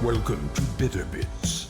Welcome to Bitter Bits.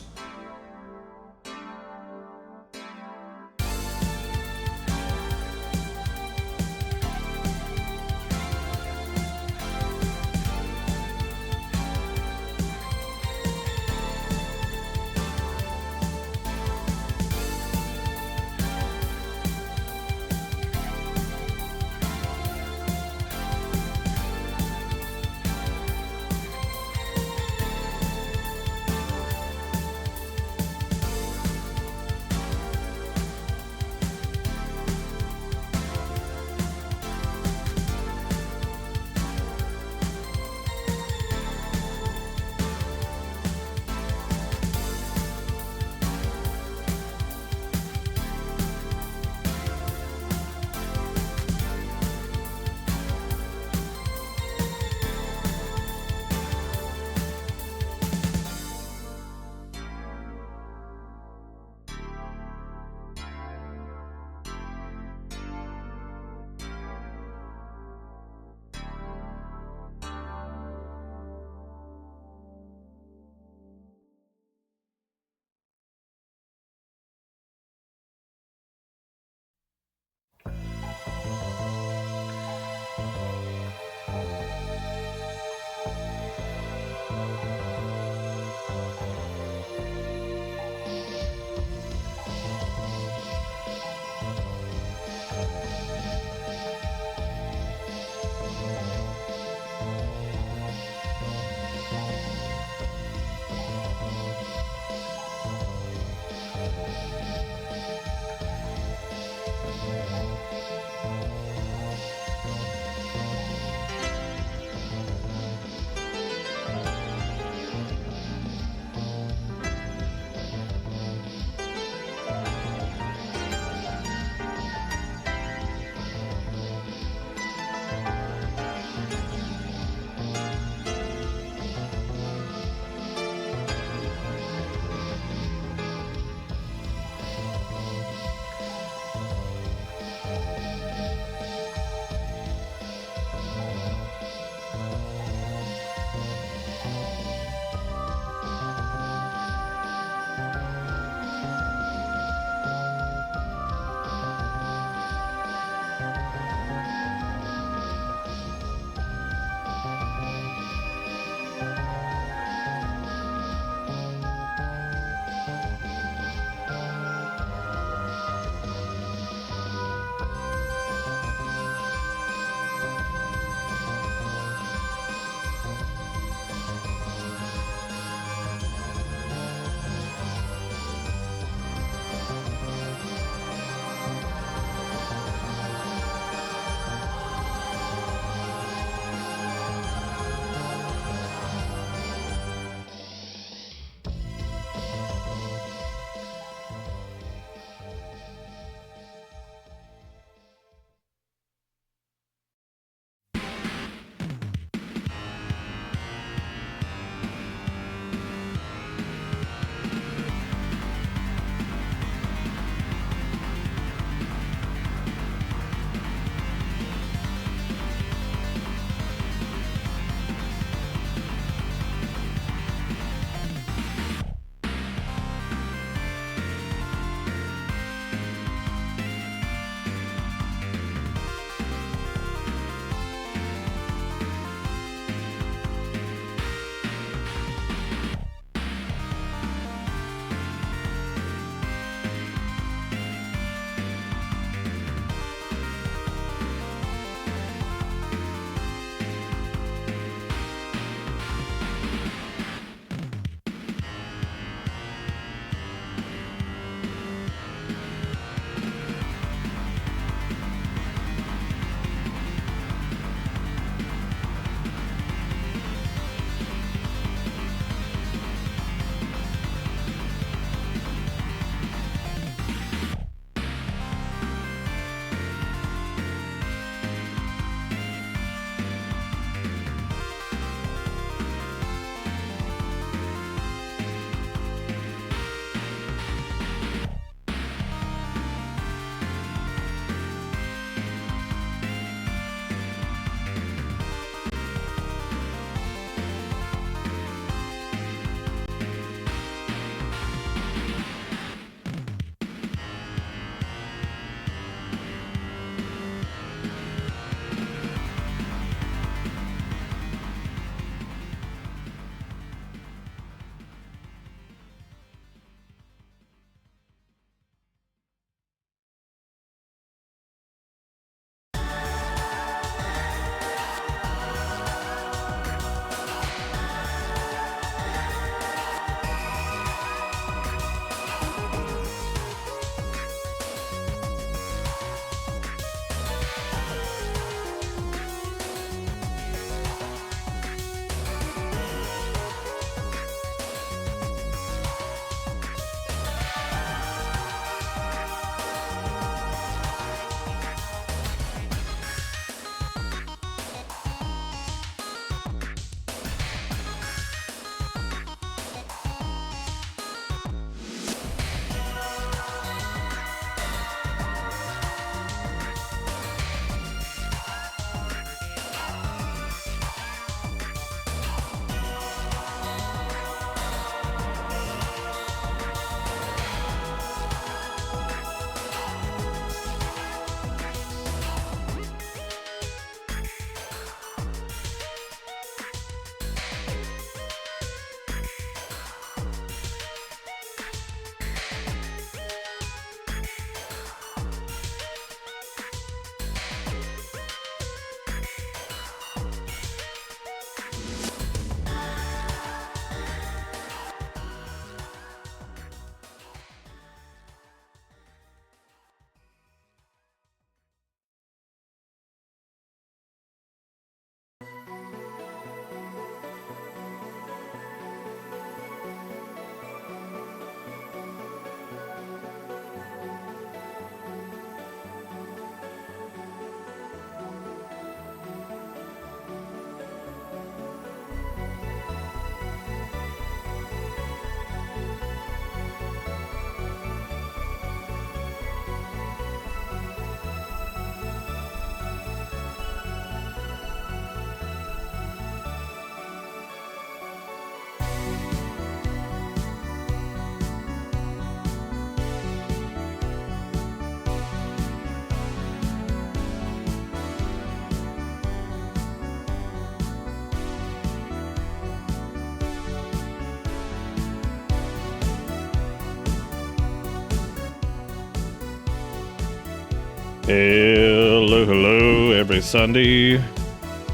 Hello, every Sunday.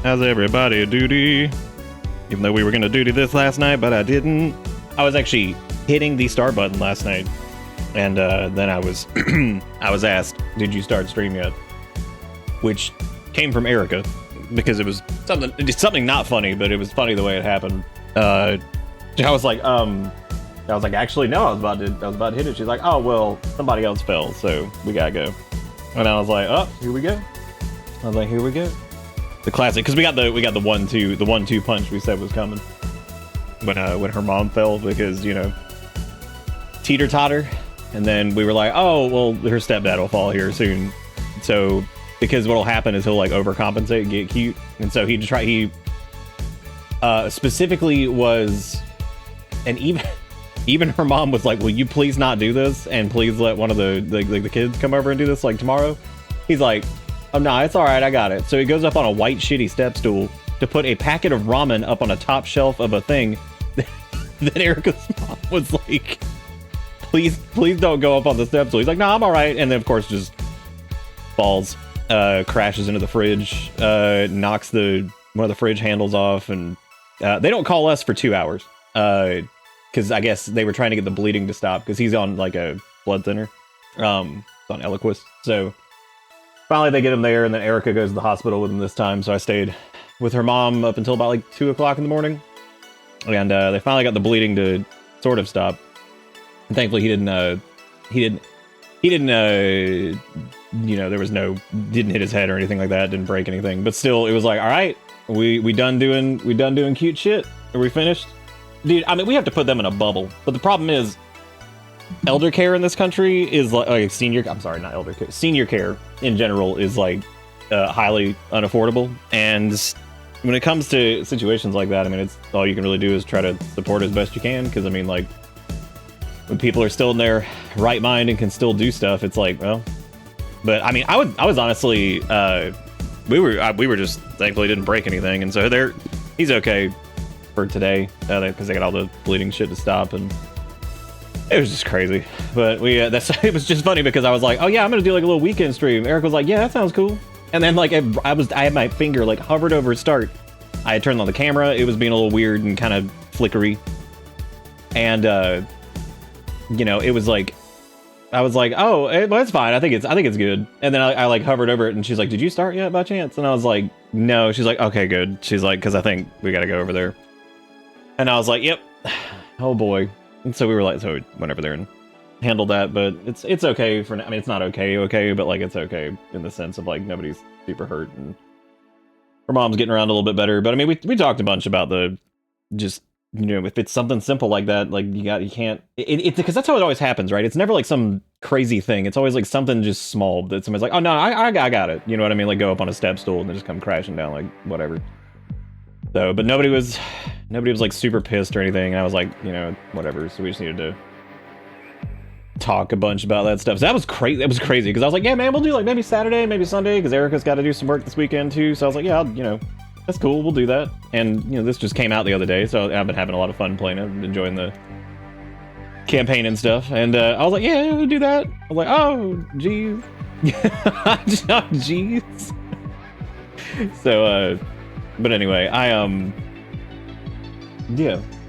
How's everybody duty? Even though we were gonna duty this last night, but I didn't. I was actually hitting the start button last night, and then I was I was asked, "Did you start stream yet?" Which came from Erica, because it was something not funny, but it was funny the way it happened. I was like, actually, no, I was about to hit it. She's like, oh well, somebody else fell, so we gotta go. And I was like, oh, here we go. I was like, here we go. The classic, because we got the 1-2 punch we said was coming when her mom fell, because, you know, teeter totter, and then we were like, oh well, her stepdad will fall here soon, so because what'll happen is he'll like overcompensate and get cute, and so he specifically was, and even her mom was like, will you please not do this, and please let one of the kids come over and do this like tomorrow. He's like, oh no, it's all right, I got it. So he goes up on a white shitty step stool to put a packet of ramen up on a top shelf of a thing that Erica's mom was like, please don't go up on the step stool. He's like, no, I'm all right. And then of course just falls, crashes into the fridge, knocks one of the fridge handles off, and they don't call us for 2 hours, because I guess they were trying to get the bleeding to stop, because he's on like a blood thinner, on Eliquis. So finally they get him there, and then Erica goes to the hospital with him this time, so I stayed with her mom up until about like 2 o'clock in the morning, and they finally got the bleeding to sort of stop. And thankfully he didn't you know, didn't hit his head or anything like that, didn't break anything, but still it was like, all right, we done doing cute shit. Are we finished? Dude, I mean, we have to put them in a bubble, but the problem is elder care in this country is like senior care in general is like highly unaffordable, and when it comes to situations like that, I mean, it's all you can really do is try to support as best you can, because I mean, like, when people are still in their right mind and can still do stuff, it's like, well, but I mean, I was honestly, we were just thankfully didn't break anything, and so he's okay for today, because they got all the bleeding shit to stop, and it was just crazy. But it was just funny, because I was like, oh yeah, I'm gonna do like a little weekend stream. Eric was like, yeah, that sounds cool. And then like I had my finger like hovered over start. I had turned on the camera. It was being a little weird and kind of flickery, and you know, it was like, I was like, oh, well, it's fine. I think it's good. And then I like hovered over it, and she's like, did you start yet by chance? And I was like, no. She's like, okay, good. She's like, because I think we got to go over there. And I was like, yep. Oh boy. And so we were like, so we went over there and handled that, but it's okay for now. I mean, it's not okay, but like it's okay in the sense of like nobody's super hurt, and her mom's getting around a little bit better. But I mean, we talked a bunch about just, you know, if it's something simple like that, like you can't, it's because that's how it always happens, right? It's never like some crazy thing. It's always like something just small that somebody's like, oh no, I got it. You know what I mean? Like go up on a step stool and then just come crashing down, like whatever. So, but nobody was like super pissed or anything. And I was like, you know, whatever. So we just needed to talk a bunch about that stuff. So that was crazy. That was crazy, because I was like, yeah, man, we'll do like maybe Saturday, maybe Sunday, because Erica's got to do some work this weekend too. So I was like, yeah, you know, that's cool, we'll do that. And you know, this just came out the other day, so I've been having a lot of fun playing it, enjoying the campaign and stuff. And I was like, yeah, we'll do that. I was like, oh geez. Oh, geez. So but anyway, yeah,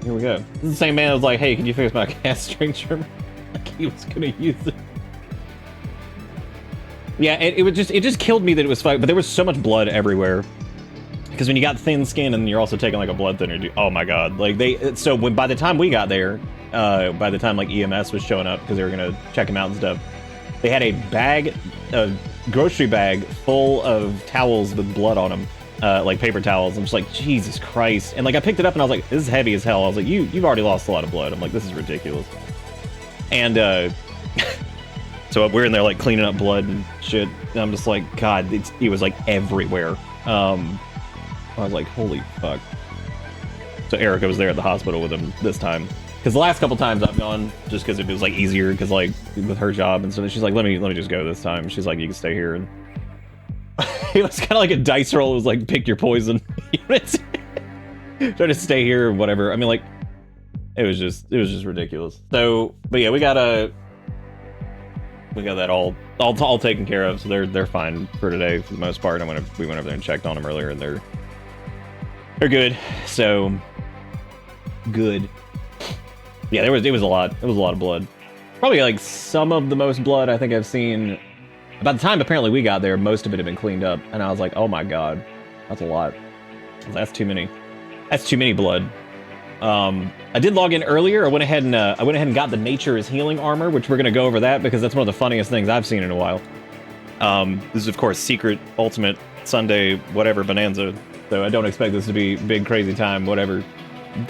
here we go. This is the same man that was like, hey, can you fix my cat string trimmer? Like he was gonna use it. Yeah, it just killed me that it was fun, but there was so much blood everywhere. Because when you got thin skin and you're also taking like a blood thinner, dude, oh my god! Like by the time we got there, by the time like EMS was showing up because they were gonna check him out and stuff, they had a grocery bag full of towels with blood on them, like paper towels. I'm just like, Jesus Christ! And like I picked it up and I was like, this is heavy as hell. I was like, you've already lost a lot of blood. I'm like, this is ridiculous. And so we're in there like cleaning up blood and shit. And I'm just like, God, it was like everywhere. I was like, holy fuck. So Erica was there at the hospital with him this time, because the last couple times I've gone just because it was like easier, because like with her job and so she's like, let me just go this time. She's like, you can stay here. And it was kind of like a dice roll. It was like, pick your poison. Try to stay here or whatever. I mean, like, it was just ridiculous. So, but yeah, we got that all all taken care of, so they're fine for today for the most part. We went over there and checked on them earlier, and they're good. So good. Yeah, it was a lot. It was a lot of blood. Probably like some of the most blood I think I've seen. By the time apparently we got there, most of it had been cleaned up, and I was like, oh my god, that's a lot. That's too many. That's too many blood. I did log in earlier. I went ahead and got the Nature is Healing armor, which we're gonna go over that because that's one of the funniest things I've seen in a while. This is of course secret ultimate Sunday whatever bonanza, so I don't expect this to be big crazy time whatever.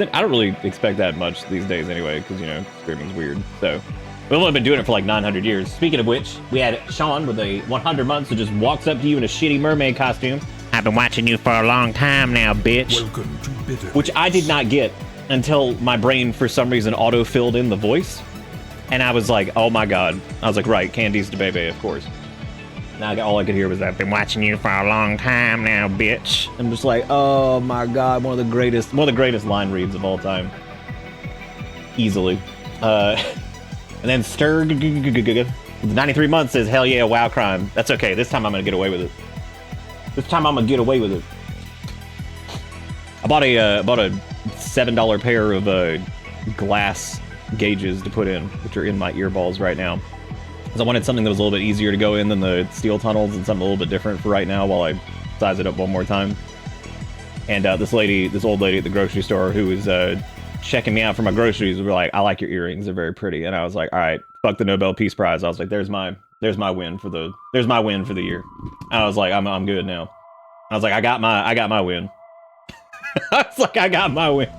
I don't really expect that much these days anyway, because you know streaming's weird. So we've only been doing it for like 900 years. Speaking of which, we had Sean with a 100 months who just walks up to you in a shitty mermaid costume. I've been watching you for a long time now, bitch. Welcome to Bitter Which I did not get until my brain, for some reason, auto-filled in the voice. And I was like, oh my god. I was like, right, Candice DeBebe, of course. Now all I could hear was that, I've been watching you for a long time now, bitch. I'm just like, oh my god, one of the greatest line reads of all time. Easily. And then Stir 93 months says, hell yeah, WoW crime. That's okay, this time I'm gonna get away with it. This time I'm gonna get away with it. I bought a $7 pair of glass gauges to put in, which are in my earballs right now. Because I wanted something that was a little bit easier to go in than the steel tunnels, and something a little bit different for right now while I size it up one more time. And this old lady at the grocery store who was checking me out for my groceries was like, I like your earrings, they're very pretty. And I was like, all right, fuck the Nobel Peace Prize. I was like, there's my win for the year. And I was like, I'm good now. I was like, I got my win. I was like, I got my win.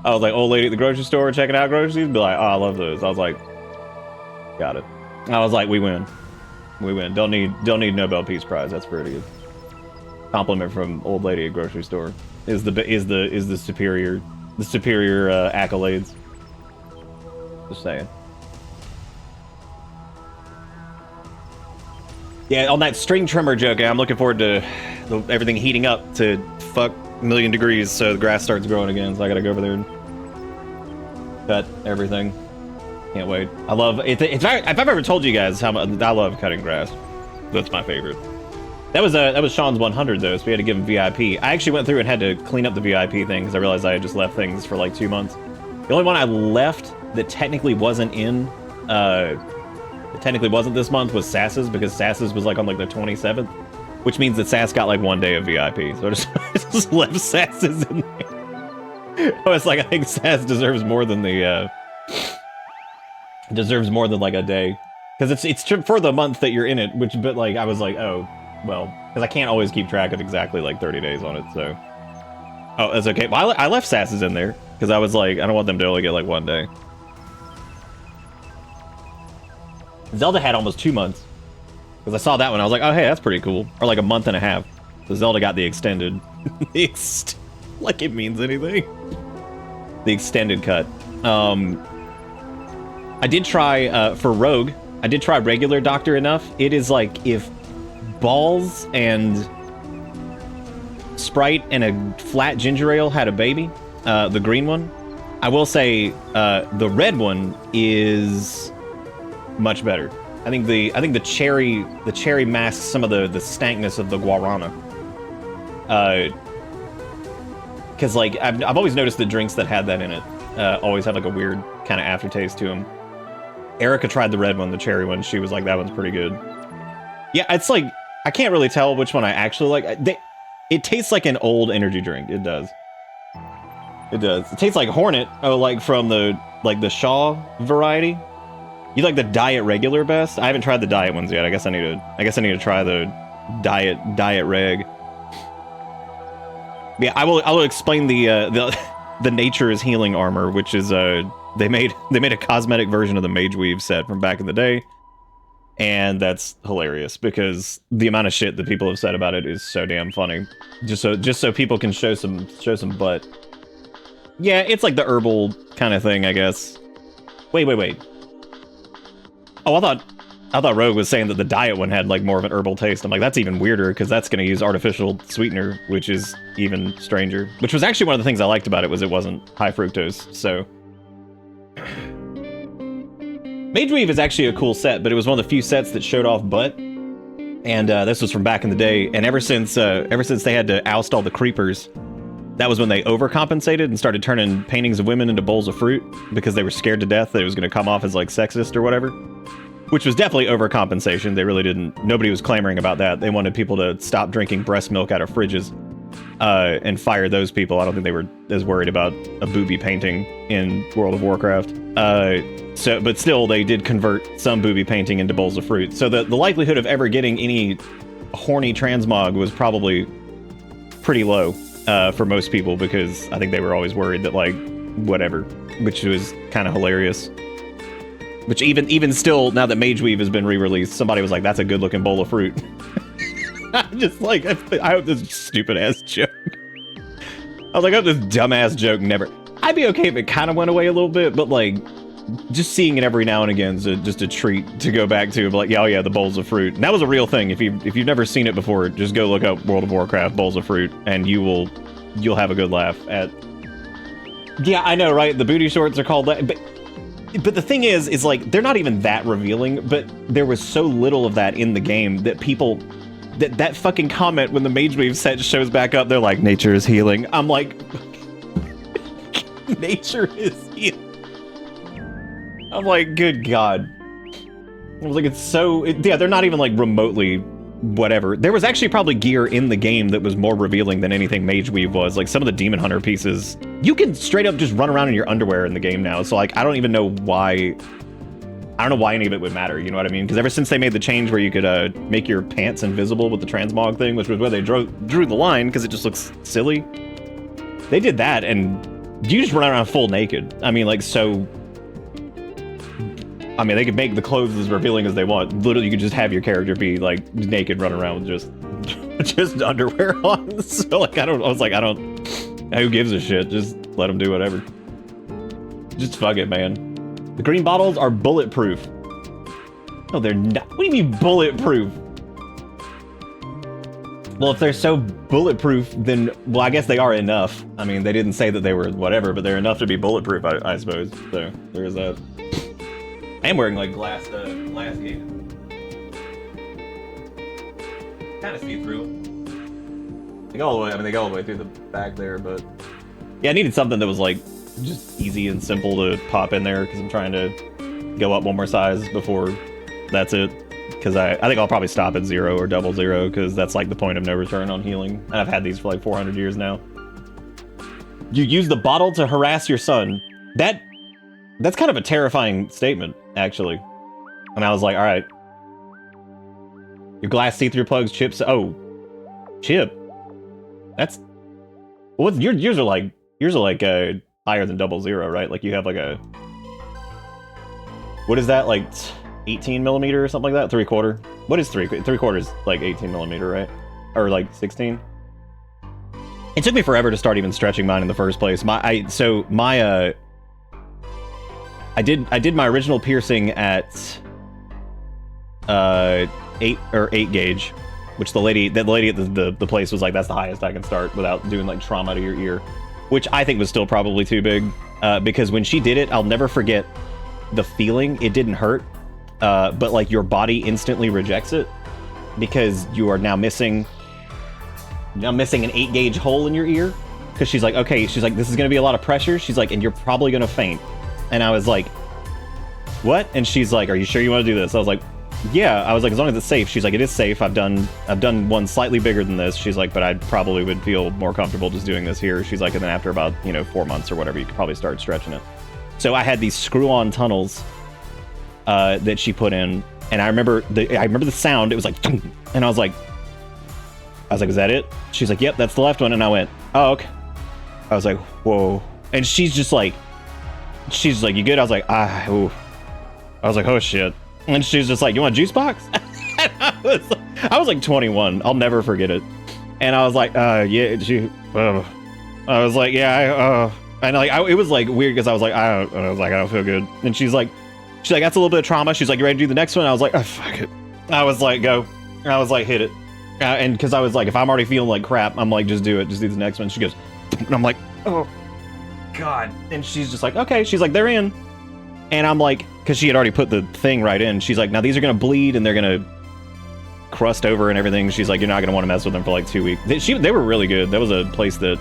I was like, old lady at the grocery store checking out groceries, be like, oh, I love those. I was like, got it. I was like, we win. We win. Don't need Nobel Peace Prize. That's pretty good. Compliment from old lady at grocery store is the superior accolades. Just saying. Yeah, on that string trimmer joke, I'm looking forward to everything heating up to fuck a million degrees so the grass starts growing again, so I gotta go over there and cut everything. Can't wait. I love it. If I've ever told you guys how much I love cutting grass, that's my favorite. That was Sean's 100 though, so we had to give him VIP. I actually went through and had to clean up the VIP thing because I realized I had just left things for like 2 months. The only one I left that technically wasn't this month was Sass's, because Sass's was like on like the 27th, which means that Sass got like 1 day of VIP. So I just left Sass's in there. I was like, I think Sass deserves more than like a day, because it's for the month that you're in it. But like I was like, oh well, because I can't always keep track of exactly like 30 days on it. So that's okay. Well, I left Sass's in there because I was like, I don't want them to only get like 1 day. Zelda had almost 2 months, because I saw that one. I was like, oh hey, that's pretty cool. Or like a month and a half. So Zelda got the extended, like it means anything. The extended cut. I did try for Rogue. I did try regular Doctor Enough. It is like if Balls and Sprite and a flat ginger ale had a baby. The green one. I will say the red one is much better. I think the cherry masks some of the stankness of the guarana. Because like I've always noticed the drinks that had that in it always have like a weird kind of aftertaste to them. Erica tried the red one, the cherry one. She was like, that one's pretty good. Yeah, it's like I can't really tell which one I actually like. It tastes like an old energy drink. It does. It does. It tastes like Hornet. Oh, like from the Shaw variety. You like the diet regular best? I haven't tried the diet ones yet. I guess I need to try the diet reg. Yeah, I will explain the Nature is Healing armor, which is they made a cosmetic version of the Mage Weave set from back in the day, and that's hilarious because the amount of shit that people have said about it is so damn funny. Just so people can show some butt. Yeah, it's like the herbal kind of thing, I guess. Wait. Oh, I thought Rogue was saying that the diet one had like more of an herbal taste. I'm like, that's even weirder because that's going to use artificial sweetener, which is even stranger. Which was actually one of the things I liked about it, was it wasn't high fructose. So Mage Weave is actually a cool set, but it was one of the few sets that showed off butt. And this was from back in the day. And ever since they had to oust all the creepers, that was when they overcompensated and started turning paintings of women into bowls of fruit because they were scared to death that it was going to come off as like sexist or whatever. Which was definitely overcompensation. They really didn't. Nobody was clamoring about that. They wanted people to stop drinking breast milk out of fridges and fire those people. I don't think they were as worried about a booby painting in World of Warcraft. But still, they did convert some booby painting into bowls of fruit. So the likelihood of ever getting any horny transmog was probably pretty low for most people because I think they were always worried that, like, whatever, which was kind of hilarious. Which even still, now that Mage Weave has been re-released, somebody was like, that's a good-looking bowl of fruit. I'm just like, I hope this stupid-ass joke. I was like, I hope this dumbass joke never... I'd be okay if it kind of went away a little bit, but, like, just seeing it every now and again is just a treat to go back to. But like, yeah, oh yeah, the bowls of fruit. And that was a real thing. If you've never seen it before, just go look up World of Warcraft bowls of fruit, and you'll have a good laugh at... Yeah, I know, right? The booty shorts are called that, but the thing is like, they're not even that revealing, but there was so little of that in the game that people... That fucking comment when the Mage Weave set shows back up, they're like, nature is healing. I'm like... nature is healing. I'm like, good God. I was like, it's so... yeah, they're not even like remotely whatever. There was actually probably gear in the game that was more revealing than anything Mage Weave was. Like some of the Demon Hunter pieces, you can straight up just run around in your underwear in the game now. So like, I don't even know why... I don't know why any of it would matter, you know what I mean? Because ever since they made the change where you could make your pants invisible with the transmog thing, which was where they drew the line because it just looks silly. They did that, and you just run around full naked. I mean, like, so... I mean, they could make the clothes as revealing as they want. Literally, you could just have your character be, like, naked, running around with just underwear on. So, like, who gives a shit? Just let them do whatever. Just fuck it, man. The green bottles are bulletproof. No, they're not. What do you mean bulletproof? Well, if they're so bulletproof, then, well, I guess they are enough. I mean, they didn't say that they were whatever, but they're enough to be bulletproof, I suppose. So, there's that. I am wearing, like, glass gate. Kind of see through. They go all the way through the back there, but... Yeah, I needed something that was, like, just easy and simple to pop in there, because I'm trying to go up one more size before that's it. Because I think I'll probably stop at 0 or 00, because that's like the point of no return on healing. And I've had these for like 400 years now. You use the bottle to harass your son. That's kind of a terrifying statement, actually. And I was like, alright. Your glass see-through plugs, chips. Oh, chip. That's... Well, yours are like higher than 00, right? Like you have like a... What is that, like 18 millimeter or something like that? 3/4? What is 3/4? Like 18 millimeter, right? Or like 16? It took me forever to start even stretching mine in the first place. I did my original piercing at 8 gauge, which the lady at the place was like, that's the highest I can start without doing like trauma to your ear. Which I think was still probably too big, because when she did it, I'll never forget the feeling. It didn't hurt, but like your body instantly rejects it because you are now missing an 8 gauge hole in your ear. Because she's like, okay, she's like, this is gonna be a lot of pressure. She's like, and you're probably gonna faint. And I was like, what? And she's like, are you sure you want to do this? I was like, yeah. I was like, as long as it's safe. She's like, it is safe. I've done one slightly bigger than this. She's like, but I probably would feel more comfortable just doing this here. She's like, and then after about 4 months or whatever, you could probably start stretching it. So I had these screw-on tunnels that she put in, and I remember the sound. It was like, and I was like, is that it? She's like, yep, that's the left one. And I went, oh, okay. I was like, whoa. And she's like, you good? I was like, ooh. I was like, oh shit. And she's just like, you want a juice box? I was like 21. I'll never forget it. And I was like, yeah, I was like, yeah, and like, it was like weird because I was like, I don't feel good. And she's like, that's a little bit of trauma. She's like, you ready to do the next one? I was like, oh, fuck it. I was like, go. I was like, hit it. And because I was like, if I'm already feeling like crap, I'm like, just do it. Just do the next one. She goes, and I'm like, oh, God. And she's just like, okay. She's like, they're in. And I'm like, because she had already put the thing right in. She's like, now these are gonna bleed and they're gonna crust over and everything. She's like, you're not gonna want to mess with them for like 2 weeks. They were really good. That was a place that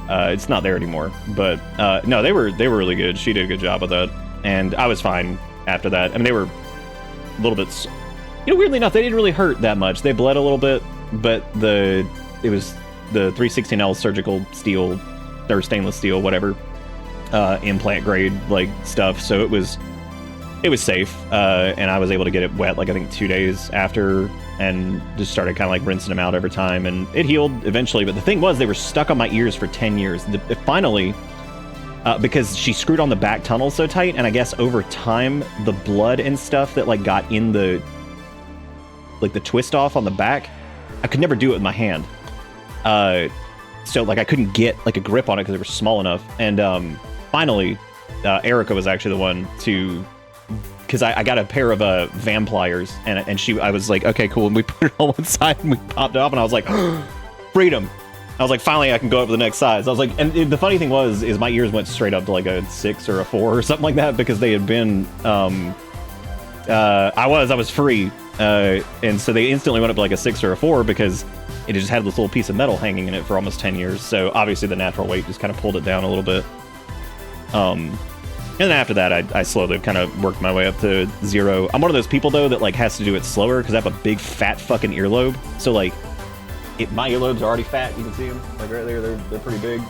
it's not there anymore, but no, they were really good. She did a good job with that, and I was fine after that. I mean, they were a little bit, weirdly enough, they didn't really hurt that much. They bled a little bit, but it was the 316L surgical steel or stainless steel, whatever, implant grade like stuff. So it was safe, and I was able to get it wet like I think 2 days after, and just started kind of like rinsing them out over time, and it healed eventually. But the thing was, they were stuck on my ears for 10 years. Finally, because she screwed on the back tunnel so tight, and I guess over time the blood and stuff that like got in the twist off on the back, I could never do it with my hand. So like I couldn't get like a grip on it because they were small enough. And finally, Erica was actually the one to, because I got a pair of Vam pliers, and I was like, okay, cool, and we put it on one side and we popped it off, and I was like, freedom. I was like, finally I can go up to the next size. I was like, and the funny thing was my ears went straight up to like a 6 or a 4 or something like that, because they had been I was free, and so they instantly went up to like a 6 or a 4 because it just had this little piece of metal hanging in it for almost 10 years. So obviously the natural weight just kind of pulled it down a little bit. And then after that, I slowly kind of worked my way up to 0. I'm one of those people, though, that like has to do it slower because I have a big fat fucking earlobe. So like, my earlobes are already fat. You can see them like right there. They're pretty big.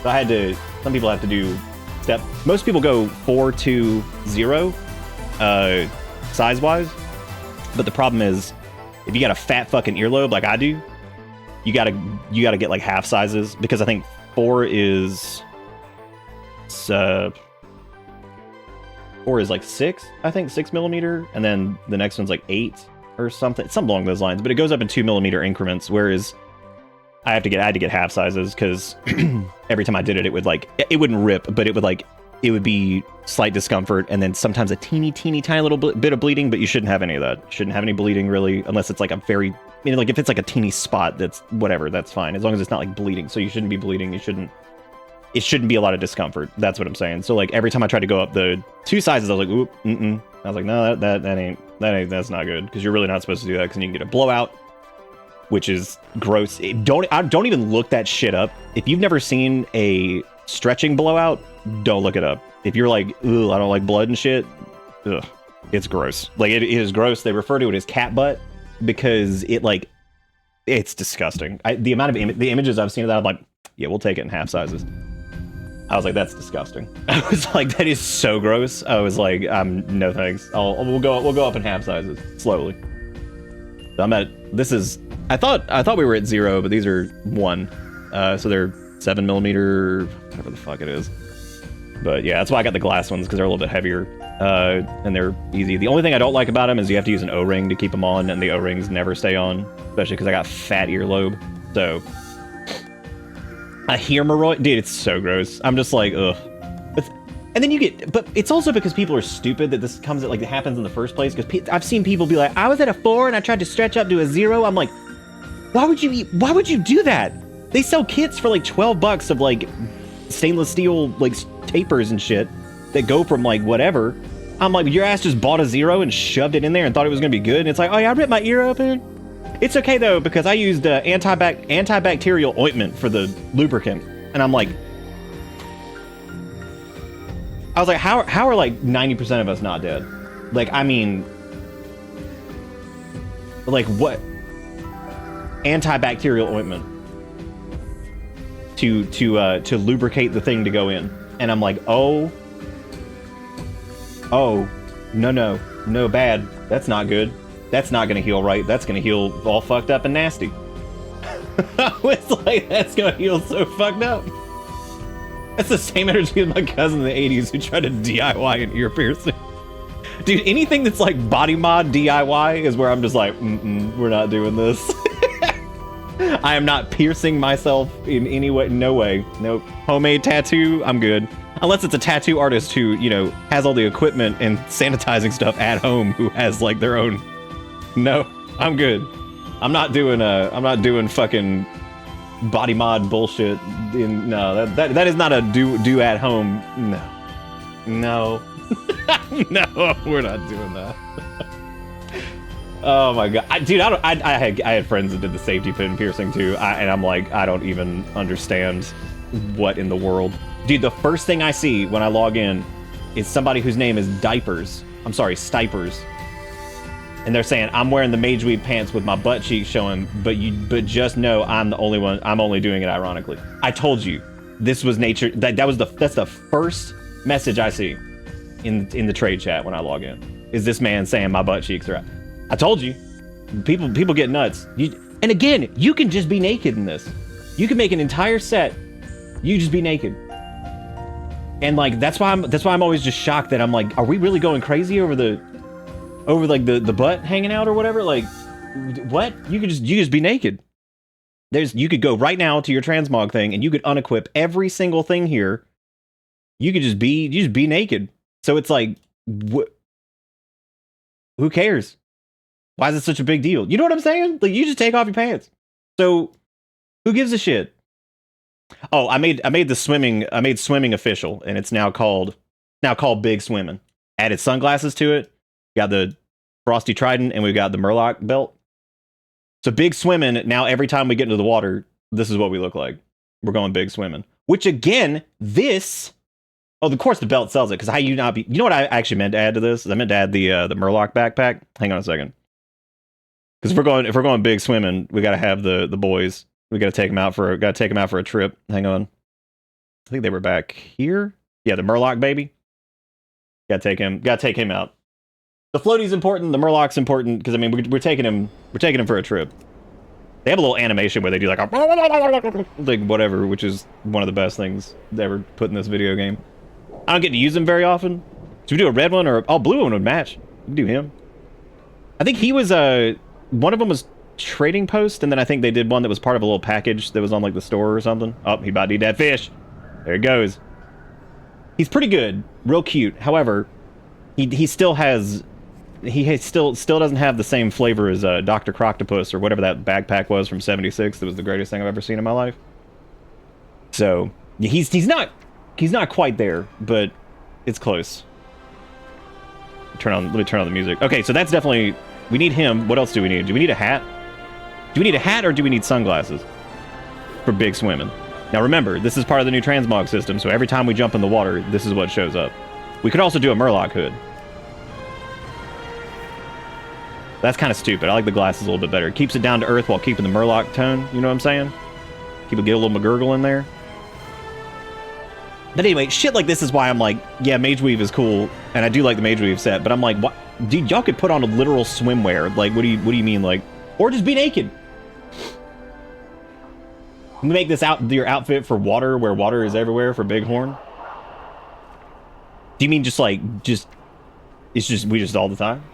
So some people have to do step. Most people go 4 to 0, size-wise. But the problem is, if you got a fat fucking earlobe like I do, you gotta get like half sizes, because I think 4 is 4 is like 6, I think 6 millimeter, and then the next one's like 8 or something along those lines. But it goes up in 2 millimeter increments, whereas I had to get half sizes, because every time I did it, it wouldn't rip, but it would be slight discomfort, and then sometimes a teeny tiny little bit of bleeding. But you shouldn't have any of that. You shouldn't have any bleeding really, unless it's like like if it's like a teeny spot, that's whatever, that's fine, as long as it's not like bleeding. So you shouldn't be bleeding. It shouldn't be a lot of discomfort. That's what I'm saying. So like every time I tried to go up the 2 sizes, I was like, oop, I was like, no, that's not good, because you're really not supposed to do that, because you can get a blowout, which is gross. Don't even look that shit up. If you've never seen a stretching blowout, don't look it up. If you're like, ugh, I don't like blood and shit, ugh, it's gross. Like it is gross. They refer to it as cat butt, because it's disgusting. The amount of the images I've seen of that, I'm like, yeah, we'll take it in half sizes. I was like, that's disgusting. I was like, that is so gross. I was like, no thanks. We'll go up in half sizes slowly. So I thought we were at 0, but these are 1. So they're 7 millimeter, whatever the fuck it is. But yeah, that's why I got the glass ones, because they're a little bit heavier, and they're easy. The only thing I don't like about them is you have to use an O-ring to keep them on, and the O-rings never stay on, especially because I got fat earlobe. So a hemorrhoid, dude, it's so gross. I'm just like, ugh. And then but it's also because people are stupid that this it happens in the first place. Because I've seen people be like, I was at a 4 and I tried to stretch up to a 0. I'm like, why would you do that? They sell kits for like $12 of like stainless steel like tapers and shit that go from like whatever. I'm like, your ass just bought a 0 and shoved it in there and thought it was gonna be good. And it's like, oh yeah, I ripped my ear open. It's okay though, because I used antibacterial ointment for the lubricant, and I'm like, I was like, how are like 90% of us not dead? Like, I mean, like what? Antibacterial ointment to lubricate the thing to go in, and I'm like, oh, no, bad. That's not good. That's not gonna heal right. That's gonna heal all fucked up and nasty. I was like, that's gonna heal so fucked up. That's the same energy as my cousin in the 80s who tried to DIY an ear piercing. Dude, anything that's like body mod DIY is where I'm just like, we're not doing this. I am not piercing myself in any way, no way. Nope. Homemade tattoo, I'm good. Unless it's a tattoo artist who, has all the equipment and sanitizing stuff at home, who has like their own. No, I'm good. I'm not doing fucking body mod bullshit. No, that is not a do at home. No. No, we're not doing that. Oh my god, dude! I had friends that did the safety pin piercing too, and I'm like, I don't even understand what in the world, dude. The first thing I see when I log in is somebody whose name is Diapers. I'm sorry, Stipers, and they're saying I'm wearing the mage weave pants with my butt cheeks showing, but just know I'm the only one. I'm only doing it ironically. I told you, this was nature. That's the first message I see in the trade chat when I log in. Is this man saying my butt cheeks are out? I told you, people get nuts. And again, you can just be naked in this. You can make an entire set. You just be naked. And like that's why I'm always just shocked that I'm like, are we really going crazy over like the butt hanging out or whatever? Like, what? You could just be naked. You could go right now to your transmog thing and you could unequip every single thing here. You could just be naked. So it's like, who cares? Why is it such a big deal? You know what I'm saying? Like, you just take off your pants. So, who gives a shit? Oh, I made swimming official, and it's now called Big Swimming. Added sunglasses to it. Got the Frosty Trident, and we've got the Murloc belt. So Big Swimming, now every time we get into the water, this is what we look like. We're going Big Swimming. Which again, this... Oh, of course the belt sells it, because how you not be... You know what I actually meant to add to this? I meant to add the Murloc backpack. Hang on a second. Because if we're going Big Swimming, we got to have the boys. We got to take them out for a trip. Hang on. I think they were back here. Yeah, the Murloc baby. Got to take him out. The floaty's important. The Murloc's important because I mean we're taking him for a trip. They have a little animation where they do like a like whatever, which is one of the best things they ever put in this video game. I don't get to use them very often. Should we do a red one or blue one would match? We can do him. I think he was one of them was Trading Post, and then I think they did one that was part of a little package that was on like the store or something. Oh, he about to eat that fish. There he goes. He's pretty good, real cute. However, he still doesn't have the same flavor as Dr. Croctopus or whatever that backpack was from '76. That was the greatest thing I've ever seen in my life. So he's not quite there, but it's close. Let me turn on the music. Okay, so that's definitely... We need him. What else do we need? Do we need a hat? Do we need a hat or do we need sunglasses for Big Swimming? Now remember, this is part of the new transmog system, so every time we jump in the water, this is what shows up. We could also do a Murloc hood. That's kind of stupid. I like the glasses a little bit better. It keeps it down to earth while keeping the Murloc tone. You know what I'm saying? Get a little McGurgle in there. But anyway, shit like this is why I'm like, yeah, Mage Weave is cool, and I do like the Mage Weave set, but I'm like, what? Dude, y'all could put on a literal swimwear. Like, what do you mean, like, or just be naked? Make this your outfit for water, where water is everywhere for Bighorn? Do you mean just like, we just all the time?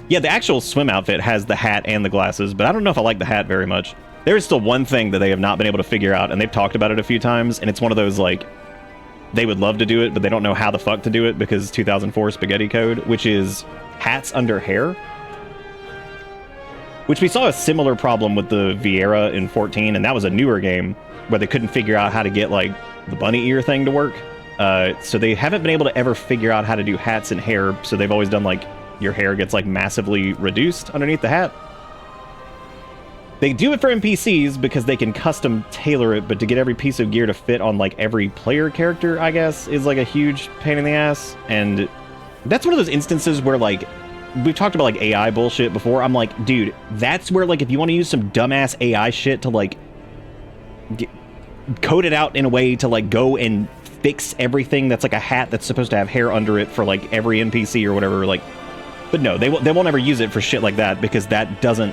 Yeah, the actual swim outfit has the hat and the glasses, but I don't know if I like the hat very much. There is still one thing that they have not been able to figure out, and they've talked about it a few times, and it's one of those, like, they would love to do it, but they don't know how the fuck to do it because 2004 spaghetti code, which is hats under hair. Which we saw a similar problem with the Vieira in 14, and that was a newer game where they couldn't figure out how to get, like, the bunny ear thing to work. So they haven't been able to ever figure out how to do hats and hair, so they've always done, like, your hair gets, like, massively reduced underneath the hat. They do it for NPCs because they can custom tailor it, but to get every piece of gear to fit on, like, every player character, I guess, is, like, a huge pain in the ass. And that's one of those instances where, like, we've talked about, like, AI bullshit before. I'm like, dude, that's where, like, if you want to use some dumbass AI shit to, like, code it out in a way to, like, go and fix everything that's, like, a hat that's supposed to have hair under it for, like, every NPC or whatever, like... But no, they won't ever use it for shit like that because that doesn't...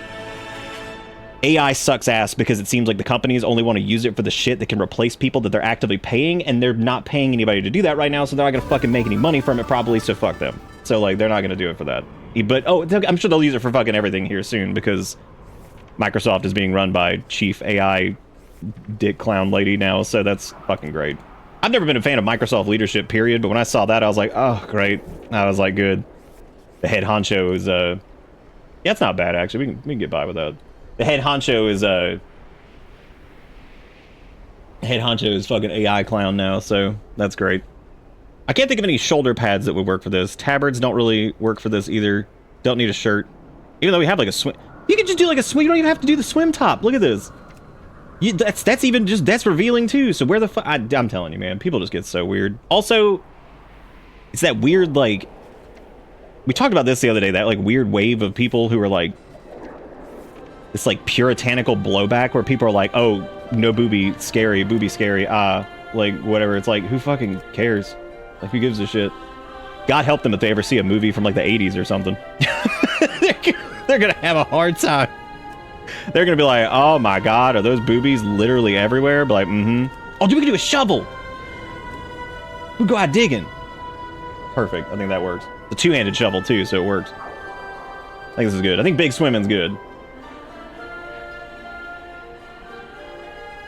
AI sucks ass because it seems like the companies only want to use it for the shit that can replace people that they're actively paying, and they're not paying anybody to do that right now, so they're not going to fucking make any money from it probably, so fuck them. So, like, they're not going to do it for that. But, oh, I'm sure they'll use it for fucking everything here soon because Microsoft is being run by chief AI dick clown lady now, so that's fucking great. I've never been a fan of Microsoft leadership, period, but when I saw that, I was like, oh, great. I was like, good. The head honcho is, yeah, it's not bad, actually. We can get by with that. The head honcho is fucking AI clown now, so that's great. I can't think of any shoulder pads that would work for this. Tabards don't really work for this either. Don't need a shirt. Even though we have like a swim. You can just do like a swim. You don't even have to do the swim top. Look at this. That's even just, that's revealing too. So where the fuck? I'm telling you, man. People just get so weird. Also, it's that weird, like, we talked about this the other day, that like weird wave of people who are like, this like puritanical blowback where people are like, oh, no booby scary, like whatever. It's like, who fucking cares? Like, who gives a shit? God help them if they ever see a movie from like the 80s or something. They're gonna have a hard time. They're gonna be like, oh my god, are those boobies literally everywhere? But like, oh, dude, we can do a shovel. We go out digging. Perfect. I think that works. The two-handed shovel too, so it works. I think this is good. I think big swimming's good.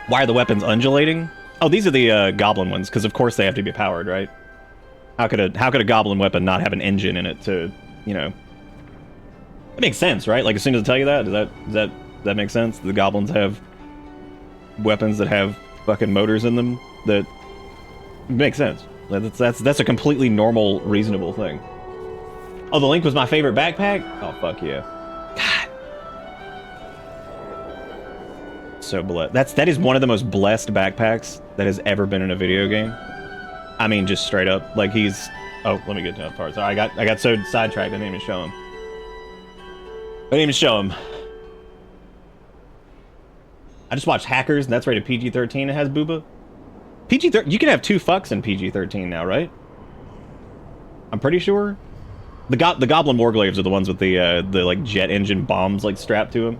Why are the weapons undulating? Oh, these are the goblin ones, because of course they have to be powered, right? How could a goblin weapon not have an engine in it to, you know? That makes sense, right? Like as soon as I tell you that, does that make sense? The goblins have weapons that have fucking motors in them. That makes sense. That's a completely normal, reasonable thing. Oh, the Link was my favorite backpack? Oh, fuck yeah. God. So blessed. That is one of the most blessed backpacks that has ever been in a video game. I mean, just straight up. Like, he's... Oh, let me get to that part. Sorry, I got so sidetracked, I didn't even show him. I just watched Hackers, and that's rated PG-13. It has booba. PG-13... You can have 2 fucks in PG-13 now, right? I'm pretty sure. The Goblin Warglaves are the ones with the like, jet engine bombs, like, strapped to them.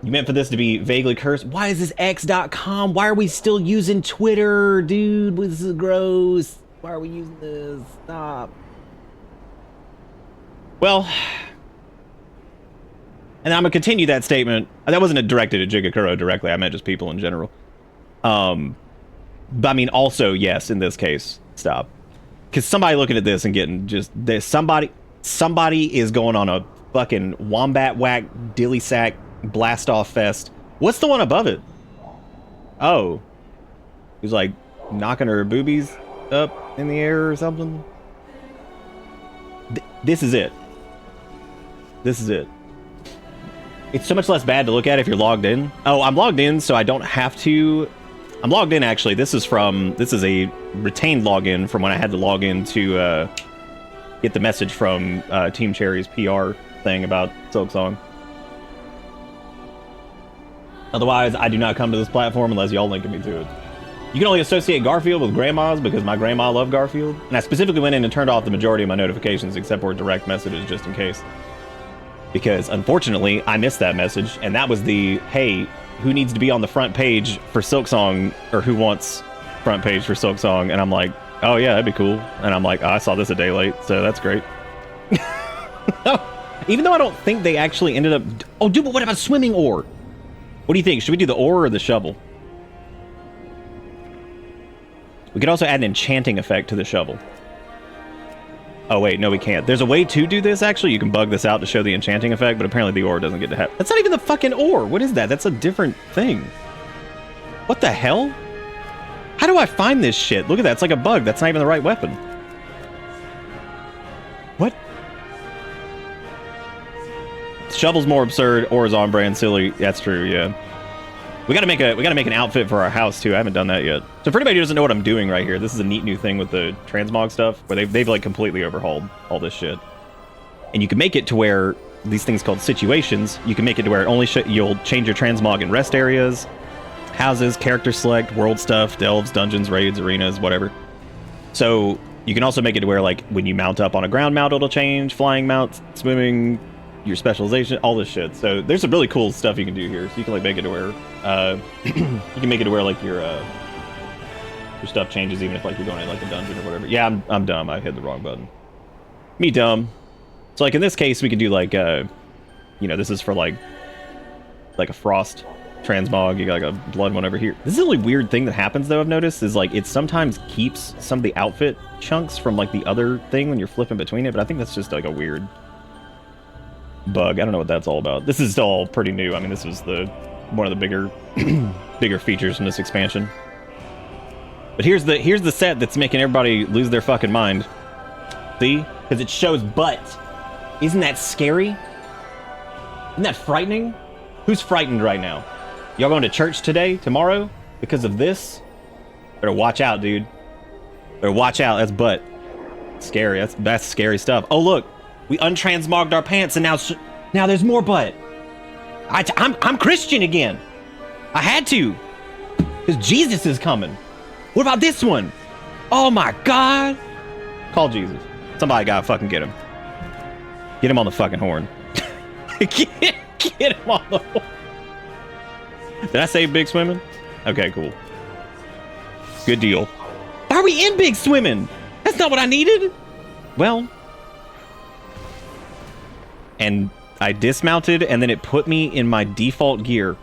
You meant for this to be vaguely cursed? Why is this X.com? Why are we still using Twitter? Dude, this is gross. Why are we using this? Stop. Well, and I'm gonna continue that statement. That wasn't directed at Jigakuro directly. I meant just people in general. But I mean, also, yes, in this case, stop. Because somebody looking at this and getting just... Somebody is going on a fucking wombat whack dilly sack blast off fest. What's the one above it? Oh. He's like knocking her boobies up in the air or something. This is it. This is it. It's so much less bad to look at if you're logged in. Oh, I'm logged in, so I don't have to... I'm logged in, actually. This is a retained login from when I had to log in to get the message from Team Cherry's PR thing about Silksong. Otherwise, I do not come to this platform unless y'all link me to it. You can only associate Garfield with grandmas because my grandma loved Garfield. And I specifically went in and turned off the majority of my notifications except for direct messages just in case. Because, unfortunately, I missed that message. And that was the, hey, who needs to be on the front page for Silksong, or who wants front page for Silksong? And I'm like, oh yeah, that'd be cool. And I'm like, oh, I saw this a day late, so that's great. Even though I don't think they actually ended up... Oh, dude, but what about swimming oar? What do you think? Should we do the oar or the shovel? We could also add an enchanting effect to the shovel. Oh, wait, no, we can't. There's a way to do this, actually. You can bug this out to show the enchanting effect, but apparently the ore doesn't get to have... That's not even the fucking ore. What is that? That's a different thing. What the hell? How do I find this shit? Look at that. It's like a bug. That's not even the right weapon. What? Shovel's more absurd. Ore is on brand silly. That's true, yeah. We gotta make an outfit for our house too. I haven't done that yet. So for anybody who doesn't know what I'm doing right here, this is a neat new thing with the transmog stuff, where they've like completely overhauled all this shit. And you can make it to where these things called situations, you can make it to where only you'll change your transmog in rest areas, houses, character select, world stuff, delves, dungeons, raids, arenas, whatever. So you can also make it to where like when you mount up on a ground mount, it'll change, flying mounts, swimming, your specialization, all this shit. So there's some really cool stuff you can do here. So you can like make it to where you can make it to where like your stuff changes even if like you're going in like a dungeon or whatever. Yeah, I'm dumb. I hit the wrong button. Me dumb. So like in this case we could do like you know, this is for like a frost transmog. You got like a blood one over here. This is the only weird thing that happens though, I've noticed, is like it sometimes keeps some of the outfit chunks from like the other thing when you're flipping between it, but I think that's just like a weird bug. I don't know what that's all about. This is still all pretty new. I mean, this was one of the bigger bigger features in this expansion. But here's the set that's making everybody lose their fucking mind. See? Because it shows butt. Isn't that scary? Isn't that frightening? Who's frightened right now? Y'all going to church today, tomorrow? Because of this? Better watch out, dude. Better watch out. That's butt. Scary. That's scary stuff. Oh, look. We untransmogged our pants, and now there's more butt. I'm Christian again. I had to. Because Jesus is coming. What about this one? Oh, my God. Call Jesus. Somebody gotta fucking get him. Get him on the fucking horn. Get him on the horn. Did I say big swimming? Okay, cool. Good deal. Why are we in big swimming? That's not what I needed. Well. And I dismounted, and then it put me in my default gear.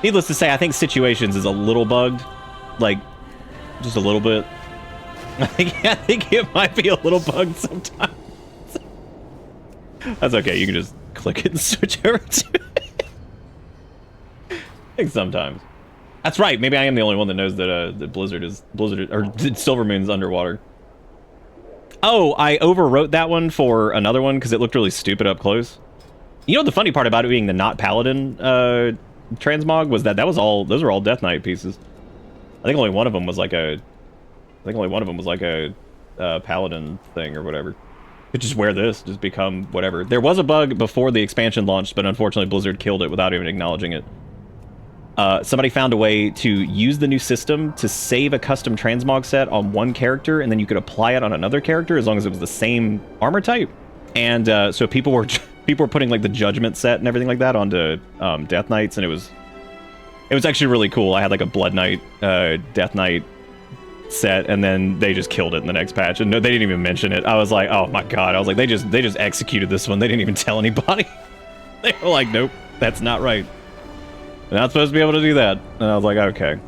Needless to say, I think Situations is a little bugged. Like, just a little bit. I think it might be a little bugged sometimes. That's okay, you can just click it and switch over to it. I think sometimes. That's right, maybe I am the only one that knows that Blizzard or Silvermoon's underwater. Oh, I overwrote that one for another one because it looked really stupid up close. You know the funny part about it being the not Paladin transmog was that those were all Death Knight pieces. I think only one of them was like a Paladin thing or whatever. Could just wear this, just become whatever. There was a bug before the expansion launched, but unfortunately Blizzard killed it without even acknowledging it. Somebody found a way to use the new system to save a custom transmog set on one character, and then you could apply it on another character as long as it was the same armor type. And so people were putting like the Judgment set and everything like that onto Death Knights, and it was actually really cool. I had like a Blood Knight, Death Knight set, and then they just killed it in the next patch, and no, they didn't even mention it. I was like, oh my god! I was like, they just executed this one. They didn't even tell anybody. They were like, nope, that's not right. They're not supposed to be able to do that. And I was like, okay.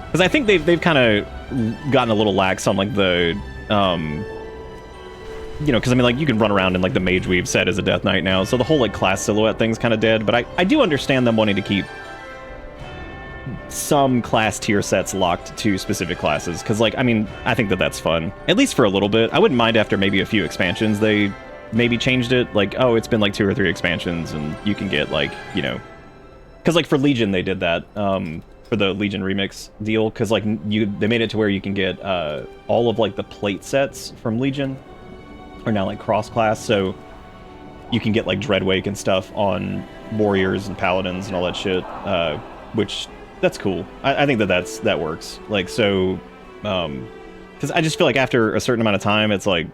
Because I think they've kind of gotten a little lax on like the, you know, because I mean, like, you can run around in like the Mage Weave set as a Death Knight now, so the whole like class silhouette thing's kind of dead. But I do understand them wanting to keep some class tier sets locked to specific classes, because like, I mean, I think that's fun, at least for a little bit. I wouldn't mind after maybe a few expansions they maybe changed it, like, oh, it's been like 2 or 3 expansions and you can get like, you know, because like for Legion they did that for the Legion remix deal, because like they made it to where you can get all of like the plate sets from Legion are now like cross class, so you can get like Dreadwake and stuff on warriors and paladins and all that shit, which that's cool. I think that works. Like, so, because I just feel like after a certain amount of time, it's like,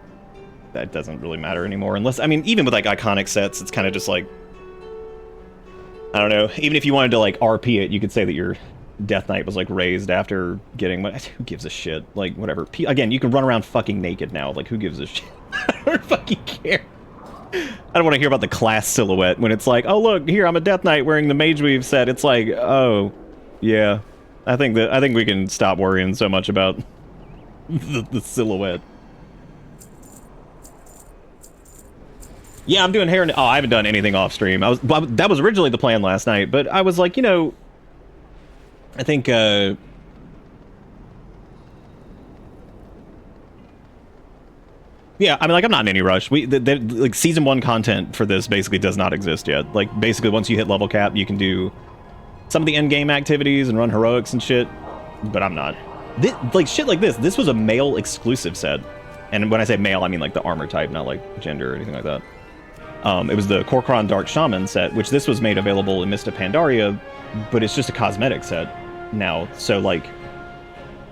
that doesn't really matter anymore. Unless, I mean, even with like iconic sets, it's kind of just like, I don't know. Even if you wanted to like RP it, you could say that your Death Knight was like raised after getting, who gives a shit? Like, whatever. Again, you can run around fucking naked now. Like, who gives a shit? I don't fucking care. I don't want to hear about the class silhouette when it's like, oh look, here, I'm a Death Knight wearing the Mage Weave set. It's like, oh, yeah. I think we can stop worrying so much about the silhouette. Yeah, I'm doing hair. Oh, I haven't done anything off stream. That was originally the plan last night, but I was like, you know, I think yeah, I mean, like, I'm not in any rush. Like, season 1 content for this basically does not exist yet. Like, basically, once you hit level cap, you can do some of the end game activities and run heroics and shit, but I'm not. Like, shit like this. This was a male exclusive set, and when I say male, I mean like the armor type, not like gender or anything like that. It was the Kor'kron Dark Shaman set, which this was made available in Mist of Pandaria, but it's just a cosmetic set now. So, like,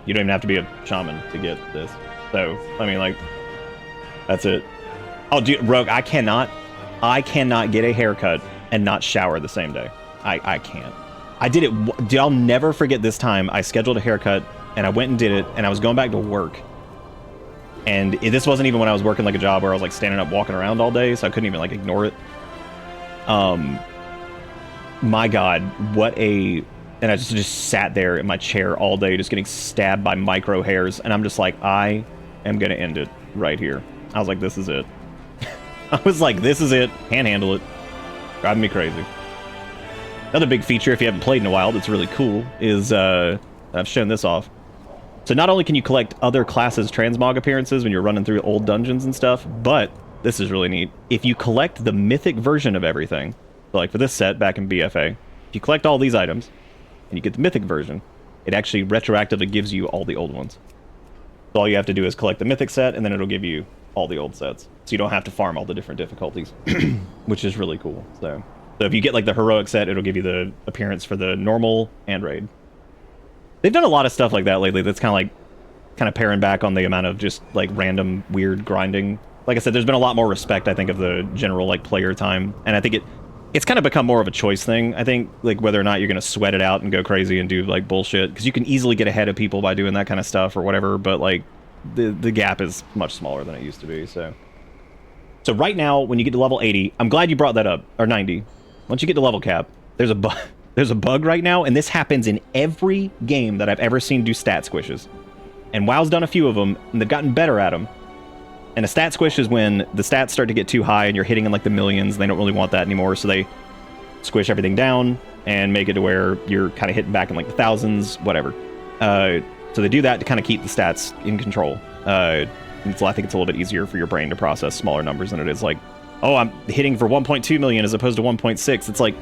you don't even have to be a shaman to get this. So, I mean, like, that's it. Oh, dude, Rogue, I cannot get a haircut and not shower the same day. I can't. I did it. Dude, I'll never forget this time. I scheduled a haircut, and I went and did it, and I was going back to work. And this wasn't even when I was working like a job where I was like standing up walking around all day, so I couldn't even like ignore it. My God, what a... And I just sat there in my chair all day just getting stabbed by micro hairs, and I'm just like, I am gonna end it right here. I was like, this is it. I was like, this is it. Can't handle it. Driving me crazy. Another big feature, if you haven't played in a while, that's really cool, is I've shown this off. So not only can you collect other classes' transmog appearances when you're running through old dungeons and stuff, but this is really neat. If you collect the mythic version of everything, so like for this set back in BFA, if you collect all these items and you get the mythic version, it actually retroactively gives you all the old ones. So all you have to do is collect the mythic set, and then it'll give you all the old sets. So you don't have to farm all the different difficulties, which is really cool. So if you get like the heroic set, it'll give you the appearance for the normal and raid. They've done a lot of stuff like that lately that's kind of paring back on the amount of just like random weird grinding. Like I said, there's been a lot more respect, I think, of the general like player time, and I think it's kind of become more of a choice thing. I think like whether or not you're going to sweat it out and go crazy and do like bullshit, because you can easily get ahead of people by doing that kind of stuff or whatever, but like the gap is much smaller than it used to be. So right now, when you get to level 80, I'm glad you brought that up, or 90. Once you get to level cap, there's a bug right now, and this happens in every game that I've ever seen do stat squishes. And WoW's done a few of them, and they've gotten better at them. And a stat squish is when the stats start to get too high and you're hitting in like the millions, and they don't really want that anymore, so they squish everything down and make it to where you're kind of hitting back in like the thousands, whatever. So they do that to kind of keep the stats in control. I think it's a little bit easier for your brain to process smaller numbers than it is like, oh, I'm hitting for 1.2 million as opposed to 1.6. It's like,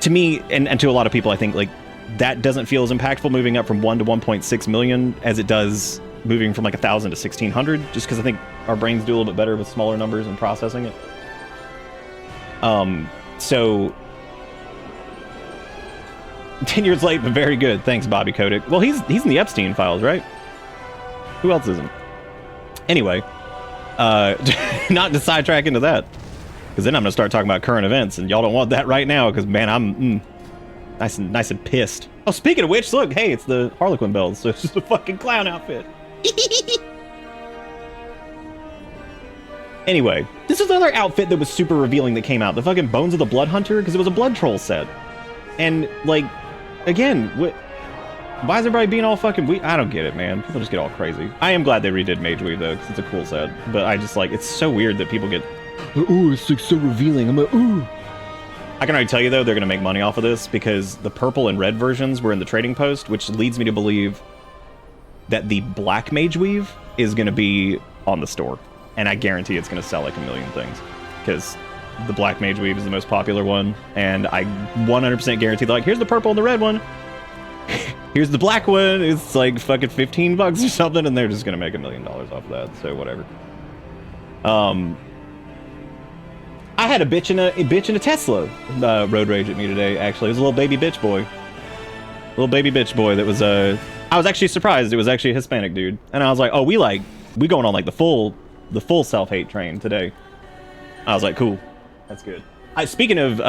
to me, and to a lot of people, I think like that doesn't feel as impactful moving up from 1 to 1.6 million as it does moving from like 1,000 to 1,600, just because I think our brains do a little bit better with smaller numbers and processing it. So 10 years late, but very good. Thanks, Bobby Kotick. Well, he's in the Epstein files, right? Who else isn't? Anyway, not to sidetrack into that, because then I'm gonna start talking about current events, and y'all don't want that right now, because man, I'm nice and pissed. Oh, speaking of which, look, hey, it's the Harlequin bells, so it's just a fucking clown outfit. Anyway, this is another outfit that was super revealing that came out, the fucking Bones of the Blood Hunter, because it was a blood troll set. And like, again, why is everybody being all fucking I don't get it, man. People just get all crazy. I am glad they redid Mage Weave though, because it's a cool set. But I just like, it's so weird that people get, ooh, it's like so revealing. I'm like, ooh. I can already tell you though, they're gonna make money off of this because the purple and red versions were in the trading post, which leads me to believe that the black Mage Weave is gonna be on the store. And I guarantee it's gonna sell like a million things, because the black Mage Weave is the most popular one, and I 100% guarantee like, here's the purple and the red one, here's the black one, it's like fucking $15 or something, and they're just gonna make $1 million off of that, so whatever. I had a bitch in a Tesla road rage at me today, actually. It was a little baby bitch boy. That was I was actually surprised it was actually a Hispanic dude. And I was like, oh, we going on like the full self-hate train today. I was like, cool. That's good. Speaking of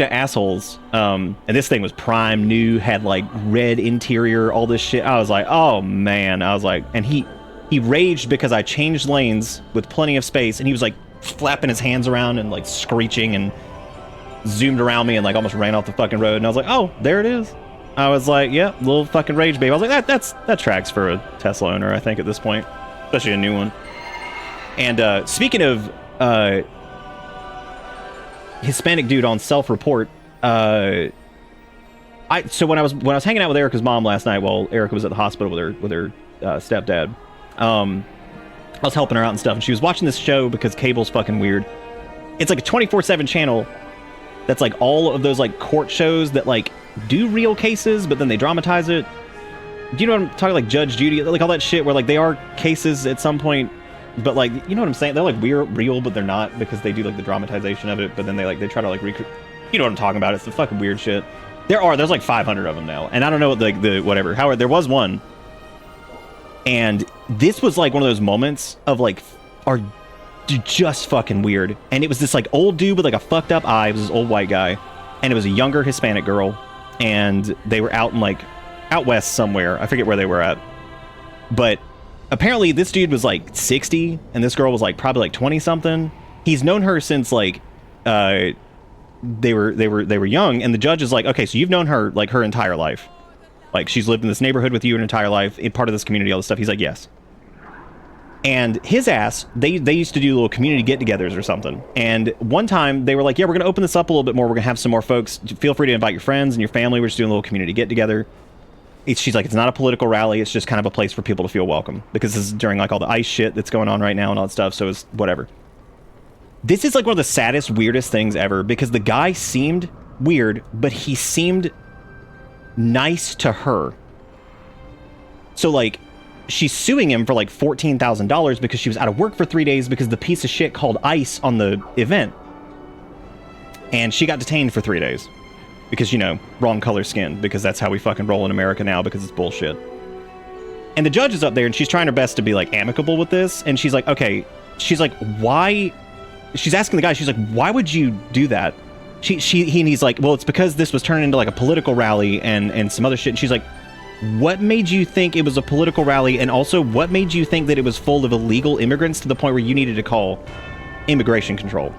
assholes, and this thing was prime new, had like red interior, all this shit. I was like, oh man. I was like, and he raged because I changed lanes with plenty of space, and he was like flapping his hands around and like screeching and zoomed around me and like almost ran off the fucking road. And I was like, oh, there it is. I was like, yeah, little fucking rage babe. I was like, that tracks for a Tesla owner, I think, at this point, especially a new one. And speaking of Hispanic dude on self-report, so when I was hanging out with Erica's mom last night while Erica was at the hospital with her stepdad, I was helping her out and stuff, and she was watching this show because cable's fucking weird. It's like a 24/7 channel that's like all of those like court shows that like do real cases, but then they dramatize it. Do you know what I'm talking, like Judge Judy, like all that shit where like they are cases at some point, but like, you know what I'm saying? They're like real, but they're not, because they do like the dramatization of it, but then they try to like recreate. You know what I'm talking about? It's the fucking weird shit. There's like 500 of them now, and I don't know what the whatever. However, there was one, and this was like one of those moments of like, are just fucking weird. And it was this like old dude with like a fucked up eye. It was this old white guy, and it was a younger Hispanic girl, and they were out in like out west somewhere. I forget where they were at, but apparently this dude was like 60, and this girl was like probably like 20 something. He's known her since like they were young, and the judge is like, okay, so you've known her like her entire life, like she's lived in this neighborhood with you her entire life, part of this community, all this stuff. He's like, yes. And his ass, they used to do little community get-togethers or something. And one time they were like, yeah, we're going to open this up a little bit more. We're going to have some more folks. Feel free to invite your friends and your family. We're just doing a little community get-together. She's like, it's not a political rally. It's just kind of a place for people to feel welcome. Because this is during like all the ICE shit that's going on right now and all that stuff. So it's whatever. This is like one of the saddest, weirdest things ever. Because the guy seemed weird, but he seemed nice to her. So like, she's suing him for like $14,000 because she was out of work for 3 days because the piece of shit called ICE on the event. And she got detained for 3 days. Because, you know, wrong color skin. Because that's how we fucking roll in America now, because it's bullshit. And the judge is up there and she's trying her best to be like amicable with this. And she's like, okay. She's like, why? She's asking the guy, she's like, why would you do that? And he's like, well, it's because this was turned into like a political rally and some other shit. And she's like, what made you think it was a political rally? And also, what made you think that it was full of illegal immigrants to the point where you needed to call immigration control?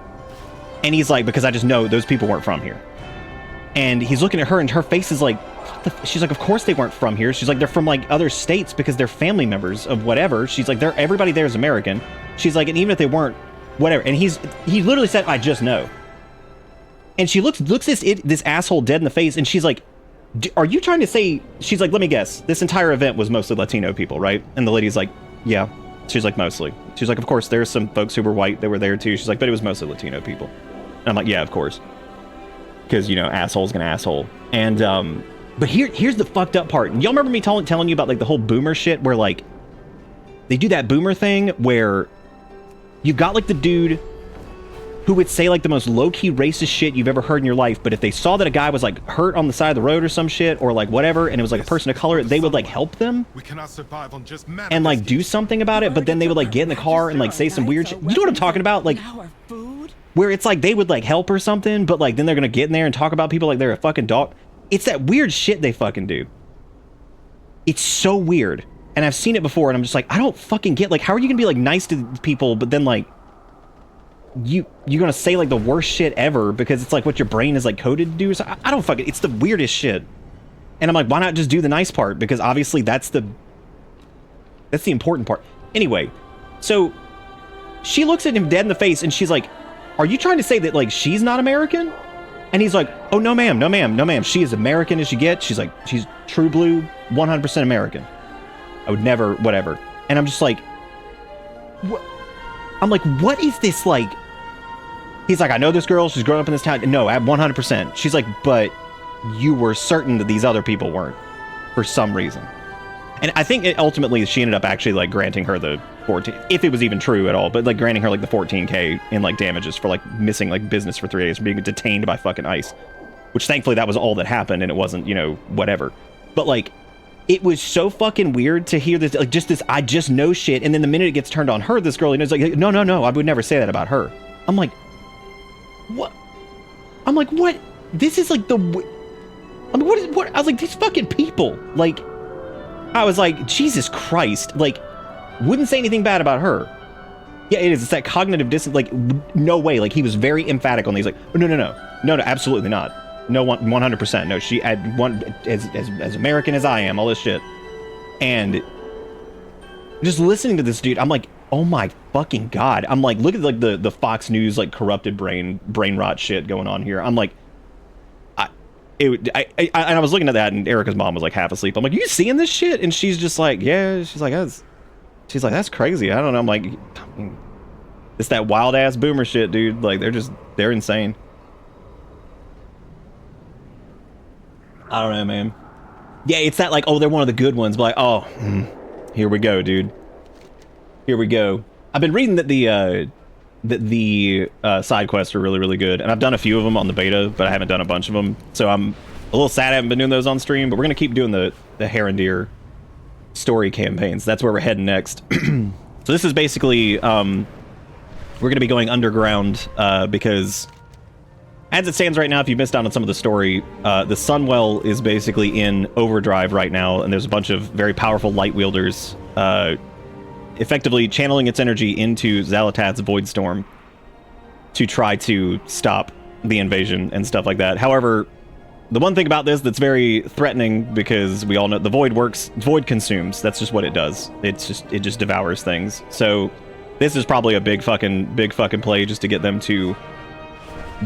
And he's like, because I just know those people weren't from here. And he's looking at her and her face is like, she's like, of course they weren't from here. She's like, they're from like other states because they're family members of whatever. She's like, everybody there is American. She's like, and even if they weren't, whatever. And he literally said, I just know. And she looks this asshole dead in the face and she's like, are you trying to say, she's like, let me guess, this entire event was mostly Latino people, right? And the lady's like, yeah. She's like, mostly. She's like, of course, there's some folks who were white that were there too. She's like, but it was mostly Latino people. And I'm like, yeah, of course. Because, you know, asshole's gonna asshole. And, but here's the fucked up part. Y'all remember me telling you about like the whole boomer shit where like, they do that boomer thing where you've got like the dude who would say like the most low-key racist shit you've ever heard in your life, but if they saw that a guy was like hurt on the side of the road or some shit or like whatever and it was like a person of color, they would like help them and like do something about it, but then they would like get in the car and like say some weird shit. You know what I'm talking about? Like where it's like they would like help or something, but like then they're gonna get in there and talk about people like they're a fucking dog. It's that weird shit they fucking do. It's so weird. And I've seen it before and I'm just like, I don't fucking get, like, how are you gonna be like nice to people but then like you're gonna say like the worst shit ever because it's like what your brain is like coded to do. So I don't fucking, it's the weirdest shit. And I'm like, why not just do the nice part? Because obviously that's the important part. Anyway, so she looks at him dead in the face and she's like, are you trying to say that like she's not American? And he's like, oh no ma'am, no ma'am, no ma'am, she is American as you get. She's like, she's true blue, 100% American. I would never, whatever. And I'm just like, what? I'm like, what is this like? He's like, I know this girl. She's grown up in this town. No, at 100%. She's like, but you were certain that these other people weren't for some reason. And I think ultimately she ended up actually like granting her the 14, if it was even true at all, but like granting her like the 14K in like damages for like missing like business for 3 days, for being detained by fucking ICE, which thankfully that was all that happened and it wasn't, you know, whatever. But like, it was so fucking weird to hear this, like just this, I just know shit. And then the minute it gets turned on her, this girl, you know, is like, no, I would never say that about her. I'm like, what? I'm like, what? This is like the, I mean, what? I was like, these fucking people, like, I was like, Jesus Christ, like, wouldn't say anything bad about her. Yeah, it is. It's that cognitive dissonance. Like, no way. Like, he was very emphatic on these. Like, no, absolutely not. No, 100%. No, she had one as American as I am. All this shit, and just listening to this dude, I'm like, oh my fucking god. I'm like, look at like the Fox News like corrupted brain rot shit going on here. I'm like, I was looking at that, and Erica's mom was like half asleep. I'm like, you seeing this shit? And she's just like, yeah. She's like, that's crazy. I don't know. I'm like, it's that wild ass boomer shit, dude. Like, they're insane. I don't know, man. Yeah, it's that like, oh, they're one of the good ones. But like, oh, here we go, dude. Here we go. I've been reading that the side quests are really, really good. And I've done a few of them on the beta, but I haven't done a bunch of them. So I'm a little sad I haven't been doing those on stream, but we're going to keep doing the Herondeer story campaigns. That's where we're heading next. So this is basically, we're going to be going underground because as it stands right now, if you missed out on some of the story, the Sunwell is basically in overdrive right now, and there's a bunch of very powerful light wielders effectively channeling its energy into Xal'atath's Voidstorm to try to stop the invasion and stuff like that. However, the one thing about this that's very threatening, because we all know the void works, void consumes. That's just what it does. It just devours things. So this is probably a big fucking play just to get them to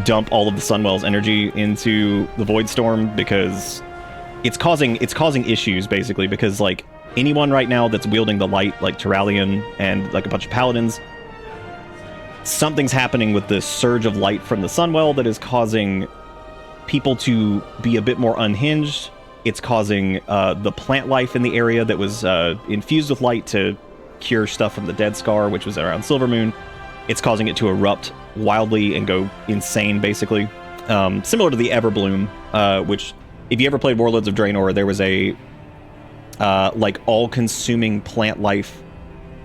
dump all of the Sunwell's energy into the void storm, because it's causing issues basically, because like anyone right now that's wielding the light, like Turalian and like a bunch of paladins, something's happening with the surge of light from the Sunwell that is causing people to be a bit more unhinged. It's causing the plant life in the area that was infused with light to cure stuff from the Dead Scar, which was around Silvermoon. It's causing it to erupt wildly and go insane, basically. Similar to the Everbloom, which, if you ever played Warlords of Draenor, there was a like all-consuming plant life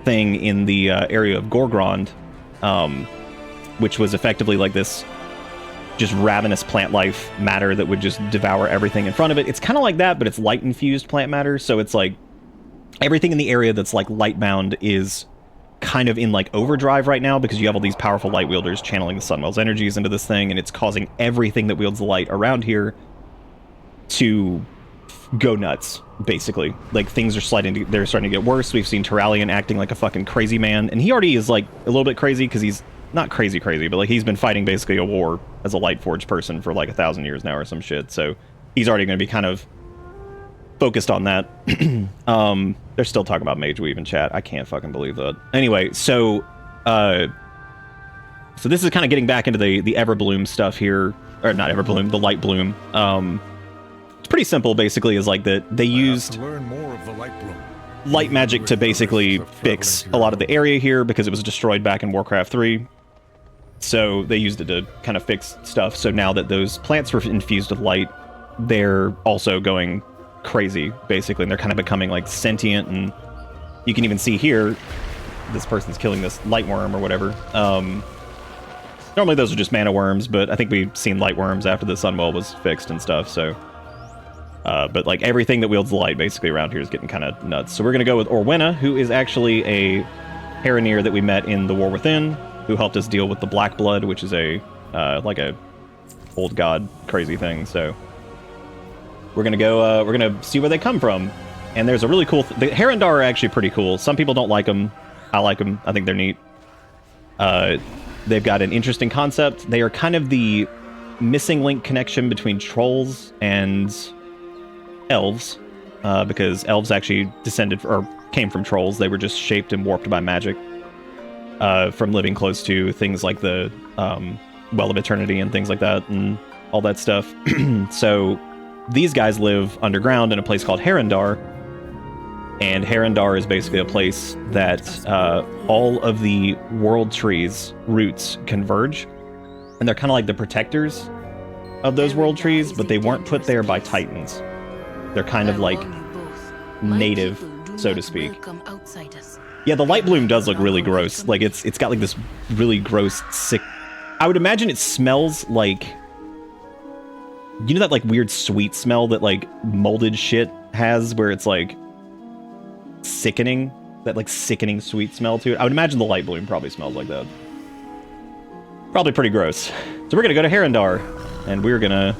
thing in the area of Gorgrond, which was effectively like this just ravenous plant life matter that would just devour everything in front of it. It's kind of like that, but it's light-infused plant matter, so it's like everything in the area that's like light-bound is kind of in like overdrive right now, because you have all these powerful light wielders channeling the Sunwell's energies into this thing, and it's causing everything that wields the light around here to go nuts, basically. Like, things are they're starting to get worse. We've seen Turalian acting like a fucking crazy man, and he already is like a little bit crazy, because he's not crazy, but like he's been fighting basically a war as a Lightforged person for like 1,000 years now or some shit, so he's already going to be kind of focused on that. They're still talking about Mage Weave in chat. I can't fucking believe that. Anyway, so this is kind of getting back into the Everbloom stuff here, or not Everbloom, the Light Bloom. It's pretty simple, basically, is like that they used learn more of the light magic to basically fix a lot of the area here, because it was destroyed back in Warcraft 3. So they used it to kind of fix stuff. So now that those plants were infused with light, they're also going crazy, basically, and they're kind of becoming like sentient, and you can even see here this person's killing this light worm or whatever. Normally those are just mana worms, but I think we've seen light worms after the Sunwell was fixed and stuff, so but like everything that wields the light basically around here is getting kind of nuts. So we're gonna go with Orwenna, who is actually a Harrenir that we met in the War Within, who helped us deal with the Black Blood, which is a like a old god crazy thing. So we're gonna go. We're gonna see where they come from. And there's a really cool. The Herondar are actually pretty cool. Some people don't like them. I like them. I think they're neat. They've got an interesting concept. They are kind of the missing link connection between trolls and elves, because elves actually descended or came from trolls. They were just shaped and warped by magic from living close to things like the Well of Eternity and things like that and all that stuff. So these guys live underground in a place called Herondar, and Herondar is basically a place that all of the world trees' roots converge, and they're kind of like the protectors of those world trees, but they weren't put there by titans. They're kind of like native, so to speak. Yeah, the Light Bloom does look really gross. Like it's got like this really gross, sick. I would imagine it smells like, you know, that like weird sweet smell that like molded shit has, where it's like sickening, that like sickening sweet smell to it. I would imagine the Light Bloom probably smells like that. Probably pretty gross. So we're gonna go to Herondar, and we're gonna,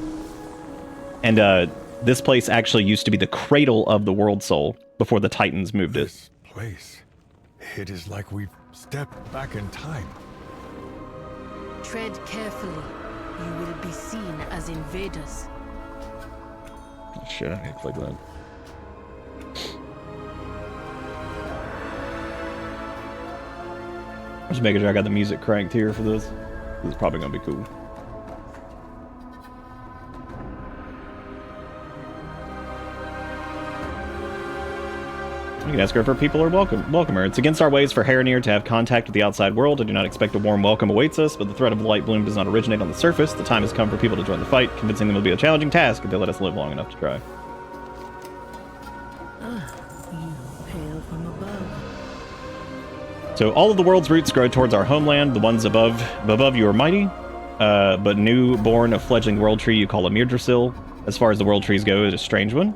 and this place actually used to be the cradle of the World Soul before the Titans moved it. This place, it is like we've stepped back in time. Tread carefully. You will be seen as invaders. Shit, I hate to play that. Just making sure I got the music cranked here for this. This is probably gonna be cool. You can ask her if her people are welcome her. It's against our ways for Harrenir to have contact with the outside world. I do not expect a warm welcome awaits us, but the threat of the Light Bloom does not originate on the surface. The time has come for people to join the fight. Convincing them will be a challenging task if they let us live long enough to try. You hail from above. So all of the world's roots grow towards our homeland. The ones above you are mighty, but new born of fledgling world tree you call a Mirdrasil. As far as the world trees go, it's a strange one.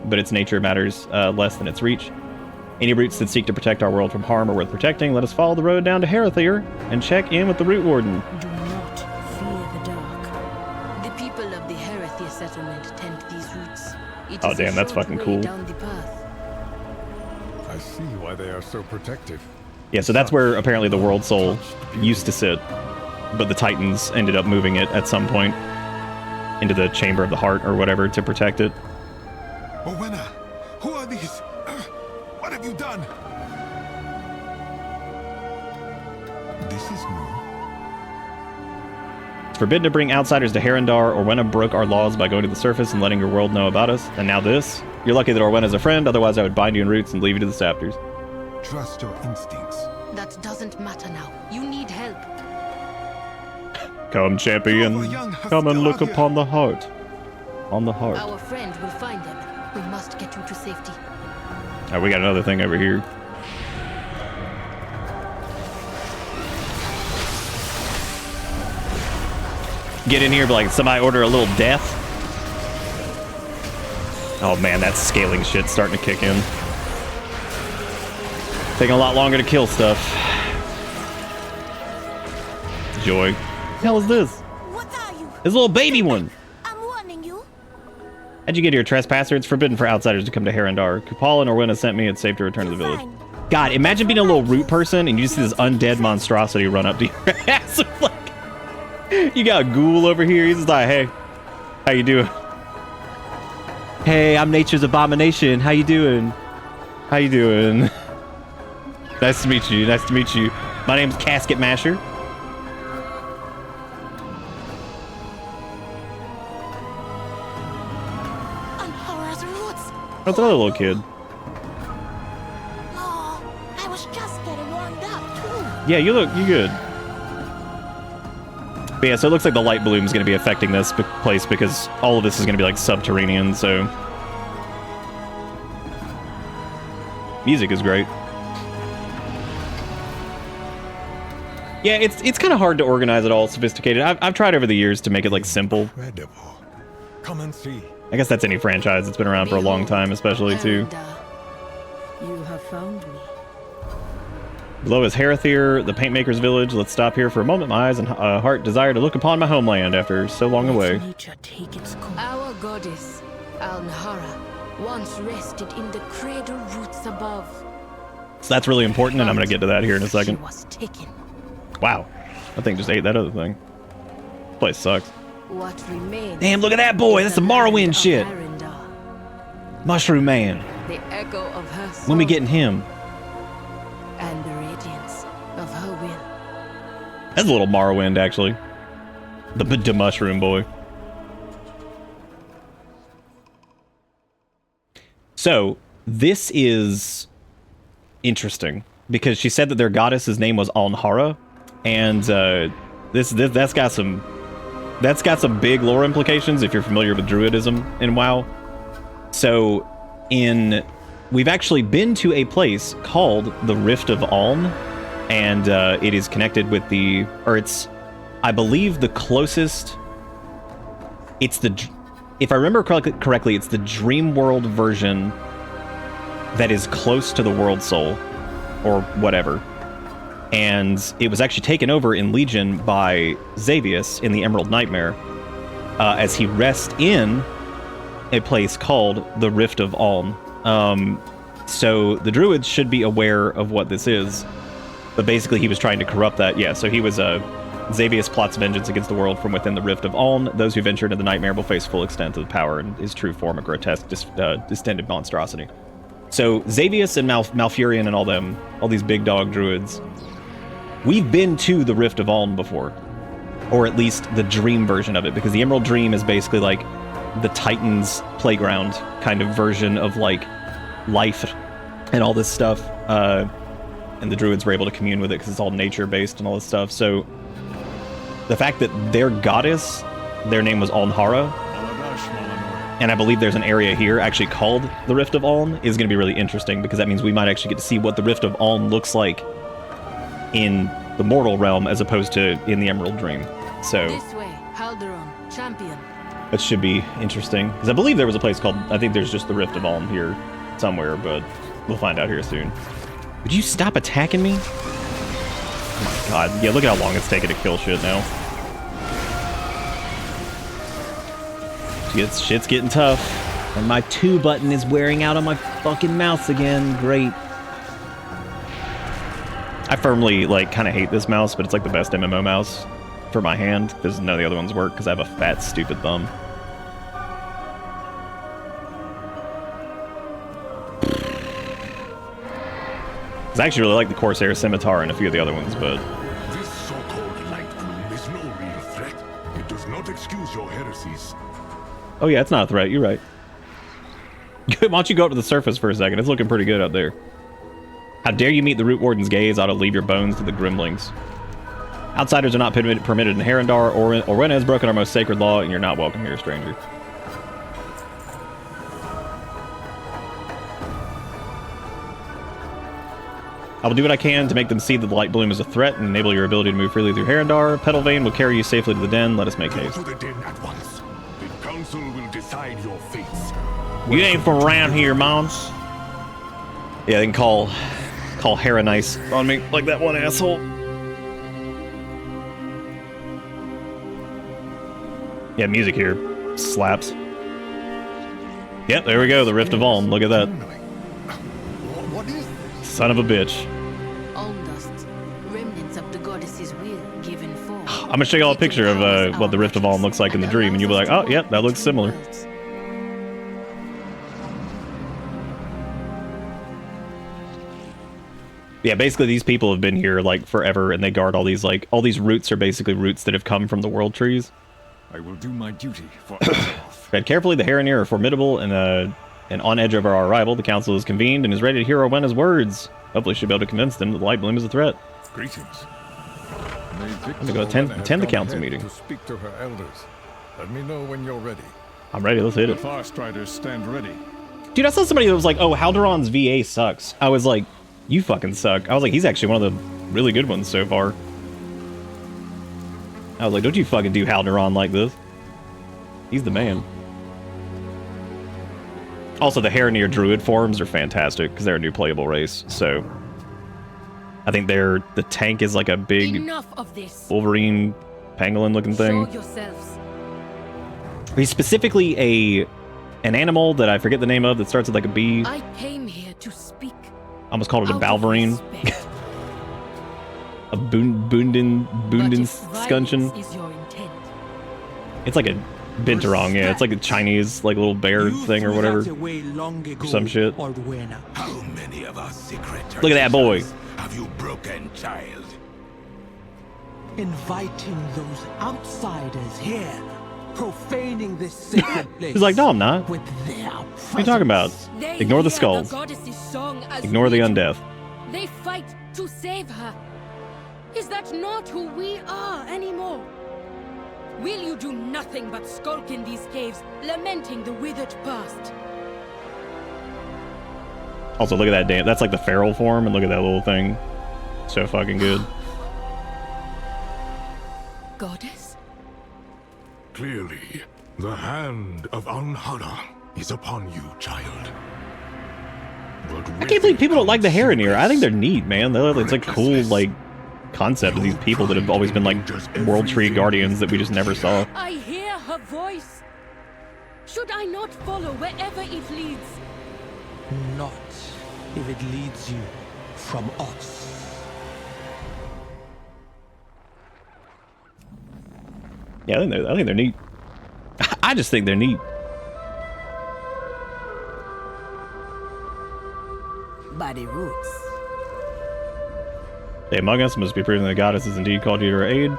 But its nature matters less than its reach. Any roots that seek to protect our world from harm are worth protecting. Let us follow the road down to Herathir and check in with the Root Warden. Do not fear the dark. The people of the Herath It Oh, is a damn, that's short fucking way cool. down the path. I see why they are so protective. Yeah, so that's where apparently the World Soul used to sit, but the Titans ended up moving it at some point into the Chamber of the Heart or whatever to protect it. Owena, who are these? What have you done? This is new. It's forbidden to bring outsiders to Herondar. Orwena broke our laws by going to the surface and letting your world know about us. And now this? You're lucky that Orwena's a friend, otherwise I would bind you in roots and leave you to the Saptors. Trust your instincts. That doesn't matter now. You need help. Come, champion. Come and look upon the heart. On the heart. Our friend will find them. We must get you to safety. Alright, we got another thing over here. Get in here, but like somebody order a little death. Oh man, that scaling shit's starting to kick in. Taking a lot longer to kill stuff. Joy. What the hell is this? What are you? This little baby one. I'm warning you. How'd you get here, trespasser? It's forbidden for outsiders to come to Herondar. Kupal and Orwena sent me. It's safe to return to the village. Fine. God, imagine being a little root person and you just see this undead monstrosity run up to your ass. Like, you got a ghoul over here. He's just like, hey, how you doing? Hey, I'm nature's abomination. How you doing? How you doing? Nice to meet you. Nice to meet you. My name's Casket Masher. On Hora's roots. That's another little kid. Oh, I was just getting warmed up too. Yeah, you good. But yeah, so it looks like the light bloom is going to be affecting this place because all of this is going to be like subterranean, so... Music is great. Yeah, it's kind of hard to organize it all sophisticated. I've tried over the years to make it like simple. Incredible. Come and see. I guess that's any franchise that's been around for a long time, especially too. You have found me. Below is Harathir, the paintmaker's village. Let's stop here for a moment. My eyes and heart desire to look upon my homeland after so long away. Nature take its course. Our goddess, Al-Nahara, once rested in the cradle roots above. So that's really important, and I'm going to get to that here in a second. She was taken. Wow. That thing just ate that other thing. This place sucks. What remains? Damn, look at that boy. That's is some the land Morrowind of shit. Arendar, Mushroom Man. the echo of her soul. When we getting him? And the radiance of her will. That's a little Morrowind, actually. The mushroom boy. So, this is interesting because she said that their goddess's name was Alnhara, and that's got some big lore implications if you're familiar with Druidism in WoW. So, we've actually been to a place called the Rift of Aln, and it is connected with I believe the closest. If I remember correctly, it's the Dream World version that is close to the World Soul, or whatever. And it was actually taken over in Legion by Xavius in the Emerald Nightmare, as he rests in a place called the Rift of Aln. So the Druids should be aware of what this is, but basically he was trying to corrupt that. Yeah, so he was Xavius plots vengeance against the world from within the Rift of Aln. Those who venture into the Nightmare will face full extent of the power and his true form, a grotesque, distended monstrosity. So Xavius and Malfurion and all these big dog druids, we've been to the Rift of Aln before, or at least the dream version of it, because the Emerald Dream is basically like the Titans' playground kind of version of like life and all this stuff. And the druids were able to commune with it because it's all nature based and all this stuff. So the fact that their goddess, their name was Alnhara, and I believe there's an area here actually called the Rift of Aln, is going to be really interesting, because that means we might actually get to see what the Rift of Aln looks like in the mortal realm as opposed to in the Emerald Dream. So This way, Halderon, champion. that should be interesting, because I believe there was a place called, I think there's just the Rift of Aln here somewhere, but we'll find out here soon. Would you stop attacking me? Oh my god. Yeah, look at how long it's taking to kill shit now. Shit's getting tough. And my 2 button is wearing out on my fucking mouse again. Great. I firmly, like, kind of hate this mouse, but it's like the best MMO mouse for my hand, because none of the other ones work, because I have a fat, stupid thumb. I actually really like the Corsair Scimitar and a few of the other ones, but... This so-called light gloom is no real threat. It does not excuse your heresies. Oh yeah, it's not a threat, you're right. Why don't you go up to the surface for a second? It's looking pretty good up there. How dare you meet the Root Warden's gaze? Ought to leave your bones to the Grimlings. Outsiders are not permitted in Harendar. Orwena has broken our most sacred law, and you're not welcome here, stranger. I will do what I can to make them see that the light bloom is a threat and enable your ability to move freely through Harendar. Petalvain will carry you safely to the den. Let us make haste. Go to the den at once. The council will decide your fates. You ain't from around here, Mons. Yeah, they can call Hera nice on me like that one asshole. Yeah, music here slaps. Yep, there we go. The Rift of Ulm. Look at that. What is this? Son of a bitch. Ulm dust, remnants of the goddess's will given form. I'm gonna show y'all a picture of what the Rift of Ulm looks like in the dream, and you'll be like, oh, yep, that looks similar. Yeah, basically these people have been here like forever, and they guard all these roots are basically roots that have come from the world trees. I will do my duty for Tread carefully, the Harenir are formidable, and on edge of our arrival, the council is convened and is ready to hear Orwena's words. Hopefully she'll be able to convince them that the light bloom is a threat. Greetings. I'm gonna go attend the council meeting. To speak to her elders. Let me know when you're ready. I'm ready, let's hit it. Far Striders stand ready. Dude, I saw somebody that was like, oh, Haldoran's VA sucks. I was like, you fucking suck. I was like, he's actually one of the really good ones so far. I was like, don't you fucking do Haldoran like this. He's the man. Also, the Harenir Druid forms are fantastic because they're a new playable race. So, I think the tank is like a big Enough of this. Wolverine pangolin looking thing. Show yourselves. He's specifically an animal that I forget the name of that starts with like a B. I came here to speak. I almost called it a out of Balverine. respect. A Boondin But if Scuncheon. violence is your intent, It's like a Binturong, yeah. It's like a Chinese like little bear thing or whatever. Or some shit. How many of our secret Look at that boy. have you broken, child? Inviting those outsiders here, profaning this sacred place. He's like, no, I'm not. With their What are you talking about? they Ignore the hear skulls. goddess's song as Ignore the we do. undeath. They fight to save her. Is that not who we are anymore? Will you do nothing but skulk in these caves, lamenting the withered past? Also, look at that damn. That's like the feral form, and look at that little thing. So fucking good. Goddess? Clearly, the hand of Anhara is upon you, child. But I can't believe people don't like the Harenir. I think they're neat, man. It's like cool, like concept of these people that have always been like World Tree Guardians that we just never saw. I hear her voice. Should I not follow wherever it leads? Not if it leads you from us. Yeah, I think they're neat. I just think they're neat. By the roots. They among us must be proving that the goddess has indeed called you to her aid.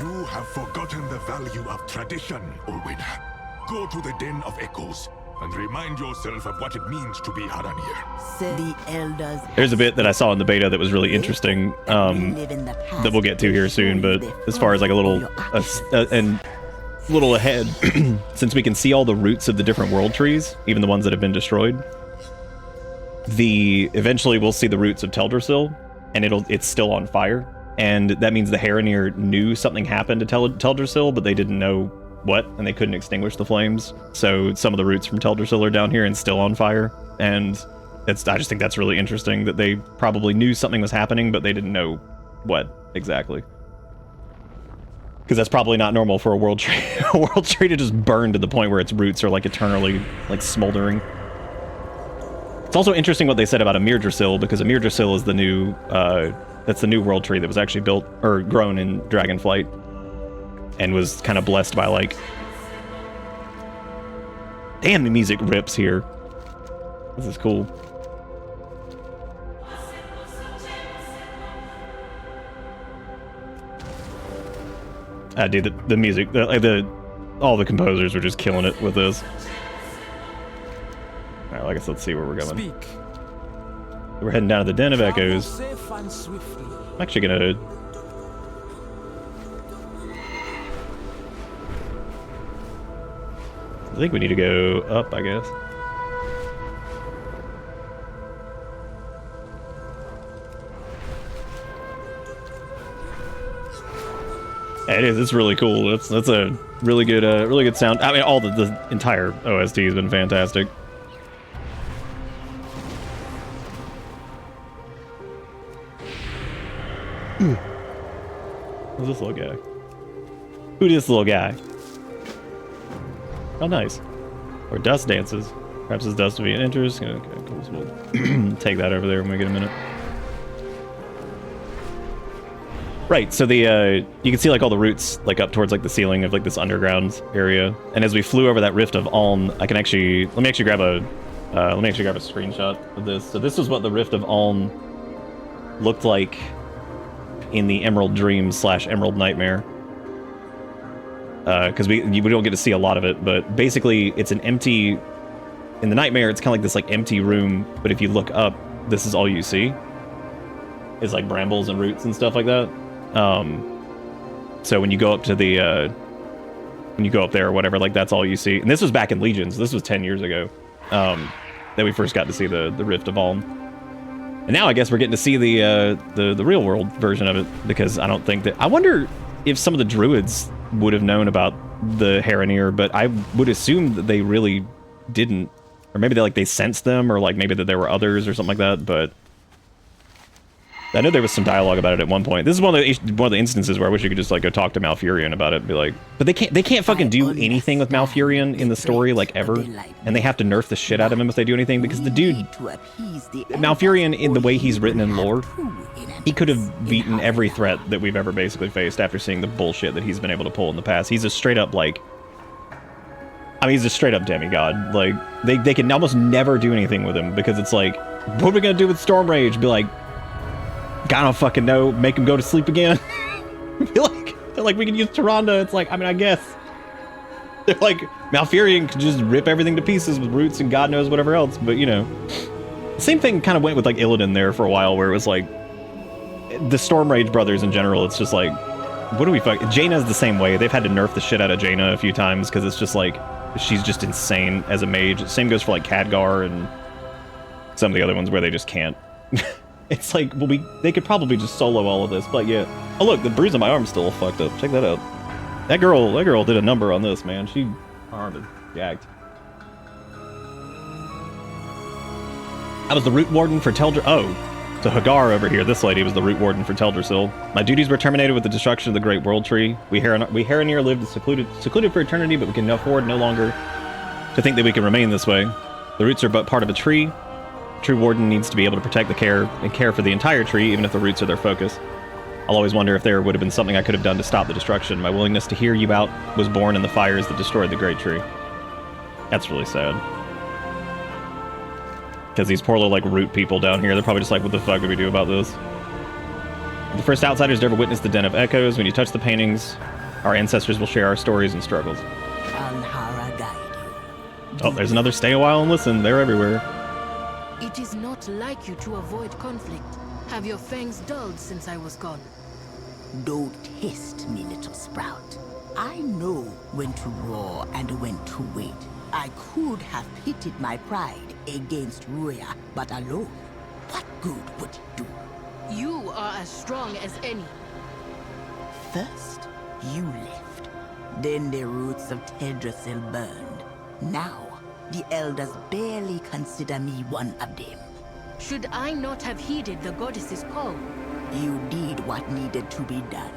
you have forgotten the value of tradition, Orwena. Go to the Den of Echoes and remind yourself of what it means to be Haranir. The elders. There's a bit that I saw in the beta that was really interesting, that we'll get to here soon, but as far as like a little ahead, since we can see all the roots of the different world trees, even the ones that have been destroyed, eventually we'll see the roots of Teldrassil, and it's still on fire, and that means the Harenir knew something happened to Teldrassil, but they didn't know what, and they couldn't extinguish the flames. So some of the roots from Teldrassil are down here and still on fire, and I just think that's really interesting that they probably knew something was happening, but they didn't know what exactly. Because that's probably not normal for a world tree. A world tree to just burn to the point where its roots are like eternally like smoldering. It's also interesting what they said about Amir Drasil, because Amir Drasil is the new that's the new world tree that was actually built or grown in Dragonflight and was kind of blessed by like, damn, the music rips here. This is cool. Dude, the music, all the composers were just killing it with this. All right, I guess let's see where we're going. Speak. We're heading down to the Den of Echoes. Safe and swiftly. I'm actually gonna. I think we need to go up, I guess. Yeah, it is. It's really cool. That's a really good sound. I mean, all the entire OST has been fantastic. Who's this little guy? Who's this little guy? Oh, nice. Or dust dances. Perhaps his dust would be an interest. Okay, cool. So we'll take that over there when we get a minute. Right, so the you can see like all the roots like up towards like the ceiling of like this underground area. And as we flew over that Rift of Aln, I can actually let me actually grab a screenshot of this. So this is what the Rift of Aln looked like in the Emerald Dream / Emerald Nightmare. Because we don't get to see a lot of it, but basically it's an empty. In the Nightmare, it's kind of like this like empty room, but if you look up, this is all you see. Is like brambles and roots and stuff like that. So when you go up to the when you go up there or whatever, like that's all you see. And this was back in Legions. This was 10 years ago that we first got to see the Rift of Aln. And now I guess we're getting to see the real world version of it, because I don't think that. I wonder if some of the druids would have known about the Haranir, but I would assume that they really didn't, or maybe they sensed them, or like maybe that there were others or something like that. But I know there was some dialogue about it at one point. This is one of the instances where I wish you could just like go talk to Malfurion about it and be like, but they can't fucking do anything with Malfurion in the story like ever, and they have to nerf the shit out of him if they do anything, because the dude, Malfurion, in the way he's written in lore, he could have beaten every threat that we've ever basically faced after seeing the bullshit that he's been able to pull in the past. He's a straight up like, I mean, he's a straight up demigod. Like they can almost never do anything with him, because it's like, what are we gonna do with Storm Rage? Be like, I don't fucking know. Make him go to sleep again. They're like, we can use Tyrande. It's like, I mean, I guess. They're like, Malfurion could just rip everything to pieces with roots and God knows whatever else. But, you know, same thing kind of went with like Illidan there for a while, where it was like, the Storm Rage brothers in general, it's just like, what do we fuck? Jaina's the same way. They've had to nerf the shit out of Jaina a few times, because it's just like, she's just insane as a mage. Same goes for like Khadgar and some of the other ones where they just can't. It's like, well, they could probably just solo all of this, but yeah. Oh look, the bruise on my arm's still fucked up. Check that out. That girl did a number on this, man. Her arm is jacked. I was the root warden for Teldrassil. Oh, so Hagar over here, this lady was the root warden for Teldrassil. My duties were terminated with the destruction of the Great World Tree. We Haranir lived secluded for eternity, but we can afford no longer to think that we can remain this way. The roots are but part of a tree. Tree Warden needs to be able to protect the care for the entire tree, even if the roots are their focus. I'll always wonder if there would have been something I could have done to stop the destruction. My willingness to hear you out was born in the fires that destroyed the great tree. That's really sad. Because these poor little like root people down here, they're probably just like, what the fuck did we do about this? The first outsiders to ever witness the Den of Echoes. When you touch the paintings, our ancestors will share our stories and struggles. Alhara guide you. Oh, there's another stay a while and listen. They're everywhere. It is not like you to avoid conflict. Have your fangs dulled since I was gone? Don't test me, little sprout. I know when to roar and when to wait. I could have pitted my pride against Ruya, but alone, what good would it do? You are as strong as any. First, you left. Then the roots of Teldrassil burned. Now, the elders barely consider me one of them. Should I not have heeded the goddess's call? You did what needed to be done.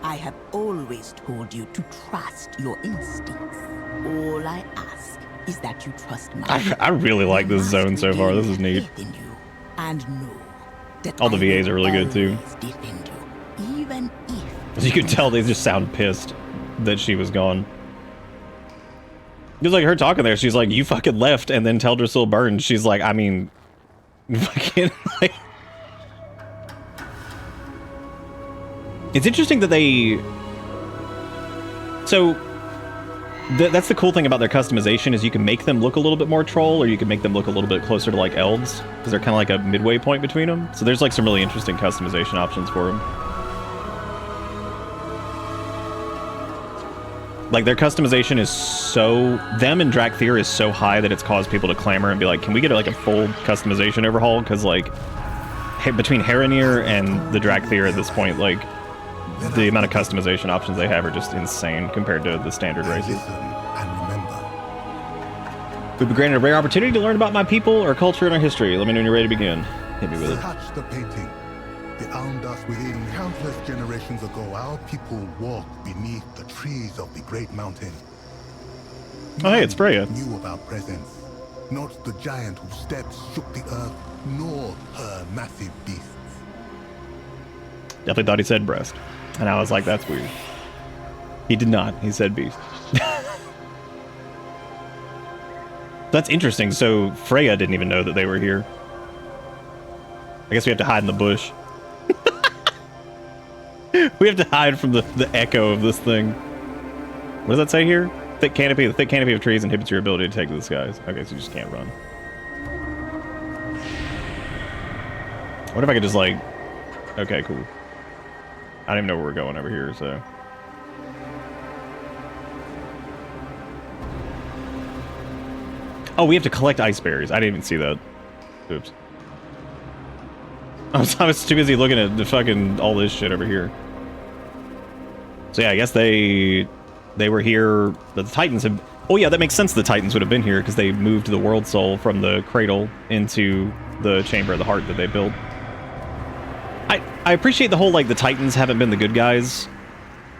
I have always told you to trust your instincts. All I ask is that you trust mine. I really like this zone so far. This is neat. Faith in you, and know that All the I VAs will are really good, too. always defend you, even if As you can tell, they just sound pissed that she was gone. Just like her talking there, she's like, you fucking left and then Teldrassil burned. She's like, I mean, fucking, like... It's interesting that they... So, that's the cool thing about their customization, is you can make them look a little bit more troll, or you can make them look a little bit closer to like elves, because they're kind of like a midway point between them. So there's like some really interesting customization options for them. Like, their customization is so... Them and Drakthir is so high that it's caused people to clamor and be like, can we get like a full customization overhaul? Because like, between Haranir and the Drakthir at this point, like, the amount of customization options they have are just insane compared to the standard races. And remember, We've been granted a rare opportunity to learn about my people, our culture, and our history. Let me know when you're ready to begin. Hit me with it. touch the painting. Beyond us, within countless generations ago, our people walked beneath the trees of the great mountain. Oh, hey, it's Freya. None knew of our presence. Not the giant whose steps shook the earth, nor her massive beasts. Definitely thought he said breast. And I was like, that's weird. He did not. He said beast. That's interesting. So Freya didn't even know that they were here. I guess we have to hide in the bush. We have to hide from the echo of this thing. What does that say here? Thick canopy. The thick canopy of trees inhibits your ability to take to the skies. Okay, so you just can't run. What if I could just like... Okay, cool. I don't even know where we're going over here, so... Oh, we have to collect ice berries. I didn't even see that. Oops. I was too busy looking at the fucking all this shit over here. So yeah, I guess they were here. The Titans have... Oh yeah, that makes sense the Titans would have been here because they moved the World Soul from the cradle into the Chamber of the Heart that they built. I appreciate the whole, like, the Titans haven't been the good guys.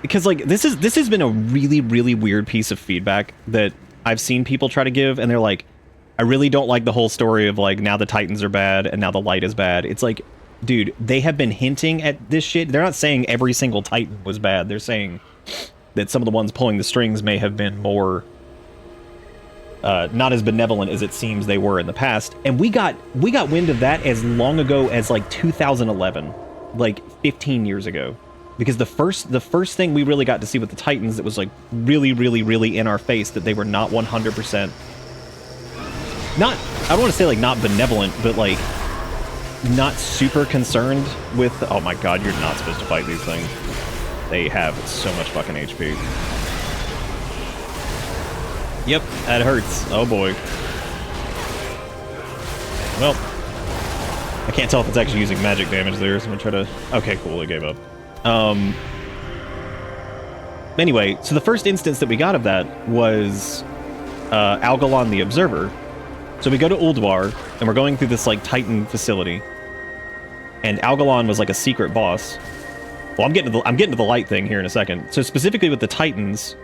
Because, like, this has been a really, really weird piece of feedback that I've seen people try to give, and they're like, I really don't like the whole story of, like, now the Titans are bad, and now the light is bad. It's like, dude, they have been hinting at this shit. They're not saying every single Titan was bad. They're saying that some of the ones pulling the strings may have been more... not as benevolent as it seems they were in the past. And we got wind of that as long ago as, like, 2011. Like 15 years ago, because the first thing we really got to see with the Titans that was like really, really, really in our face that they were not 100%, not, I don't want to say like not benevolent, but like not super concerned with, oh my god, you're not supposed to fight these things. They have so much fucking HP. Yep, that hurts. Oh boy. Well, I can't tell if it's actually using magic damage there, so I'm gonna try to... Okay, cool, it gave up. Anyway, so the first instance that we got of that was Algalon the Observer. So we go to Ulduar, and we're going through this, like, Titan facility. And Algalon was, like, a secret boss. Well, I'm getting to the light thing here in a second. So specifically with the Titans,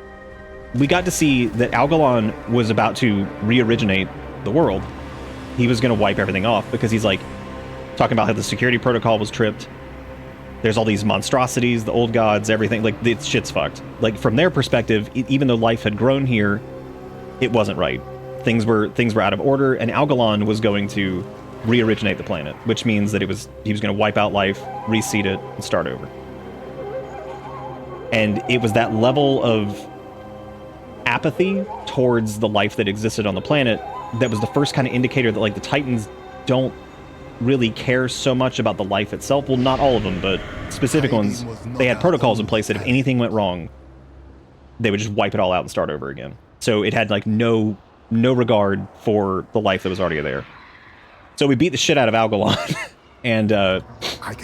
we got to see that Algalon was about to re-originate the world. He was gonna wipe everything off, because he's, like, talking about how the security protocol was tripped. There's all these monstrosities, the old gods, everything. Like, it's shit's fucked. Like, from their perspective, even though life had grown here, it wasn't right. Things were out of order, and Algalon was going to re-originate the planet, which means that he was going to wipe out life, reseed it, and start over. And it was that level of apathy towards the life that existed on the planet that was the first kind of indicator that, like, the Titans don't really care so much about the life itself. Well, not all of them, but specific ones. They had protocols in place that if anything went wrong, they would just wipe it all out and start over again. So it had, like, no regard for the life that was already there. So we beat the shit out of Algalon and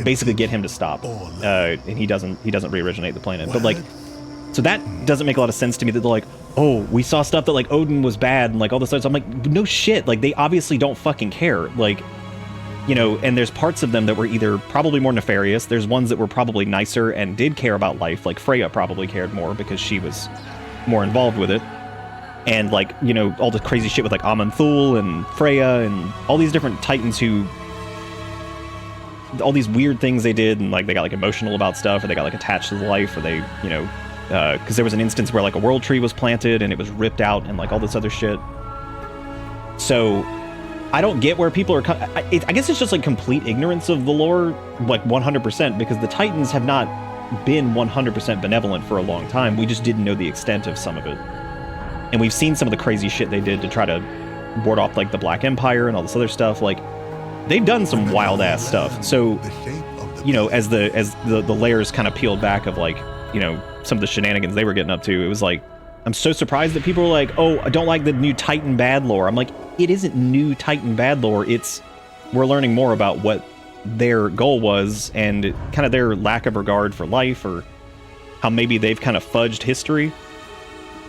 basically get him to stop. And he doesn't re-originate the planet. But, like, so that doesn't make a lot of sense to me that they're like, oh, we saw stuff that, like, Odin was bad and, like, all this stuff. So I'm like, no shit. Like, they obviously don't fucking care. Like, you know, and there's parts of them that were either probably more nefarious. There's ones that were probably nicer and did care about life, like Freya probably cared more because she was more involved with it. And, like, you know, all the crazy shit with, like, Aman'Thul and Freya and all these different Titans who... all these weird things they did, and, like, they got, like, emotional about stuff, or they got, like, attached to the life, or they, you know... because there was an instance where, like, a world tree was planted, and it was ripped out, and, like, all this other shit. So... I don't get where people are... I guess it's just, like, complete ignorance of the lore, like, 100%, because the Titans have not been 100% benevolent for a long time. We just didn't know the extent of some of it. And we've seen some of the crazy shit they did to try to ward off, like, the Black Empire and all this other stuff. Like, they've done some wild-ass stuff. So, you know, as the layers kind of peeled back of, like, you know, some of the shenanigans they were getting up to, it was like, I'm so surprised that people were like, oh, I don't like the new Titan bad lore. I'm like, it isn't new Titan bad lore. It's, we're learning more about what their goal was and kind of their lack of regard for life, or how maybe they've kind of fudged history.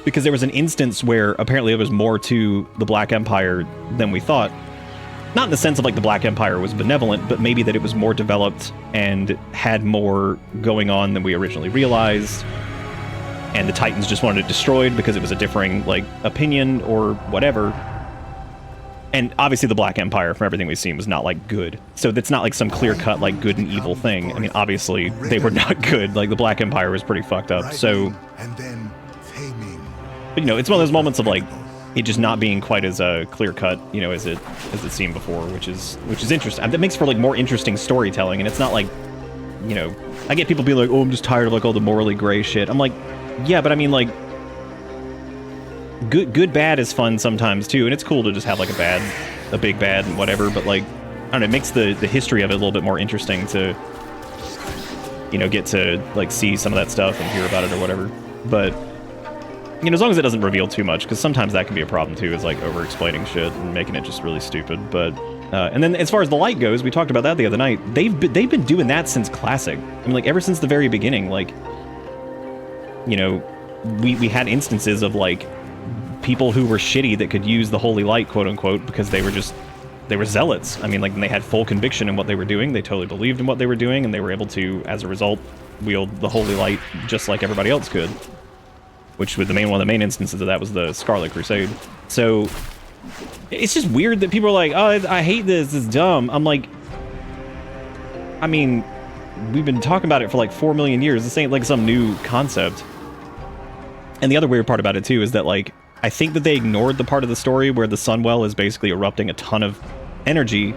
Because there was an instance where apparently there was more to the Black Empire than we thought. Not in the sense of, like, the Black Empire was benevolent, but maybe that it was more developed and had more going on than we originally realized. And the Titans just wanted it destroyed because it was a differing, like, opinion or whatever. And obviously the Black Empire, from everything we've seen, was not, like, good. So it's not like some clear-cut, like, good and evil thing. I mean, obviously they were not good. Like, the Black Empire was pretty fucked up. So, but, you know, it's one of those moments of, like, it just not being quite as clear-cut, you know, as it seemed before, which is interesting. That makes for, like, more interesting storytelling. And it's not like, you know, I get people being like, oh, I'm just tired of, like, all the morally gray shit. I'm like, yeah, but I mean, like, good bad is fun sometimes too, and it's cool to just have, like, a big bad and whatever, but, like, I don't know, it makes the history of it a little bit more interesting to, you know, get to, like, see some of that stuff and hear about it or whatever. But, you know, as long as it doesn't reveal too much, because sometimes that can be a problem too, is, like, over-explaining shit and making it just really stupid. But and then as far as the light goes, we talked about that the other night. They've been doing that since Classic. I mean, like, ever since the very beginning. Like, you know, we had instances of, like, people who were shitty that could use the holy light, quote unquote, because they were zealots. I mean, like, they had full conviction in what they were doing. They totally believed in what they were doing, and they were able to, as a result, wield the holy light just like everybody else could. Which was one of the main instances of that was the Scarlet Crusade. So it's just weird that people are like, oh, I hate this, it's dumb. I'm like, I mean, we've been talking about it for like 4 million years. This ain't like some new concept. And the other weird part about it too is that, like, I think that they ignored the part of the story where the Sunwell is basically erupting a ton of energy,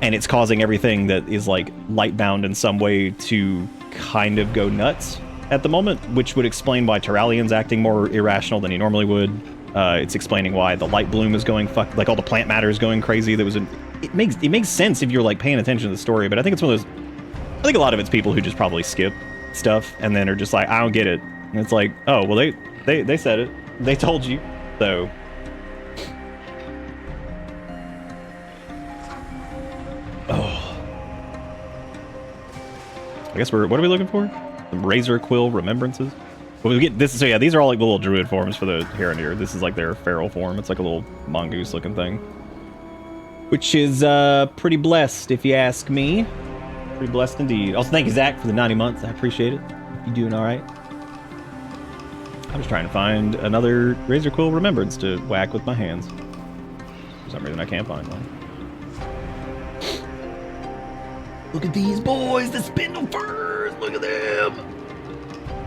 and it's causing everything that is, like, light-bound in some way to kind of go nuts at the moment, which would explain why Tyrallian's acting more irrational than he normally would. It's explaining why the light bloom is going like, all the plant matter is going crazy. It makes sense if you're, like, paying attention to the story, but I think it's one of those... I think a lot of it's people who just probably skip stuff and then are just like, I don't get it. And it's like, oh, well, they said it. They told you. So... oh. I guess what are we looking for? The Razor Quill Remembrances? Well, we get this. So yeah, these are all, like, the little druid forms for the Heronir. This is, like, their feral form. It's like a little mongoose looking thing. Which is pretty blessed, if you ask me. Pretty blessed indeed. Also, thank you, Zach, for the 90 months. I appreciate it. You doing all right? I'm just trying to find another Razor Quill Remembrance to whack with my hands. For some reason, I can't find one. Look at these boys, the spindle furs. Look at them.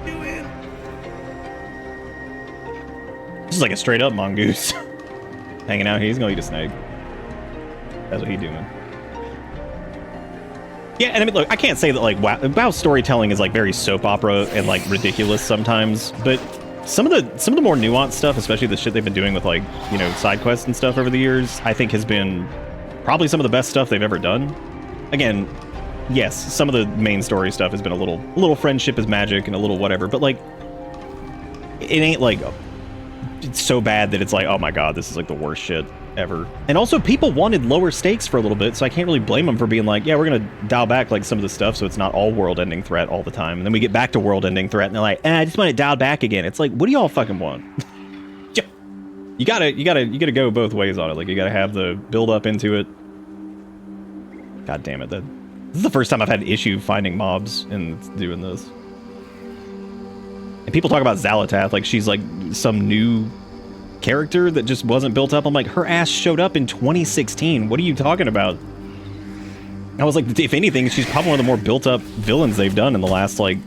Doing. This is like a straight up mongoose. Hanging out here. He's gonna eat a snake. That's what he's doing. Yeah, and I mean, look, I can't say that, like, WoW storytelling is, like, very soap opera and, like, ridiculous sometimes, but some of the more nuanced stuff, especially the shit they've been doing with, like, you know, side quests and stuff over the years, I think has been probably some of the best stuff they've ever done. Again, yes, some of the main story stuff has been a little friendship is magic and a little whatever, but, like, it ain't, like, it's so bad that it's like, oh my god, this is, like, the worst shit ever. And also, people wanted lower stakes for a little bit, so I can't really blame them for being like, yeah, we're gonna dial back, like, some of the stuff so it's not all world-ending threat all the time. And then we get back to world-ending threat, and they're like, I just want it dialed back again. It's like, what do y'all fucking want? You gotta go both ways on it. Like, you gotta have the build-up into it, God damn it, this is the first time I've had issue finding mobs and doing this. And people talk about Xalatath like she's like some new character that just wasn't built up. I'm like, her ass showed up in 2016. What are you talking about? I was like, if anything, she's probably one of the more built up villains they've done in the last, like,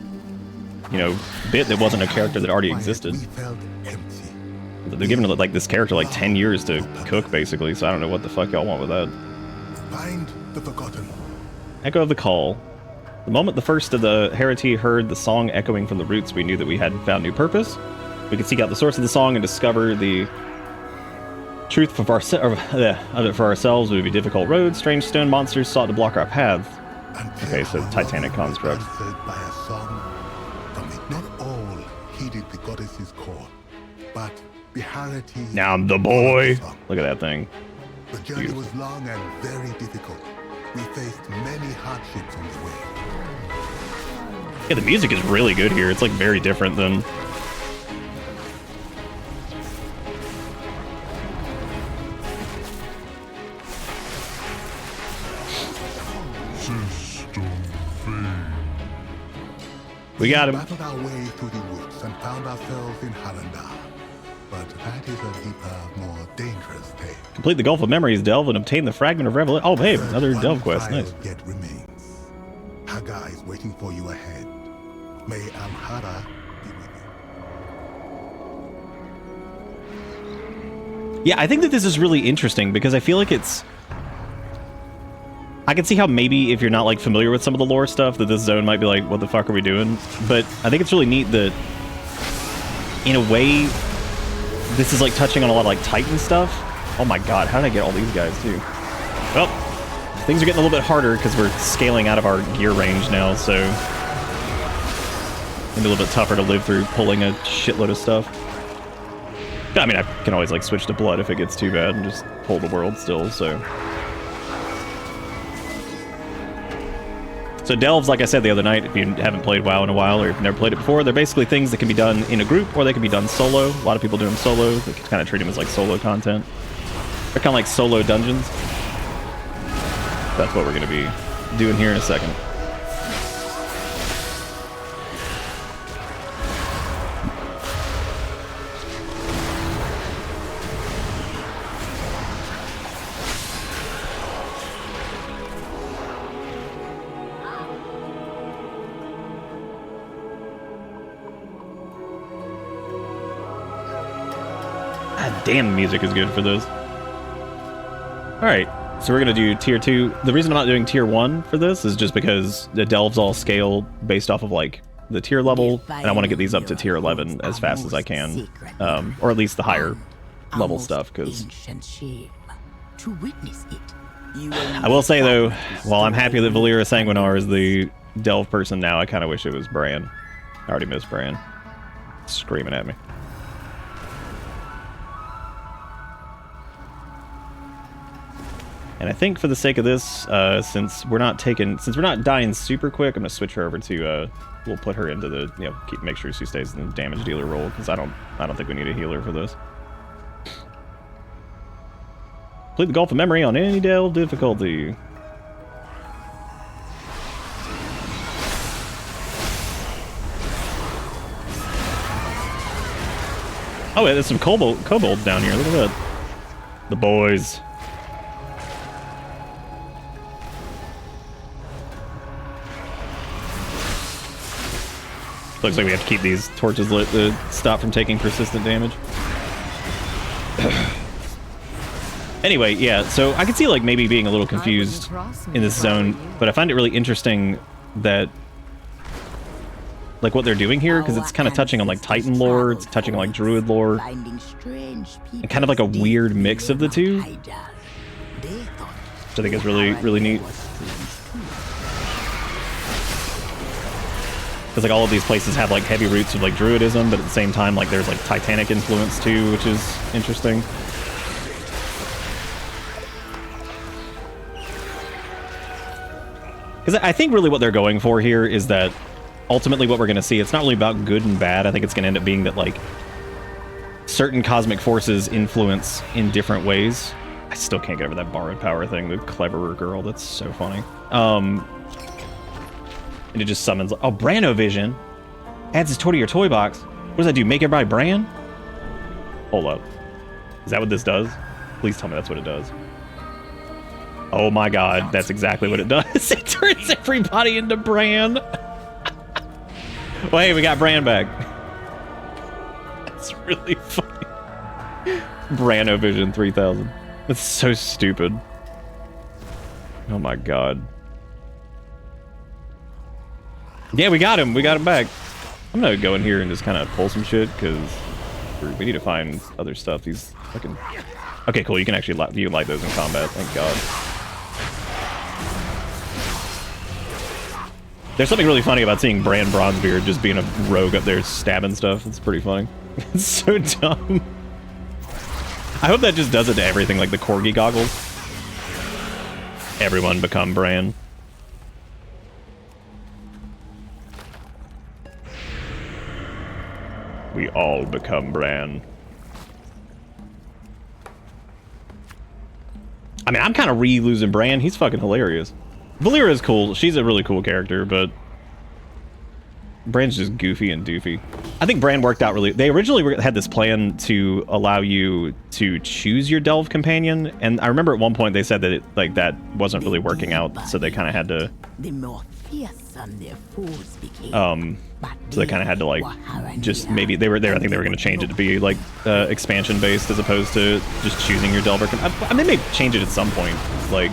you know, bit that wasn't a character that already existed. They're giving like this character like 10 years to cook, basically, so I don't know what the fuck y'all want with that. Find the forgotten. Echo of the Call. The moment the first of the Hereti heard the song echoing from the roots, we knew that we had found new purpose. We could seek out the source of the song and discover the truth of it for ourselves. It would be difficult roads. Strange stone monsters sought to block our path. Okay, so Titanic construct. By a song from it. Not all heeded the goddess's call, but the Hereti. Now I'm the boy. Look at that thing. The journey was long and very difficult. We faced many hardships on the way. Yeah, the music is really good here. It's like very different than. We got him. We battled our way through the woods and found ourselves in Haranda. But that is a deeper, more dangerous tale. Complete the Gulf of Memories delve and obtain the fragment of revelation. Oh, hey, another delve quest. Nice. Yet remains. Haga is waiting for you ahead. May Amhara be with you. Yeah, I think that this is really interesting because I feel like it's. I can see how maybe if you're not like familiar with some of the lore stuff that this zone might be like, what the fuck are we doing? But I think it's really neat that in a way this is like touching on a lot of like Titan stuff. Oh my god, how did I get all these guys too? Well, things are getting a little bit harder because we're scaling out of our gear range now, so maybe a little bit tougher to live through pulling a shitload of stuff. I mean, I can always like switch to blood if it gets too bad and just pull the world still, so. So delves, like I said the other night, if you haven't played WoW in a while or you've never played it before, they're basically things that can be done in a group or they can be done solo. A lot of people do them solo. They can kind of treat them as like solo content. They're kind of like solo dungeons. That's what we're going to be doing here in a second. Damn, the music is good for this. Alright, so we're gonna do tier 2. The reason I'm not doing tier 1 for this is just because the delves all scale based off of like the tier level, and I want to get these up to tier 11 as fast as I can. Or at least the higher level stuff, because I will say though, while I'm happy that Valera Sanguinar is the delve person now, I kind of wish it was Bran. I already miss Bran. Screaming at me. And I think for the sake of this, since we're not dying super quick, I'm gonna switch her over to. We'll put her into the, make sure she stays in the damage dealer role because I don't think we need a healer for this. Play the Gulf of Memory on any delve difficulty. Oh, yeah, there's some kobolds down here. Look at that. The boys. Looks like we have to keep these torches lit to stop from taking persistent damage. Anyway, yeah, so I can see like maybe being a little confused in this zone, but I find it really interesting that like what they're doing here, because it's kind of touching on like Titan lore, it's touching on like Druid lore, and kind of like a weird mix of the two, which I think is really, really neat. Because like all of these places have like heavy roots of like Druidism, but at the same time like there's like Titanic influence too, which is interesting. Because I think really what they're going for here is that ultimately what we're going to see, it's not really about good and bad. I think it's going to end up being that like certain cosmic forces influence in different ways I still can't get over that borrowed power thing, the cleverer girl. That's so funny. And it just summons... Oh, Brano Vision. Adds his toy to your toy box. What does that do? Make everybody Bran? Hold up. Is that what this does? Please tell me that's what it does. Oh my god, that's exactly what it does. It turns everybody into Bran. Well, hey, we got Bran back. That's really funny. Brano Vision 3000. That's so stupid. Oh my god. Yeah, we got him. We got him back. I'm gonna go in here and just kind of pull some shit, because we need to find other stuff. These fucking... Okay, cool. You can actually light those in combat. Thank god. There's something really funny about seeing Bran Bronzebeard just being a rogue up there stabbing stuff. It's pretty funny. It's so dumb. I hope that just does it to everything, like the Corgi goggles. Everyone become Bran. We all become Bran. I mean, I'm kind of losing Bran. He's fucking hilarious. Valyra is cool. She's a really cool character, but Bran's just goofy and doofy. I think Bran worked out really... They originally had this plan to allow you to choose your Delve companion, and I remember at one point they said that that wasn't really working out, so they kind of had to... The more fearsome their foes became. So they kind of had to, like, just maybe... I think they were going to change it to be, like, expansion-based as opposed to just choosing your Delver. I mean, they may change it at some point, like...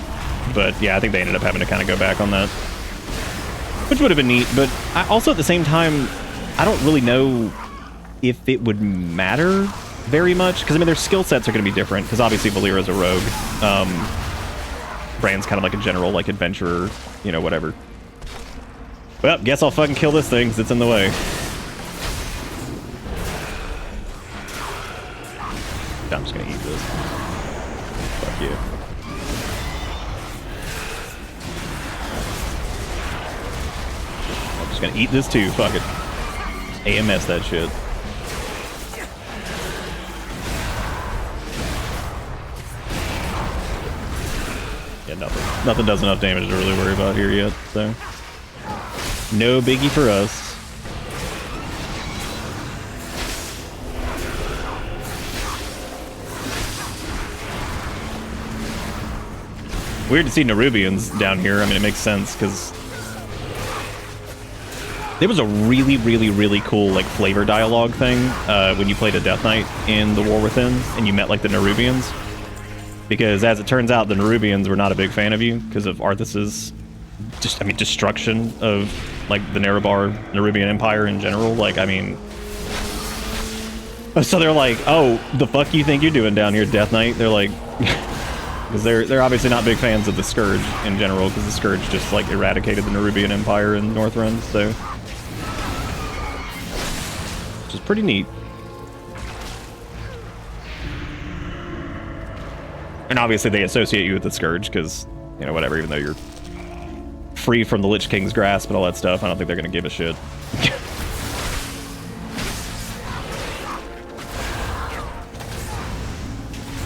But yeah, I think they ended up having to kind of go back on that. Which would have been neat, but I also at the same time, I don't really know if it would matter very much. Because, I mean, their skill sets are going to be different. Because obviously Valyra's a rogue. Bran's kind of like a general, like, adventurer, you know, whatever. Well, guess I'll fucking kill this thing because it's in the way. I'm just going to eat this. Fuck you. Just gonna eat this too, fuck it. AMS that shit. Yeah, nothing does enough damage to really worry about here yet, so. No biggie for us. Weird to see Nerubians down here. I mean, it makes sense, because there was a really, really, really cool, like, flavor dialogue thing when you played a Death Knight in The War Within, and you met, like, the Nerubians. Because, as it turns out, the Nerubians were not a big fan of you because of Arthas's, destruction of, like, the Nerubian Empire in general. Like, I mean... So they're like, oh, the fuck you think you're doing down here, Death Knight? They're like... Because they're obviously not big fans of the Scourge in general, because the Scourge just, like, eradicated the Nerubian Empire in Northrend, so... Which is pretty neat. And obviously they associate you with the Scourge, because, you know, whatever, even though you're free from the Lich King's grasp and all that stuff, I don't think they're gonna give a shit.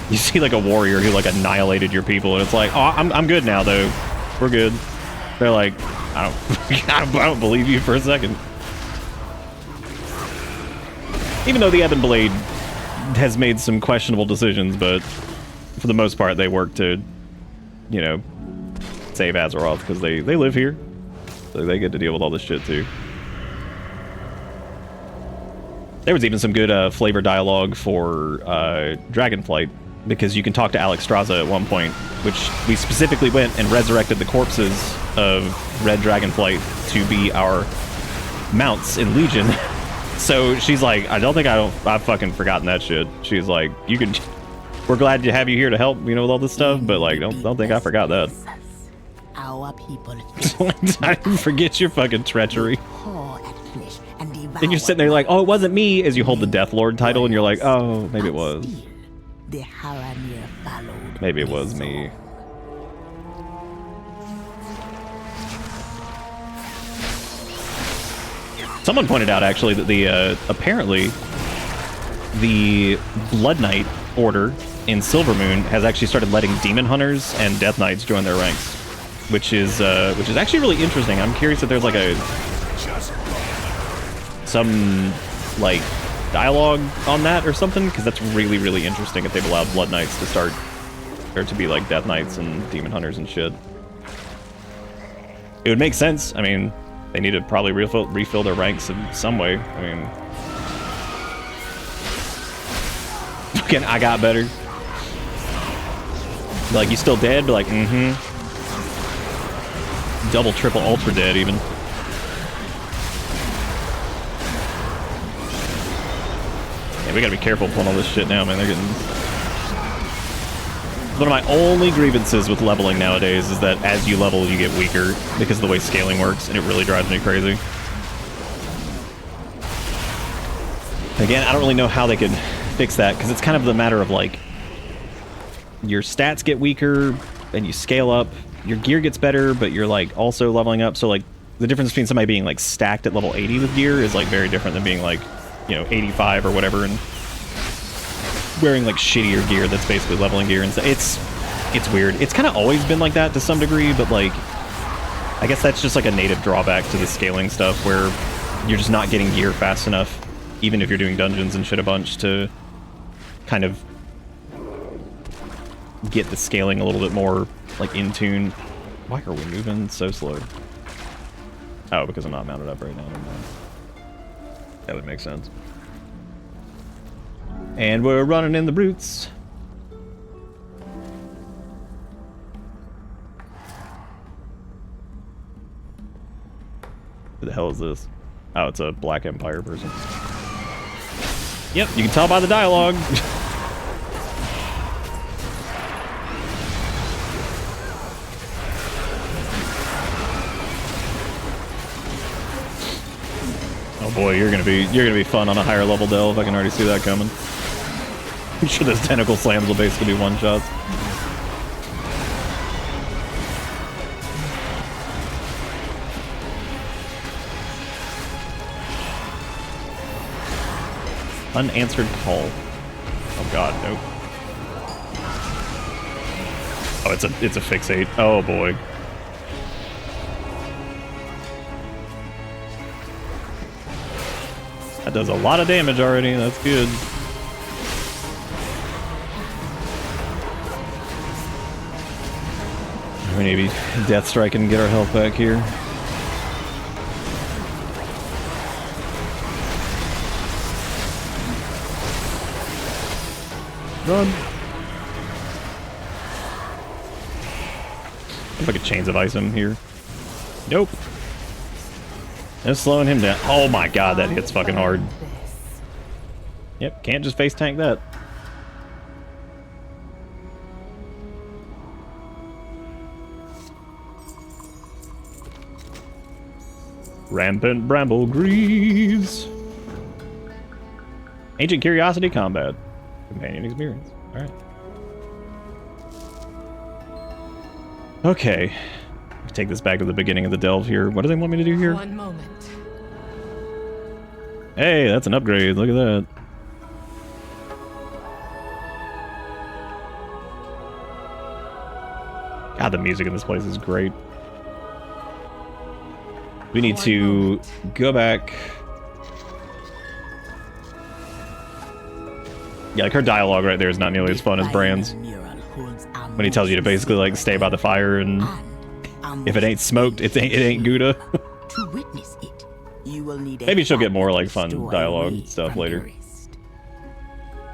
You see, like, a warrior who, like, annihilated your people, and it's like, oh, I'm good now, though. We're good. They're like, I don't believe you for a second. Even though the Ebon Blade has made some questionable decisions, but for the most part, they work to, you know, save Azeroth, because they live here. So they get to deal with all this shit, too. There was even some good flavor dialogue for Dragonflight, because you can talk to Alexstrasza at one point, which we specifically went and resurrected the corpses of Red Dragonflight to be our mounts in Legion. So she's like, I've fucking forgotten that shit. She's like, we're glad to have you here to help, you know, with all this stuff, but like, don't think I forgot that. Our people I didn't forget your fucking treachery. And you're sitting there like, oh, it wasn't me, as you hold the Death Lord title, and you're like, oh, maybe it was. Maybe it was me. Someone pointed out, actually, that apparently the Blood Knight order in Silvermoon has actually started letting Demon Hunters and Death Knights join their ranks, which is actually really interesting. I'm curious if there's like some like dialogue on that or something, because that's really, really interesting if they've allowed Blood Knights to start, or to be like Death Knights and Demon Hunters and shit. It would make sense. I mean, they need to probably refill their ranks in some way. I mean, fucking, I got better. Like, you still dead? But like, double, triple, ultra dead even. Yeah, we gotta be careful pulling all this shit now, man. They're getting... One of my only grievances with leveling nowadays is that as you level, you get weaker because of the way scaling works, and it really drives me crazy. Again, I don't really know how they could fix that, because it's kind of the matter of, like, your stats get weaker, and you scale up, your gear gets better, but you're, like, also leveling up, so, like, the difference between somebody being, like, stacked at level 80 with gear is, like, very different than being, like, you know, 85 or whatever, and wearing like shittier gear that's basically leveling gear, and it's weird. It's kind of always been like that to some degree, but like I guess that's just like a native drawback to the scaling stuff, where you're just not getting gear fast enough, even if you're doing dungeons and shit a bunch, to kind of get the scaling a little bit more like in tune. Why are we moving so slow? Oh, because I'm not mounted up right now. That would make sense. And we're running in the brutes. Who the hell is this? Oh, it's a Black Empire person. Yep, you can tell by the dialogue. Oh boy, you're gonna be fun on a higher level delve. I can already see that coming. I'm sure those tentacle slams will basically be one shots. Unanswered call. Oh god, nope. Oh, it's a fixate. Oh boy. That does a lot of damage already. That's good. We need to be death striking and get our health back here. Run. If I could Chains of Ice him here. Nope. Just slowing him down. Oh my god, that hits fucking hard. Yep, can't just face tank that. Rampant Bramble Greaves. Ancient Curiosity Combat. Companion experience. Alright. Okay. Take this back to the beginning of the delve here. What do they want me to do here? One moment. Hey, that's an upgrade. Look at that. God, the music in this place is great. We need to go back. Yeah, like her dialogue right there is not nearly as fun as Brand's. When he tells you to basically like stay by the fire, and if it ain't smoked, it ain't Gouda. To witness it, you will need Maybe she'll get more like fun dialogue stuff later.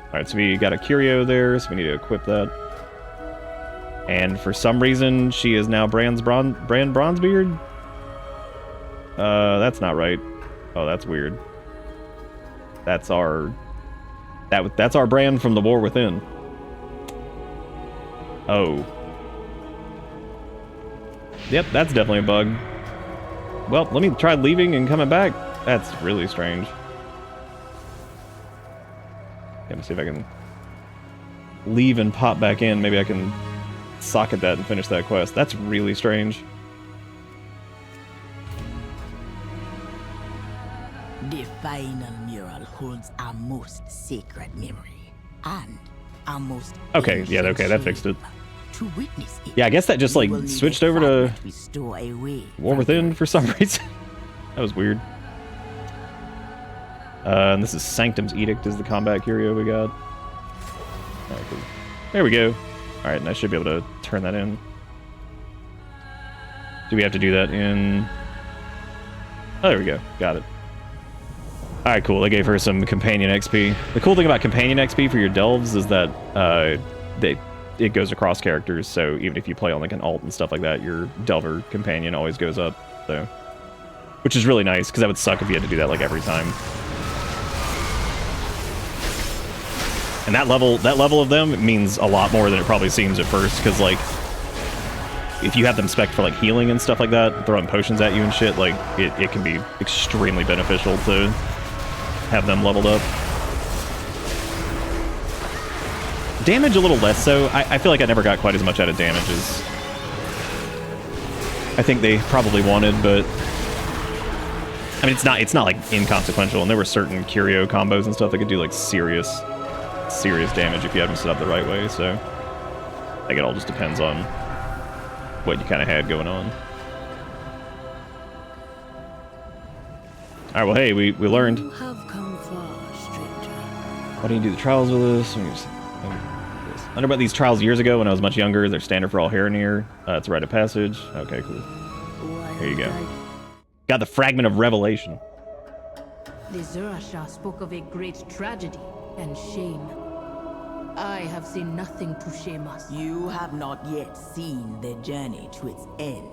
Alright, so we got a curio there, so we need to equip that. And for some reason, she is now Brand Bronzebeard? That's not right. Oh, that's weird. That's our... That's our Brand from the War Within. Oh. Yep, that's definitely a bug. Well, let me try leaving and coming back. That's really strange. Let me see if I can leave and pop back in. Maybe I can socket that and finish that quest. That's really strange. The final mural holds a most sacred memory and our most Okay, yeah, ancient okay, that fixed it. chamber. To witness it, Yeah, I guess that just like you will need switched a over to fragment we store away War from Within your for some reason. That was weird. And this is Sanctum's Edict is the combat curio we got. Alright, cool. There we go. Alright, and I should be able to turn that in. Do we have to do that in... Oh, there we go. Got it. Alright, cool. They gave her some companion XP. The cool thing about companion XP for your delves is that it goes across characters, so even if you play on like an alt and stuff like that, your delver companion always goes up. So, which is really nice, because that would suck if you had to do that like every time. And that level of them means a lot more than it probably seems at first, because like if you have them spec for like healing and stuff like that, throwing potions at you and shit, like it can be extremely beneficial to have them leveled up. Damage a little less so. I feel like I never got quite as much out of damage as I think they probably wanted, but I mean it's not like inconsequential, and there were certain curio combos and stuff that could do like serious damage if you had them set up the right way, so I think it all just depends on what you kind of had going on. Alright, well hey, we learned. You have come far, stranger. Why don't you do the trials with us? I learned about these trials years ago when I was much younger. They're standard for all Heronir. It's a rite of passage. Okay, cool. Here you go. Got the Fragment of Revelation. The Zurashah spoke of a great tragedy and shame. I have seen nothing to shame us. You have not yet seen the journey to its end.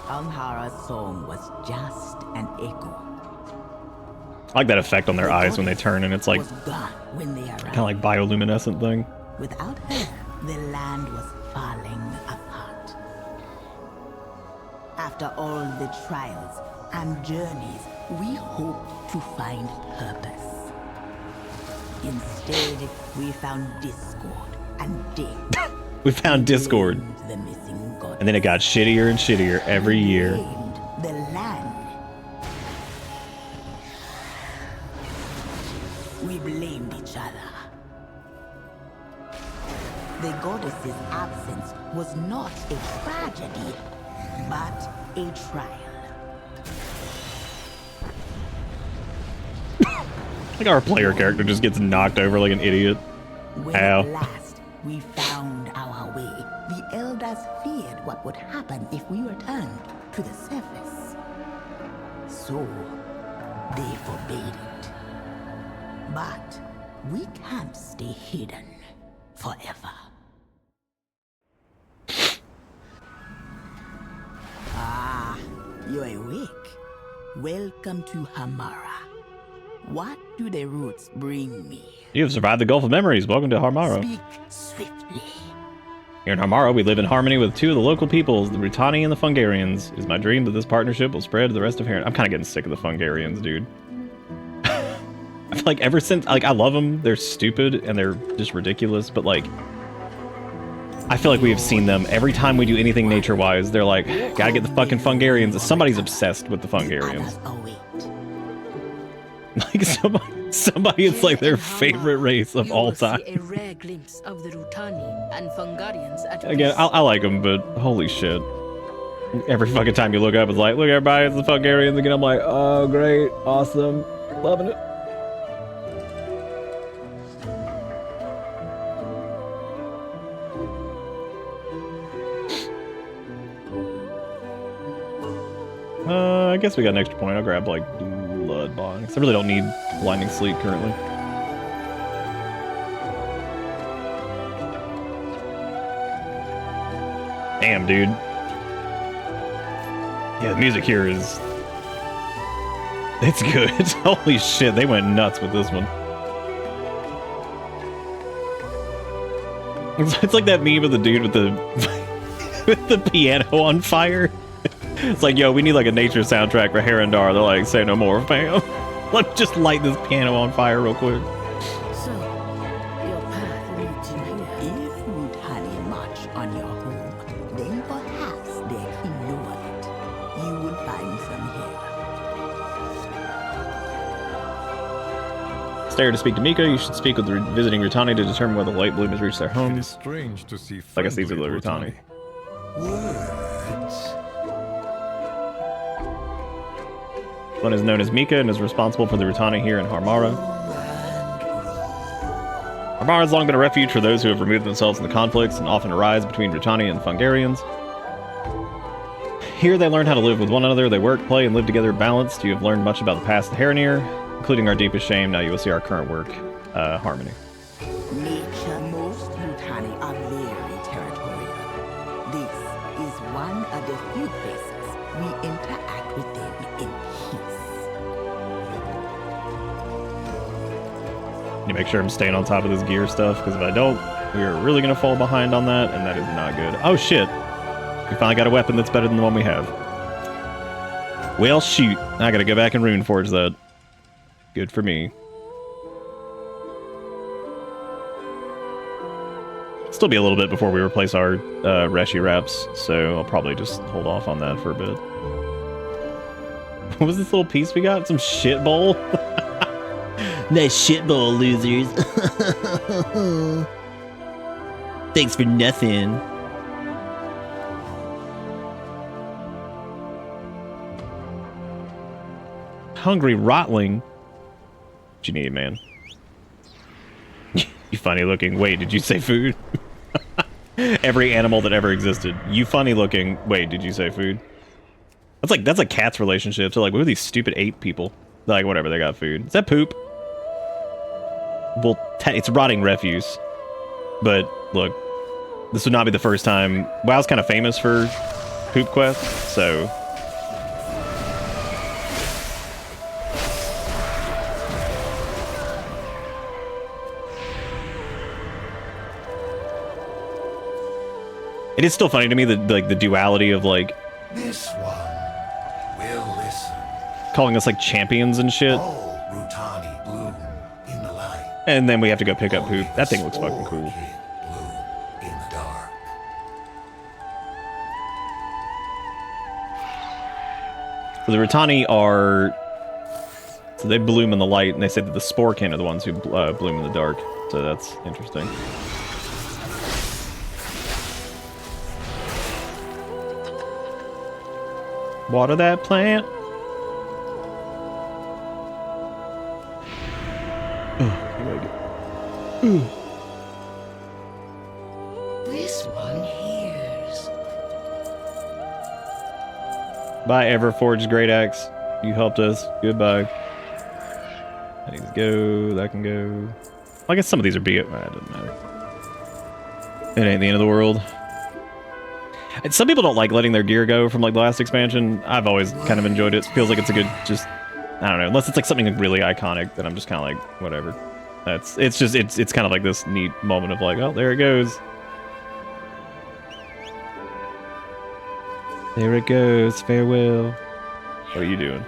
Amhara's song was just an echo. I like that effect on their eyes when they turn, and it's like Was gone when they arrived. kind of like bioluminescent thing. Without her, the land was falling apart. After all the trials and journeys, we hoped to find purpose. Instead, we found discord and death. We found Discord, The missing god. and then it got shittier and shittier every year. Blamed the land. We blamed each other. The goddess's absence was not a tragedy, but a trial. Like our player character just gets knocked over like an idiot. When Ow. at last we found our way, the elders feared what would happen if we returned to the surface. So, they forbade it. But we can't stay hidden forever. Ah, you're awake. Welcome to Hamara. What do the roots bring me? You have survived the Gulf of Memories. Welcome to Harmaro. Speak swiftly. Here in Harmaro, we live in harmony with two of the local peoples, the Rutani and the Fungarians. It is my dream that this partnership will spread to the rest of Heron. I'm kind of getting sick of the Fungarians, dude. I feel like ever since, like, I love them. They're stupid and they're just ridiculous, but like, I feel like we have seen them every time we do anything nature-wise. They're like, gotta get the fucking Fungarians. Somebody's obsessed with the Fungarians. Others await. Like somebody it's like their favorite race of You all will see time. a rare glimpse of the Rutani and Fungarians at Again, peace. I like them, but holy shit. Every fucking time you look up, it's like, look, everybody, it's the Fungarians again. I'm like, oh, great, awesome, loving it. I guess we got an extra point. I'll grab, like, Blood Bond, 'cause I really don't need Blinding Sleep currently. Damn, dude. Yeah, the music here is... It's good. Holy shit, they went nuts with this one. It's like that meme of the dude with the with the piano on fire. It's like, yo, we need like a nature soundtrack for Herondar. They're like, say no more, fam. Let's just light this piano on fire real quick. So, your path leads you here. If Rutani march on your home, then perhaps their king know of it. You will find some here. there to speak to Mika. You should speak with the visiting Rutani to determine whether the light bloom has reached their It is homes. strange to see I guess these are the friendly Rutani. Words. One is known as Mika and is responsible for the Rutani here in Harmara. Harmara has long been a refuge for those who have removed themselves from the conflicts and often arise between Rutani and Fungarians. Here they learn how to live with one another, they work, play, and live together balanced. You have learned much about the past of Haranir, including our deepest shame. Now you will see our current work, Harmony. Nature, most Yutani are very territorial. This is one of the few places we interact with them in peace. You make sure I'm staying on top of this gear stuff, because if I don't, we are really going to fall behind on that, and that is not good. Oh shit! We finally got a weapon that's better than the one we have. Well, shoot. I gotta go back and Runeforge that. Good for me. Still be a little bit before we replace our Reshi wraps, so I'll probably just hold off on that for a bit. What was this little piece we got? Some shit bowl? Nice shit bowl, losers. Thanks for nothing. Hungry Rotling. What you need, man? You funny looking. Wait, did you say food? Every animal that ever existed. You funny looking. Wait, did you say food? That's like cat's relationship. So like, what are these stupid ape people? Like, whatever, they got food. Is that poop? Well, it's rotting refuse. But look, this would not be the first time. WoW's kind of famous for poop quests, so. It is still funny to me that like the duality of like This one will listen. calling us like champions and shit, All Rutani bloom in the light. and then we have to go pick up Only poop. That thing the looks fucking spore cool. kid bloom in the dark. So the Rutani are, so they bloom in the light, and they say that the Sporekin are the ones who bloom in the dark. So that's interesting. Water that plant. This one hears. Bye, Everforged Great Axe. You helped us. Goodbye. That needs to go. That can go. Well, I guess some of these are big. It doesn't matter. It ain't the end of the world. And some people don't like letting their gear go from like the last expansion. I've always kind of enjoyed it. It feels like it's a good, just, I don't know. Unless it's like something really iconic, then I'm just kind of like, whatever. It's kind of like this neat moment of like, oh, there it goes. There it goes. Farewell. What are you doing?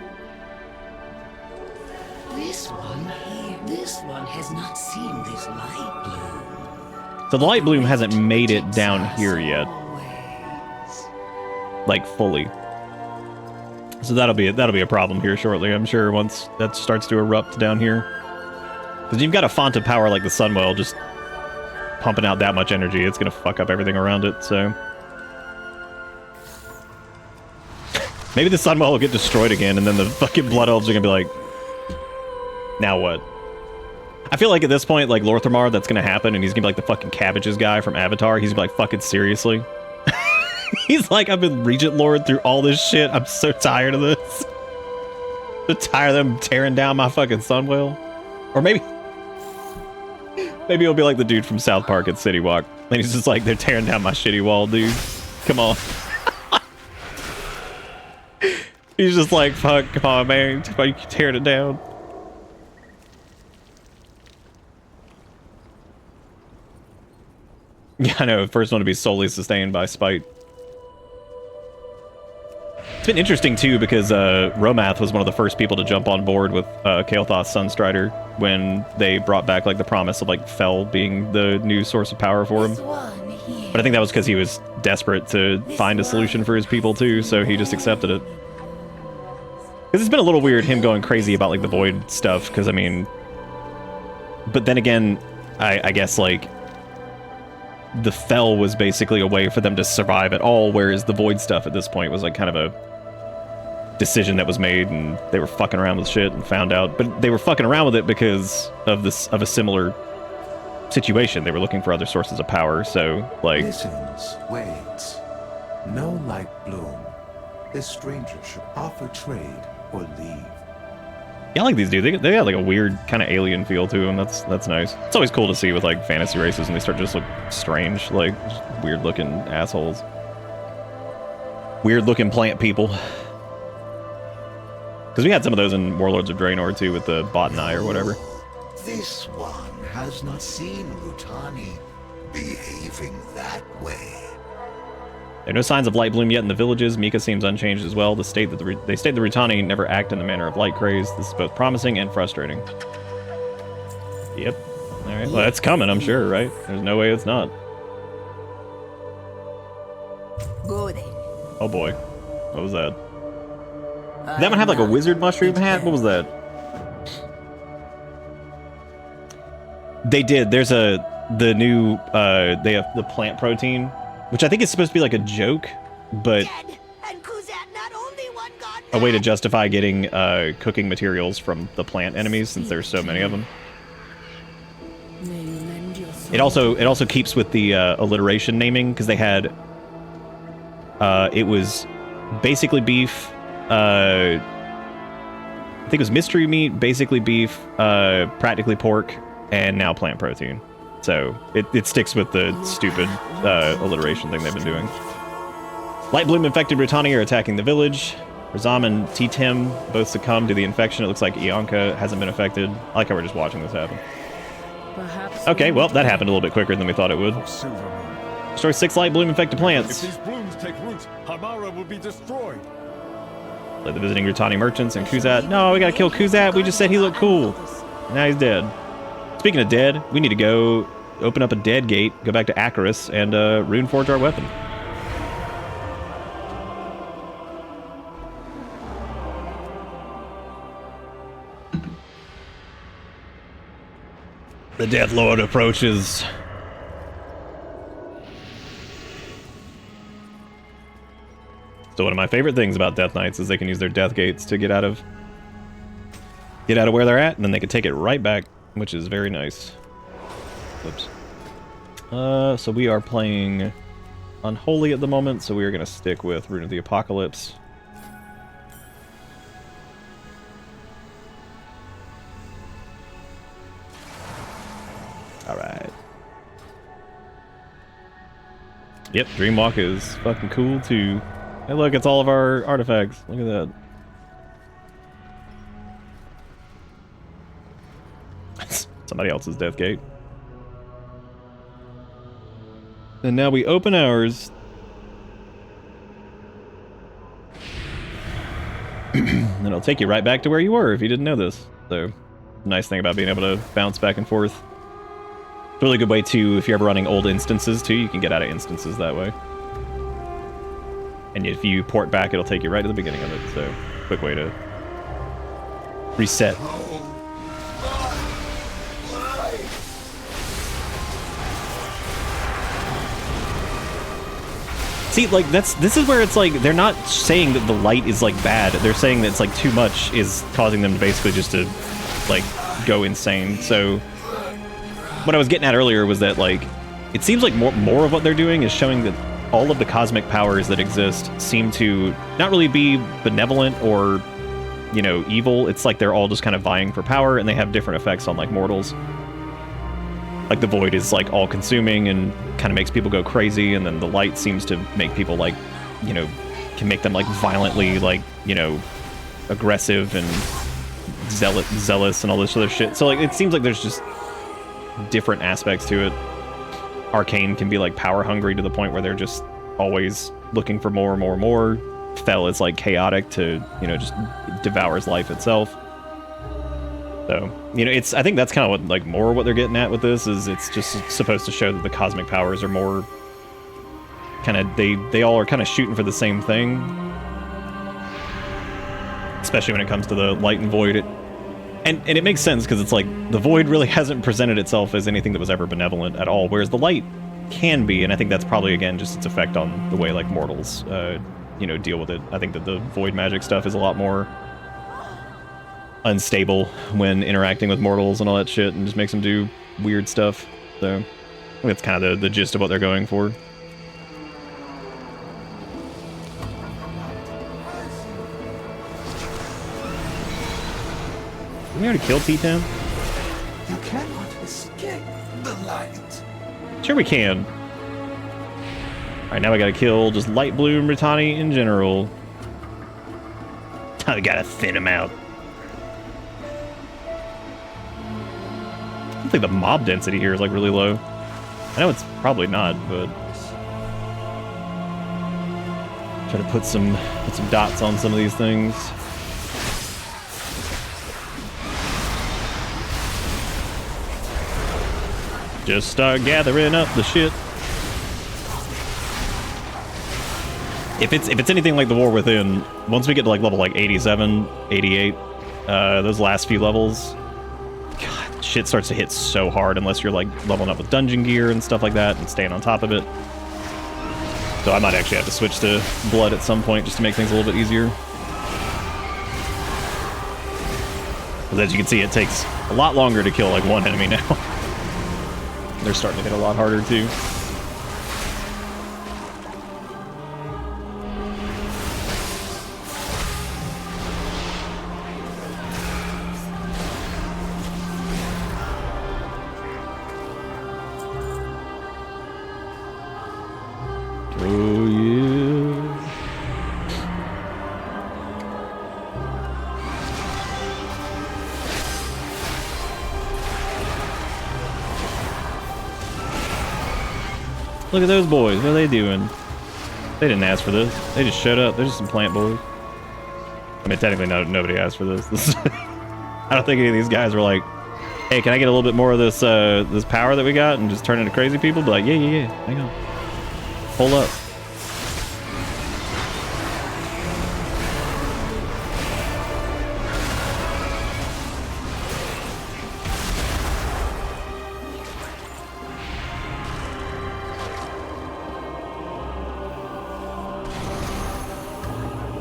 This one here. This one has not seen this light bloom. So the light bloom hasn't made it down here yet, Always. like fully. So that'll be a problem here shortly, I'm sure, once that starts to erupt down here. Because you've got a font of power like the Sunwell just pumping out that much energy, it's gonna fuck up everything around it, so. Maybe the Sunwell will get destroyed again, and then the fucking Blood Elves are gonna be like, now what? I feel like at this point, like Lorthamar, that's gonna happen, and he's gonna be like the fucking cabbages guy from Avatar. He's gonna be like, fucking seriously? He's like, I've been Regent Lord through all this shit. I'm so tired of this. So tired of them tearing down my fucking Sunwell. Or maybe he'll be like the dude from South Park at City Walk. And he's just like, they're tearing down my shitty wall, dude. Come on. He's just like, fuck, come on, man. Why you keep tearing it down? Yeah, I know. First one to be solely sustained by spite. It's been interesting, too, because Romath was one of the first people to jump on board with Kael'thas Sunstrider when they brought back, like, the promise of, like, Fel being the new source of power for him. This one here. But I think that was because he was desperate to find a solution for his people, too, so he just accepted it. Because it's been a little weird, him going crazy about, like, the Void stuff, because, I mean, but then again, I guess, like, the Fel was basically a way for them to survive at all, whereas the Void stuff at this point was, like, kind of a decision that was made, and they were fucking around with shit and found out. But they were fucking around with it because of a similar situation. They were looking for other sources of power, so, like... Listens, waits. No light bloom. This stranger should offer trade or leave. Yeah, I like these dudes. They got like a weird kind of alien feel to them. That's nice. It's always cool to see with like fantasy races and they start to just look strange, like weird looking assholes. Weird looking plant people. Because we had some of those in Warlords of Draenor too with the Botany or whatever. This one has not seen Rutani behaving that way. There are no signs of light bloom yet in the villages. Mika seems unchanged as well. They state that the Rutani never act in the manner of light craze. This is both promising and frustrating. Yep. Alright, well that's coming, I'm sure, right? There's no way it's not. Go then. Oh boy. What was that? Did that one have like a wizard mushroom hat? What was that? They did. There's the new, they have the plant protein, which I think is supposed to be like a joke, but a way to justify getting cooking materials from the plant enemies since there's so many of them. It also keeps with the alliteration naming because they had it was basically beef. I think it was mystery meat, basically beef, practically pork, and now plant protein. So it sticks with the stupid alliteration thing they've been doing. Light bloom infected Rutani are attacking the village. Razam and T-Tim both succumb to the infection. It looks like Ianka hasn't been affected. I like how we're just watching this happen. Okay, well, that happened a little bit quicker than we thought it would. Destroy 6 light bloom infected plants. If these blooms take root, Hamara will be destroyed. Let the visiting Rutani merchants and Kuzat. No, we gotta kill Kuzat. We just said he looked cool. Now he's dead. Speaking of dead, we need to go open up a dead gate, go back to Acaris, and runeforge our weapon. The Death Lord approaches. So one of my favorite things about Death Knights is they can use their death gates to get out of where they're at, and then they can take it right back, which is very nice. Oops. So we are playing Unholy at the moment, so we are going to stick with Rune of the Apocalypse. Alright. Yep, Dreamwalk is fucking cool too. Hey look, it's all of our artifacts. Look at that. Somebody else's death gate. And now we open ours. And it'll take you right back to where you were if you didn't know this. So, nice thing about being able to bounce back and forth. It's a really good way to, if you're ever running old instances too, you can get out of instances that way. And if you port back, it'll take you right to the beginning of it. So, quick way to reset. See, like, this is where it's like, they're not saying that the light is, like, bad. They're saying that it's, like, too much is causing them to basically just to, like, go insane. So, what I was getting at earlier was that, like, it seems like more of what they're doing is showing that all of the cosmic powers that exist seem to not really be benevolent or, you know, evil. It's like they're all just kind of vying for power, and they have different effects on, like, mortals. Like, the void is, like, all-consuming and kind of makes people go crazy, and then the light seems to make people, like, you know, can make them, like, violently, like, you know, aggressive and zealous and all this other shit. So, like, it seems like there's just different aspects to it. Arcane can be, like, power-hungry to the point where they're just always looking for more and more and more. Fel is, like, chaotic to, you know, just devours life itself. So, you know, I think that's kind of what, like, more what they're getting at with this, is it's just supposed to show that the cosmic powers are more kind of, they all are kind of shooting for the same thing. Especially when it comes to the light and void. And it makes sense, because it's like, the Void really hasn't presented itself as anything that was ever benevolent at all, whereas the Light can be, and I think that's probably, again, just its effect on the way, like, mortals, you know, deal with it. I think that the Void magic stuff is a lot more unstable when interacting with mortals and all that shit, and just makes them do weird stuff. So, I think that's kind of the gist of what they're going for. Didn't we already kill T-Town? You cannot escape the light. Sure we can. Alright, now we gotta kill just Light Bloom Ritani in general. I gotta thin him out. I don't think the mob density here is like really low. I know it's probably not, but try to put some dots on some of these things. Just start gathering up the shit. If it's anything like the War Within, once we get to like level like 87, 88, those last few levels, God, shit starts to hit so hard unless you're like leveling up with dungeon gear and stuff like that and staying on top of it. So I might actually have to switch to blood at some point just to make things a little bit easier. Because as you can see, it takes a lot longer to kill like one enemy now. They're starting to hit a lot harder too. Oh yeah. Look at those boys. What are they doing? They didn't ask for this. They just showed up. They're just some plant boys. I mean, technically, nobody asked for this. I don't think any of these guys were like, "Hey, can I get a little bit more of this this power that we got and just turn into crazy people?" Be like, yeah. Hang on. Hold up.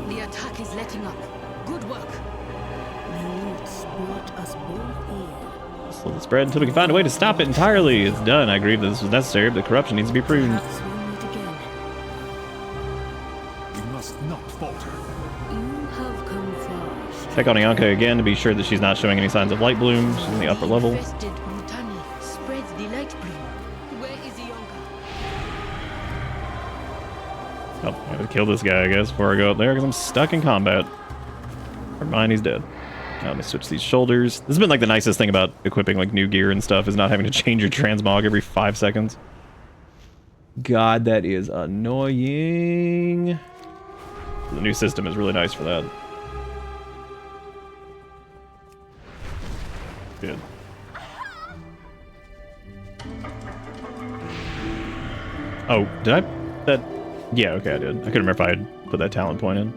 The attack is letting up. Good work. The roots brought us both here. Just let it spread until we can find a way to stop it entirely. It's done. I agree that this was necessary, but the corruption needs to be pruned. Perhaps we'll meet again. We must not falter. You have come far. Check on Ianka again to be sure that she's not showing any signs of light bloom. She's in the upper level. Infested Mutani spreads the light bloom. Where is Ianka? Oh, I gotta kill this guy, I guess, before I go up there, because I'm stuck in combat. Never mind, he's dead. Now let me switch these shoulders. This has been like the nicest thing about equipping like new gear and stuff, is not having to change your transmog every 5 seconds. God, that is annoying. The new system is really nice for that. Good. Oh, did I? That? Yeah, okay, I did. I couldn't remember if I had put that talent point in.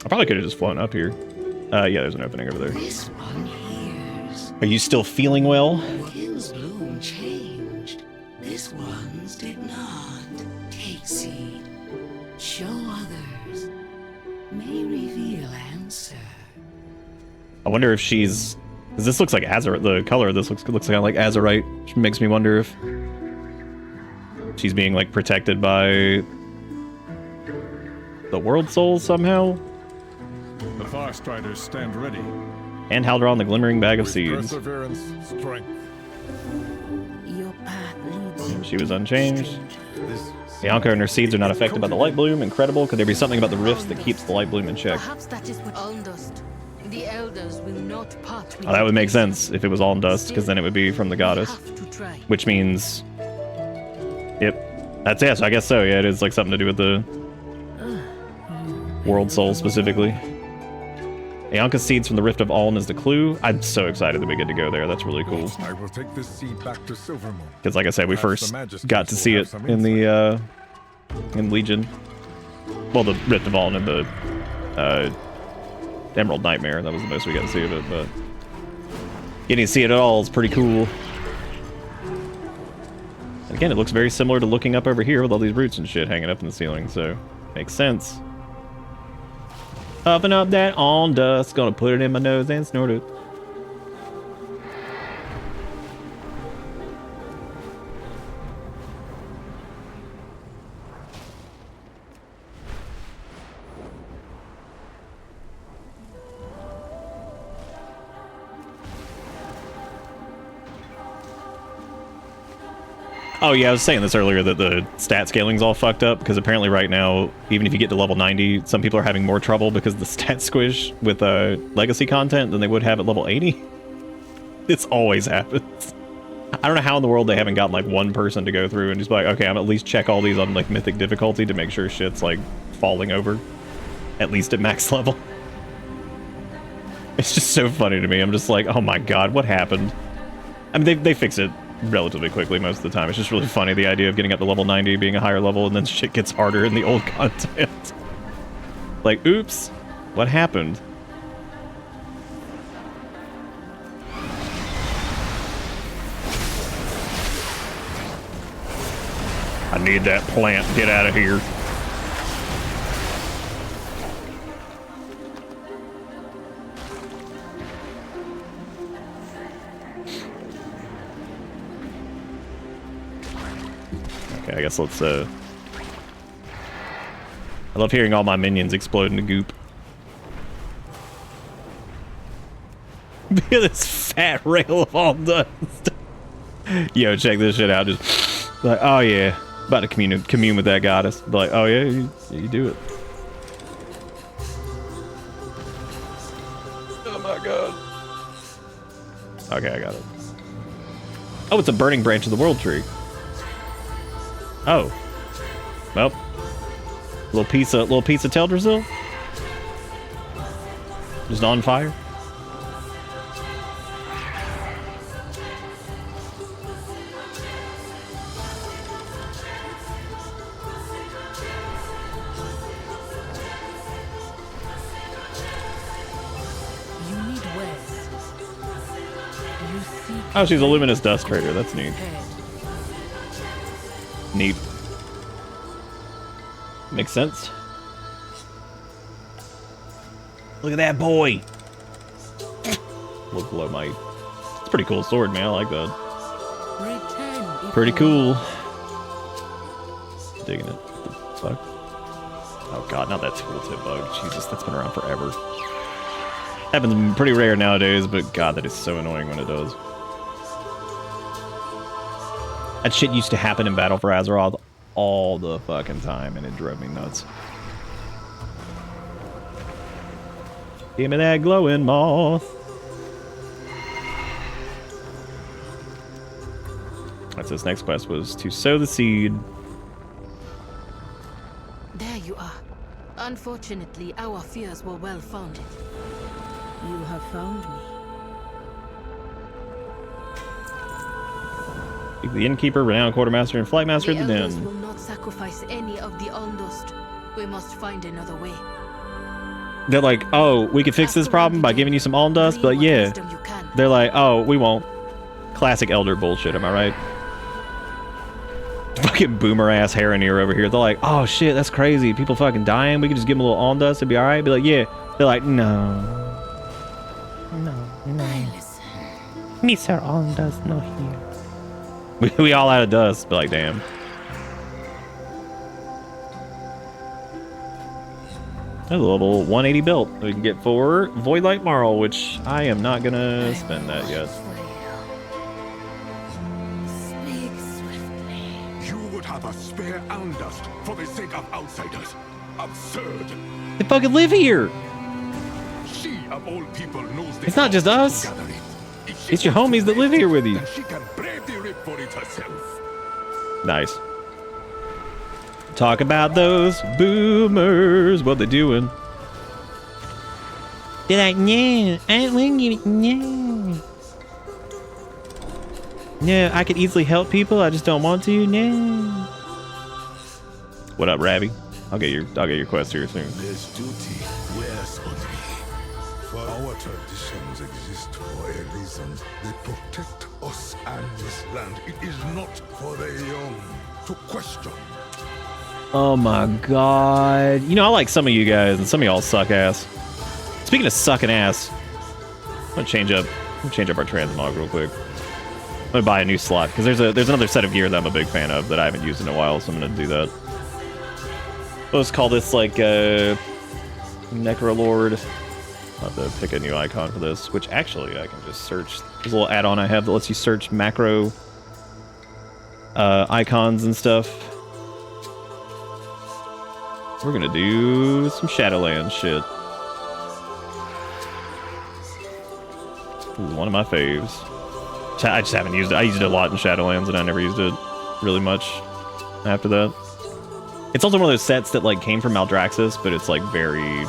I probably could have just flown up here. Yeah, there's an opening over there. This one hears. Are you still feeling well? His bloom changed. This one's did not. Take seed. Show others. May reveal answer. I wonder if she's... Because this looks like Azurite. The color of this looks kind of like Azurite, which makes me wonder if she's being like protected by the World Soul somehow. The Farstriders stand ready. And Haldron, the Glimmering Bag of With Seeds. perseverance, strength. Your path leads you She was to unchanged. This Ianka and her seeds are not affected by the light bloom. Incredible. Could there be something about the rifts that keeps the light bloom in check? Perhaps that is what Aldust. The elders will not part with Oh, that would make it. sense if it was all in dust, because then it would be from the goddess. Have to try. Which means... Yep. That's it. So I guess so. Yeah, it is like something to do with the World Soul specifically. Ianka's seeds from the Rift of Aln is the clue. I'm so excited that we get to go there. That's really cool. I will take this seed back to Silvermoon. Because like I said, we Perhaps first the Majesties got to will see have it some in the in Legion. Well, the Rift of Aln and the Emerald Nightmare. That was the most we got to see of it, but getting to see it at all is pretty cool. And again, it looks very similar to looking up over here with all these roots and shit hanging up in the ceiling, so makes sense. Puffing up that on dust, gonna put it in my nose and snort it. Oh yeah, I was saying this earlier that the stat scaling's all fucked up because apparently right now, even if you get to level 90, some people are having more trouble because of the stat squish with legacy content than they would have at level 80. This always happens. I don't know how in the world they haven't gotten like one person to go through and just be like, okay, I'm at least check all these on like mythic difficulty to make sure shit's like falling over, at least at max level. It's just so funny to me. I'm just like, oh my god, what happened? I mean, they fix it relatively quickly most of the time. It's just really funny, the idea of getting up to level 90, being a higher level, and then shit gets harder in the old content. Like, oops, what happened? I need that plant. Get out of here. Okay, I guess let's, I love hearing all my minions explode into goop. Look at this fat rail of all dust. Yo, check this shit out. Just like, oh yeah, about to commune with that goddess. Like, oh yeah, you do it. Oh my god. Okay, I got it. Oh, it's a burning branch of the world tree. Oh, well, little piece of Teldrassil, just on fire. You need west. You seek. Oh, she's a luminous dust trader. That's neat. Neat. Makes sense. Look at that boy. Look below my. It's a pretty cool sword, man. I like that. Pretty cool. Digging it. What the fuck? Oh god, not that tooltip bug. Jesus, that's been around forever. Happens pretty rare nowadays, but god, that is so annoying when it does. That shit used to happen in Battle for Azeroth all the fucking time, and it drove me nuts. Give me that glowing moth. That's this next quest was to sow the seed. There you are. Unfortunately, our fears were well founded. You have found me. The innkeeper, renowned quartermaster, and flight master of the elders den. Will not sacrifice any of the Ondust. We must find another way. They're like, oh, we could fix this problem by giving you some Alm dust, but yeah. They're like, oh, we won't. Classic elder bullshit, am I right? Fucking boomer ass Harrenir over here. They're like, oh shit, that's crazy. People fucking dying. We could just give them a little Alm dust, it'd be alright. Be like, yeah. They're like, no. No. Mr. Alm dust, no here. We all out of dust, but like, damn. There's a level 180 belt we can get for Voidlight Marl, which I am not gonna spend that yet. Speak swiftly. You would have us spare Almdust for the sake of outsiders. Absurd. They fucking live here. She of all people knows the It's not just us. to gather it. If she It's your wants to homies that raid live here with you. then she can brave the rip for it herself. Nice. Talk about those boomers. What they doing? They're like, no, I wouldn't give it, no. No, I could easily help people. I just don't want to. No. What up, Ravi? I'll get your quest here soon. There's duty wears on me. Our traditions exist for a reason. They protect us and this land. It is not for the young to question. Oh my god. You know, I like some of you guys, and some of y'all suck ass. Speaking of sucking ass, I'm gonna change up our transmog real quick. I'm gonna buy a new slot, because there's another set of gear that I'm a big fan of that I haven't used in a while, so I'm gonna do that. Let's call this like Necrolord. I'll have to pick a new icon for this, which actually I can just search. There's a little add-on I have that lets you search macro icons and stuff. We're gonna do some Shadowlands shit. This is one of my faves. I just haven't used it. I used it a lot in Shadowlands, and I never used it really much after that. It's also one of those sets that like came from Maldraxxus, but it's like very...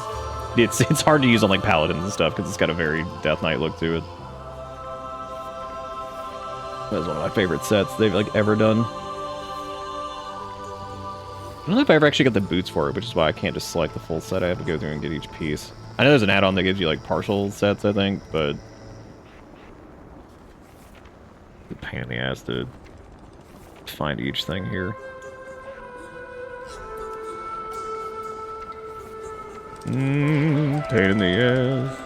It's hard to use on like paladins and stuff because it's got a very Death Knight look to it. That's one of my favorite sets they've like ever done. I don't know if I ever actually got the boots for it, which is why I can't just select the full set. I have to go through and get each piece. I know there's an add-on that gives you like partial sets, I think, but it's a pain in the ass to find each thing here. Pain in the ass.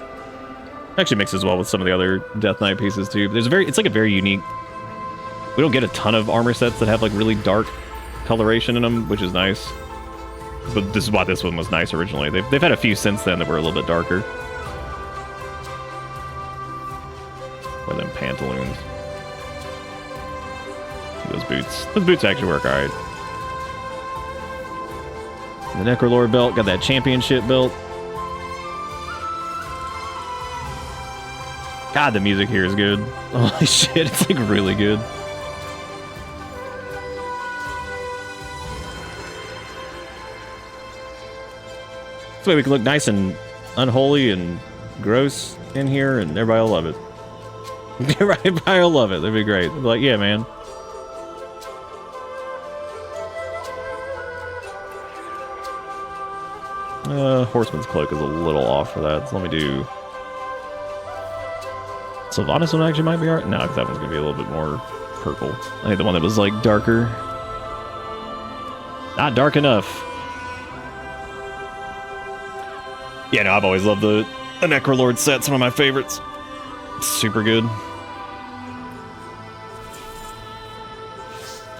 Actually mixes well with some of the other Death Knight pieces too. But it's like a very unique. We don't get a ton of armor sets that have like really dark coloration in them, which is nice. But this is why this one was nice originally. They've had a few since then that were a little bit darker. Or them pantaloons. Those boots. Those boots actually work alright. The Necrolord belt, got that championship belt. God, the music here is good. Holy shit, it's like really good. This way we can look nice and unholy and gross in here, and everybody will love it. Everybody will love it. That'd be great. They'll be like, yeah, man. Horseman's Cloak is a little off for that, so let me do... Sylvanas one actually might be alright. No, because that one's going to be a little bit more purple. I think the one that was, like, darker. Not dark enough. Yeah, no, I've always loved the Necrolord set. Some of my favorites. It's super good.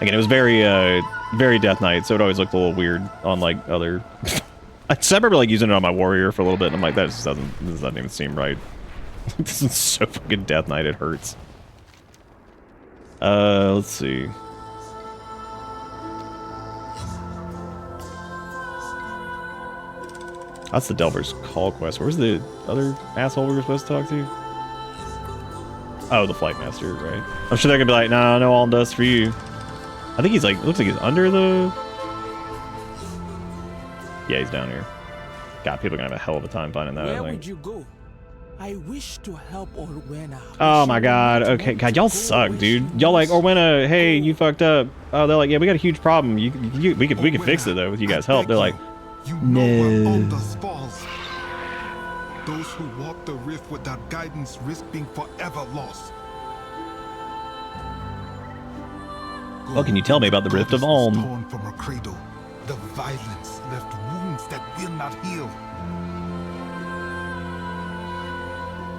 Again, it was very Death Knight, so it always looked a little weird on, like, other... I remember like using it on my warrior for a little bit, and I'm like, this doesn't even seem right. This is so fucking Death Knight, it hurts. Let's see. That's the Delver's Call quest. Where's the other asshole we were supposed to talk to? Oh, the Flight Master, right? I'm sure they're gonna be like, nah, no all dust for you. I think he's like, looks like he's under the... Yeah, he's down here. God, people are gonna have a hell of a time finding that, I think. Where would you go? I wish to help Orwena. Oh my god, okay. God, y'all suck, dude. Y'all like, Orwena, hey, you fucked up. Oh, they're like, yeah, we got a huge problem. We could fix it, though, with you guys' help. They're like, no. Those who walk the rift without guidance risk being forever lost. What can you tell me about the Rift of Ulm? Torn from her cradle, the violence left wounds that will not heal.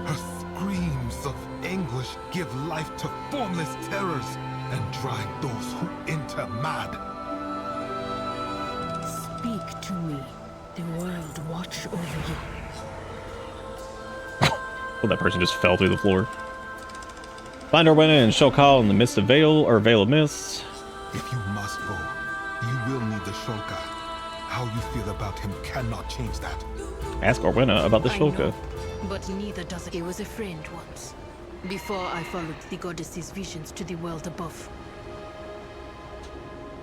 Her screams of anguish give life to formless terrors and drive those who enter mad. Speak to me. The world watch over you. Well, that person just fell through the floor. Find Orwena and Shulkal in the midst of Vale of Mists. If you must go, you will need the Shulka. How you feel about him cannot change that. Ask Orwena about the I Shulka. know, but neither does it. He was a friend once, before I followed the goddess's visions to the world above.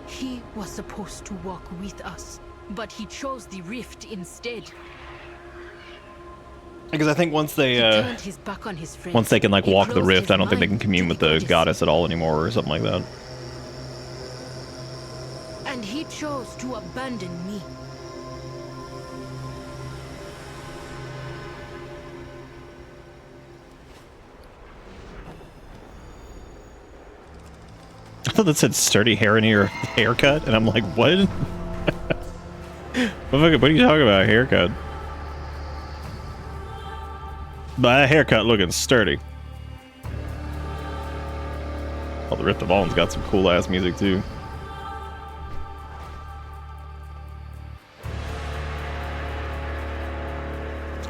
He was supposed to walk with us, but he chose the rift instead. Because I think once they Turned his back on his friends. once they can like He walk the closed rift, his I don't think they can mind commune to with the the goddess at all anymore, or something like that. And he chose to abandon me. thought that said sturdy Haranir haircut, and I'm like, what? What are you talking about, haircut? But that haircut looking sturdy. Oh, the Rift of Allen's got some cool ass music too.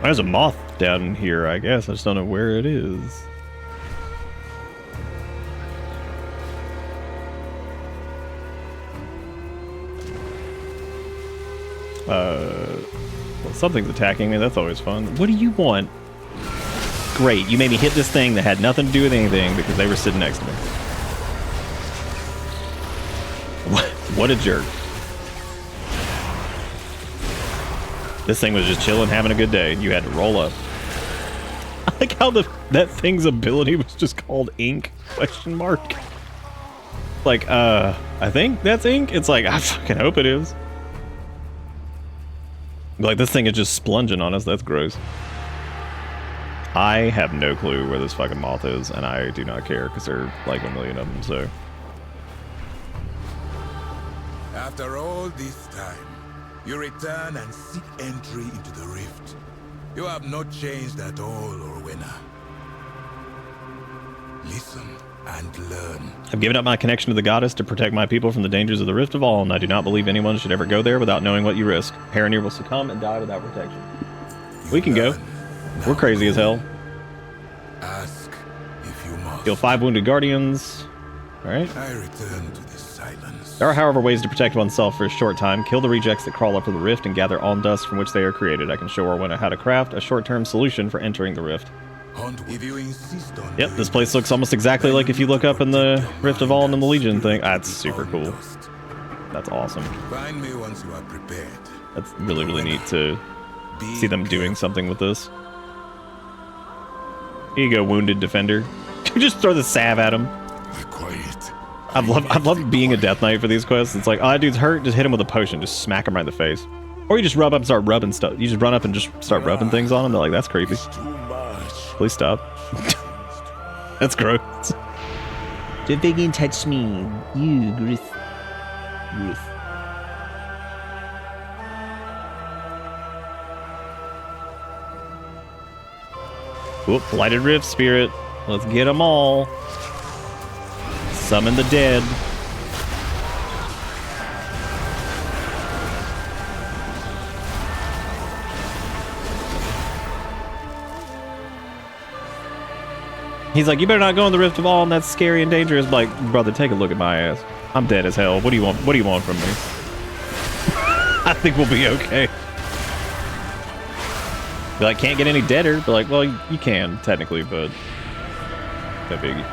There's a moth down here, I guess. I just don't know where it is. Well, something's attacking me. That's always fun. What do you want? Great, you made me hit this thing that had nothing to do with anything because they were sitting next to me. What a jerk. This thing was just chilling, having a good day, and you had to roll up. I like how that thing's ability was just called Ink? Question mark. Like, I think that's ink? It's like, I fucking hope it is. Like, this thing is just splunging on us. That's gross. I have no clue where this fucking moth is, and I do not care, because there are like 1 million of them, so. After all this time, you return and seek entry into the rift. You have not changed at all, Orwena. Listen and learn. I've given up my connection to the goddess to protect my people from the dangers of the Rift of All, and I do not believe anyone should ever go there without knowing what you risk. Haranir will succumb and die without protection. We can go. We're crazy as hell. Ask if you must. Kill 5 wounded guardians. Alright. I return to the silence. There are, however, ways to protect oneself for a short time. Kill the rejects that crawl up to the rift and gather all dust from which they are created. I can show Orwena how to craft a short-term solution for entering the rift. If you insist on Yep, this place looks almost exactly like if you look up in the Rift of All and in the Legion thing. That's super cool. That's awesome. Find me once you are prepared. That's really, really neat to see them doing something with this. Here you go, wounded defender. Just throw the salve at him. Be quiet. I've loved being a Death Knight for these quests. It's like, oh, that dude's hurt, just hit him with a potion, just smack him right in the face. Or you just rub up and start rubbing stuff. You just run up and just start rubbing things on him. They're like, that's creepy. Please stop. That's gross. Don't begin touch me, you Griff. Whoop, Blighted Rift Spirit. Let's get them all. Summon the dead. He's like, you better not go in the Rift of All, and that's scary and dangerous. I'm like, brother, take a look at my ass. I'm dead as hell. What do you want? What do you want from me? I think we'll be okay. Be like, can't get any deader. But like, well, you can technically, but no biggie.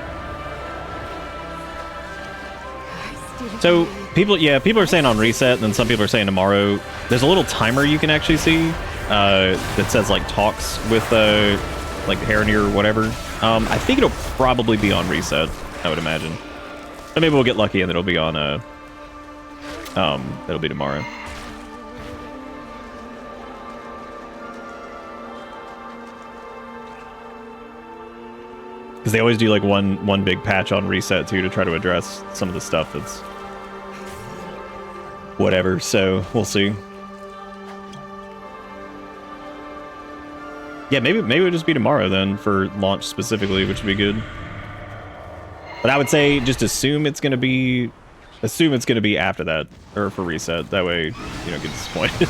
So people are saying on reset, and then some people are saying tomorrow. There's a little timer you can actually see that says like talks with like Haranir or whatever. I think it'll probably be on reset, I would imagine. So maybe we'll get lucky and it'll be on it'll be tomorrow. Because they always do like one big patch on reset too to try to address some of the stuff that's whatever, so we'll see. Yeah, maybe it would just be tomorrow then for launch specifically, which would be good. But I would say just assume it's gonna be after that, or for reset. That way you don't get disappointed.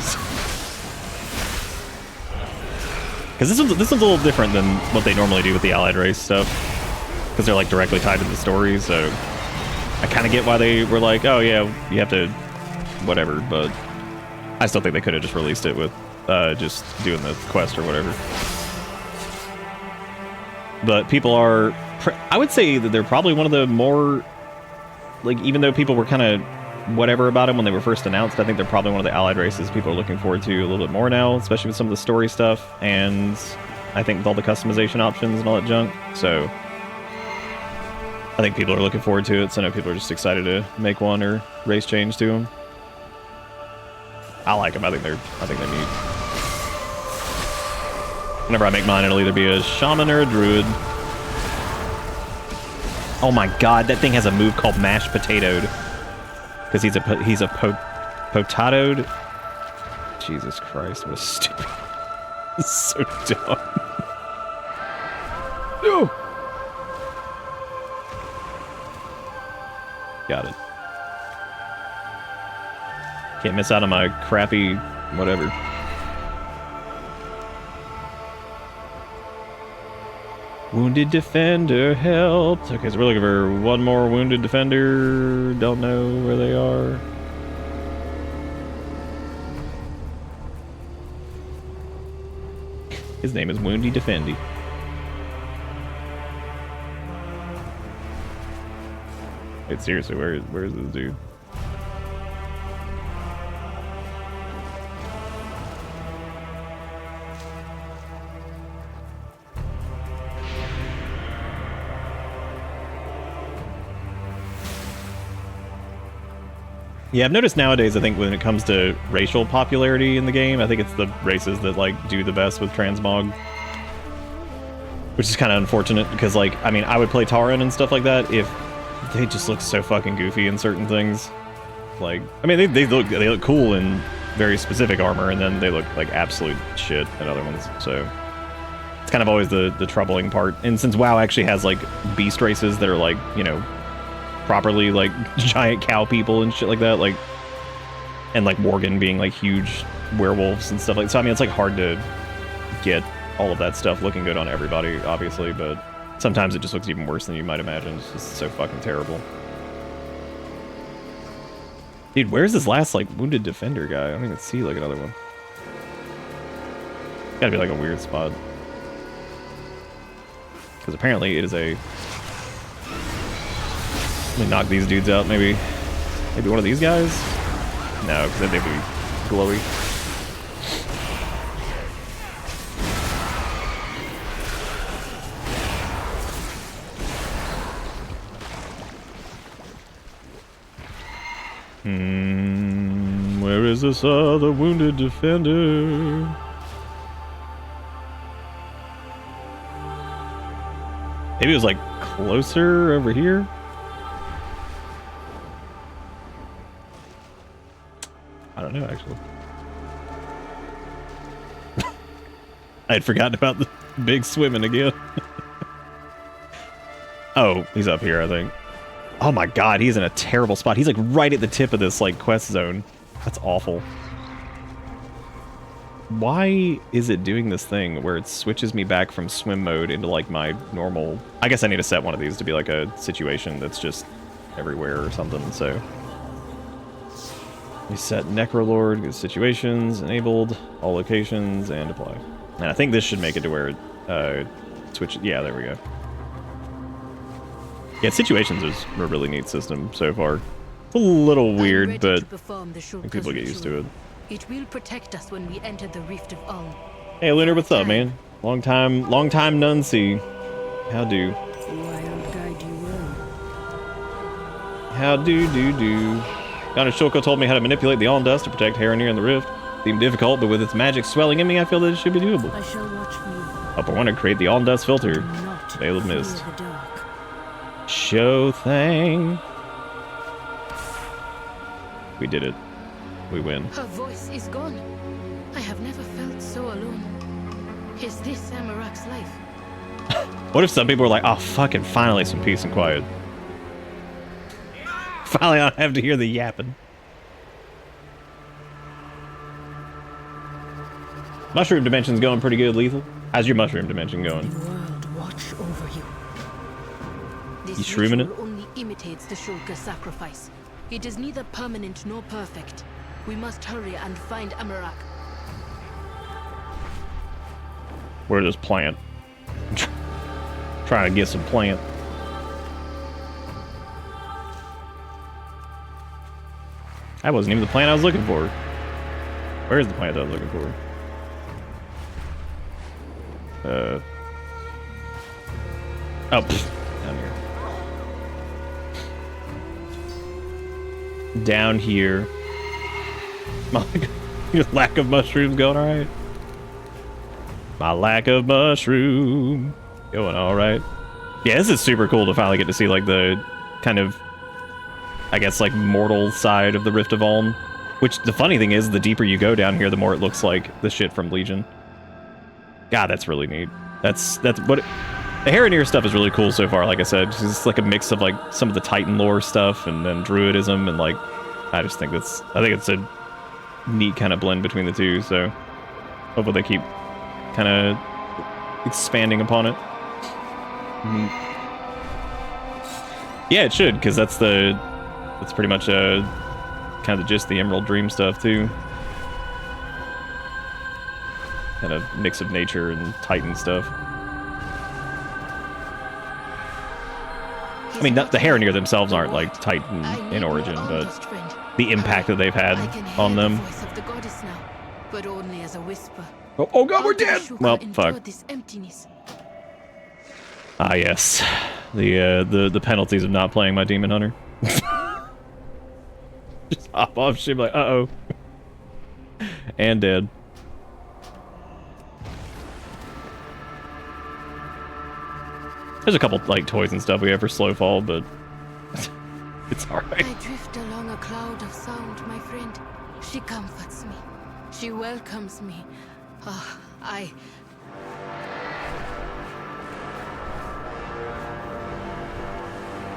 Because this one's a little different than what they normally do with the allied race stuff, because they're like directly tied to the story. So I kind of get why they were like, oh yeah, you have to whatever. But I still think they could have just released it with just doing the quest or whatever. But people are, I would say that they're probably one of the more, like, even though people were kind of whatever about them when they were first announced, I think they're probably one of the allied races people are looking forward to a little bit more now, especially with some of the story stuff, and I think with all the customization options and all that junk. So I think people are looking forward to it, so I know people are just excited to make one or race change to them. I like them. I think they're neat. Whenever I make mine, it'll either be a shaman or a druid. Oh my god, that thing has a move called mashed potatoed. Because he's a potatoed. Jesus Christ, what a stupid. It's so dumb. No. Got it. Can't miss out on my crappy whatever. Wounded defender helped. Okay, so we're looking for one more wounded defender. Don't know where they are. His name is Woundy Defendy. Wait, seriously, where is this dude? Yeah, I've noticed nowadays, I think when it comes to racial popularity in the game, I think it's the races that, like, do the best with transmog. Which is kind of unfortunate, because, like, I mean, I would play Tauren and stuff like that if they just look so fucking goofy in certain things. Like, I mean, they look cool in very specific armor, and then they look like absolute shit in other ones, so... It's kind of always the troubling part. And since WoW actually has, like, beast races that are, like, you know... properly, like, giant cow people and shit like that, like, and like Morgan being like huge werewolves and stuff like that. So I mean, it's like hard to get all of that stuff looking good on everybody, obviously, but sometimes it just looks even worse than you might imagine. It's just so fucking terrible. Dude, where's this last, like, wounded defender guy? I don't even see, like, another one. Gotta be like a weird spot. Because apparently it is a... Let me knock these dudes out, maybe one of these guys? No, because then they'd be glowy. Where is this other wounded defender? Maybe it was like closer over here? I don't know, actually. I had forgotten about the big swimming again. Oh, he's up here, I think. Oh my god, he's in a terrible spot. He's like right at the tip of this like quest zone. That's awful. Why is it doing this thing where it switches me back from swim mode into like my normal... I guess I need to set one of these to be like a situation that's just everywhere or something, so... We set Necrolord, get situations, enabled, all locations, and apply. And I think this should make it to where it switch... Yeah, there we go. Yeah, situations is a really neat system so far. It's a little weird, but I think people get used to it. It will protect us when we enter the Rift of Ung. Hey, Lunar, what's up, man? Long time none see. How do? Wild guide you will. How do? Donna Shulko told me how to manipulate the Allendust to protect Haranir in the Rift. Seemed difficult, but with its magic swelling in me, I feel that it should be doable. I shall watch for you. Up, I want to create the Allendust filter. Veil of Mist. Show thing. We did it. We win. Her voice is gone. I have never felt so alone. Is this Amarak's life? What if some people were like, oh, fucking finally some peace and quiet. Finally I don't have to hear the yapping. Mushroom Dimension's going pretty good, Lethal. How's your Mushroom Dimension going? The world watch over you. You This shrooming it? ritual only imitates the Shulka sacrifice. It is neither permanent nor perfect. We must hurry and find Amarak. Where's this plant? Trying to get some plant. That wasn't even the plant I was looking for. Where's the plant I was looking for? Oh, pfft, down here. Your lack of mushrooms going alright? My lack of mushroom going alright. Yeah, this is super cool to finally get to see, like, the kind of, I guess, like, mortal side of the Rift of Uln. Which, the funny thing is, the deeper you go down here, the more it looks like the shit from Legion. God, that's really neat. That's what... The Haranir stuff is really cool so far, like I said. It's like a mix of, like, some of the Titan lore stuff and then Druidism, and, like, I just think it's a neat kind of blend between the two, so hopefully they keep kind of expanding upon it. Yeah, it should, because that's pretty much kind of just the Emerald Dream stuff too. Kind of mix of nature and Titan stuff. I mean, the Haranir themselves aren't like Titan in origin, but the impact that they've had on them. Oh god, we're dead! Well, fuck. Ah, yes. The penalties of not playing my Demon Hunter. Just hop off shit like, uh-oh. And dead. There's a couple, like, toys and stuff we have for Slowfall, but it's alright. I drift along a cloud of sound, my friend. She comforts me. She welcomes me. Oh,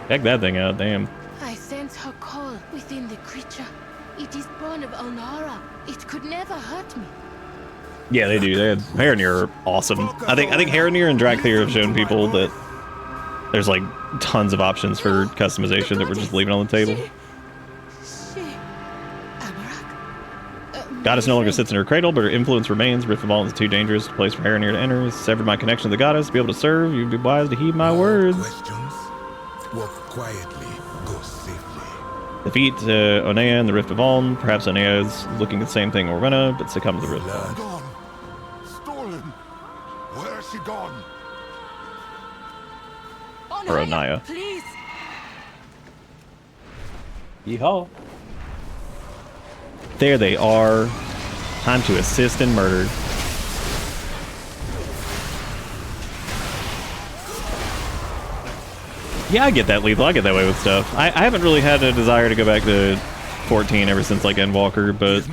Check that thing out, damn. I sense her call within the creature. It is born of Alnara. It could never hurt me. Yeah, they do. Haranir are awesome. I think Haranir and Drakthir have shown people that there's like tons of options for customization that we're just leaving on the table. Goddess no longer sits in her cradle, but her influence remains. Rift of Uln is too dangerous a place for Haranir to enter. Severed my connection to the goddess. To be able to serve, you'd be wise to heed my words. Questions? Walk quietly, go safely. Defeat Onea in the Rift of Uln. Perhaps Onea is looking at the same thing Orwenna, but succumb to the Rift of Uln. Gone. Stolen. Where's she gone? Or Onaya. Please. Yeehaw. There they are. Time to assist in murder. Yeah, I get that, Lethal. I get that way with stuff. I haven't really had a desire to go back to 14 ever since, like, Endwalker, but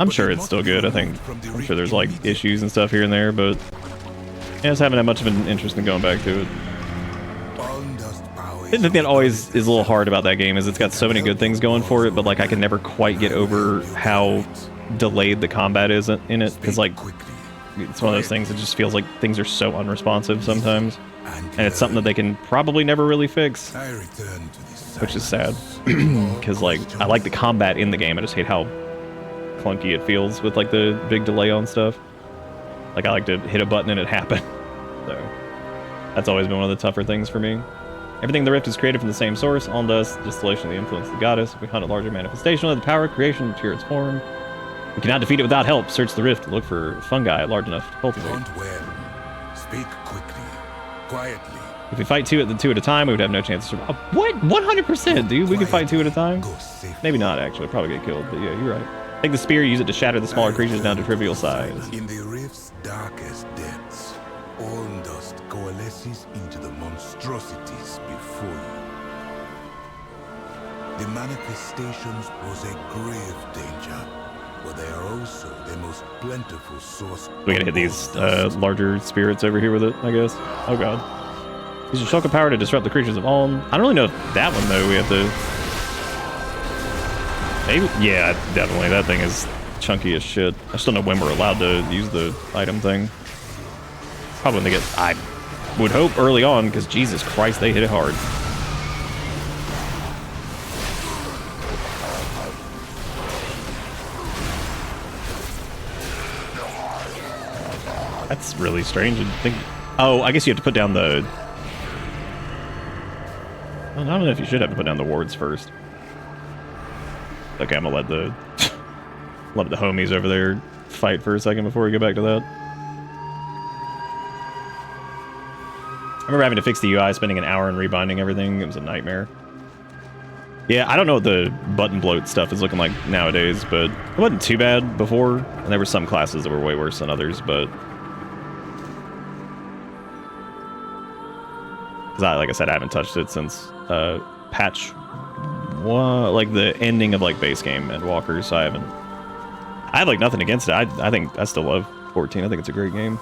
I'm sure it's still good. I'm sure there's, like, issues and stuff here and there, but yeah, I just haven't had much of an interest in going back to it. The thing that always is a little hard about that game is it's got so many good things going for it, but, like, I can never quite get over how delayed the combat is in it, because, like, it's one of those things that just feels like things are so unresponsive sometimes, and it's something that they can probably never really fix, which is sad, because, like, I like the combat in the game, I just hate how clunky it feels with, like, the big delay on stuff. Like, I like to hit a button and it happen, so that's always been one of the tougher things for me. Everything in the Rift is created from the same source. Uln dust, distillation of the influence of the goddess. If we hunt a larger manifestation of the power of creation in pure its form, we cannot defeat it without help. Search the Rift. Look for fungi large enough to cultivate. Hunt well. Speak quickly, quietly. If we fight two at a time, we would have no chance to survive. What? 100%, dude. We could fight two at a time. Maybe not, actually. Probably get killed, but yeah, you're right. Take the spear, use it to shatter the smaller creatures down to trivial size. In the Rift's darkest depths, Uln dust coalesces into the monstrosities before you. The manifestations pose a grave danger, but they are also the most plentiful source. We gotta hit these larger spirits over here with it, I guess. Oh god. Use your shulker power to disrupt the creatures of Uln. I don't really know if that one, though, we have to... Maybe? Yeah, definitely. That thing is chunky as shit. I just don't know when we're allowed to use the item thing. Probably when they get... I would hope early on, because Jesus Christ, they hit it hard. That's really strange. I think... Oh, I guess you have to put down the... I don't know if you should have to put down the wards first. Okay, I'm gonna let the homies over there fight for a second before we go back to that. I remember having to fix the UI, spending an hour and rebinding everything. It was a nightmare. Yeah, I don't know what the button bloat stuff is looking like nowadays, but it wasn't too bad before. And there were some classes that were way worse than others, but... because like I said, I haven't touched it since patch one, like the ending of like base game and Walkers. So I have like nothing against it. I think I still love 14. I think it's a great game.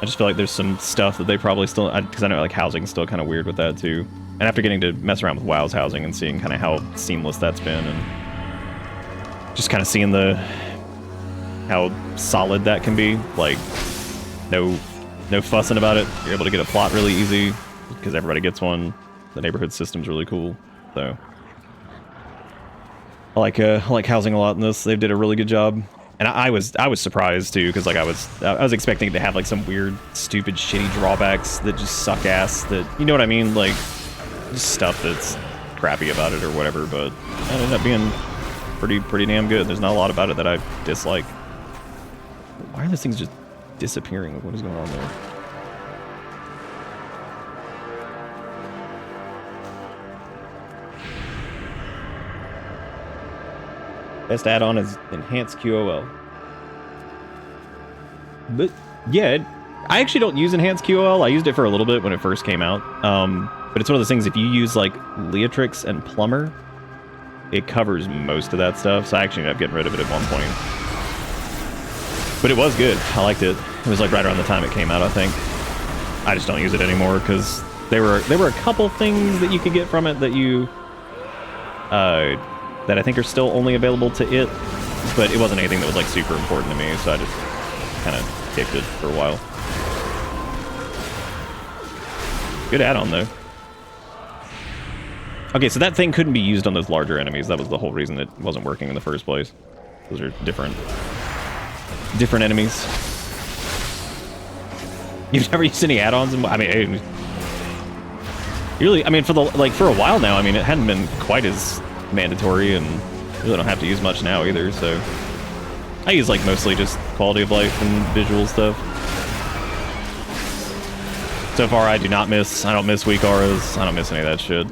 I just feel like there's some stuff that they probably still, because I know like housing's still kind of weird with that too. And after getting to mess around with WoW's housing and seeing kind of how seamless that's been, and just kind of seeing how solid that can be, like no fussing about it. You're able to get a plot really easy because everybody gets one. The neighborhood system's really cool, so I like housing a lot in this. They did a really good job. And I was surprised too, because like I was expecting it to have like some weird, stupid, shitty drawbacks that just suck ass. That, you know what I mean, like just stuff that's crappy about it or whatever. But it ended up being pretty damn good. There's not a lot about it that I dislike. Why are those things just disappearing? What is going on there? Best add-on is Enhanced QOL. But yeah, I actually don't use Enhanced QOL. I used it for a little bit when it first came out. But it's one of those things, if you use like Leatrix and Plumber, it covers most of that stuff. So I actually ended up getting rid of it at one point. But it was good. I liked it. It was like right around the time it came out, I think. I just don't use it anymore because there were a couple things that you could get from it that you that I think are still only available to it, but it wasn't anything that was like super important to me, so I just kind of kicked it for a while. Good add-on though. Okay, so that thing couldn't be used on those larger enemies. That was the whole reason it wasn't working in the first place. Those are different enemies. You've never used any add-ons? I mean, really, I mean, for a while now, I mean, it hadn't been quite as mandatory, and really don't have to use much now either, so I use like mostly just quality of life and visual stuff. So far I don't miss weak auras, I don't miss any of that shit.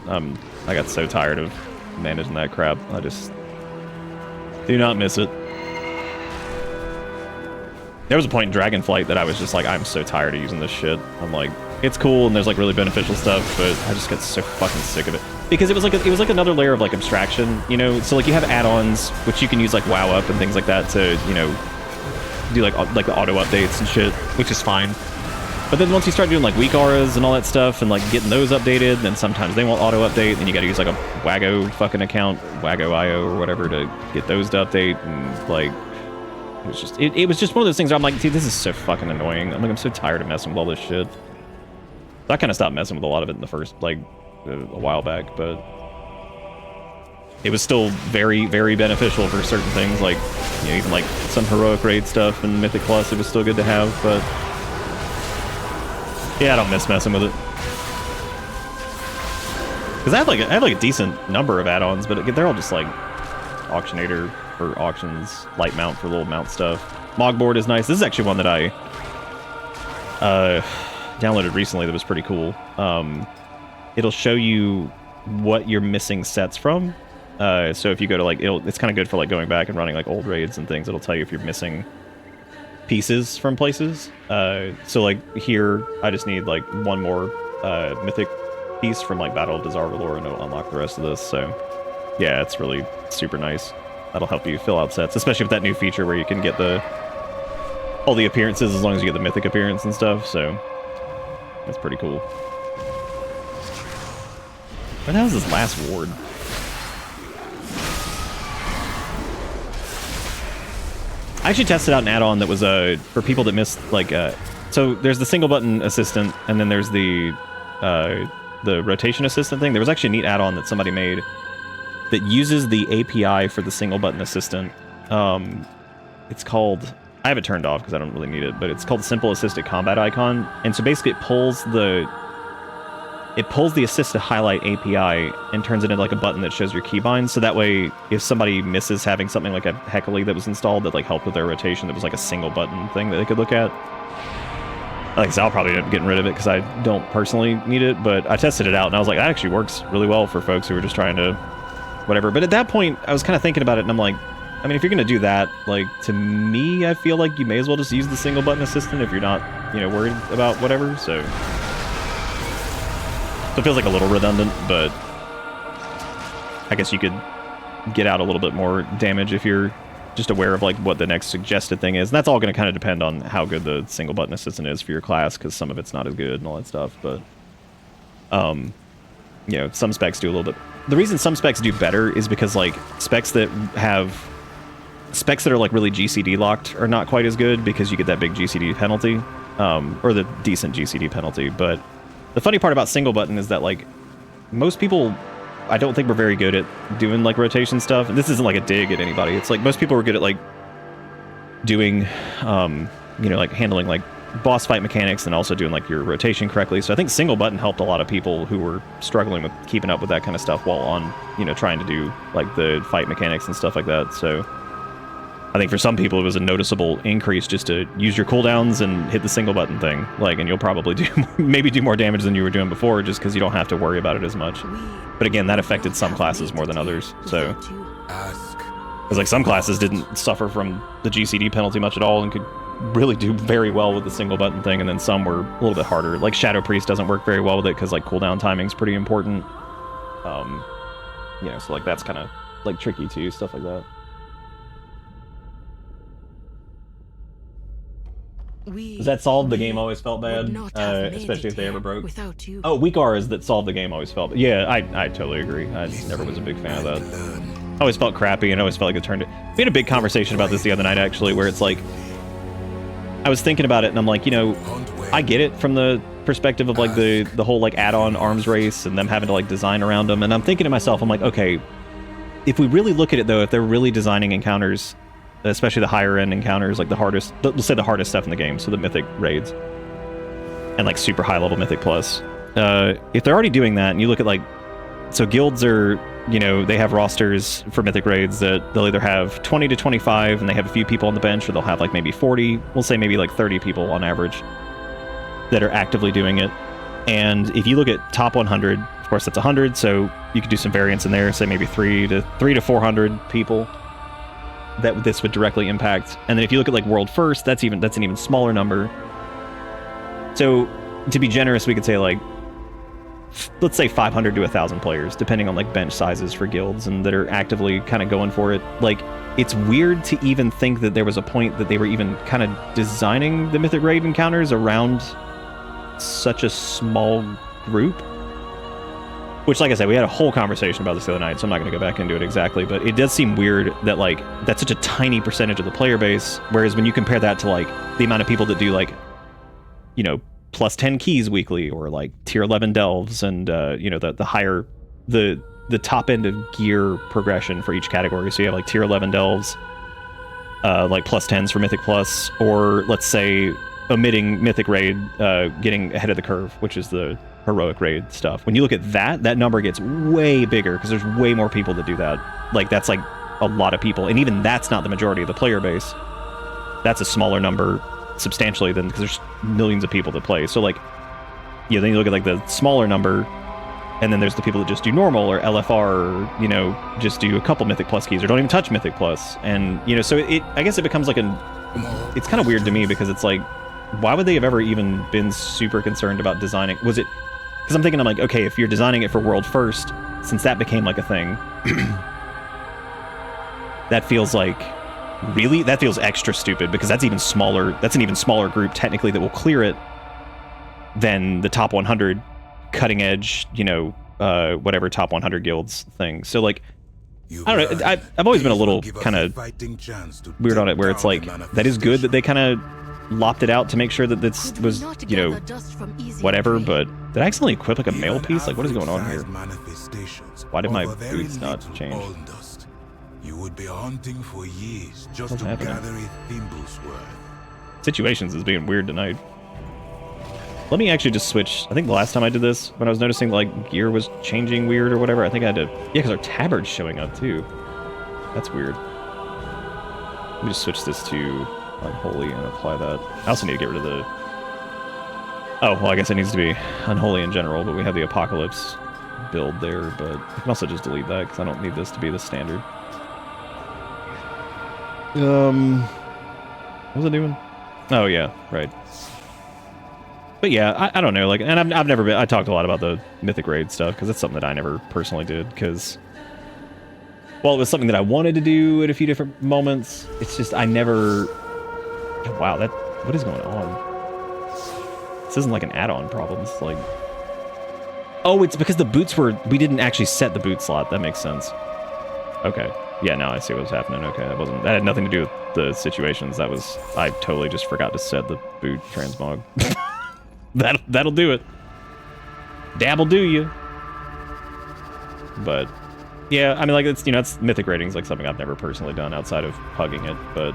I got so tired of managing that crap. I just do not miss it. There was a point in Dragonflight that I was just like, I'm so tired of using this shit. I'm like, it's cool and there's like really beneficial stuff, but I just get so fucking sick of it. Because it was like another layer of like abstraction, you know? So like you have add-ons, which you can use like WoW Up and things like that to, you know, do like the auto updates and shit, which is fine. But then once you start doing like weak auras and all that stuff and like getting those updated, then sometimes they won't auto update, then you gotta use like a Waggo fucking account, Waggo.io or whatever, to get those to update. And like, it was just one of those things where I'm like, dude, this is so fucking annoying. I'm so tired of messing with all this shit. So I kind of stopped messing with a lot of it in the first, like, a while back, but it was still very, very beneficial for certain things, like, you know, even like some heroic raid stuff and Mythic Plus, it was still good to have, but yeah, I don't miss messing with it. Because I have like a decent number of add-ons, but they're all just like Auctionator for auctions, Light Mount for little mount stuff. Mogboard is nice. This is actually one that I downloaded recently that was pretty cool. It'll show you what you're missing sets from. So if you go to like, it's kind of good for like going back and running like old raids and things. It'll tell you if you're missing pieces from places. So like here, I just need like one more mythic piece from like Battle of Desarvalor, and it'll unlock the rest of this. So yeah, it's really super nice. That'll help you fill out sets, especially with that new feature where you can get all the appearances as long as you get the mythic appearance and stuff. So that's pretty cool. Where the hell is this last ward? I actually tested out an add-on that was for people that missed, like, so there's the single button assistant, and then there's the rotation assistant thing. There was actually a neat add-on that somebody made that uses the API for the single button assistant. It's called, I have it turned off because I don't really need it, but it's called Simple Assisted Combat Icon. And so basically it pulls the assist to highlight API and turns it into like a button that shows your keybinds. So that way, if somebody misses having something like a Heckley that was installed that like helped with their rotation, that was like a single button thing that they could look at. Like I said, I'll probably end up getting rid of it because I don't personally need it, but I tested it out and I was like, that actually works really well for folks who are just trying to whatever. But at that point, I was kind of thinking about it and I'm like, I mean, if you're going to do that, like, to me, I feel like you may as well just use the single button assistant if you're not, you know, worried about whatever, so. So it feels like a little redundant, but I guess you could get out a little bit more damage if you're just aware of like what the next suggested thing is. And that's all going to kind of depend on how good the single button assistant is for your class, because some of it's not as good and all that stuff. But you know, some specs do a little bit. The reason some specs do better is because like specs that are like really GCD locked are not quite as good, because you get that big GCD penalty, or the decent GCD penalty. But the funny part about single button is that like most people, I don't think we're very good at doing like rotation stuff. And this isn't like a dig at anybody. It's like most people are good at like doing, you know, like handling like boss fight mechanics and also doing like your rotation correctly. So I think single button helped a lot of people who were struggling with keeping up with that kind of stuff while on, you know, trying to do like the fight mechanics and stuff like that. So I think for some people it was a noticeable increase just to use your cooldowns and hit the single button thing. Like, and you'll probably do maybe do more damage than you were doing before, just because you don't have to worry about it as much. But again, that affected some classes more than others. So, because like some classes didn't suffer from the GCD penalty much at all and could really do very well with the single button thing, and then some were a little bit harder. Like Shadow Priest doesn't work very well with it because like cooldown timing's pretty important. You know, so like that's kind of like tricky too, stuff like that. Does that solve the game always felt bad? Especially if they ever broke. Oh, weak auras that solved the game always felt bad. Yeah, I totally agree. I never was a big fan of that. I always felt crappy and I always felt like it turned it. We had a big conversation about this the other night actually, where it's like, I was thinking about it and I'm like, you know, I get it from the perspective of like the whole like add-on arms race and them having to like design around them. And I'm thinking to myself, I'm like, okay, if we really look at it though, if they're really designing encounters, especially the higher end encounters, like the hardest, let's say the hardest stuff in the game, so the mythic raids and like super high level mythic plus, if they're already doing that and you look at like, so guilds are, you know, they have rosters for mythic raids that they'll either have 20 to 25 and they have a few people on the bench, or they'll have like maybe 40, we'll say maybe like 30 people on average that are actively doing it. And if you look at top 100, of course that's 100, so you could do some variance in there, say maybe 3 to 400 people that this would directly impact. And then if you look at like world first, that's an even smaller number. So to be generous, we could say like, let's say 500 to 1,000 players, depending on like bench sizes for guilds, and that are actively kind of going for it. Like, it's weird to even think that there was a point that they were even kind of designing the mythic raid encounters around such a small group. Which, like I said, we had a whole conversation about this the other night, so I'm not going to go back into it exactly, but it does seem weird that, like, that's such a tiny percentage of the player base, whereas when you compare that to, like, the amount of people that do, like, you know, plus 10 keys weekly, or, like, tier 11 delves, and, you know, the higher, the top end of gear progression for each category. So you have, like, tier 11 delves, like, plus 10s for Mythic Plus, or, let's say, omitting Mythic Raid, getting ahead of the curve, which is the heroic raid stuff. When you look at that number gets way bigger because there's way more people that do that. Like, that's like a lot of people, and even that's not the majority of the player base. That's a smaller number substantially than, because there's millions of people that play. So like, yeah, then you look at like the smaller number, and then there's the people that just do normal or LFR, or, you know, just do a couple Mythic Plus keys or don't even touch Mythic Plus. And, you know, so I guess it becomes like it's kind of weird to me, because it's like, why would they have ever even been super concerned about designing? Was it, because I'm thinking, I'm like, okay, if you're designing it for world first, since that became like a thing, that feels like, really? That feels extra stupid, because that's even smaller. That's an even smaller group technically that will clear it than the top 100 cutting edge, you know, whatever top 100 guilds thing. So like, I don't know. I've always been a little kind of weird on it, where it's like, that is good that they kind of lopped it out to make sure that this was, you know, whatever, but did I accidentally equip like a mail piece? Like, what is going on here? Why did my boots not change? You would be hunting for years just What's to happening? gather a thimble's worth. Situations is being weird tonight. Let me actually just switch. I think the last time I did this, when I was noticing like gear was changing weird or whatever, I think I had to, yeah, because our tabard's showing up too. That's weird. Let me just switch this to Unholy and apply that. I also need to get rid of the... Oh, well, I guess it needs to be Unholy in general, but we have the Apocalypse build there, but I can also just delete that, because I don't need this to be the standard. What was I doing? Oh, yeah, right. But yeah, I don't know, like, and I've never been, I talked a lot about the Mythic Raid stuff, because it's something that I never personally did, because, well, it was something that I wanted to do at a few different moments, it's just, I never, wow, what is going on? This isn't like an add-on problem, it's like, oh, it's because the boots we didn't actually set the boot slot, that makes sense. Okay, yeah, now I see what was happening, okay, that had nothing to do with the situations, I totally just forgot to set the boot transmog. That'll do it. Dab'll do you. But yeah, I mean, like, it's, you know, it's Mythic Rating's like something I've never personally done outside of hugging it, but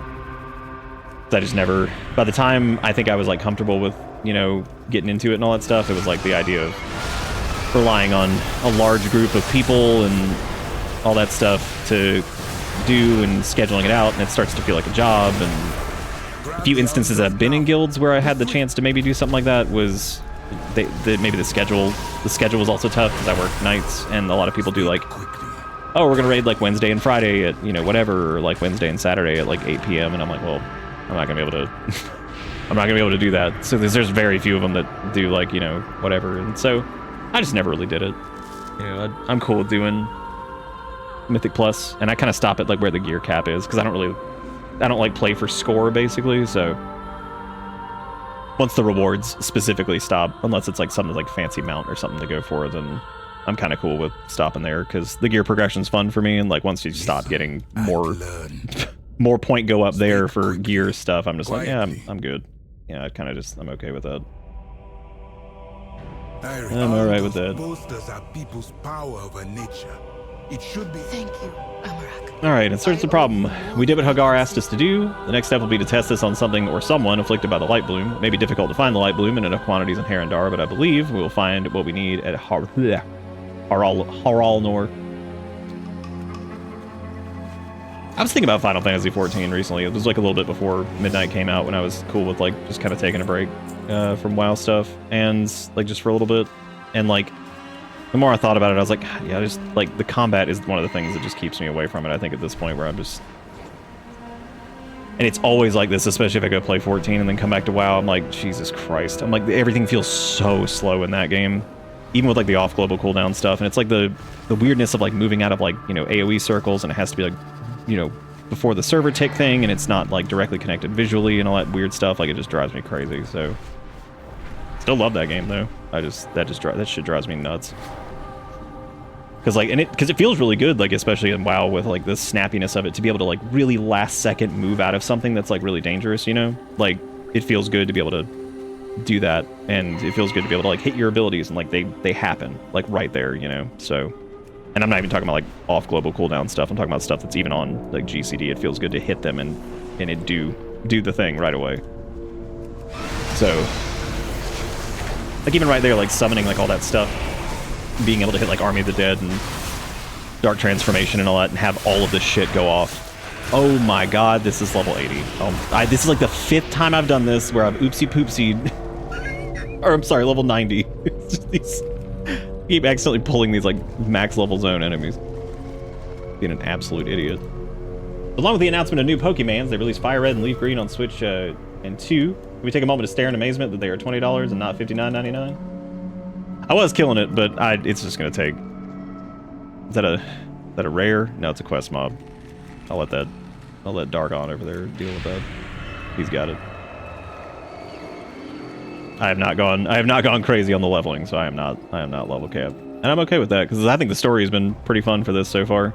I just never, by the time I think I was like comfortable with, you know, getting into it and all that stuff, it was like the idea of relying on a large group of people and all that stuff to do and scheduling it out, and it starts to feel like a job. And a few instances that I've been in guilds where I had the chance to maybe do something like that was maybe the schedule was also tough because I work nights, and a lot of people do like, oh, we're gonna raid like Wednesday and Friday at, you know, whatever, or like Wednesday and Saturday at like 8 p.m. and I'm like, well, I'm not gonna be able to I'm not gonna be able to do that. So there's very few of them that do, like, you know, whatever, and so I just never really did it. You know, I'm cool with doing Mythic Plus, and I kind of stop at like where the gear cap is, because I don't like play for score, basically, so once the rewards specifically stop, unless it's like something like fancy mount or something to go for, then I'm kind of cool with stopping there, because the gear progression's fun for me, and like once you stop getting more point go up there for gear stuff, I'm just like, yeah, I'm good. Yeah, I'm okay with that. I'm alright with that. Bolsters our people's power over nature. It should be. Thank you, Amarak. Alright, inserts the problem. We did what Hagar asked us to do. The next step will be to test this on something or someone afflicted by the light bloom. It may be difficult to find the light bloom in enough quantities in Harandar, but I believe we will find what we need at Haralnor. I was thinking about Final Fantasy XIV recently. It was like a little bit before Midnight came out, when I was cool with like just kind of taking a break from WoW stuff, and like just for a little bit. And like the more I thought about it, I was like, yeah, just like the combat is one of the things that just keeps me away from it, I think, at this point, where I'm just, and it's always like this, especially if I go play 14 and then come back to WoW, I'm like, Jesus Christ. I'm like, everything feels so slow in that game, even with like the off global cooldown stuff. And it's like the weirdness of like moving out of like, you know, AoE circles, and it has to be like, you know, before the server tick thing, and it's not like directly connected visually and all that weird stuff. Like, it just drives me crazy. So still love that game though. That shit drives me nuts. Because like, because it feels really good, like especially in WoW, with like the snappiness of it, to be able to like really last second move out of something that's like really dangerous, you know? Like, it feels good to be able to do that, and it feels good to be able to like hit your abilities, and like they happen like right there, you know? So, and I'm not even talking about like off global cooldown stuff. I'm talking about stuff that's even on like GCD. It feels good to hit them and it do the thing right away. So like even right there, like summoning like all that stuff, being able to hit like Army of the Dead and Dark Transformation and all that, and have all of this shit go off. Oh my god, this is level 80. This is like the 5th time I've done this where I've oopsie poopsie, or I'm sorry, level 90. It's just these, keep accidentally pulling these like max level zone enemies. Being an absolute idiot. Along with the announcement of new Pokemans, they released Fire Red and Leaf Green on Switch and 2. Can we take a moment to stare in amazement that they are $20 and not $59.99? I was killing it, but it's just gonna take. Is that a rare? No, it's a quest mob. I'll let Dargon over there deal with that. He's got it. I have not gone crazy on the leveling, so I am not level capped. And I'm okay with that, because I think the story has been pretty fun for this so far.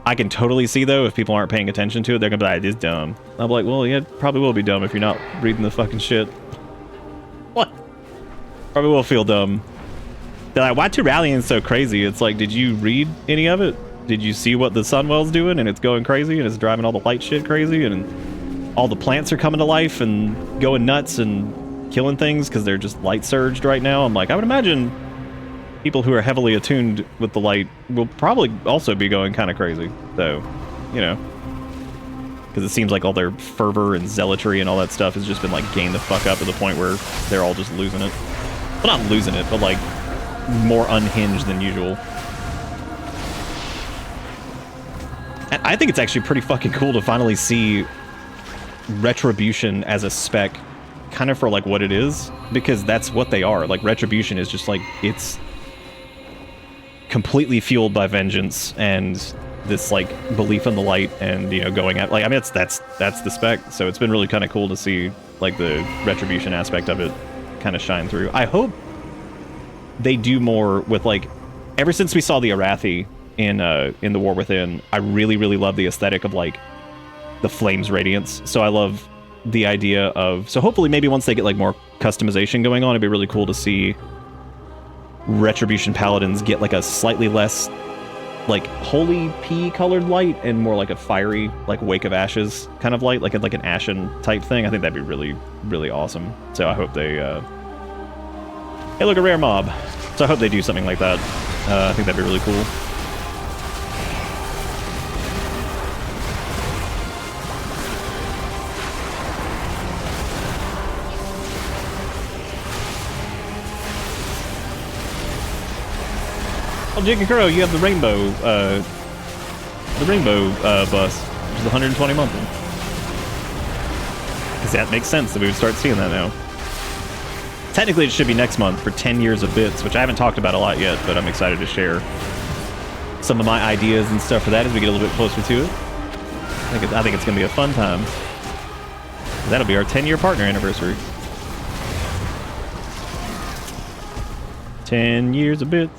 I can totally see, though, if people aren't paying attention to it, they're gonna be like, it's dumb. I'll be like, well, yeah, it probably will be dumb if you're not reading the fucking shit. What? Probably will feel dumb. They're like, why Turalian's so crazy? It's like, did you read any of it? Did you see what the Sunwell's doing, and it's going crazy, and it's driving all the light shit crazy, and all the plants are coming to life and going nuts and killing things because they're just light surged right now? I'm like, I would imagine people who are heavily attuned with the light will probably also be going kind of crazy, though, you know, because it seems like all their fervor and zealotry and all that stuff has just been like gained the fuck up to the point where they're all just losing it. Well, not losing it, but like more unhinged than usual. And I think it's actually pretty fucking cool to finally see Retribution as a spec kind of for like what it is, because that's what they are. Like Retribution is just like, it's completely fueled by vengeance and this like belief in the light, and you know, going at, like, I mean, that's the spec. So it's been really kind of cool to see like the Retribution aspect of it kind of shine through. I hope they do more with, like, ever since we saw the Arathi in the War Within, I really love the aesthetic of like the flames radiance. So I love the idea of, so hopefully maybe once they get like more customization going on, it'd be really cool to see Retribution Paladins get like a slightly less like holy pea colored light and more like a fiery, like Wake of Ashes kind of light, like an ashen type thing. I think that'd be really awesome. So I hope they hey, look, a rare mob. So I hope they do something like that. I think that'd be really cool. Oh, Jake and Kuro, you have the rainbow bus, which is 120 monthly. Because that makes sense that we would start seeing that now. Technically, it should be next month for 10 years of bits, which I haven't talked about a lot yet, but I'm excited to share some of my ideas and stuff for that as we get a little bit closer to it. I think it's going to be a fun time. That'll be our 10-year partner anniversary. 10 years of bits.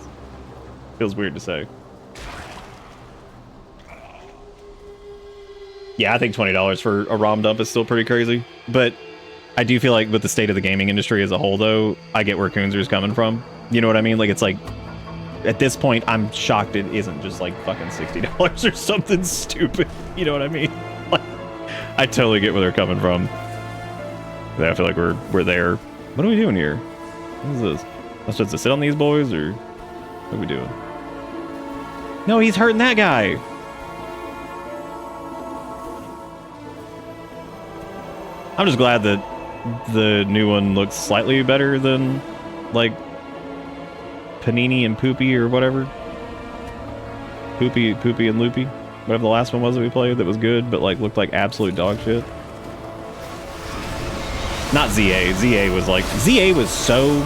Feels weird to say. Yeah, I think $20 for a ROM dump is still pretty crazy. But I do feel like with the state of the gaming industry as a whole, though, I get where Coonzer's coming from. You know what I mean? Like, it's like, at this point, I'm shocked it isn't just like fucking $60 or something stupid. You know what I mean? Like, I totally get where they're coming from. I feel like we're there. What are we doing here? What is this? Am I supposed to sit on these boys, or what are we doing? No, he's hurting that guy. I'm just glad that the new one looks slightly better than, like, Panini and Poopy or whatever. Poopy and Loopy. Whatever the last one was that we played that was good, but, like, looked like absolute dog shit. Not ZA. ZA was so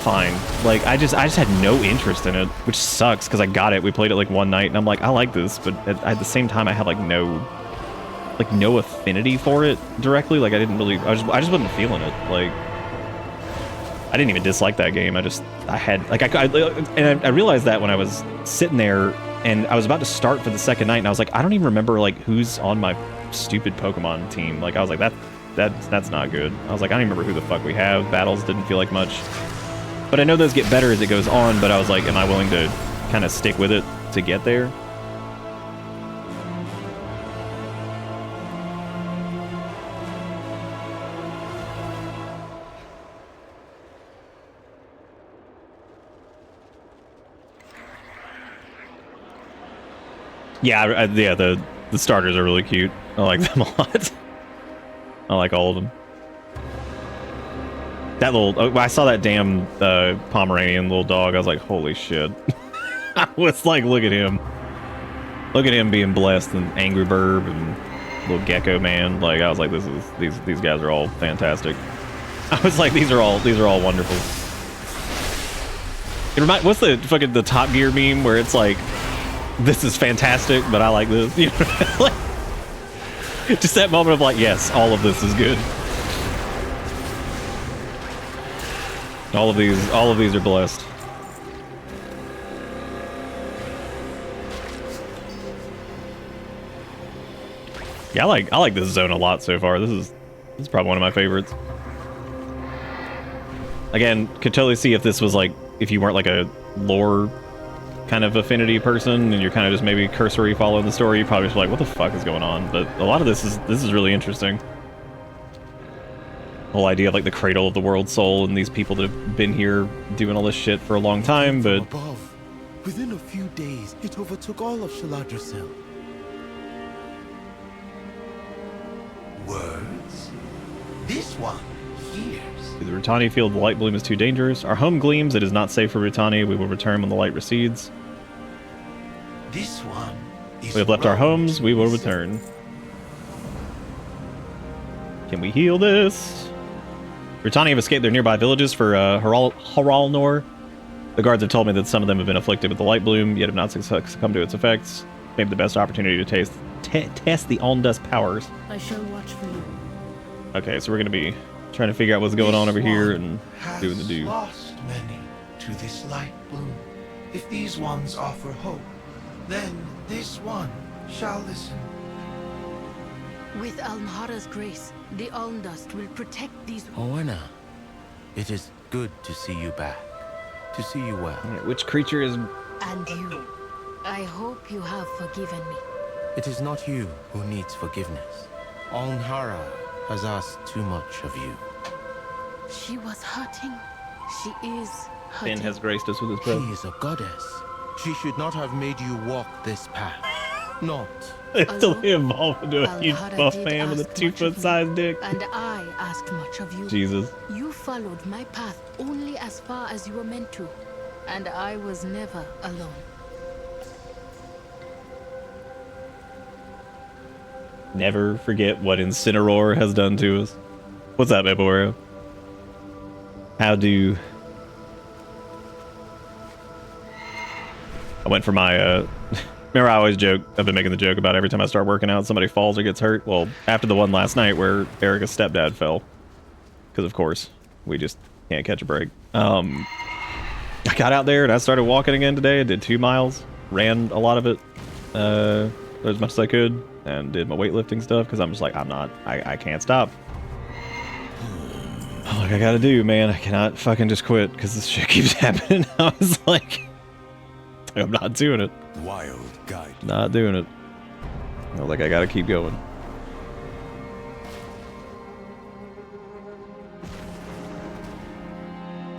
fine. Like, I just had no interest in it, which sucks because I got it. We played it like one night and I'm like, I like this, but at the same time I had like no affinity for it directly. Like, I just wasn't feeling it. Like, I didn't even dislike that game. I realized that when I was sitting there and I was about to start for the second night and I was like, I don't even remember like who's on my stupid Pokemon team. Like, I was like, that's not good. I was like, I don't even remember who the fuck we have. Battles didn't feel like much. But I know those get better as it goes on, but I was like, am I willing to kind of stick with it to get there? Yeah, the starters are really cute. I like them a lot. I like all of them. That little, I saw that damn Pomeranian little dog. I was like, holy shit. I was like, look at him. Look at him being blessed, and Angry Burb and little Gecko Man. Like, I was like, these guys are all fantastic. I was like, these are all wonderful. What's the Top Gear meme where it's like, this is fantastic, but I like this. You know? Like, just that moment of like, yes, all of this is good. All of these are blessed. Yeah, I like this zone a lot so far. This is probably one of my favorites. Again, could totally see if this was like, if you weren't like a lore kind of affinity person and you're kind of just maybe cursory following the story, you probably just like, what the fuck is going on? But a lot of this is really interesting. The whole idea of like the cradle of the world soul and these people that have been here doing all this shit for a long time, but above. Within a few days, it overtook all of Shaladrasel. Words? This one hears. The Rutani field, the light bloom is too dangerous. Our home gleams, it is not safe for Rutani. We will return when the light recedes. This one is. We have left our homes, we will return. Can we heal this? Britannia have escaped their nearby villages for Haralnor. The guards have told me that some of them have been afflicted with the light bloom, yet have not succumbed to its effects. Maybe the best opportunity to test the Almdust powers. I shall watch for you. Okay, so we're gonna be trying to figure out what's going on over here and doing the do. Lost many to this light bloom. If these ones offer hope, then this one shall listen. With Almhara's grace, the Almdust will protect these... Oena, it is good to see you back. To see you well. Which creature is... And you. I hope you have forgiven me. It is not you who needs forgiveness. Almhara has asked too much of you. She was hurting. She is hurting. Finn has graced us with his She presence. is a goddess. She should not have made you walk this path. Not. Until he evolved into a huge Almhara buff did man with a ask much of 2-foot me, size dick. And I asked much of you. Jesus. You followed my path only as far as you were meant to. And I was never alone. Never forget what Incineroar has done to us. What's up, Eboreo? How do... I went for my, remember I always joke, I've been making the joke about every time I start working out, somebody falls or gets hurt. Well, after the one last night where Erica's stepdad fell. Because, of course, we just can't catch a break. I got out there and I started walking again today. I did 2 miles, ran a lot of it, as much as I could, and did my weightlifting stuff because I'm just like, I can't stop. Like I gotta do, man. I cannot fucking just quit because this shit keeps happening. I was like, I'm not doing it. Wild guide. Not doing it. I was like, I gotta keep going.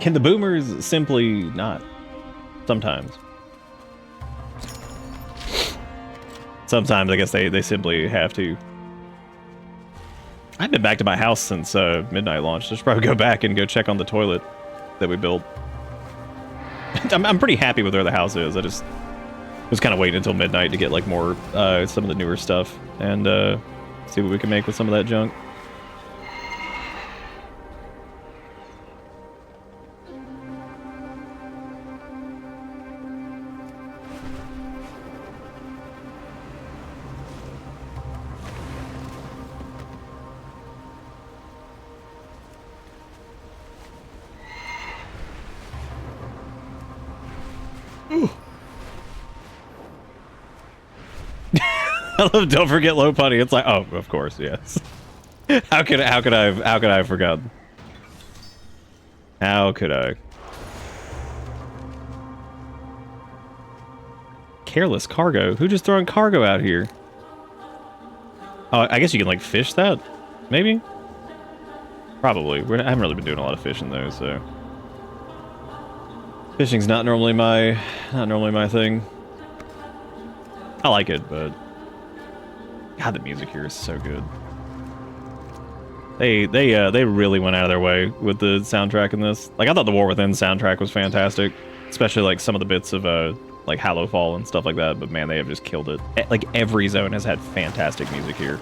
Can the boomers simply not? Sometimes. Sometimes I guess they simply have to. I've been back to my house since midnight launch. I should probably go back and go check on the toilet that we built. I'm pretty happy with where the house is. I just was kind of waiting until midnight to get like more some of the newer stuff and see what we can make with some of that junk. I love don't forget low putty. It's like, oh, of course, yes. How could I have forgotten? How could I? Careless cargo. Who just throwing cargo out here? Oh, I guess you can like fish that, maybe. Probably. I haven't really been doing a lot of fishing though, so fishing's not normally my thing. I like it, but God, the music here is so good. They really went out of their way with the soundtrack in this. Like I thought the War Within soundtrack was fantastic, especially like some of the bits of like Hallowfall and stuff like that. But man, they have just killed it. Like every zone has had fantastic music here.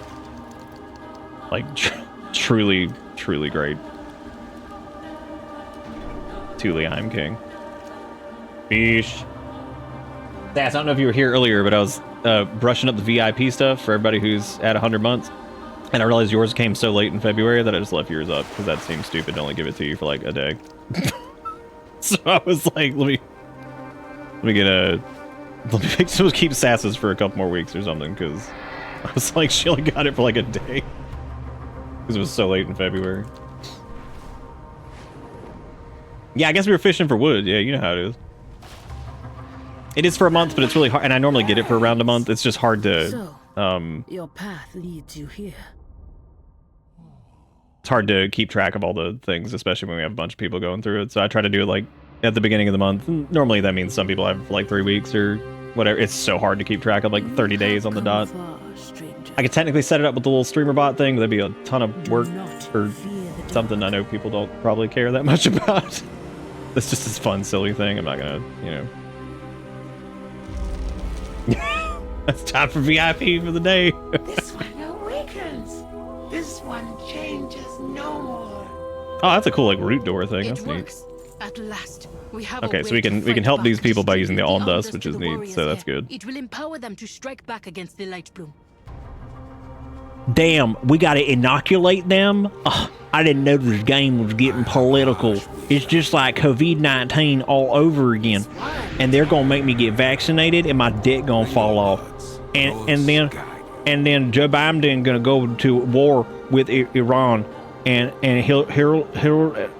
Like truly great. Thule, I'm king. Beesh. I don't know if you were here earlier, but I was brushing up the VIP stuff for everybody who's at 100 months. And I realized yours came so late in February that I just left yours up because that seems stupid to only give it to you for like a day. So I was like, let me make someone keep Sasses for a couple more weeks or something because I was like, she only got it for like a day because it was so late in February. Yeah, I guess we were fishing for wood. Yeah, you know how it is. It is for a month, but it's really hard, and I normally get it for around a month. It's just hard to, So, your path leads you here. It's hard to keep track of all the things, especially when we have a bunch of people going through it. So I try to do it like at the beginning of the month. Normally that means some people have like 3 weeks or whatever. It's so hard to keep track of like 30 days on the dot. I could technically set it up with the little streamer bot thing, but that'd be a ton of work for something I know people don't probably care that much about. It's just this fun, silly thing. I'm not gonna, you know. It's time for VIP for the day. This one awakens. This one changes no more. Oh, that's a cool like root door thing. It That's neat. works. At last, we have Okay, a so way we can to fight help back these people by to using the strengthen Alm Dust, Aldous which to is the neat. warriors So that's here. good. It will empower them to strike back against the Light Bloom. Damn, we gotta inoculate them? Oh, I didn't know this game was getting political. It's just like COVID-19 all over again. And they're gonna make me get vaccinated and my dick gonna fall off. And then Joe Biden gonna go to war with Iran, and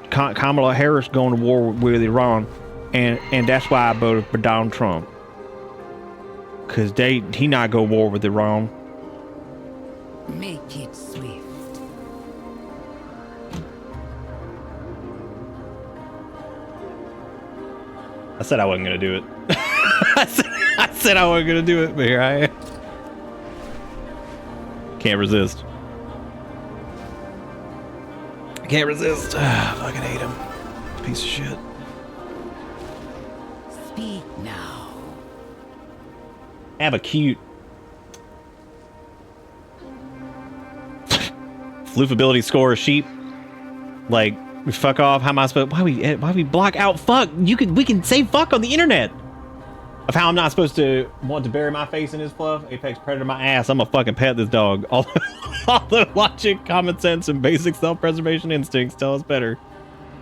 Kamala Harris going to war with Iran, and that's why I voted for Donald Trump. Cause he not go war with Iran. Make it swift. I said I wasn't gonna do it. I said I wasn't gonna do it, but here I am. Can't resist. Can't resist. I fucking hate him. Piece of shit. Speak now. Have a cute floofability score of sheep. Like, fuck off. How am I supposed? Why we block out fuck? We can say fuck on the internet. Of how I'm not supposed to want to bury my face in his fluff. Apex predator my ass. I'm a fucking pet this dog. Although logic, common sense, and basic self-preservation instincts tell us better.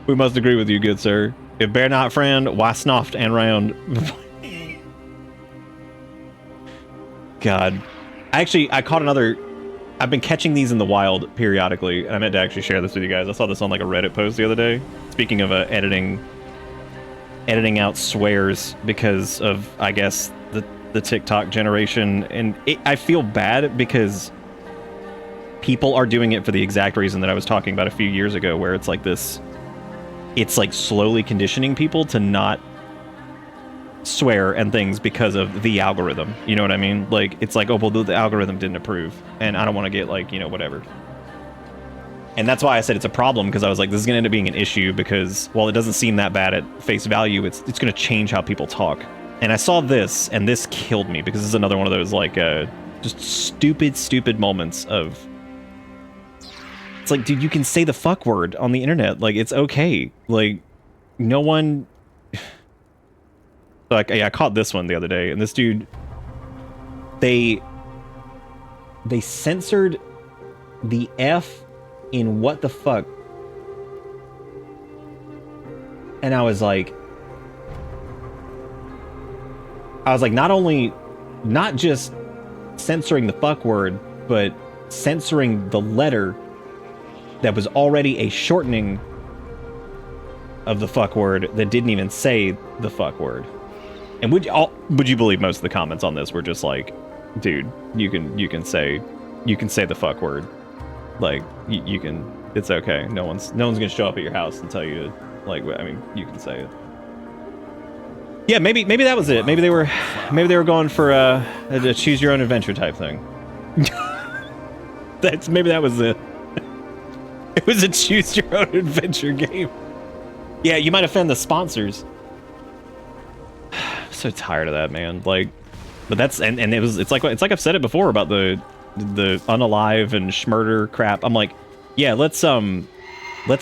We must agree with you, good sir. If bear not friend, why snoffed and round? God. I caught another... I've been catching these in the wild periodically, and I meant to actually share this with you guys. I saw this on like a Reddit post the other day. Speaking of editing out swears because of, I guess, the TikTok generation, and I feel bad because people are doing it for the exact reason that I was talking about a few years ago, where it's like this, it's like slowly conditioning people to not swear and things because of the algorithm. You know what I mean? Like, it's like, oh, well, the algorithm didn't approve, and I don't want to get like, you know, whatever. And that's why I said it's a problem, because I was like, this is going to end up being an issue, because while it doesn't seem that bad at face value, it's going to change how people talk. And I saw this, and this killed me, because this is another one of those, like, just stupid moments of... It's like, dude, you can say the fuck word on the internet. Like, it's okay. Like, no one... Like, yeah, I caught this one the other day, and this dude... They censored the F in what the fuck, and I was like, not just censoring the fuck word, but censoring the letter that was already a shortening of the fuck word that didn't even say the fuck word. And would you believe most of the comments on this were just like, dude, you can say the fuck word. Like, you can, it's okay. No one's gonna show up at your house and tell you to, like, I mean, you can say it. Yeah, maybe that was it. Maybe they were going for a choose your own adventure type thing. Maybe that was it. It was a choose your own adventure game. Yeah, you might offend the sponsors. I'm so tired of that, man. Like, but that's and it's like I've said it before about the unalive and schmurder crap. I'm like, yeah, let's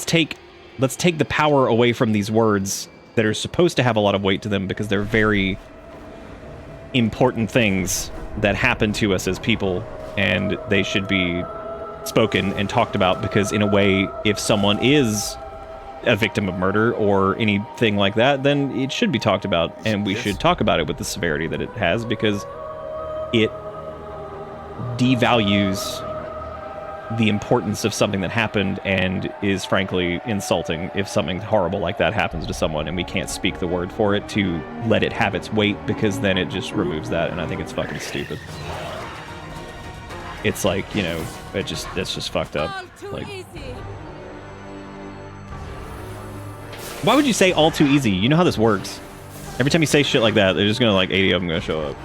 take the power away from these words that are supposed to have a lot of weight to them, because they're very important things that happen to us as people, and they should be spoken and talked about, because in a way, if someone is a victim of murder or anything like that, then it should be talked about, and we should talk about it with the severity that it has, because it devalues the importance of something that happened, and is frankly insulting if something horrible like that happens to someone and we can't speak the word for it to let it have its weight, because then it just removes that, and I think it's fucking stupid. It's like, you know, it's just fucked up. Like, why would you say all too easy? You know how this works. Every time you say shit like that, they're just gonna, like, 80 of them gonna show up.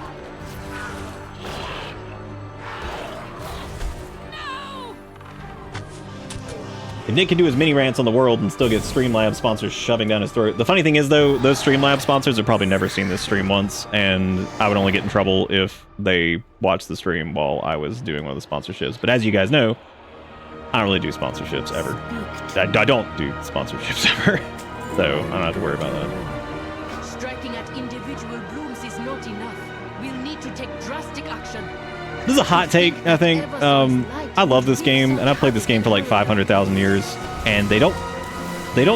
If Nick can do as many rants on the world and still get Streamlabs sponsors shoving down his throat. The funny thing is, though, those Streamlabs sponsors have probably never seen this stream once, and I would only get in trouble if they watched the stream while I was doing one of the sponsorships. But as you guys know, I don't really do sponsorships ever. I don't do sponsorships ever, so I don't have to worry about that. Striking at individual blooms is not enough. We'll need to take drastic action. This is a hot take, I think. I love this game, and I've played this game for like 500,000 years, and they don't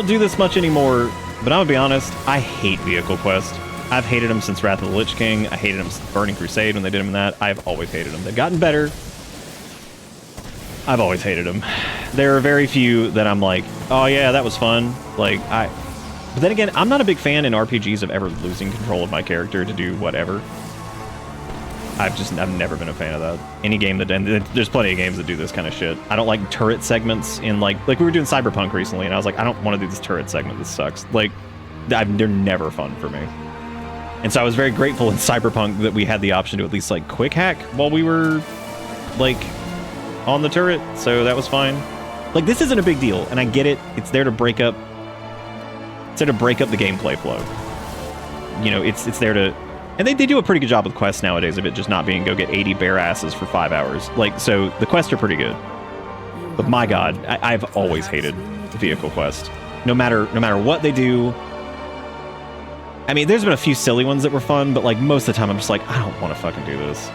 do this much anymore. But I'm gonna be honest, I hate Vehicle Quest. I've hated them since Wrath of the Lich King. I hated them since Burning Crusade when they did them in that. I've always hated them. They've gotten better. I've always hated them. There are very few that I'm like, oh yeah, that was fun. But then again, I'm not a big fan in RPGs of ever losing control of my character to do whatever. I've never been a fan of that. Any game that, and there's plenty of games that do this kind of shit. I don't like turret segments in like we were doing Cyberpunk recently, and I was like, I don't want to do this turret segment. This sucks. Like, they're never fun for me. And so I was very grateful in Cyberpunk that we had the option to at least like quick hack while we were like on the turret. So that was fine. Like, this isn't a big deal, and I get it. It's there to break up. It's there to break up the gameplay flow. You know, it's there to. And they do a pretty good job with quests nowadays of it just not being go get 80 bare asses for 5 hours. Like, so the quests are pretty good. But my god, I've always hated Vehicle Quest. No matter what they do. I mean, there's been a few silly ones that were fun, but like most of the time I'm just like, I don't want to fucking do this.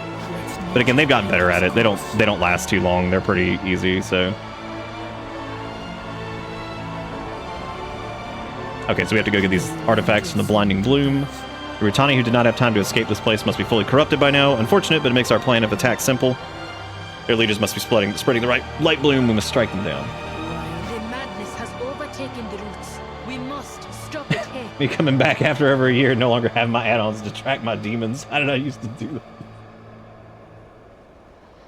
But again, they've gotten better at it. They don't last too long. They're pretty easy, so. Okay, so we have to go get these artifacts from the Blinding Bloom. The Rutani who did not have time to escape this place must be fully corrupted by now. Unfortunate, but it makes our plan of attack simple. Their leaders must be spreading the right light bloom. We must strike them down. The madness has overtaken the roots. We must stop it here. Me coming back after over a year, no longer have my add-ons to track my demons. How did I used to do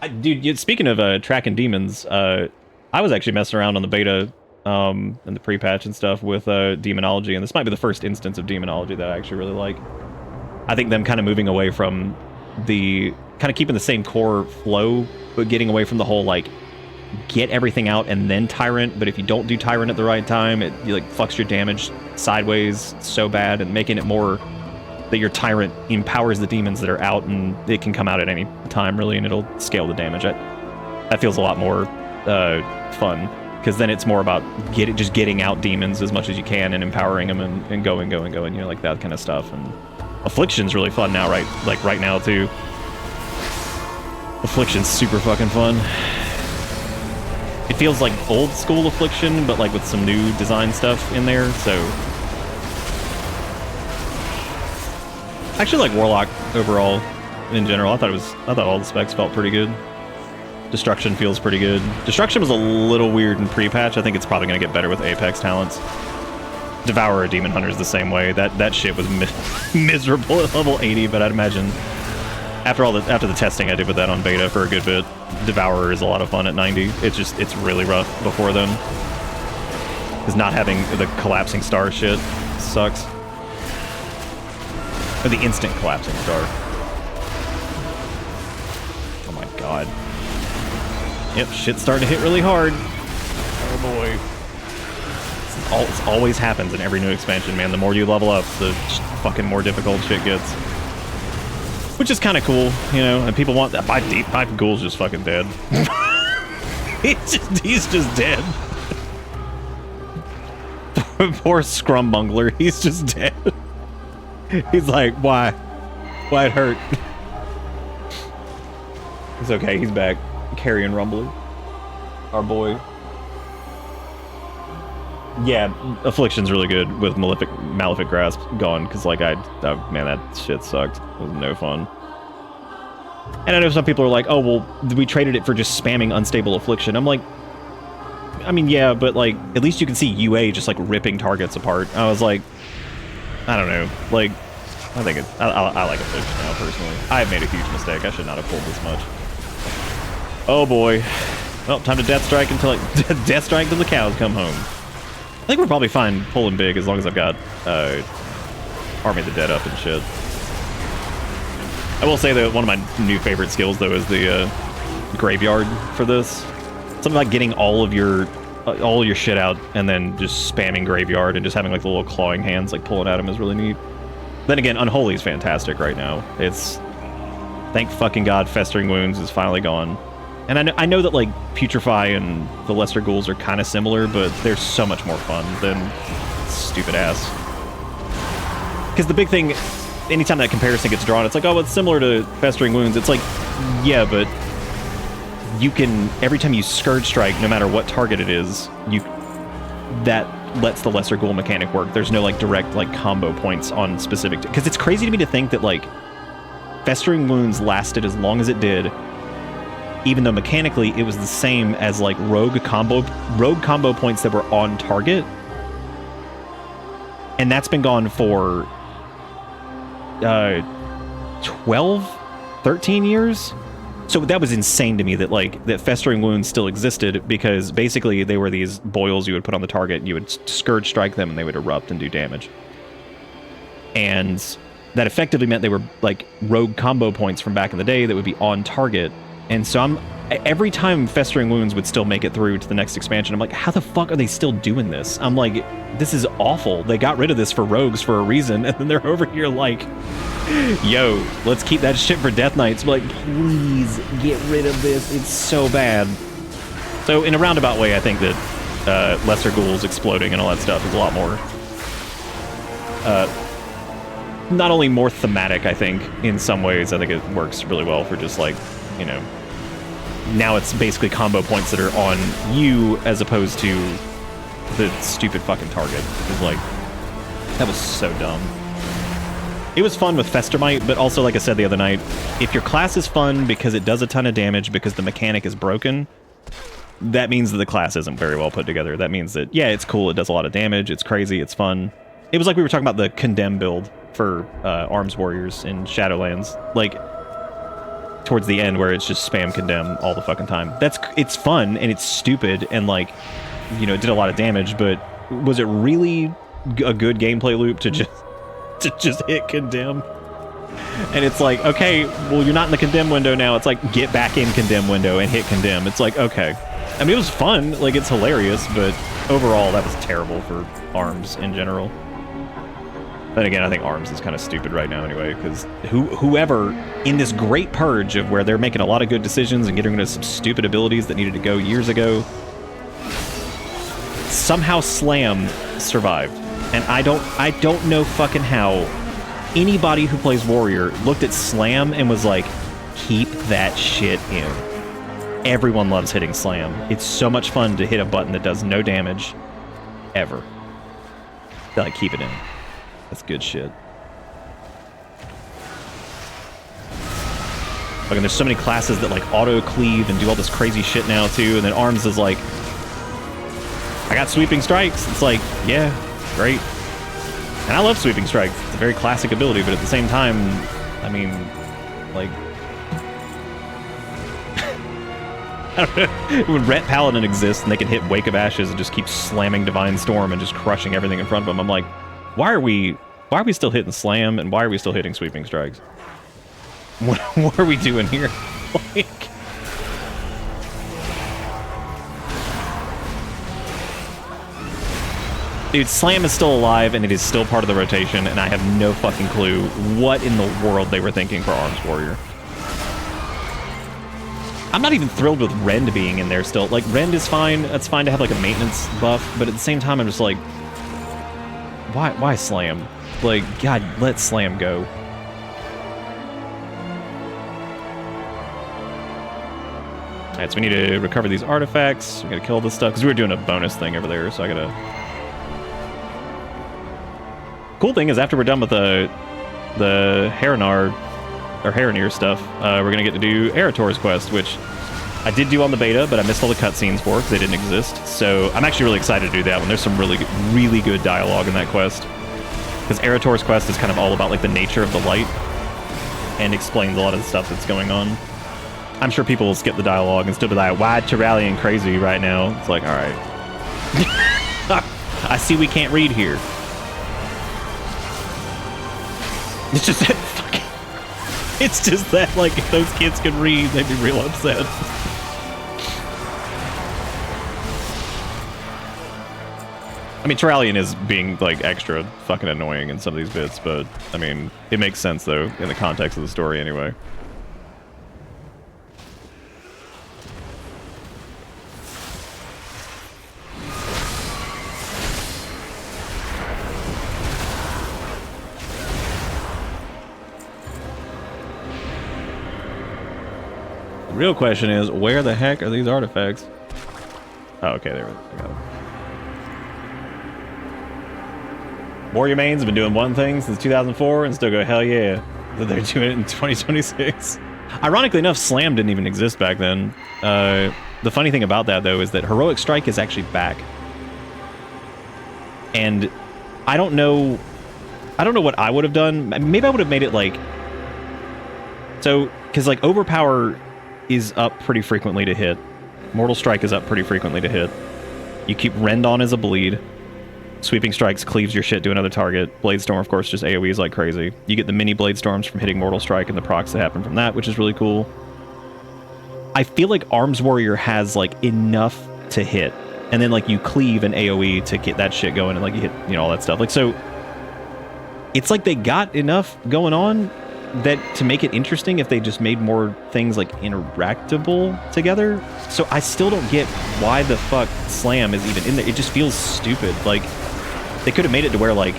that? Dude, speaking of tracking demons, I was actually messing around on the beta and the pre-patch and stuff with demonology, and this might be the first instance of demonology that I actually really like. I think them kind of moving away from the kind of keeping the same core flow, but getting away from the whole like get everything out and then tyrant, but if you don't do tyrant at the right time, it like fucks your damage sideways so bad, and making it more that your tyrant empowers the demons that are out and it can come out at any time really, and it'll scale the damage. That feels a lot more fun, because then it's more about just getting out demons as much as you can and empowering them and going, you know, like that kind of stuff. And Affliction's really fun now, right? Like right now too. Affliction's super fucking fun. It feels like old school Affliction, but like with some new design stuff in there, so. I actually like Warlock overall in general. I thought all the specs felt pretty good. Destruction feels pretty good. Destruction was a little weird in pre-patch. I think it's probably going to get better with Apex talents. Devourer Demon Hunter is the same way. That shit was miserable at level 80, but I'd imagine after the testing I did with that on beta for a good bit, Devourer is a lot of fun at 90. It's really rough before then. Because not having the collapsing star shit sucks. Or the instant collapsing star. Oh my god. Yep, shit's starting to hit really hard. Oh boy. It always happens in every new expansion, man. The more you level up, the fucking more difficult shit gets. Which is kind of cool, you know, and people want that. My ghoul's just fucking dead. he's just dead. Poor Scrum Bungler, he's just dead. He's like, why? Why it hurt? It's okay, he's back. Carrion Rumbly. Our boy. Yeah, Affliction's really good with Malefic Grasp gone, because like man, that shit sucked. It was no fun. And I know some people are like, oh well, we traded it for just spamming Unstable Affliction. I'm like, I mean, yeah, but like, at least you can see UA just like ripping targets apart. I was like, I don't know, like, I think I like Affliction now personally. I have made a huge mistake. I should not have pulled this much. Oh boy. Well, time to Death Strike until Death Strike till the cows come home. I think we're probably fine pulling big as long as I've got Army of the Dead up and shit. I will say that one of my new favorite skills though is the Graveyard for this. Something like getting all your shit out and then just spamming Graveyard and just having like the little clawing hands like pulling at them is really neat. Then again, Unholy is fantastic right now. It's, thank fucking god, Festering Wounds is finally gone. And I know that like Putrefy and the Lesser Ghouls are kind of similar, but they're so much more fun than stupid ass. Because the big thing, anytime that comparison gets drawn, it's like, oh, it's similar to Festering Wounds. It's like, yeah, but you can, every time you Scourge Strike, no matter what target it is, that lets the Lesser Ghoul mechanic work. There's no like direct like combo points on specific, because it's crazy to me to think that like Festering Wounds lasted as long as it did, even though mechanically it was the same as like rogue combo points that were on target, and that's been gone for 12, 13 years. So that was insane to me that like that Festering Wounds still existed, because basically they were these boils you would put on the target and you would Scourge Strike them and they would erupt and do damage. And that effectively meant they were like rogue combo points from back in the day that would be on target. And so every time Festering Wounds would still make it through to the next expansion, I'm like, how the fuck are they still doing this? I'm like, this is awful. They got rid of this for rogues for a reason, and then they're over here like, yo, let's keep that shit for Death Knights. Like, please get rid of this. It's so bad. So in a roundabout way, I think that Lesser Ghouls exploding and all that stuff is a lot more, not only more thematic, I think, in some ways. I think it works really well for just like, you know, now it's basically combo points that are on you as opposed to the stupid fucking target. It's like, that was so dumb. It was fun with Festermite, but also, like I said the other night, if your class is fun because it does a ton of damage because the mechanic is broken, that means that the class isn't very well put together. That means that, yeah, it's cool, it does a lot of damage, it's crazy, it's fun. It was like we were talking about the Condemn build for Arms Warriors in Shadowlands. Like, towards the end where it's just spam Condemn all the fucking time. It's fun and it's stupid and like, you know, it did a lot of damage, but was it really a good gameplay loop to just hit Condemn? And it's like, okay, well, you're not in the Condemn window now. It's like, get back in Condemn window and hit Condemn. It's like, okay. I mean, it was fun, like it's hilarious, but overall that was terrible for Arms in general. Then again, I think Arms is kind of stupid right now anyway, because whoever in this great purge of where they're making a lot of good decisions and getting rid of some stupid abilities that needed to go years ago, somehow Slam survived. And I don't know fucking how anybody who plays Warrior looked at Slam and was like, keep that shit in. Everyone loves hitting Slam. It's so much fun to hit a button that does no damage ever. They're like, keep it in. That's good shit. Like, and there's so many classes that like auto cleave and do all this crazy shit now too, and then Arms is like, I got Sweeping Strikes. It's like, yeah, great. And I love Sweeping Strikes. It's a very classic ability, but at the same time, I mean, like, I don't know. When Ret Paladin exists and they can hit Wake of Ashes and just keep slamming Divine Storm and just crushing everything in front of them, I'm like, why are we still hitting Slam and why are we still hitting Sweeping Strikes? What are we doing here? Like, dude, Slam is still alive and it is still part of the rotation, and I have no fucking clue what in the world they were thinking for Arms Warrior. I'm not even thrilled with Rend being in there still. Like, Rend is fine. It's fine to have like a maintenance buff, but at the same time, I'm just like, why Slam? Like, God, let Slam go. Alright, so we need to recover these artifacts. We gotta kill this stuff, because we were doing a bonus thing over there, so I gotta... Cool thing is, after we're done with the Haranar, or Haranir stuff, we're gonna get to do Erator's quest, which I did do on the beta, but I missed all the cutscenes for it because they didn't exist. So I'm actually really excited to do that one. There's some really good dialogue in that quest. Because Erator's quest is kind of all about like the nature of the light and explains a lot of the stuff that's going on. I'm sure people will skip the dialogue and still be like, why Tyrallion crazy right now? It's like, alright. I see we can't read here. It's just that fucking... It's just that, like, if those kids could read, they'd be real upset. I mean, Tyrallion is being, like, extra fucking annoying in some of these bits, but, I mean, it makes sense, though, in the context of the story anyway. Real question is, where the heck are these artifacts? Oh, okay, there we go. I got them. Warrior mains have been doing one thing since 2004 and still go, hell yeah, that they're doing it in 2026. Ironically enough, Slam didn't even exist back then. The funny thing about that, though, is that Heroic Strike is actually back. And I don't know what I would have done. Maybe I would have made it like... So, because like Overpower is up pretty frequently to hit. Mortal Strike is up pretty frequently to hit. You keep Rend on as a bleed. Sweeping Strikes cleaves your shit to another target. Blade Storm, of course, just AoEs like crazy. You get the mini Blade Storms from hitting Mortal Strike and the procs that happen from that, which is really cool. I feel like Arms Warrior has like enough to hit. And then like you cleave an AoE to get that shit going and like you hit, you know, all that stuff. Like, so it's like they got enough going on that to make it interesting if they just made more things like interactable together. So I still don't get why the fuck Slam is even in there. It just feels stupid. Like they could have made it to where like,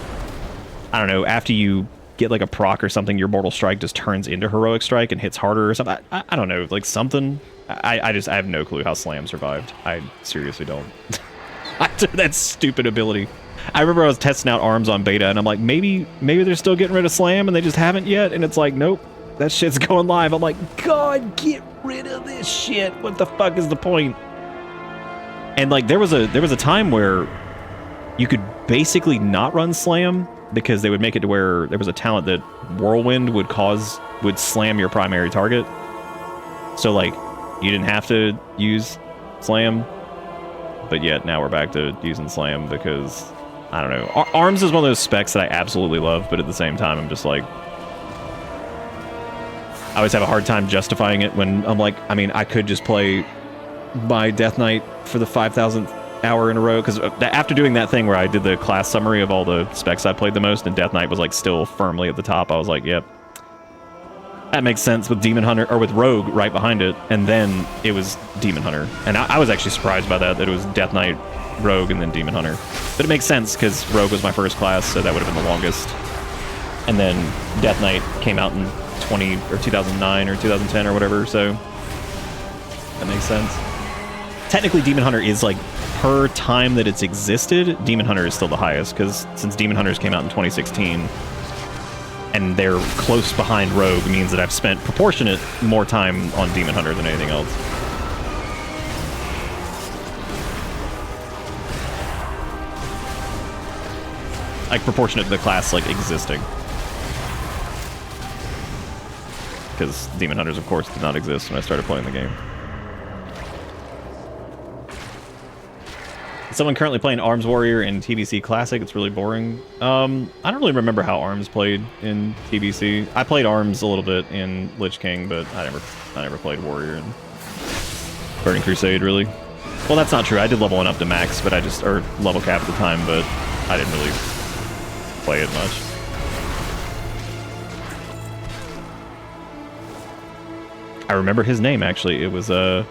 I don't know, after you get like a proc or something, your Mortal Strike just turns into Heroic Strike and hits harder or something. I don't know, like something. I have no clue how Slam survived. I seriously don't. That stupid ability. I remember I was testing out Arms on beta, and I'm like, maybe they're still getting rid of Slam, and they just haven't yet. And it's like, nope, that shit's going live. I'm like, God, get rid of this shit. What the fuck is the point? And like, there was a time where you could basically not run Slam because they would make it to where there was a talent that Whirlwind would slam your primary target. So like, you didn't have to use Slam, but yet now we're back to using Slam because, I don't know. Arms is one of those specs that I absolutely love, but at the same time, I'm just like, I always have a hard time justifying it when I'm like, I mean, I could just play my Death Knight for the 5,000th hour in a row, because after doing that thing where I did the class summary of all the specs I played the most, and Death Knight was like still firmly at the top, I was like, yep. That makes sense with Demon Hunter, or with Rogue right behind it, and then it was Demon Hunter. And I was actually surprised by that it was Death Knight, Rogue, and then Demon Hunter. But it makes sense, because Rogue was my first class, so that would have been the longest. And then Death Knight came out in 2009 or 2010 or whatever, so that makes sense. Technically, Demon Hunter is like, per time that it's existed, Demon Hunter is still the highest, because since Demon Hunters came out in 2016, and they're close behind Rogue, means that I've spent proportionate more time on Demon Hunter than anything else. Like, proportionate to the class, like, existing. Because Demon Hunters, of course, did not exist when I started playing the game. Someone currently playing Arms Warrior in TBC Classic. It's really boring. I don't really remember how Arms played in TBC. I played Arms a little bit in Lich King, but I never played Warrior in Burning Crusade, really. Well, that's not true. I did level 1 up to max, but or level cap at the time, but I didn't really play it much. I remember his name, actually. It was, I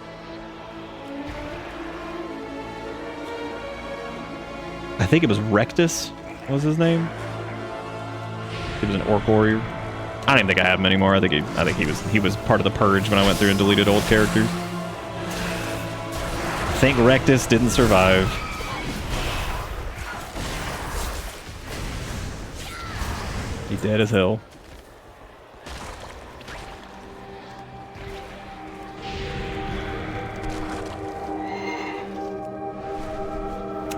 think it was Rectus was his name. He was an orc warrior. I don't even think I have him anymore. I think he was part of the purge when I went through and deleted old characters. I think Rectus didn't survive. He dead as hell.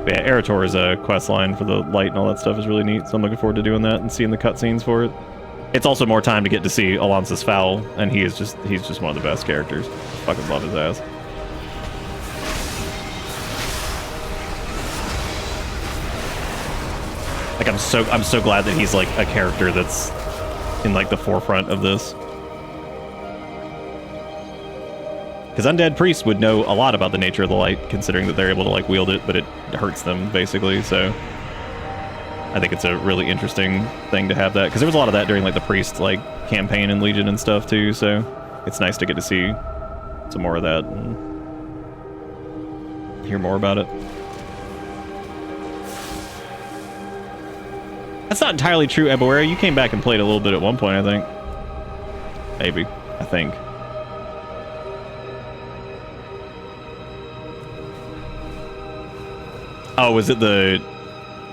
But yeah, Erator's quest line for the light and all that stuff is really neat, so I'm looking forward to doing that and seeing the cutscenes for it. It's also more time to get to see Alonce's Foul, and he's just one of the best characters. Fucking love his ass. Like, I'm so glad that he's like a character that's in like the forefront of this. Because Undead Priests would know a lot about the nature of the light, considering that they're able to like wield it, but it hurts them basically. So I think it's a really interesting thing to have that, because there was a lot of that during like the Priest like campaign in Legion and stuff too. So it's nice to get to see some more of that and hear more about it. That's not entirely true, Eboera. You came back and played a little bit at one point, I think. Maybe. I think. Oh, was it the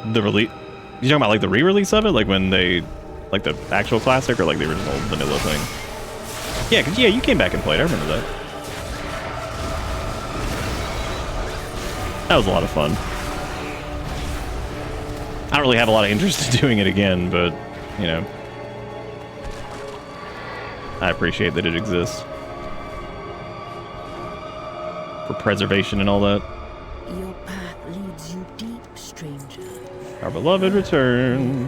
release? You talking about like the re-release of it, like when they, like the actual classic, or like the original vanilla thing? Yeah, cause yeah, you came back and played. I remember that. That was a lot of fun. I don't really have a lot of interest in doing it again, but you know, I appreciate that it exists for preservation and all that. Your path leads you deep, stranger. Our beloved return.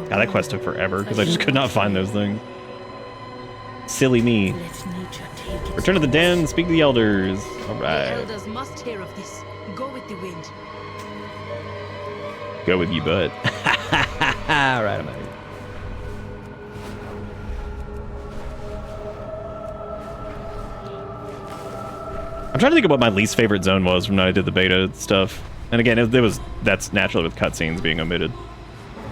God, that quest took forever because I just could not find those things. Silly me. Return to the den, speak to the elders. All The right. elders must hear of this. Go with the wind. Go with you, bud. All right, I'm out of here. I'm trying to think of what my least favorite zone was from when I did the beta stuff. And again, that's naturally with cutscenes being omitted.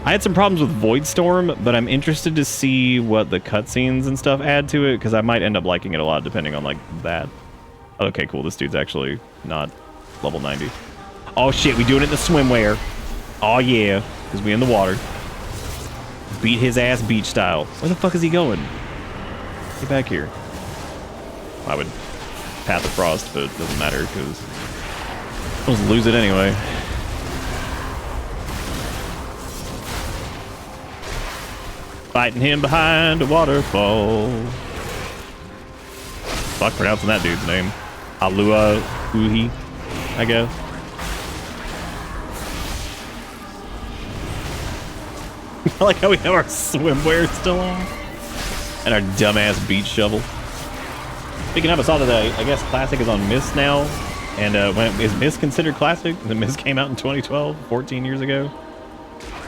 I had some problems with Void Storm, but I'm interested to see what the cutscenes and stuff add to it, because I might end up liking it a lot depending on like that. Okay, cool. This dude's actually not level 90. Oh shit, we doing it in the swimwear. Oh yeah, because we in the water. Beat his ass beach style. Where the fuck is he going? Get back here. I would Path of Frost, but it doesn't matter because I'll just lose it anyway. Fighting him behind a waterfall. Fuck pronouncing that dude's name. Alua Uhi, I guess. I like how we have our swimwear still on. And our dumbass beach shovel. Speaking of, I saw that I guess Classic is on Mist now. And is Mist considered Classic? The Mist came out in 2012, 14 years ago.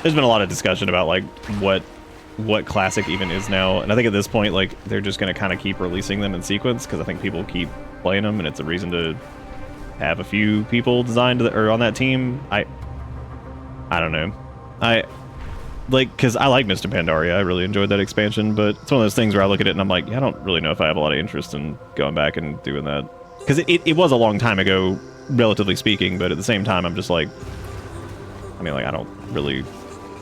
There's been a lot of discussion about like what Classic even is now. And I think at this point, like, they're just going to kind of keep releasing them in sequence because I think people keep playing them and it's a reason to have a few people designed or on that team. I don't know. Because I like Mist of Pandaria. I really enjoyed that expansion, but it's one of those things where I look at it and I'm like, yeah, I don't really know if I have a lot of interest in going back and doing that. Because it was a long time ago, relatively speaking, but at the same time, I'm just like, I mean, like, I don't really,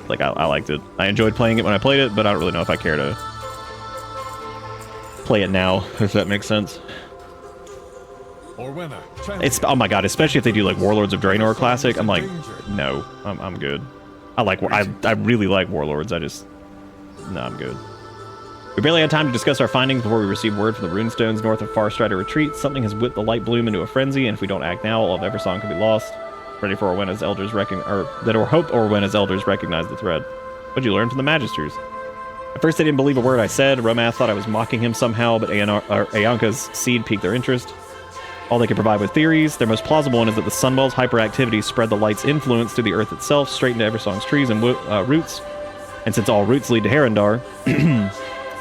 like, I liked it. I enjoyed playing it when I played it, but I don't really know if I care to play it now, if that makes sense. It's, oh my god, especially if they do, like, Warlords of Draenor Classic, I'm like, no, I'm good. I really like Warlords, no, I'm good. We barely had time to discuss our findings before we received word from the Runestones north of Farstrider Retreat. Something has whipped the light bloom into a frenzy, and if we don't act now, all of Eversong could be lost. Ready for Orwenna's elders hope Orwenna's elders recognize the threat. What'd you learn from the Magisters? At first they didn't believe a word I said. Romath thought I was mocking him somehow, but Ayanka's seed piqued their interest. All they could provide with theories. Their most plausible one is that the Sunwell's hyperactivity spread the light's influence through the earth itself, straight into Eversong's trees and roots. And since all roots lead to Herondar,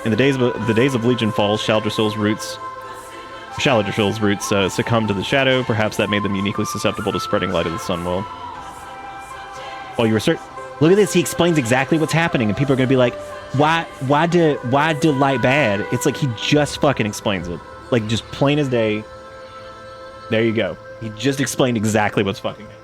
in the days of Legion Falls, Shaldrasil's roots succumbed to the shadow. Perhaps that made them uniquely susceptible to spreading light of the Sunwell. While you research, look at this. He explains exactly what's happening, and people are gonna be like, "Why did light bad?" It's like he just fucking explains it, like just plain as day. There you go. He just explained exactly what's fucking happening.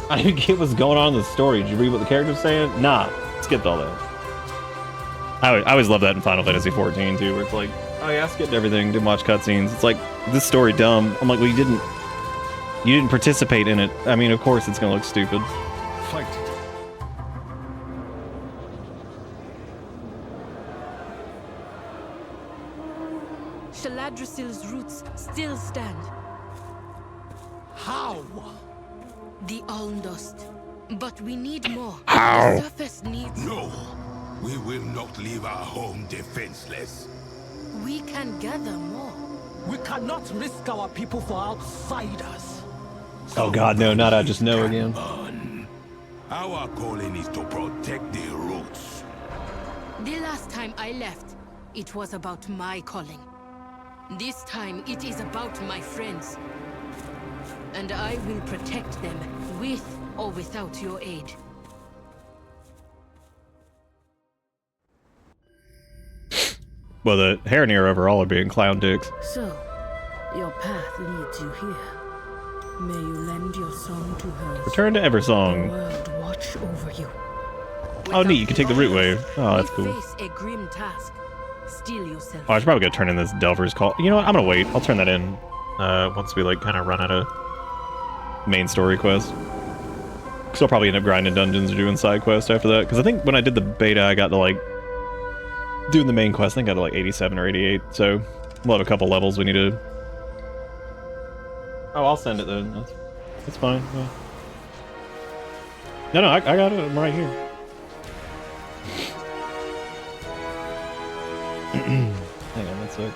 I didn't get what's going on in the story. Did you read what the character's saying? Nah, skipped all that. I always love that in Final Fantasy 14 too, where it's like, oh yeah, I skipped everything, didn't watch cutscenes. It's like, this story dumb. I'm like, well, you didn't participate in it. I mean, of course it's gonna look stupid. Fight. Shaladrisil's roots still stand. How? The Almdust. But we need more. How? The surface needs... No, we will not leave our home defenseless. We can gather more. We cannot risk our people for outsiders. Oh god, no, not I just know again. Our calling is to protect the roots. The last time I left, it was about my calling. This time, it is about my friends. And I will protect them, with or without your aid. Well, the Haranir overall are being clown dicks. So, your path leads you here. May you lend your song to hers. Return to Eversong. The world watch over you. Oh, neat, you can take the root wave. Oh, that's We cool. face a grim task. Steel yourself. Oh, I should probably go turn in this Delver's Call. You know what? I'm gonna wait. I'll turn that in once we like kind of run out of main story quests. Because I'll probably end up grinding dungeons or doing side quests after that. Because I think when I did the beta, I got to like doing the main quest. I think I got to like 87 or 88. So we'll have a couple levels we need to. Oh, I'll send it then. That's fine. Yeah. No, I got it. I'm right here. Hang on, that's it.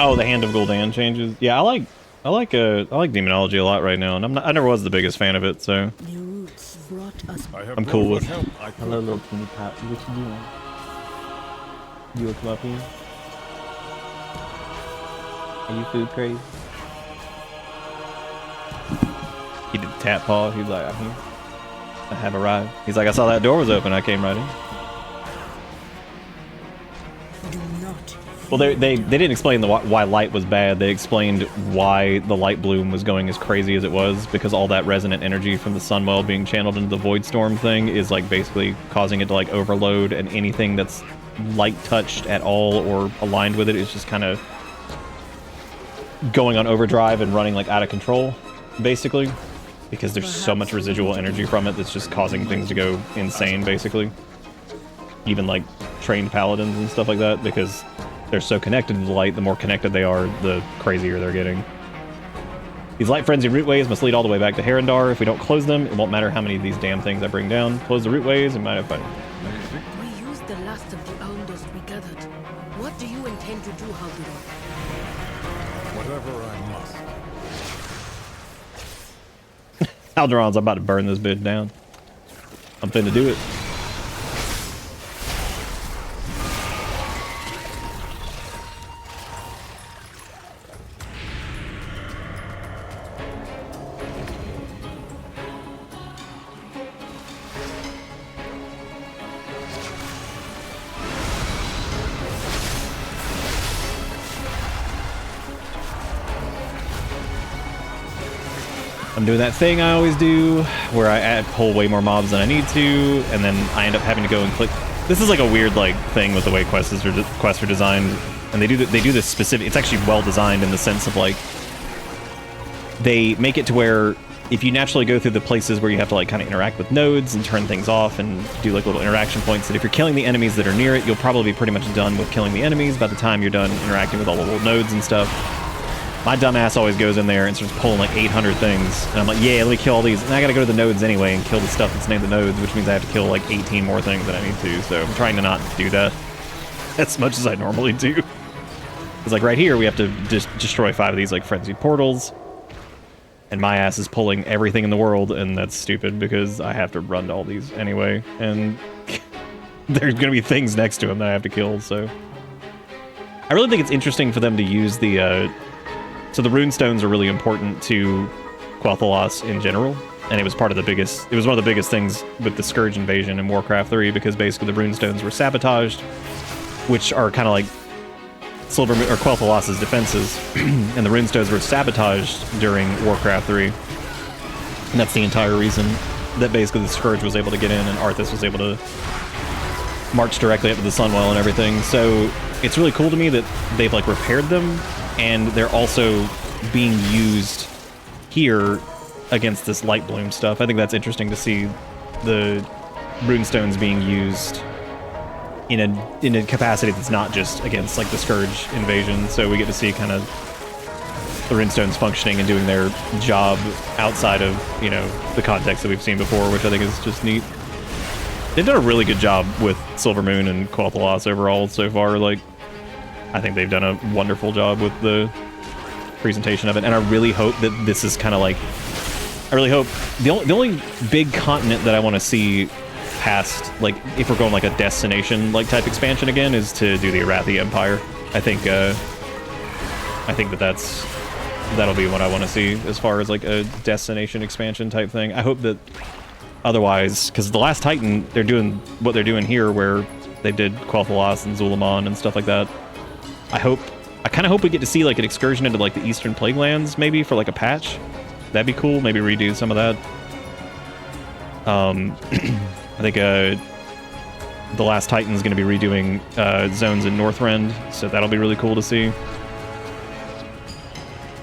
Oh, the Hand of Gul'dan changes. Yeah, I like Demonology a lot right now, and I never was the biggest fan of it, so The roots brought us. I'm cool with. Hello, little teeny pop. What you doing? You want to come up here? Are you food crazy? He did the tap paw. He's like, I'm here. I have arrived. He's like, I saw that door was open. I came right in. Do not. Well, they didn't explain why light was bad. They explained why the light bloom was going as crazy as it was, because all that resonant energy from the Sunwell being channeled into the Void Storm thing is like basically causing it to like overload, and anything that's light touched at all or aligned with it is just kind of going on overdrive and running like out of control, basically, because there's so much residual energy from it that's just causing things to go insane, basically. Even like trained paladins and stuff like that, because they're so connected to the light. The more connected they are, the crazier they're getting. These light frenzy rootways must lead all the way back to Herondar. If we don't close them, it won't matter how many of these damn things I bring down. Close the rootways and might have fun. We used the last of the Almdust we gathered. What do you intend to do, Halduran? Whatever I must. Alderon's about to burn this bitch down. I'm finna do it. I'm doing that thing I always do, where I pull way more mobs than I need to, and then I end up having to go and click. This is like a weird like thing with the way quests are designed, and they do this specific. It's actually well designed in the sense of like they make it to where if you naturally go through the places where you have to like kind of interact with nodes and turn things off and do like little interaction points, that if you're killing the enemies that are near it, you'll probably be pretty much done with killing the enemies by the time you're done interacting with all the little nodes and stuff. My dumbass always goes in there and starts pulling like 800 things, and I'm like, yeah, let me kill all these, and I gotta go to the nodes anyway and kill the stuff that's named the nodes, which means I have to kill like 18 more things than I need to, so I'm trying to not do that as much as I normally do. Because like right here, we have to just destroy 5 of these like frenzied portals, and my ass is pulling everything in the world, and that's stupid because I have to run to all these anyway, and there's gonna be things next to them that I have to kill, so. I really think it's interesting for them to use the, so the runestones are really important to Quel'Thalas in general, and it was one of the biggest things with the Scourge invasion in Warcraft 3, because basically the runestones were sabotaged, which are kind of like Quel'Thalas's defenses, and the runestones were sabotaged during Warcraft 3, and that's the entire reason that basically the Scourge was able to get in and Arthas was able to march directly up to the Sunwell and everything. So it's really cool to me that they've like repaired them, and they're also being used here against this light bloom stuff. I think that's interesting to see the runestones being used in a capacity that's not just against like the Scourge invasion. So we get to see kind of the runestones functioning and doing their job outside of, you know, the context that we've seen before, which I think is just neat. They've done a really good job with Silvermoon and Quel'Thalas overall so far. Like, I think they've done a wonderful job with the presentation of it, and I really hope that this is kind of like, I really hope the only big continent that I want to see past, like, if we're going like a destination like type expansion again, is to do the Arathi Empire. I think that'll be what I want to see as far as like a destination expansion type thing. I hope that otherwise, because the Last Titan, they're doing what they're doing here, where they did Quel'Thalas and Zul'Aman and stuff like that. I kind of hope we get to see like an excursion into like the Eastern Plague Lands, maybe for like a patch. That'd be cool. Maybe redo some of that. I think the Last Titan's going to be redoing zones in Northrend, so that'll be really cool to see.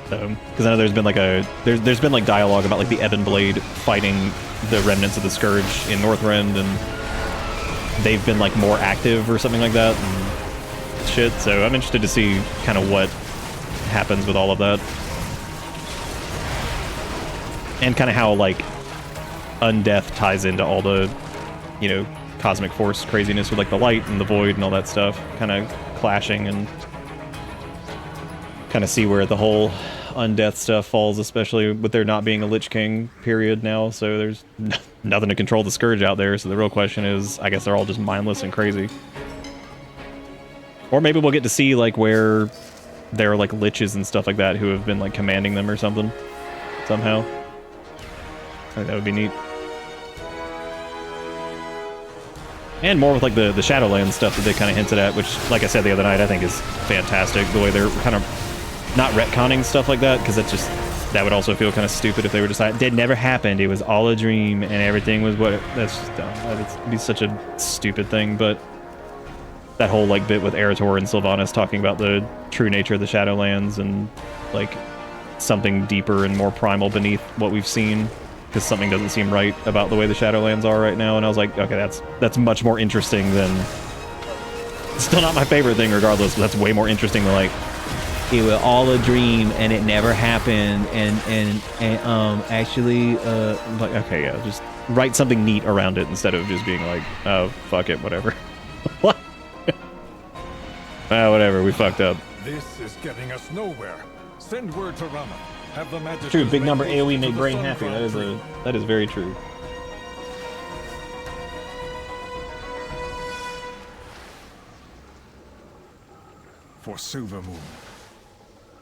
Because I know there's been like there's been like dialogue about like the Ebon Blade fighting the remnants of the Scourge in Northrend, and they've been like more active or something like that and shit. So I'm interested to see kind of what happens with all of that, and kind of how like Undeath ties into all the, you know, cosmic force craziness with like the light and the void and all that stuff kind of clashing, and kind of see where the whole Undeath stuff falls, especially with there not being a Lich King period now, so there's nothing to control the Scourge out there. So the real question is, I guess they're all just mindless and crazy. Or maybe we'll get to see like where there are like liches and stuff like that who have been like commanding them or something somehow. I think that would be neat. And more with like the Shadowlands stuff that they kind of hinted at, which, like I said the other night, I think is fantastic. The way they're kind of not retconning stuff like that, because that would also feel kind of stupid if they were just like, it never happened, it was all a dream and everything was what that's just dumb. That'd be such a stupid thing. But that whole like bit with Eretor and Sylvanas talking about the true nature of the Shadowlands and like something deeper and more primal beneath what we've seen, because something doesn't seem right about the way the Shadowlands are right now. And I was like, okay, that's much more interesting than, still not my favorite thing regardless, but that's way more interesting than like, it was all a dream and it never happened, and actually like, okay, yeah, just write something neat around it instead of just being like, oh fuck it, whatever. What? Whatever, we fucked up. This is getting us nowhere. Send word to Rama. Have the magic. True, big number AoE make brain happy. That is very true. For Silvermoon.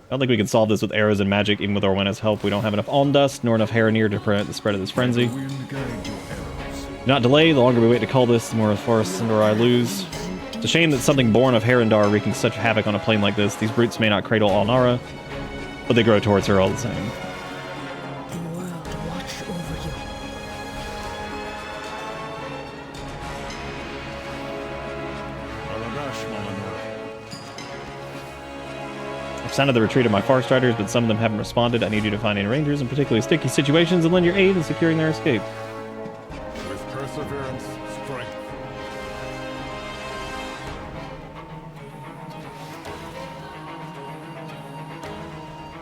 I don't think we can solve this with arrows and magic, even with Orwenna's help. We don't have enough Alm Dust, nor enough Haranir to prevent the spread of this frenzy. Do not delay. The longer we wait to call this, the more Forest and I lose. It's a shame that something born of Herondar wreaking such havoc on a plane like this. These brutes may not cradle Alnara, but they grow towards her all the same. The world watch over you. sounded the retreat of my Farstriders, but some of them haven't responded. I need you to find any rangers in particularly sticky situations and lend your aid in securing their escape. With perseverance, strength.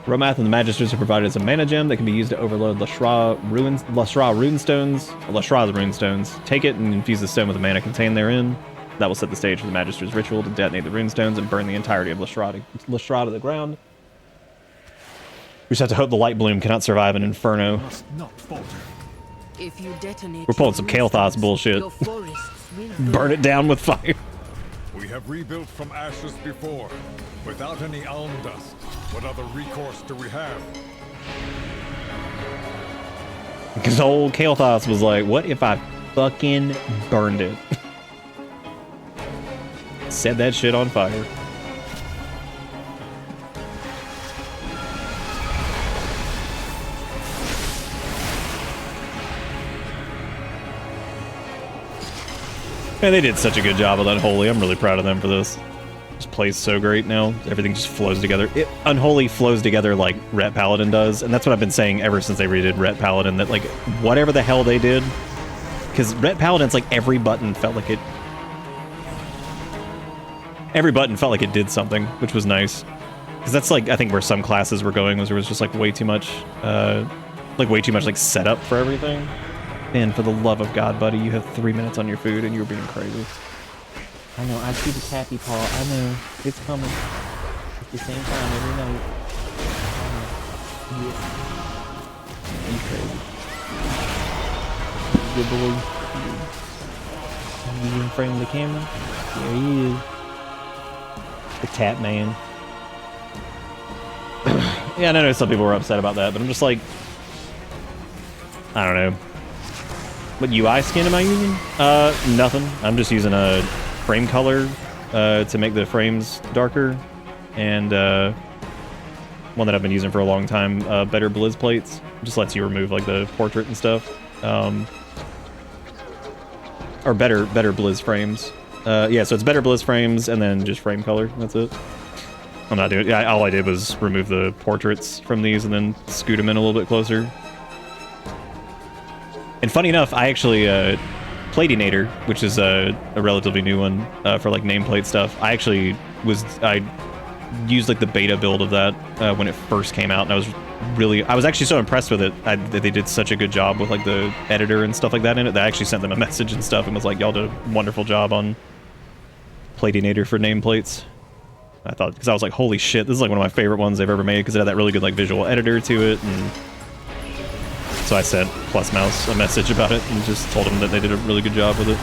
Romath and the Magisters have provided us a mana gem that can be used to overload Lashra's runestones. Take it and infuse the stone with the mana contained therein. That will set the stage for the Magister's ritual to detonate the runestones and burn the entirety of Lashra to the ground. We just have to hope the light bloom cannot survive an inferno. If you detonate, We're pulling some Kael'thas bullshit. your forests will Burn it down with fire. We have rebuilt from ashes before, without any alm dust. What other recourse do we have? Because old Kael'thas was like, what if I fucking burned it? Set that shit on fire. And they did such a good job of Unholy. I'm really proud of them for this. This plays so great now. Everything just flows together. Unholy flows together like Ret Paladin does, and that's what I've been saying ever since they redid Ret Paladin, that like whatever the hell they did, because Ret Paladin's like every button felt like it did something, which was nice. Because that's like, I think where some classes were going, was there was just like way too much like setup for everything. Man, for the love of God, buddy, you have 3 minutes on your food and you're being crazy. I know, I see the tappy paw. I know, it's coming. At the same time every night. Yeah. You crazy. Good boy. You in frame of the camera? There he is. The tap man. Yeah, I know some people were upset about that, but I'm just like, I don't know. What UI skin am I using? Nothing. I'm just using a frame color to make the frames darker, and one that I've been using for a long time, better Blizz plates. Just lets you remove like the portrait and stuff, or better Blizz frames. Yeah, so it's better Blizz frames and then just frame color. That's it. I'm not doing. Yeah, all I did was remove the portraits from these and then scoot them in a little bit closer. And funny enough, I actually, Platinator, which is a relatively new one for like nameplate stuff, I used like the beta build of that when it first came out, and I was actually so impressed with it that they did such a good job with like the editor and stuff like that in it that I actually sent them a message and stuff and was like, y'all did a wonderful job on Platinator for nameplates. I thought, because I was like, holy shit, this is like one of my favorite ones they've ever made, because it had that really good like visual editor to it. And so I sent Plus Mouse a message about it and just told them that they did a really good job with it.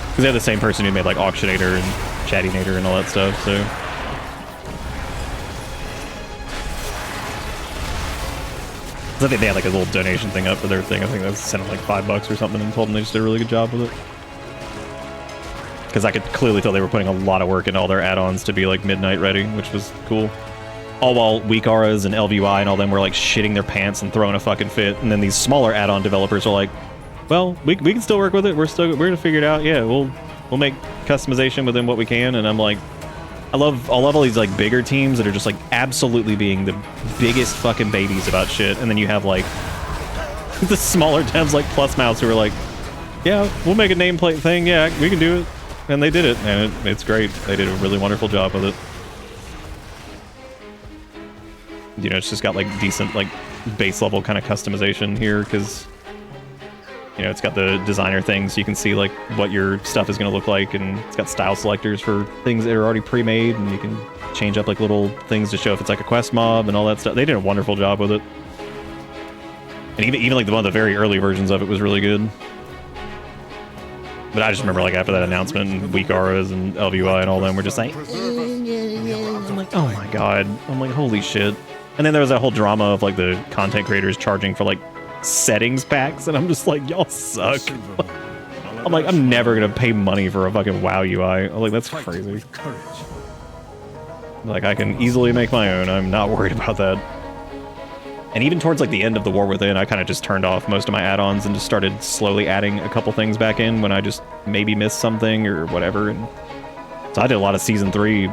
Because they're the same person who made like Auctionator and Chattinator and all that stuff, so. I think they had like a little donation thing up for their thing. I think they sent them like $5 or something and told them they just did a really good job with it. Because I could clearly tell they were putting a lot of work into all their add-ons to be like midnight ready, which was cool. All while Weak Auras and LVY and all them were like shitting their pants and throwing a fucking fit, and then these smaller add-on developers are like, well, we can still work with it. We're gonna figure it out. Yeah, we'll make customization within what we can. And I'm like, I love all these like bigger teams that are just like absolutely being the biggest fucking babies about shit, and then you have like the smaller devs like Plus Mouse who are like, yeah, we'll make a nameplate thing. Yeah, we can do it. And they did it, and it's great. They did a really wonderful job with it. You know, it's just got like decent like base level kind of customization here, because you know, it's got the designer thing, so you can see like what your stuff is going to look like, and it's got style selectors for things that are already pre-made, and you can change up like little things to show if it's like a quest mob and all that stuff. They did a wonderful job with it, and even like one of the very early versions of it was really good. But I just remember like after that announcement, and Weak Auras and LVY and all them were just like, I'm like, oh my god. I'm like, holy shit. And then there was that whole drama of like the content creators charging for like settings packs, and I'm just like, y'all suck. I'm like, I'm never gonna pay money for a fucking WoW UI. I'm like, that's crazy. Like, I can easily make my own. I'm not worried about that. And even towards like the end of the War Within, I kind of just turned off most of my add-ons and just started slowly adding a couple things back in when I just maybe missed something or whatever. And so I did a lot of Season 3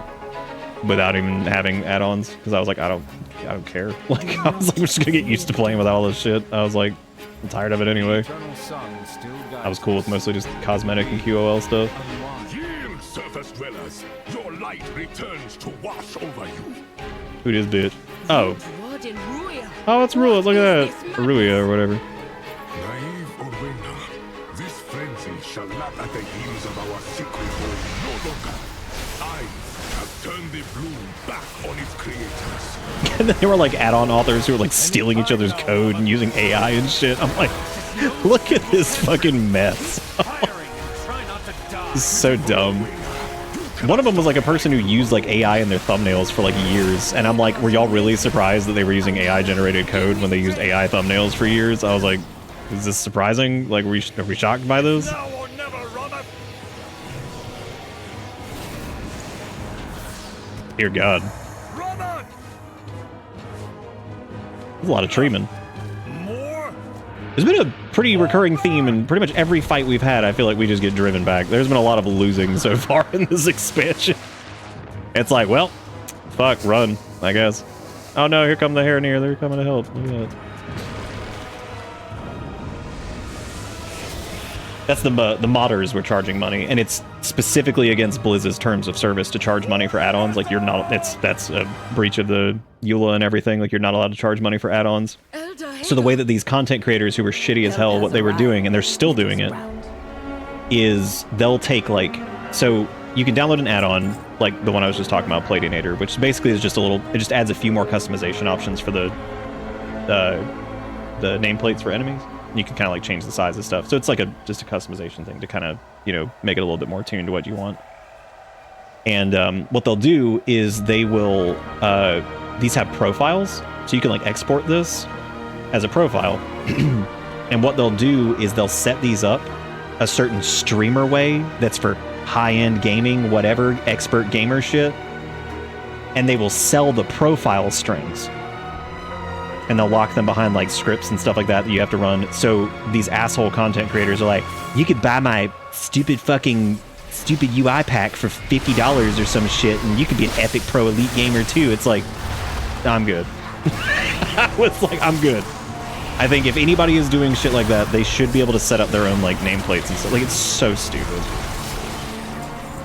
without even having add-ons because I was like, I don't care. Like I was like, we're just gonna get used to playing without all this shit. I was like, I'm tired of it anyway. I was cool with mostly just cosmetic and QOL stuff. Yield, surface dwellers. Your light returns to wash over you. Who this bitch? Oh. Blood in Ruya. Oh, it's Rula. Look at that. Ruya or whatever. Naive Orwena, this frenzy shall lap at the heels of our secret home no longer. I have turned the bloom back on its creators. And then there were like add-on authors who were like stealing each other's code and using AI and shit. I'm like, look at this fucking mess. This is so dumb. One of them was like a person who used like AI in their thumbnails for like years, and I'm like, were y'all really surprised that they were using AI generated code when they used AI thumbnails for years? I was like, is this surprising? Like, are we shocked by this? Dear God. There's a lot of treatment. There's been a pretty recurring theme in pretty much every fight we've had. I feel like we just get driven back. There's been a lot of losing so far in this expansion. It's like, well, fuck, run, I guess. Oh no, here come the Haranir. They're coming to help. Look at that. That's the modders were charging money, and it's specifically against Blizz's terms of service to charge money for add-ons. Like you're not, that's a breach of the EULA and everything. Like you're not allowed to charge money for add-ons. So the way that these content creators who were shitty as hell, what they were doing, and they're still doing it, is they'll take like, so you can download an add-on, like the one I was just talking about, Platinator, which basically is just a little, it just adds a few more customization options for the nameplates for enemies. You can kind of like change the size of stuff. So it's like just a customization thing to kind of, you know, make it a little bit more tuned to what you want. And what they'll do is they will, these have profiles, so you can like export this as a profile. And what they'll do is they'll set these up a certain streamer way that's for high-end gaming, whatever, expert gamer shit. And they will sell the profile strings. And they'll lock them behind like scripts and stuff like that you have to run. So these asshole content creators are like, you could buy my stupid UI pack for $50 or some shit, and you could be an epic pro elite gamer too. It's like, I'm good. I was like, I'm good. I think if anybody is doing shit like that, they should be able to set up their own like nameplates and stuff. Like, it's so stupid.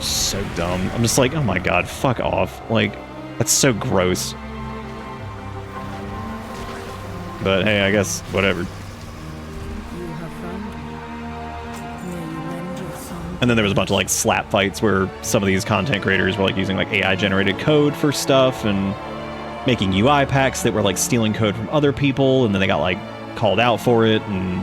So dumb. I'm just like, oh my god, fuck off. Like, that's so gross. But hey, I guess, whatever. And then there was a bunch of like slap fights where some of these content creators were like using like AI generated code for stuff and making UI packs that were like stealing code from other people, and then they got like called out for it, and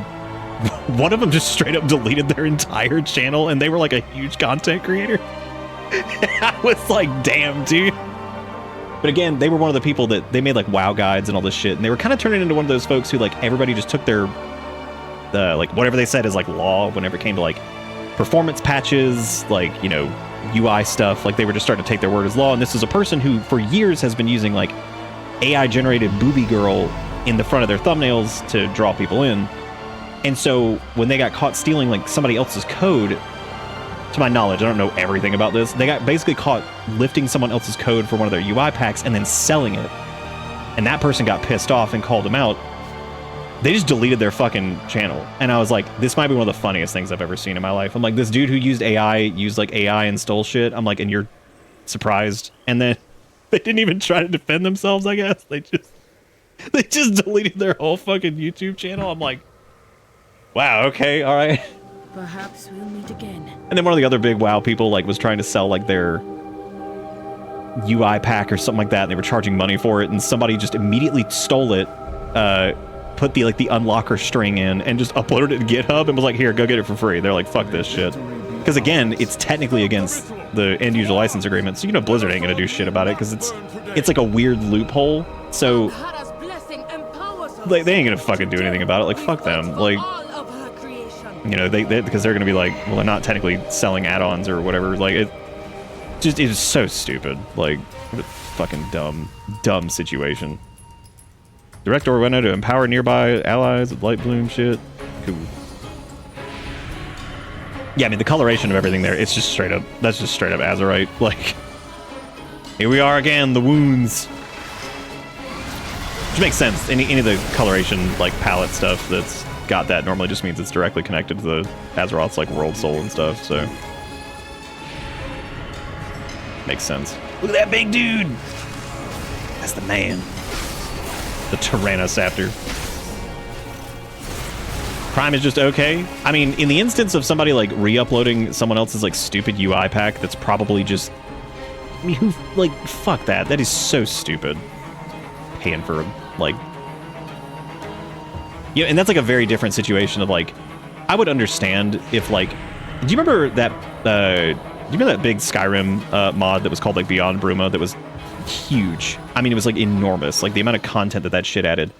one of them just straight up deleted their entire channel, and they were like a huge content creator. I was like, damn, dude. But again, they were one of the people that they made like WoW guides and all this shit, and they were kind of turning into one of those folks who like everybody just took their like whatever they said is like law whenever it came to like performance patches, like, you know, UI stuff. Like they were just starting to take their word as law. And this is a person who for years has been using like AI generated booby girl in the front of their thumbnails to draw people in. And so when they got caught stealing like somebody else's code, to my knowledge, I don't know everything about this, they got basically caught lifting someone else's code for one of their UI packs and then selling it. And that person got pissed off and called them out. They just deleted their fucking channel. And I was like, this might be one of the funniest things I've ever seen in my life. I'm like, this dude who used like AI and stole shit. I'm like, and you're surprised? And then they didn't even try to defend themselves, I guess. They just deleted their whole fucking YouTube channel. I'm like, wow, okay, all right. Perhaps we'll meet again. And then one of the other big WoW people like was trying to sell like their UI pack or something like that, and they were charging money for it, and somebody just immediately stole it, put the unlocker string in, and just uploaded it to GitHub and was like, here, go get it for free. They're like, fuck this shit. Because again, it's technically against the end user license agreement, so you know Blizzard ain't gonna do shit about it because it's like a weird loophole. So like they ain't gonna fucking do anything about it. Like fuck them. Like, you know, they because they're gonna be like, well, they're not technically selling add-ons or whatever. Like it is so stupid. Like what a fucking dumb situation. Direct Orwena to empower nearby allies with light bloom shit. Cool. Yeah, I mean the coloration of everything there, it's just straight up. That's just straight up Azerite. Like Here we are again, the wounds. Which makes sense. Any of the coloration, like, palette stuff that's got that normally just means it's directly connected to the Azeroth's, like, world soul and stuff, so... Makes sense. Look at that big dude! That's the man. The Tyrannosaptor. Prime is just okay. I mean, in the instance of somebody, like, re-uploading someone else's, like, stupid UI pack that's probably just... I mean, who, like, fuck that. That is so stupid. Paying for, like... Yeah, and that's, like, a very different situation of, like... I would understand if, like... Do you remember that, do you remember that big Skyrim mod that was called, like, Beyond Bruma that was huge? I mean, it was, like, enormous. Like, the amount of content that shit added.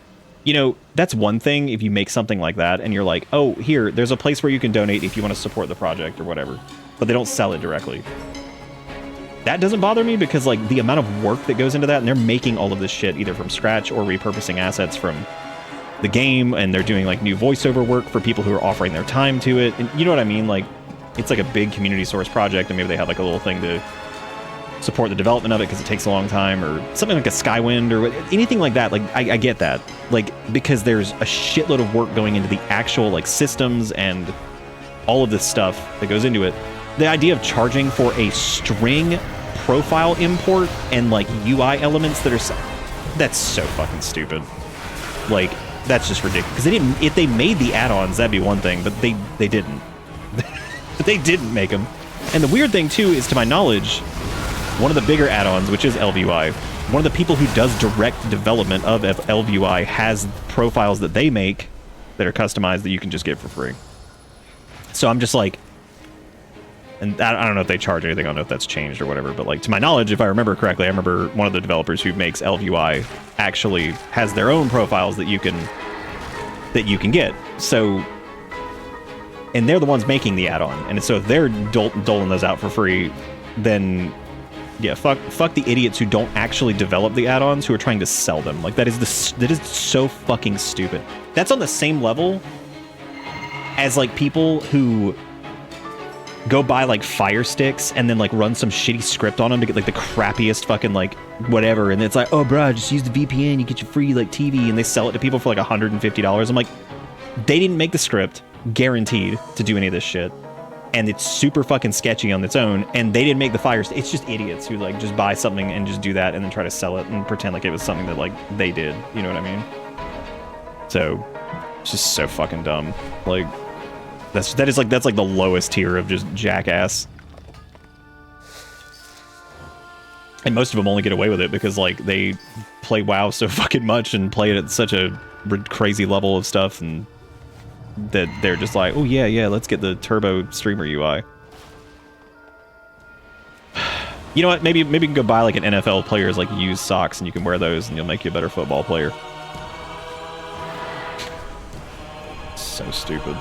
You know, that's one thing if you make something like that and you're like, oh, here, there's a place where you can donate if you want to support the project or whatever. But they don't sell it directly. That doesn't bother me because, like, the amount of work that goes into that, and they're making all of this shit either from scratch or repurposing assets from the game, and they're doing, like, new voiceover work for people who are offering their time to it. And you know what I mean? Like, it's like a big community source project, and maybe they have, like, a little thing to support the development of it because it takes a long time, or something like a Skywind, or anything like that. Like, I get that. Like, because there's a shitload of work going into the actual, like, systems and all of this stuff that goes into it. The idea of charging for a string profile import and, like, UI elements that are... That's so fucking stupid. Like, that's just ridiculous. Because they didn't... If they made the add-ons, that'd be one thing, but they didn't. They didn't make them. And the weird thing, too, is to my knowledge... One of the bigger add-ons, which is LVUI, one of the people who does direct development of LVUI has profiles that they make that are customized that you can just get for free. So I'm just like, and I don't know if they charge anything, I don't know if that's changed or whatever, but like to my knowledge, if I remember correctly, I remember one of the developers who makes LVUI actually has their own profiles that you can get. So, and they're the ones making the add-on, and so if they're doling those out for free, then yeah, fuck the idiots who don't actually develop the add-ons who are trying to sell them. Like, that is so fucking stupid. That's on the same level as, like, people who go buy, like, Fire Sticks and then, like, run some shitty script on them to get, like, the crappiest fucking, like, whatever. And it's like, oh, bro, just use the VPN, you get your free, like, TV, and they sell it to people for, like, $150. I'm like, they didn't make the script, guaranteed, to do any of this shit. And it's super fucking sketchy on its own, and they didn't make the Fire Stick. It's just idiots who, like, just buy something and just do that and then try to sell it and pretend like it was something that, like, they did. You know what I mean? So, it's just so fucking dumb. Like, that's like the lowest tier of just jackass. And most of them only get away with it because, like, they play WoW so fucking much and play it at such a crazy level of stuff, and that they're just like, oh yeah, let's get the turbo streamer UI. You know what? Maybe you can go buy like an NFL player's like used socks, and you can wear those, and you'll make you a better football player. So stupid.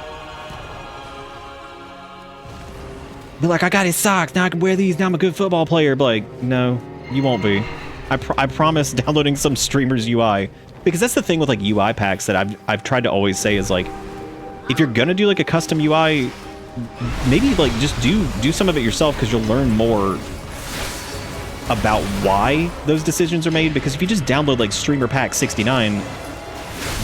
Be like, I got his socks, now I can wear these, now I'm a good football player. But like, no, you won't be. I promise downloading some streamer's UI. Because that's the thing with like UI packs that I've tried to always say is like, if you're gonna do like a custom UI, maybe like just do some of it yourself, because you'll learn more about why those decisions are made. Because if you just download like Streamer Pack 69,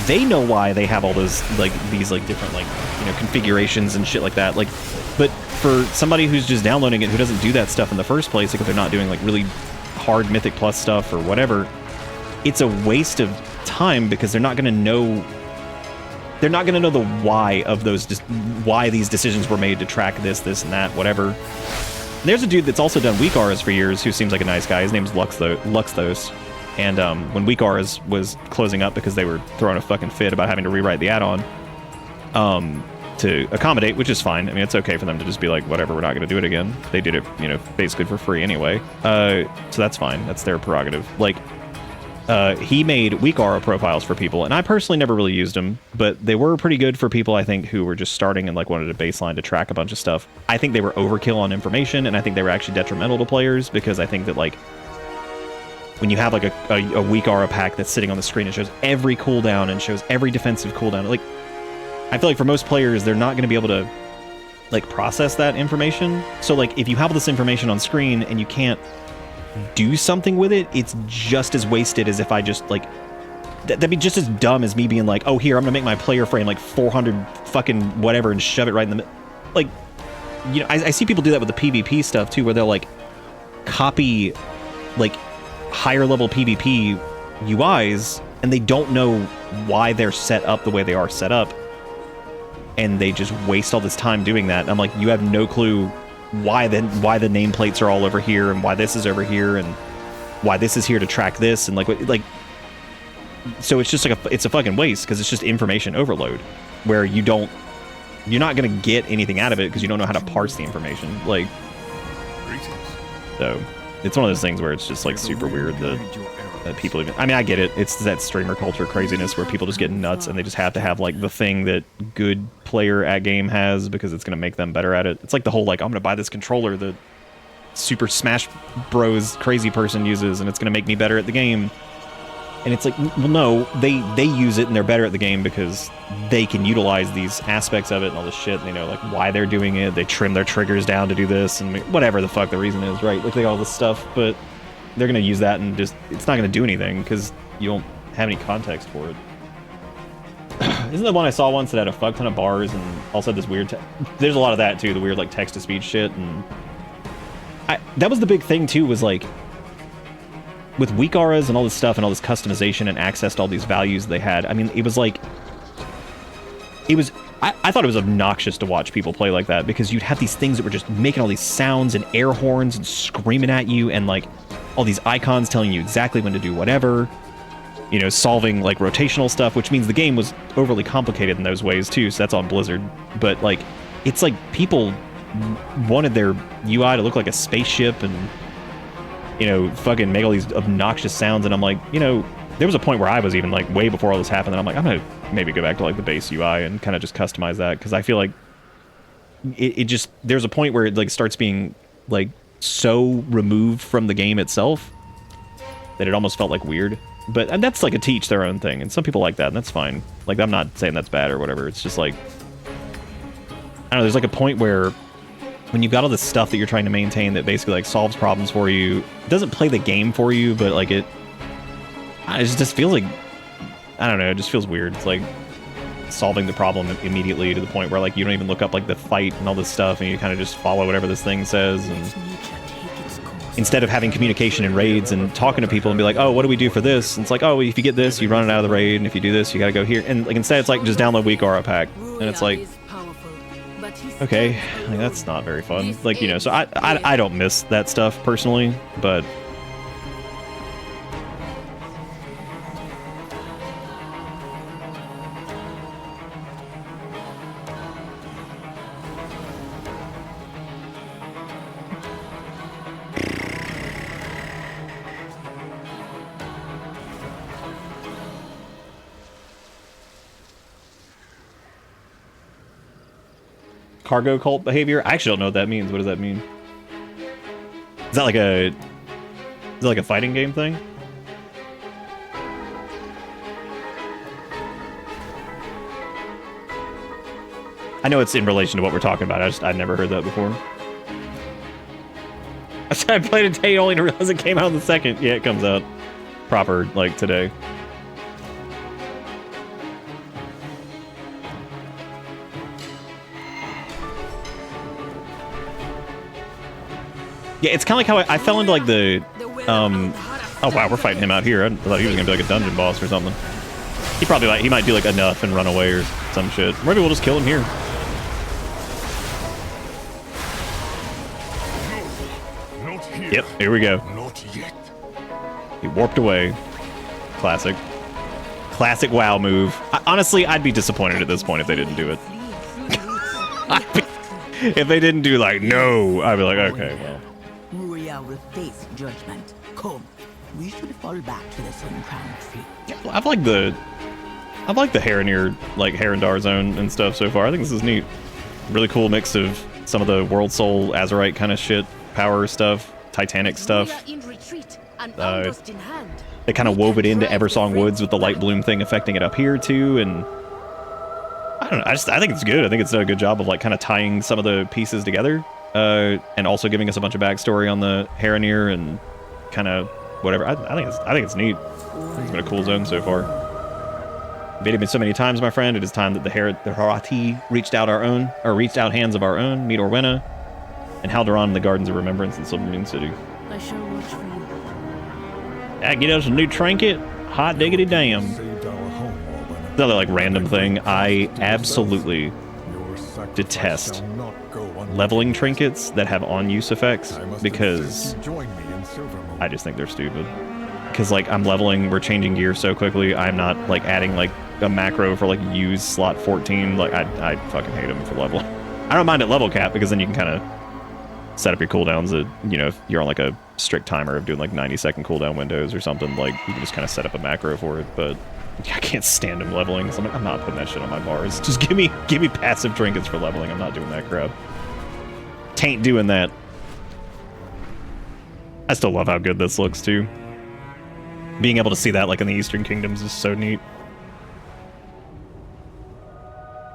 they know why they have all those like these like different like, you know, configurations and shit like that. Like, but for somebody who's just downloading it who doesn't do that stuff in the first place, like if they're not doing like really hard Mythic Plus stuff or whatever, it's a waste of time, because they're not gonna know. They're not going to know the why of those, why these decisions were made to track this, and that, whatever. And there's a dude that's also done Weak Auras for years who seems like a nice guy. His name's Luxthos. And when Weak Auras was closing up because they were throwing a fucking fit about having to rewrite the add-on to accommodate, which is fine. I mean, it's okay for them to just be like, whatever, we're not going to do it again. They did it, you know, basically for free anyway. So that's fine. That's their prerogative. Like, he made Weak Aura profiles for people, and I personally never really used them, but they were pretty good for people, I think, who were just starting and like wanted a baseline to track a bunch of stuff. I think they were overkill on information, and I think they were actually detrimental to players, because I think that like when you have like a Weak Aura pack that's sitting on the screen, it shows every cooldown and shows every defensive cooldown. Like, I feel like for most players, they're not going to be able to like process that information. So like if you have this information on screen and you can't do something with it, it's just as wasted as if I just like that'd be just as dumb as me being like, oh, here, I'm gonna make my player frame like 400 fucking whatever and shove it right in the middle. Like, you know, I see people do that with the PvP stuff too, where they'll like copy like higher level PvP UIs and they don't know why they're set up the way they are set up, and they just waste all this time doing that. And I'm like, you have no clue why the nameplates are all over here and why this is over here and why this is here to track this and like so it's just like it's a fucking waste because it's just information overload where you're not gonna get anything out of it because you don't know how to parse the information. Like, so it's one of those things where it's just like super weird that people even, I mean, I get it, it's that streamer culture craziness where people just get nuts and they just have to have like the thing that good player at game has because it's gonna make them better at it. It's like the whole like, I'm gonna buy this controller that Super Smash Bros crazy person uses and it's gonna make me better at the game. And it's like, well, no, they use it and they're better at the game because they can utilize these aspects of it and all this shit. They know like why they're doing it. They trim their triggers down to do this and whatever the fuck the reason is, right? Like they got all this stuff, but they're gonna use that and just it's not gonna do anything because you don't have any context for it. Isn't the one I saw once that had a fuck ton of bars and also had this weird? There's a lot of that too, the weird like text to speech shit, and that was the big thing too. Was like, with weak auras and all this stuff and all this customization and access to all these values they had, I mean, it was like, I thought it was obnoxious to watch people play like that because you'd have these things that were just making all these sounds and air horns and screaming at you and like all these icons telling you exactly when to do whatever, you know, solving like rotational stuff, which means the game was overly complicated in those ways too, so that's on Blizzard. But like, it's like people wanted their UI to look like a spaceship and, you know, fucking make all these obnoxious sounds, and I'm like, you know, there was a point where I was even like way before all this happened, and I'm like, I'm gonna maybe go back to like the base UI and kind of just customize that because I feel like it just, there's a point where it like starts being like so removed from the game itself that it almost felt like weird. But and that's like a teach their own thing, and some people like that, and that's fine. Like, I'm not saying that's bad or whatever. It's just like, I don't know, there's like a point where when you've got all this stuff that you're trying to maintain that basically like solves problems for you, it doesn't play the game for you, but like it just feels like, I don't know, it just feels weird. It's like solving the problem immediately to the point where like you don't even look up like the fight and all this stuff, and you kind of just follow whatever this thing says, and instead of having communication in raids and talking to people and be like, oh, what do we do for this? And it's like, oh, if you get this, you run it out of the raid, and if you do this, you gotta go here. And like instead it's like just download weak aura pack, and it's like, okay, like, that's not very fun. Like, you know, so I don't miss that stuff personally, but cargo cult behavior? I actually don't know what that means. What does that mean? Is that like a fighting game thing? I know it's in relation to what we're talking about. I've never heard that before. I played it today only to realize it came out on the 2nd. Yeah, it comes out proper like today. Yeah, it's kind of like how I fell into like the, oh wow, we're fighting him out here. I thought he was gonna be like a dungeon boss or something. He might do like enough and run away or some shit. Maybe we'll just kill him here. No, not here. Yep, here we go. Not yet. He warped away. Classic. Classic WoW move. Honestly, I'd be disappointed at this point if they didn't do it. If they didn't do like, no, I'd be like, okay, well. Ruya will face judgment. Come, we should fall back to the Sun Crown tree. I like the Haranir, like Harandar zone and stuff so far. I think this is neat. Really cool mix of some of the World Soul, Azerite kind of shit, power stuff, Titanic stuff. They kind of wove it into Eversong Woods with the Light Bloom thing affecting it up here too, and I don't know. I think it's good. I think it's done a good job of like kind of tying some of the pieces together, and also giving us a bunch of backstory on the Haranir and kind of whatever. I think it's neat. It's been a cool zone so far. Invaded me so many times, my friend. It is time that the Harati reached out hands of our own. Meet Orwenna and Haldoran in the Gardens of Remembrance in Silvermoon City. I shall watch for you. That get us a new trinket. Hot diggity damn. Another like random thing. I absolutely detest leveling trinkets that have on-use effects because I just think they're stupid. Because like I'm leveling, we're changing gear so quickly. I'm not like adding like a macro for like use slot 14. Like I fucking hate them for leveling. I don't mind at level cap because then you can kind of set up your cooldowns that, you know, if you're on like a strict timer of doing like 90-second cooldown windows or something, like you can just kind of set up a macro for it. But I can't stand him leveling, so I'm not putting that shit on my bars. Just give me passive trinkets for leveling. I'm not doing that crap. Tain't doing that. I still love how good this looks too. Being able to see that like in the Eastern Kingdoms is so neat.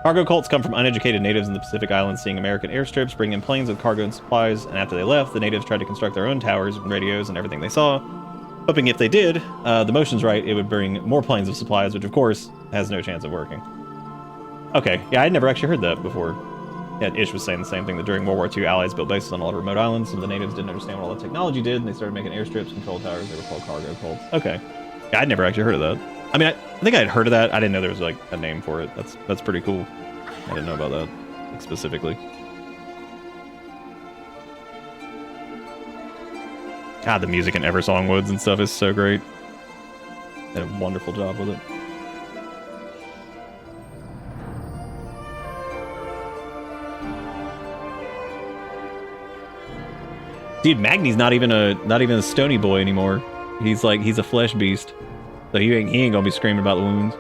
Cargo cults come from uneducated natives in the Pacific Islands seeing American airstrips bring in planes with cargo and supplies, and after they left, the natives tried to construct their own towers and radios and everything they saw, hoping if they did, the motion's right, it would bring more planes of supplies, which of course has no chance of working. Okay, yeah, I'd never actually heard that before. Yeah, Ish was saying the same thing, that during World War II, Allies built bases on all the remote islands, and the natives didn't understand what all the technology did, and they started making airstrips, control towers. They were called cargo cults. Okay. Yeah, I'd never actually heard of that. I mean, I think I'd heard of that. I didn't know there was like a name for it. That's pretty cool. I didn't know about that, like, specifically. God, the music in Eversong Woods and stuff is so great. Did a wonderful job with it. Dude, Magni's not even a stony boy anymore. He's a flesh beast. So he ain't gonna be screaming about the wounds.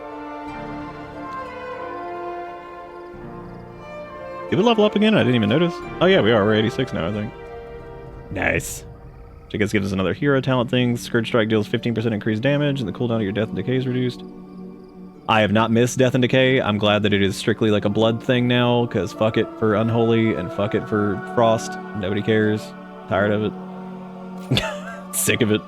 Did we level up again? I didn't even notice. Oh yeah, we are. We're 86 now, I think. Nice. Which I guess gives us another hero talent thing. Scourge Strike deals 15% increased damage, and the cooldown of your Death and Decay is reduced. I have not missed Death and Decay. I'm glad that it is strictly like a blood thing now, because fuck it for Unholy and fuck it for Frost. Nobody cares. Tired of it. Sick of it.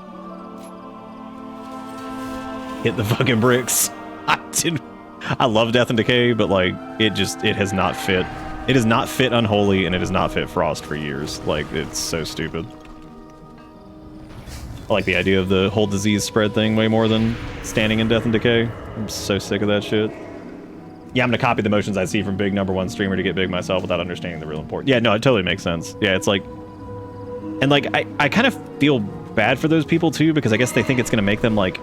Hit the fucking bricks. I love Death and Decay, but like it has not fit. It has not fit Unholy, and it has not fit Frost for years. Like, it's so stupid. I like the idea of the whole disease spread thing way more than standing in Death and Decay. I'm so sick of that shit. Yeah, I'm gonna copy the motions I see from big #1 streamer to get big myself without understanding the real importance. Yeah, no, it totally makes sense. Yeah, it's like... And like, I kind of feel bad for those people too, because I guess they think it's gonna make them like,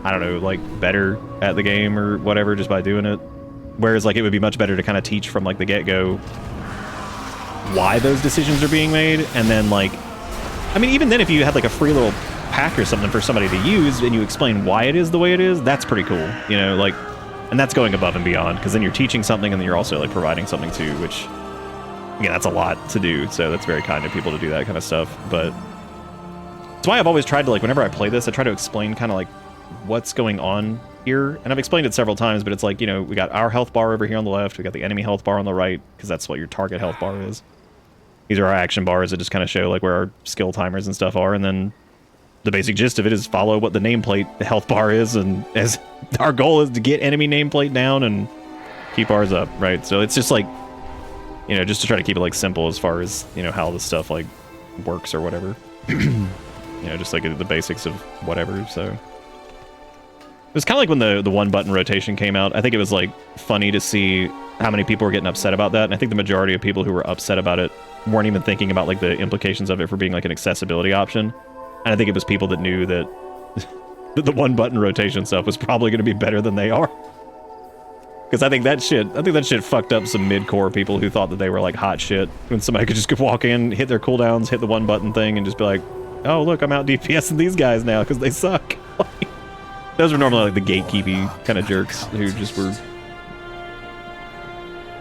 I don't know, like better at the game or whatever just by doing it. Whereas like it would be much better to kind of teach from like the get-go why those decisions are being made, and then like, I mean, even then if you had like a free little pack or something for somebody to use and you explain why it is the way it is, that's pretty cool, you know, like, and that's going above and beyond, because then you're teaching something and then you're also like providing something too, which, again, that's a lot to do, so that's very kind of people to do that kind of stuff. But that's why I've always tried to, like, whenever I play this, I try to explain kind of like what's going on here, and I've explained it several times, but it's like, you know, we got our health bar over here on the left, we got the enemy health bar on the right, because that's what your target health bar is. These are our action bars that just kind of show like where our skill timers and stuff are, and then the basic gist of it is follow what the nameplate, the health bar is, and as our goal is to get enemy nameplate down and keep ours up, right? So it's just like, you know, just to try to keep it like simple as far as, you know, how this stuff like works or whatever. You know, just like the basics of whatever. So it was kind of like when the one button rotation came out. I think it was like funny to see how many people were getting upset about that, and I think the majority of people who were upset about it weren't even thinking about like the implications of it for being like an accessibility option. And I think it was people that knew that the one button rotation stuff was probably going to be better than they are. Because I think that shit fucked up some mid-core people who thought that they were like hot shit. When somebody could just walk in, hit their cooldowns, hit the one button thing, and just be like, oh look, I'm out DPSing these guys now because they suck. Those were normally like the gatekeepy kind of jerks who just were...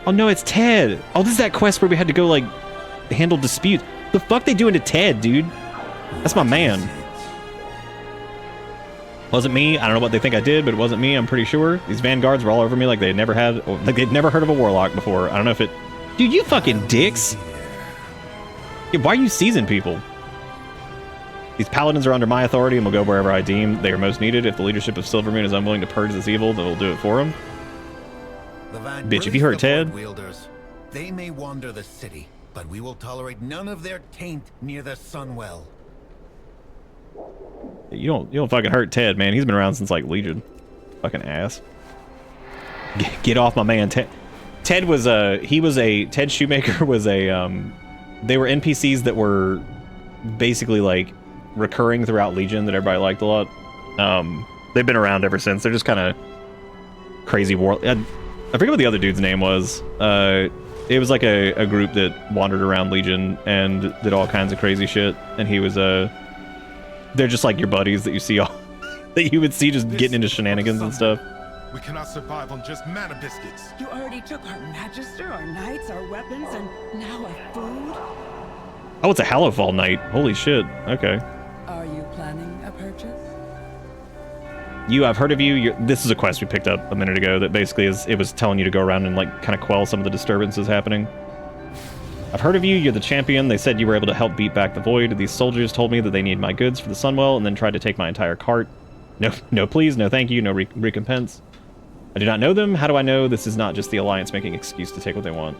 Oh no, it's Ted! Oh, this is that quest where we had to go like handle disputes. The fuck they doing to Ted, dude? That's my man. Wasn't me. I don't know what they think I did, but it wasn't me, I'm pretty sure. These vanguards were all over me like they'd never heard of a warlock before. I don't know if it... Dude, you fucking dicks! Yeah, why are you seizing people? These paladins are under my authority and will go wherever I deem they are most needed. If the leadership of Silvermoon is unwilling to purge this evil, then we'll do it for them. Bitch, if you hurt Ted... Wielders, they may wander the city, but we will tolerate none of their taint near the Sunwell. You don't fucking hurt Ted, man. He's been around since, like, Legion. Fucking ass. Get off my man. Ted was Ted Shoemaker was a, they were NPCs that were basically, like, recurring throughout Legion that everybody liked a lot. They've been around ever since. They're just kind of crazy war... I forget what the other dude's name was. It was like a group that wandered around Legion and did all kinds of crazy shit. And he was, they're just like your buddies that you see all... that you would see just getting into shenanigans and stuff. We cannot survive on just mana biscuits. You already took our Magister, our knights, our weapons, and now our food? Oh, it's a Hallowfall night. Holy shit. Okay. Are you planning a purchase? I've heard of you. This is a quest we picked up a minute ago that basically it was telling you to go around and like kind of quell some of the disturbances happening. I've heard of you. You're the champion. They said you were able to help beat back the void. These soldiers told me that they need my goods for the Sunwell and then tried to take my entire cart. No please, no thank you, no recompense. I do not know them. How do I know this is not just the Alliance making excuse to take what they want?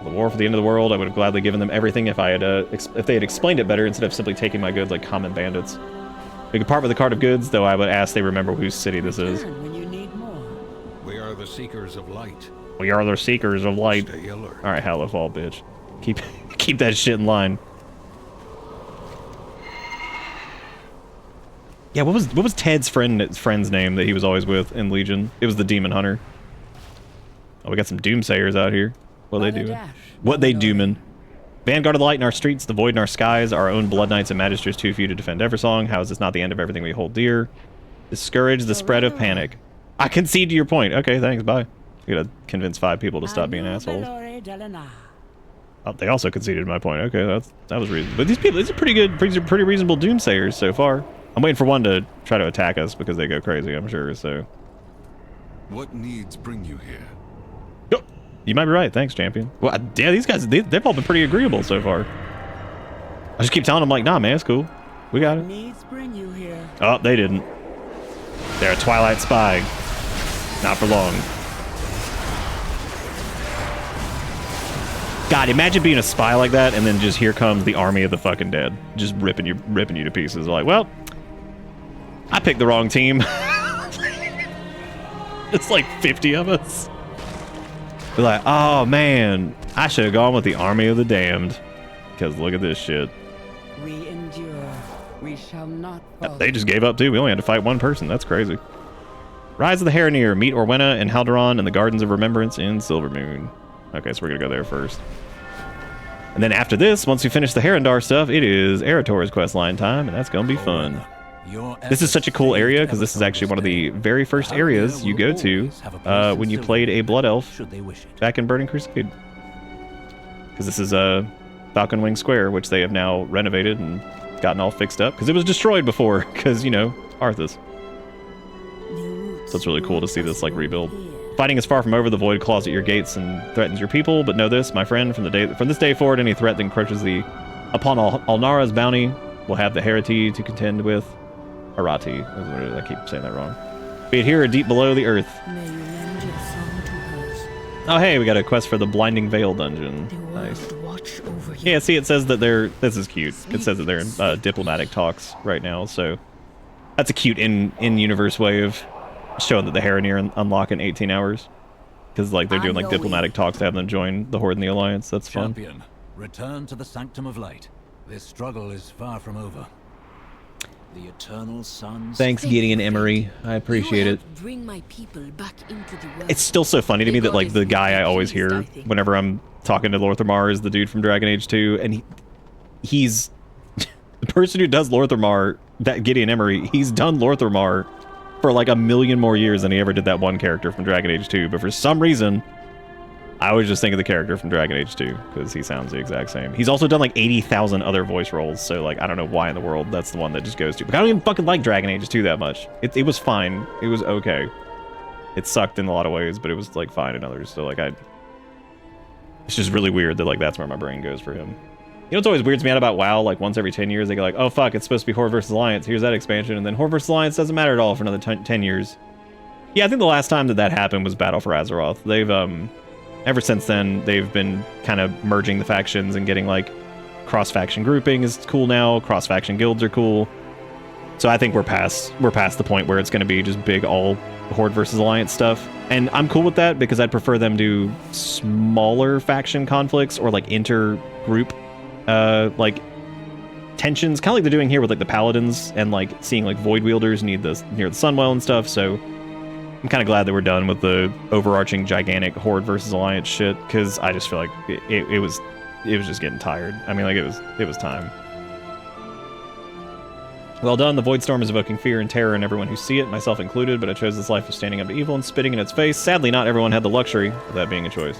The war for the end of the world, I would have gladly given them everything if they had explained it better instead of simply taking my goods like common bandits. We could part with the cart of goods, though I would ask they remember whose city this is. When you need more. We are the seekers of light. We are the seekers of light. Stay alert. All right, Hallowfall, bitch. Keep that shit in line. Yeah, what was Ted's friend's name that he was always with in Legion? It was the Demon Hunter. Oh, we got some Doomsayers out here. What are they doing? What they dooming? Vanguard of the light in our streets, the void in our skies, our own blood knights and magisters too few to defend Eversong. How is this not the end of everything we hold dear? Discourage the spread of panic. I concede to your point. Okay, thanks, bye. You gotta convince 5 people to stop being assholes. Oh, they also conceded my point. Okay, that was reasonable. But these are pretty reasonable Doomsayers so far. I'm waiting for one to try to attack us because they go crazy, I'm sure, so. What needs bring you here? You might be right. Thanks, champion. Well, yeah, these guys, they've all been pretty agreeable so far. I just keep telling them, like, nah, man, it's cool. We got it. Needs bring you here. Oh, they didn't. They're a Twilight spy. Not for long. God, imagine being a spy like that, and then just here comes the army of the fucking dead. Just ripping you to pieces. Like, well, I picked the wrong team. It's like 50 of us. They're like, oh man, I should have gone with the army of the damned. Because look at this shit. We endure. We shall not fall. They just gave up too. We only had to fight one person. That's crazy. Rise of the Heronir. Meet Orwenna and Haldoran in the Gardens of Remembrance in Silvermoon. Okay, so we're gonna go there first. And then after this, once we finish the Herondar stuff, it is Erator's questline time, and that's gonna be fun. This is such a cool area because this is actually one of the very first areas you go to when you played a Blood Elf back in Burning Crusade. Because this is Falcon Wing Square, which they have now renovated and gotten all fixed up because it was destroyed before because, you know, Arthas. So it's really cool to see this like rebuild. Fighting is far from over. The void claws at your gates and threatens your people, but know this, my friend, from this day forward, any threat that encroaches upon Alnara's bounty will have the Hereti to contend with. Arati. I keep saying that wrong. Be it here or deep below the earth. Oh hey, we got a quest for the Blinding Veil dungeon. Nice. Yeah, see, it says that this is cute. It says that they're in diplomatic talks right now, so that's a cute in-universe way of showing that the Heronir unlock in 18 hours. Because like they're doing like diplomatic talks to have them join the Horde and the Alliance. That's fun. Champion, return to the Sanctum of Light. This struggle is far from over. The eternal sun. Thanks, Gideon Emery. I appreciate it. Bring my people back into the world. It's still so funny to me that like the guy I always hear whenever I'm talking to Lorthamar is the dude from Dragon Age 2, and he's the person who does Lorthamar. That Gideon Emery, he's done Lorthamar for like a million more years than he ever did that one character from Dragon Age 2. But for some reason, I always just think of the character from Dragon Age 2 because he sounds the exact same. He's also done like 80,000 other voice roles, so like I don't know why in the world that's the one that just goes to. But I don't even fucking like Dragon Age 2 that much. It was fine. It was okay. It sucked in a lot of ways, but it was like fine in others. So like it's just really weird that like that's where my brain goes for him. know what's always weirds me out about WoW? Like, once every 10 years, they go like, oh, fuck, it's supposed to be Horde versus Alliance. Here's that expansion. And then Horde versus Alliance doesn't matter at all for another 10 years. Yeah, I think the last time that happened was Battle for Azeroth. They've, ever since then, they've been kind of merging the factions and getting, like, cross-faction grouping is cool now. Cross-faction guilds are cool. So I think we're past the point where it's going to be just big all Horde versus Alliance stuff. And I'm cool with that because I'd prefer them do smaller faction conflicts or like inter-group like tensions, kind of like they're doing here with like the Paladins and like seeing like Void Wielders near the Sunwell and stuff. So I'm kind of glad that we're done with the overarching gigantic Horde versus Alliance shit because I just feel like it was just getting tired. I mean, like it was time. Well done, the Void Storm is evoking fear and terror in everyone who see it, myself included, but I chose this life of standing up to evil and spitting in its face. Sadly, not everyone had the luxury of that being a choice.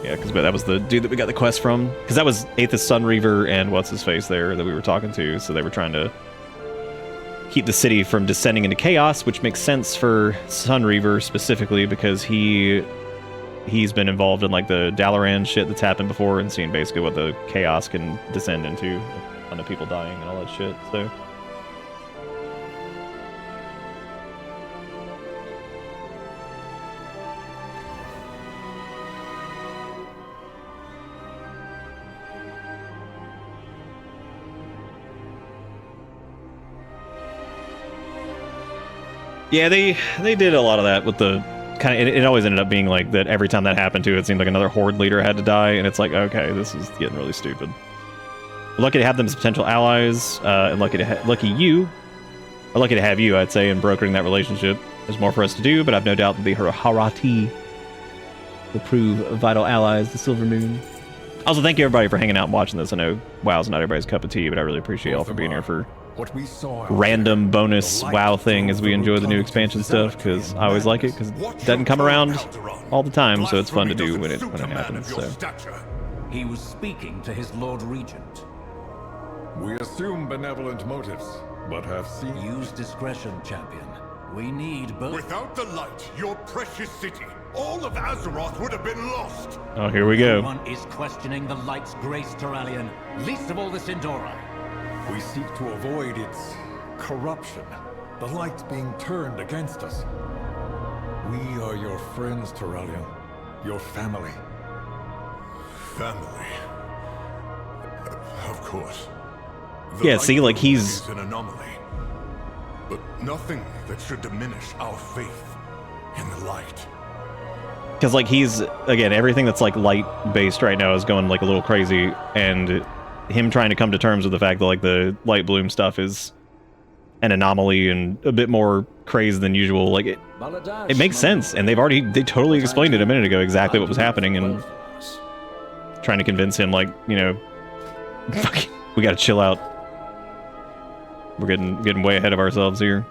Yeah, because that was the dude that we got the quest from. Because that was Aethys Sunreaver and what's-his-face there that we were talking to, so they were trying to keep the city from descending into chaos, which makes sense for Sunreaver specifically because he's been involved in like the Dalaran shit that's happened before and seeing basically what the chaos can descend into on the people dying and all that shit, so... Yeah, they did a lot of that with the kind of... It always ended up being like that every time that happened, too, it seemed like another Horde leader had to die, and it's like, okay, this is getting really stupid. Lucky to have them as potential allies, and lucky to have you, I'd say, in brokering that relationship. There's more for us to do, but I've no doubt that the Harati will prove vital allies, the Silver Moon. Also, thank you everybody for hanging out and watching this. I know WoW's not everybody's cup of tea, but I really appreciate y'all for being here for random bonus WoW thing as we enjoy the new expansion stuff, because I always like it, because it doesn't come around all the time, so it's fun to do when it happens. So. He was speaking to his Lord Regent. We assume benevolent motives, but have seen... Use discretion, champion. We need both... Without the light, your precious city, all of Azeroth would have been lost! Oh, here we go. No one is questioning the light's grace, Turallion. Least of all the Sindora. We seek to avoid its corruption, the light being turned against us. We are your friends, Turallion. Your family. Family? Of course. Yeah, see, like he's... an anomaly. But nothing that should diminish our faith in the light. Because, like, he's... Again, everything that's, like, light-based right now is going, like, a little crazy, and... him trying to come to terms with the fact that like the light bloom stuff is an anomaly and a bit more crazy than usual, like it makes sense, and they totally explained it a minute ago exactly what was happening, and trying to convince him like, you know, we gotta chill out, we're getting way ahead of ourselves here.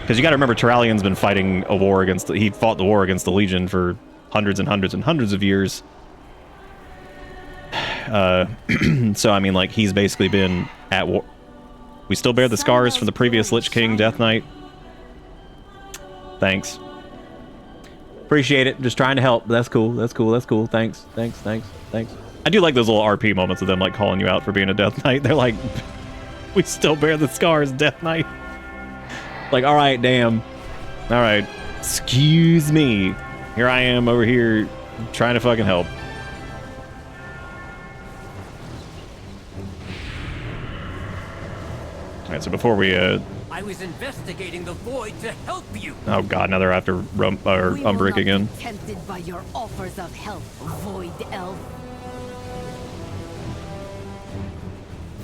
Because you gotta remember, Turallion's been fighting a war against he fought the war against the Legion for hundreds and hundreds and hundreds of years. So I mean, like, he's basically been at war. We still bear the scars from the previous Lich King Death Knight. Thanks. Appreciate it. Just trying to help. That's cool. That's cool. That's cool. Thanks. Thanks. Thanks. Thanks. I do like those little RP moments of them like calling you out for being a Death Knight. They're like, we still bear the scars, Death Knight. Like, all right, damn. All right. Excuse me. Here I am over here trying to fucking help. Alright, so before we, I was investigating the void to help you. Oh god, now they're after Umbrick again. Tempted by your offers of help, Void Elf.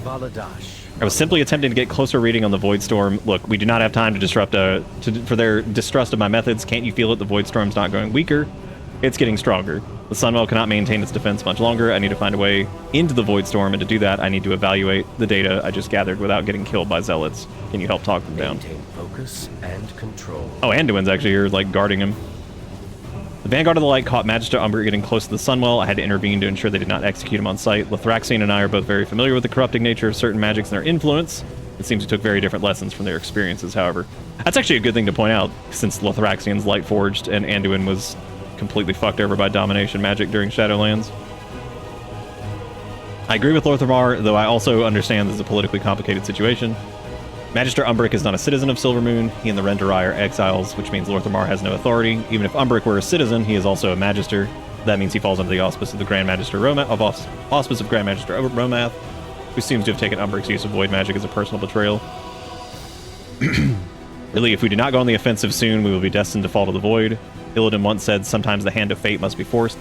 Baladash. I was simply attempting to get closer reading on the Void Storm. Look, we do not have time to disrupt, for their distrust of my methods. Can't you feel it? The Void Storm's not going weaker. It's getting stronger. The Sunwell cannot maintain its defense much longer. I need to find a way into the Void Storm, and to do that, I need to evaluate the data I just gathered without getting killed by zealots. Can you help talk them down? Maintain focus and control. Oh, Anduin's actually here, like, guarding him. The Vanguard of the Light caught Magister Umber getting close to the Sunwell. I had to intervene to ensure they did not execute him on sight. Lithraxian and I are both very familiar with the corrupting nature of certain magics and their influence. It seems we took very different lessons from their experiences, however. That's actually a good thing to point out, since Lithraxian's Light-forged and Anduin was completely fucked over by domination magic during Shadowlands. I agree with Lorthamar, though I also understand this is a politically complicated situation. Magister Umbric is not a citizen of Silvermoon. He and the Renderai are exiles, which means Lorthamar has no authority. Even if Umbric were a citizen, he is also a magister. That means he falls under the auspice of the Grand Magister Romath, who seems to have taken Umbric's use of void magic as a personal betrayal. Really, if we do not go on the offensive soon, we will be destined to fall to the void. Illidan once said, sometimes the hand of fate must be forced.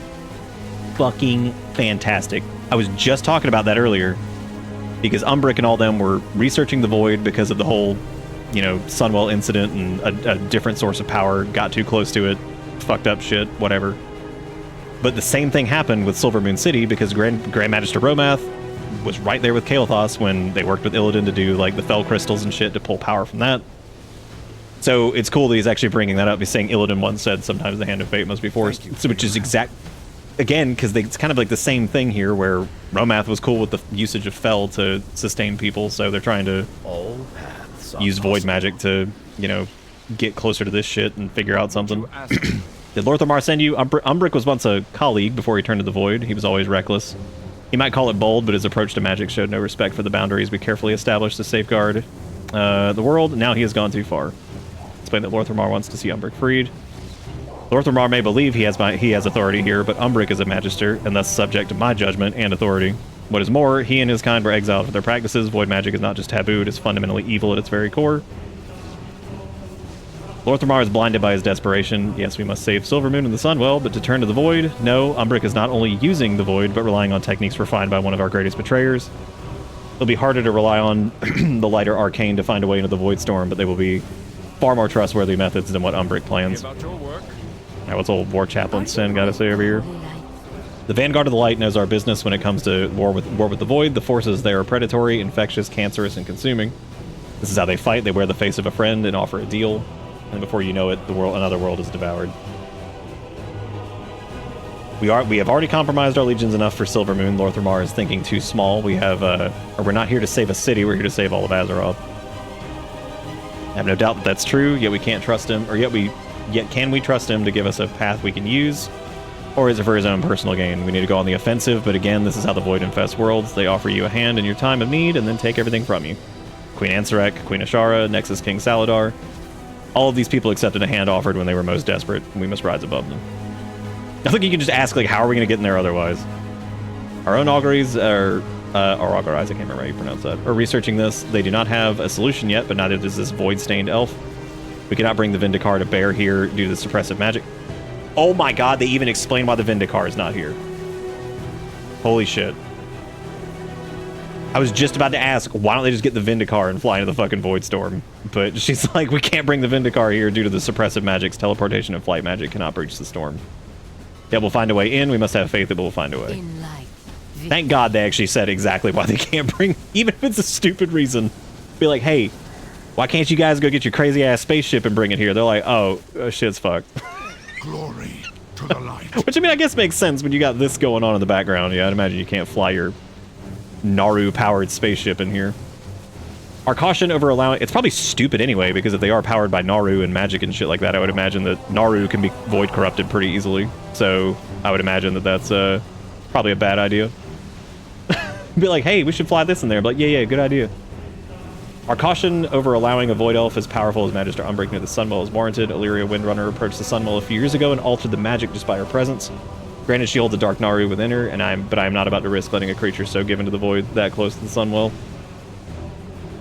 Fucking fantastic. I was just talking about that earlier, because Umbric and all them were researching the void because of the whole, you know, Sunwell incident, and a different source of power got too close to it, fucked up shit, whatever. But the same thing happened with Silvermoon City, because Grand Magister Romath was right there with Kael'thas when they worked with Illidan to do like the Fel crystals and shit to pull power from that. So it's cool that he's actually bringing that up. He's saying Illidan once said sometimes the hand of fate must be forced, so, which is exact. Again, because it's kind of like the same thing here, where Romath was cool with the usage of Fel to sustain people, so they're trying to use void magic to, you know, get closer to this shit and figure out something. Did Lorthamar send you? Umbric was once a colleague before he turned to the void. He was always reckless. He might call it bold, but his approach to magic showed no respect for the boundaries we carefully established to safeguard the world. Now he has gone too far. Explain that Lorthamar wants to see Umbric freed. Lorthamar may believe he has authority here, but Umbric is a magister, and thus subject to my judgment and authority. What is more, he and his kind were exiled for their practices. Void magic is not just taboo, it is fundamentally evil at its very core. Lorthamar is blinded by his desperation. Yes, we must save Silvermoon and the Sunwell, but to turn to the void? No, Umbric is not only using the void, but relying on techniques refined by one of our greatest betrayers. It'll be harder to rely on the lighter arcane to find a way into the void storm, but they will be far more trustworthy methods than what Umbric plans. Now, what's old War Chaplain Sin got to say over here? The Vanguard of the Light knows our business when it comes to war with the Void. The forces there are predatory, infectious, cancerous, and consuming. This is how they fight. They wear the face of a friend and offer a deal. And before you know it, another world is devoured. We have already compromised our legions enough for Silvermoon. Lorthamar is thinking too small. We're not here to save a city. We're here to save all of Azeroth. I have no doubt that that's true. Yet we can't trust him, Yet can we trust him to give us a path we can use? Or is it for his own personal gain? We need to go on the offensive, but again, this is how the Void infests worlds. They offer you a hand in your time of need and then take everything from you. Queen Ansarek, Queen Ashara, Nexus King Saladar. All of these people accepted a hand offered when they were most desperate, and we must rise above them. I think you can just ask, like, how are we going to get in there otherwise? Our own auguries or auguries, I can't remember how you pronounce that, are researching this. They do not have a solution yet, but neither does this void-stained elf. We cannot bring the Vindicar to bear here due to the suppressive magic. Oh my god, they even explain why the Vindicar is not here. Holy shit. I was just about to ask, why don't they just get the Vindicar and fly into the fucking Void Storm? But she's like, we can't bring the Vindicar here due to the suppressive magics. Teleportation and flight magic cannot breach the storm. Yeah, we'll find a way in. We must have faith that we'll find a way. Thank God they actually said exactly why they can't bring, even if it's a stupid reason. Be like, hey, why can't you guys go get your crazy ass spaceship and bring it here? They're like, oh, shit's fucked. Glory to the light. Which, I mean, I guess makes sense when you got this going on in the background. Yeah, I'd imagine you can't fly your Naru-powered spaceship in here. Our caution over allowing... It's probably stupid anyway, because if they are powered by Naru and magic and shit like that, I would imagine that Naru can be void corrupted pretty easily. So I would imagine that that's probably a bad idea. Be like, hey, we should fly this in there. But yeah, good idea. Our caution over allowing a Void Elf as powerful as Magister Umbric near the Sunwell is warranted. Illyria Windrunner approached the Sunwell a few years ago and altered the magic just by her presence. Granted, she holds a Dark Naru within her, but I am not about to risk letting a creature so given to the Void that close to the Sunwell.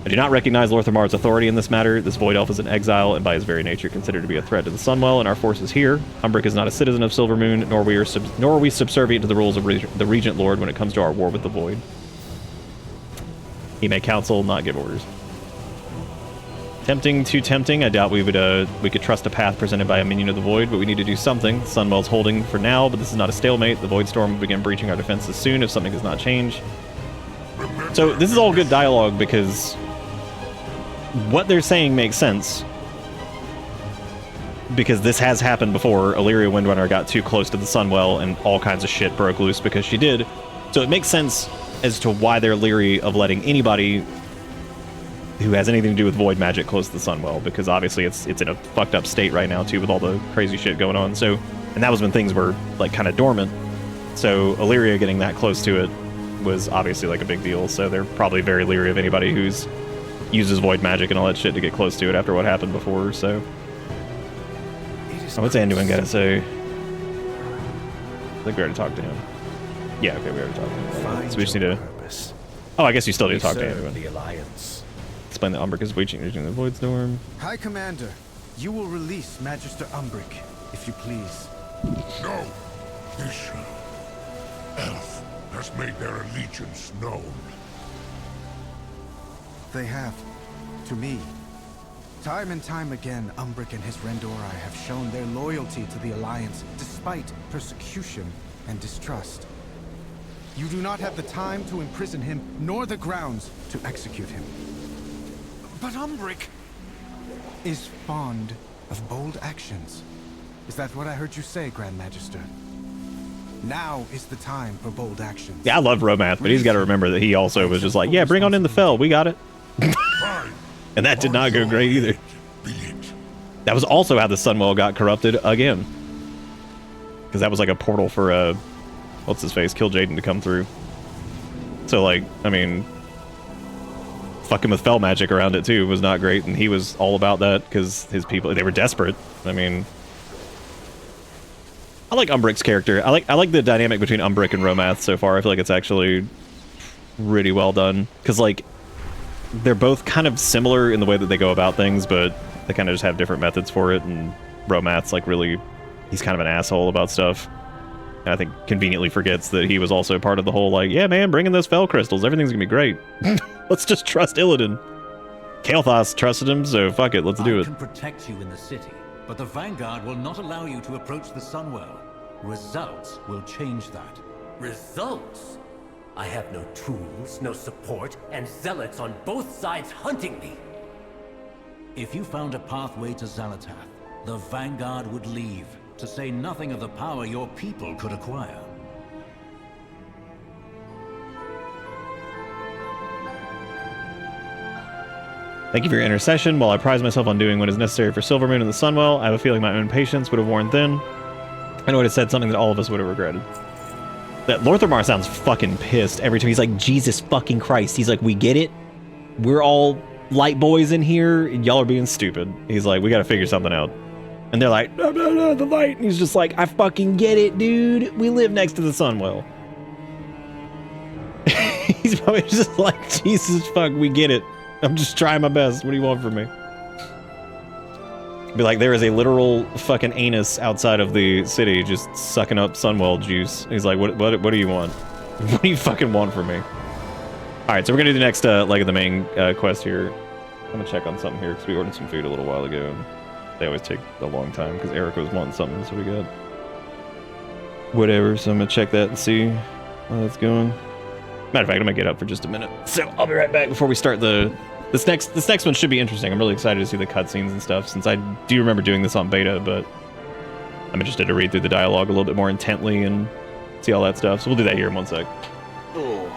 I do not recognize Lorthamar's authority in this matter. This Void Elf is in exile and by his very nature considered to be a threat to the Sunwell and our forces here. Umbric is not a citizen of Silvermoon, nor are we subservient to the rules of the Regent Lord when it comes to our war with the Void. He may counsel, not give orders. Tempting, too tempting. I doubt we could trust a path presented by a minion of the Void, but we need to do something. Sunwell's holding for now, but this is not a stalemate. The Void Storm will begin breaching our defenses soon if something does not change. So this is all good dialogue because what they're saying makes sense. Because this has happened before. Illyria Windrunner got too close to the Sunwell and all kinds of shit broke loose because she did. So it makes sense as to why they're leery of letting anybody who has anything to do with void magic close to the Sunwell, because obviously it's in a fucked up state right now too with all the crazy shit going on. So, and that was when things were like kind of dormant. So Illyria getting that close to it was obviously like a big deal, so they're probably very leery of anybody who's uses void magic and all that shit to get close to it after what happened before, so. Oh, what's Anduin gotta say? I think we already talked to him. Yeah, okay, we already talked to him. So we just need to... Oh, I guess you still need to talk to Anduin. The Alliance. Explain that Umbric is breaching the Void Storm. High Commander, you will release Magister Umbric, if you please. No! This elf has made their allegiance known. They have. To me. Time and time again, Umbric and his Rendori have shown their loyalty to the Alliance, despite persecution and distrust. You do not have the time to imprison him, nor the grounds to execute him. But Umbric is fond of bold actions. Is that what I heard you say, Grand Magister? Now is the time for bold actions. Yeah, I love Romath, but he's got to remember that he also was just like, yeah, bring on in the Fel, we got it. And that did not go great either. That was also how the Sunwell got corrupted again. Because that was like a portal for, what's his face, Kill Jaden to come through. So, like, I mean, fucking with Fel magic around it too was not great, and he was all about that because his people, they were desperate. I mean, I like Umbric's character. I like the dynamic between Umbric and Romath so far. I feel like it's actually really well done. Because, like, they're both kind of similar in the way that they go about things, but they kind of just have different methods for it, and Romath's, like, really, he's kind of an asshole about stuff. And I think conveniently forgets that he was also part of the whole, like, yeah, man, bring in those Fel crystals. Everything's gonna be great. Let's just trust Illidan. Kael'thas trusted him, so fuck it, let's do it. I can protect you in the city, but the Vanguard will not allow you to approach the Sunwell. Results will change that. Results? I have no tools, no support, and zealots on both sides hunting me. If you found a pathway to Xalatath, the Vanguard would leave, to say nothing of the power your people could acquire. Thank you for your intercession. While I prize myself on doing what is necessary for Silvermoon and the Sunwell, I have a feeling my own patience would have worn thin. I know it has said something that all of us would have regretted. That Lorthamar sounds fucking pissed every time. He's like, Jesus fucking Christ. He's like, we get it. We're all light boys in here, and y'all are being stupid. He's like, we gotta figure something out. And they're like, no, no, no, the light. And he's just like, I fucking get it, dude. We live next to the Sunwell. He's probably just like, Jesus fuck, we get it. I'm just trying my best. What do you want from me? Be like, there is a literal fucking anus outside of the city just sucking up Sunwell juice. He's like, what do you want? What do you fucking want from me? Alright, so we're gonna do the next leg of the main quest here. I'm gonna check on something here because we ordered some food a little while ago. And they always take a long time because Eric was wanting something, so we got whatever. So I'm gonna check that and see how that's going. Matter of fact, I'm gonna get up for just a minute. So I'll be right back before we start this next one should be interesting. I'm really excited to see the cutscenes and stuff, since I do remember doing this on beta, but I'm interested to read through the dialogue a little bit more intently and see all that stuff. So we'll do that here in 1 sec. Oh.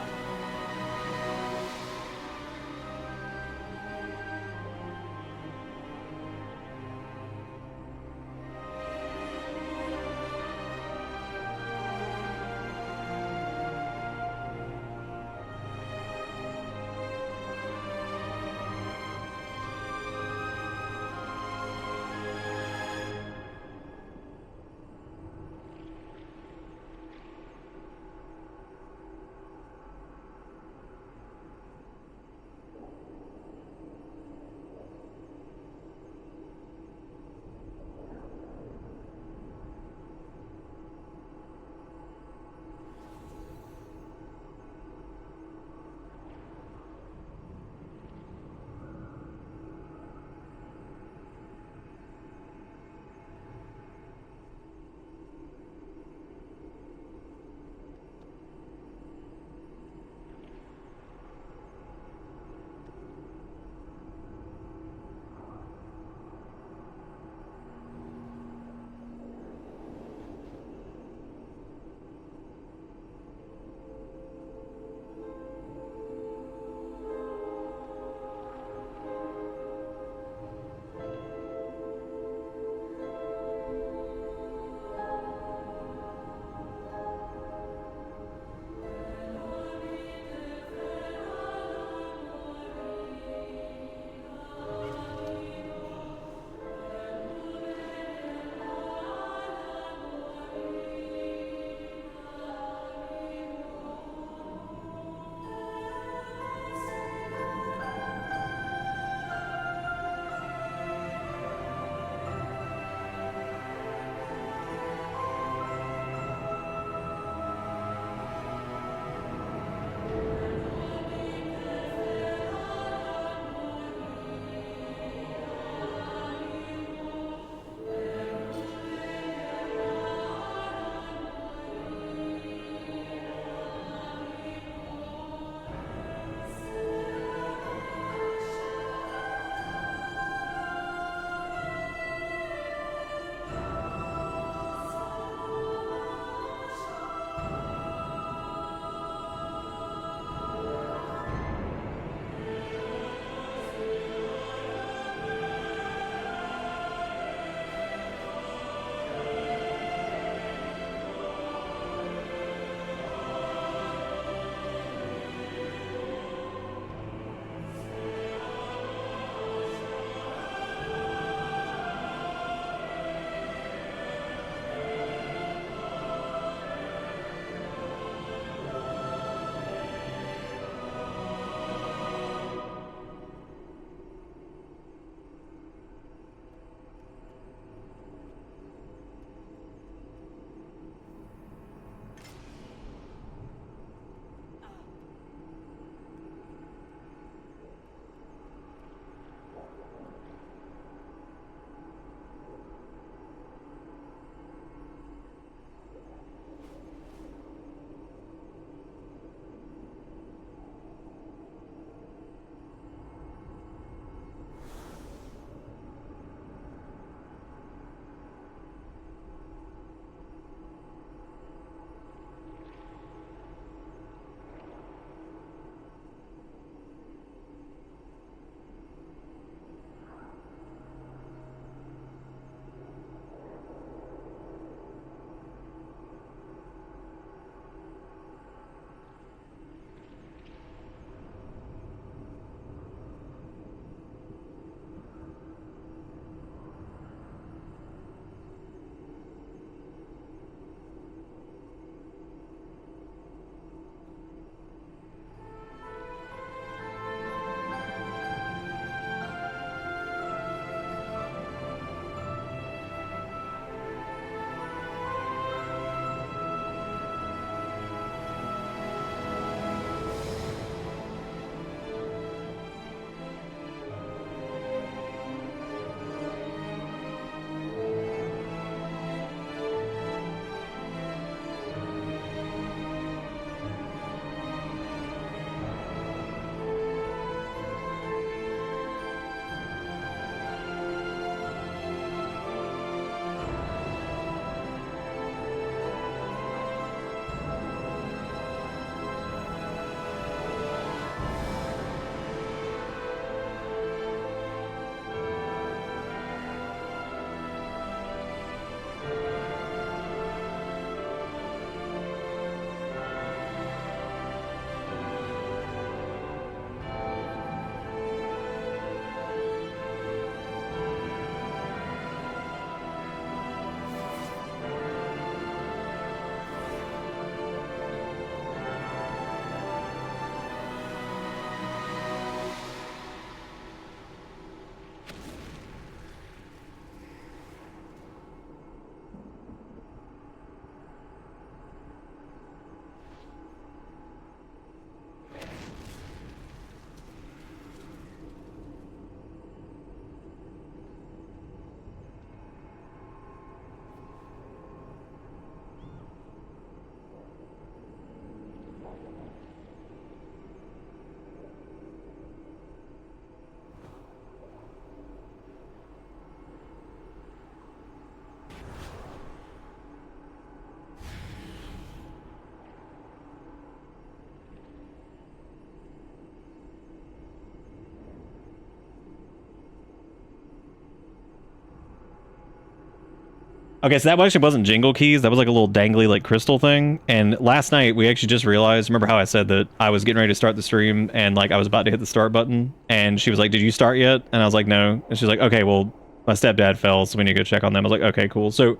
Okay, so that actually wasn't jingle keys. That was like a little dangly like crystal thing. And last night we actually just realized, remember how I said that I was getting ready to start the stream and like I was about to hit the start button and she was like, did you start yet? And I was like, no. And she's like, okay, well, my stepdad fell, so we need to go check on them. I was like, okay, cool. So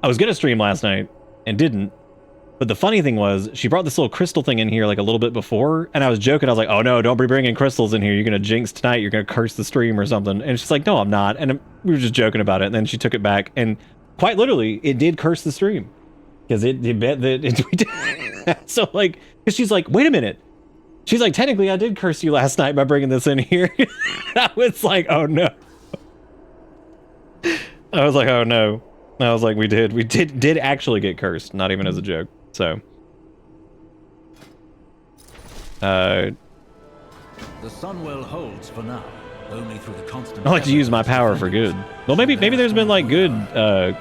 I was going to stream last night and didn't. But the funny thing was she brought this little crystal thing in here like a little bit before. And I was joking. I was like, oh no, don't be bringing crystals in here. You're going to jinx tonight. You're going to curse the stream or something. And she's like, no, I'm not. And we were just joking about it. And then she took it back and quite literally, it did curse the stream because it bet that we did. So like, cause she's like, wait a minute. She's like, technically, I did curse you last night by bringing this in here. I was like, oh no. I was like, oh no. I was like, we did actually get cursed, not even as a joke. So, the Sunwell holds for now. Only through the constant I like to use my power for good. Well, maybe there's been like good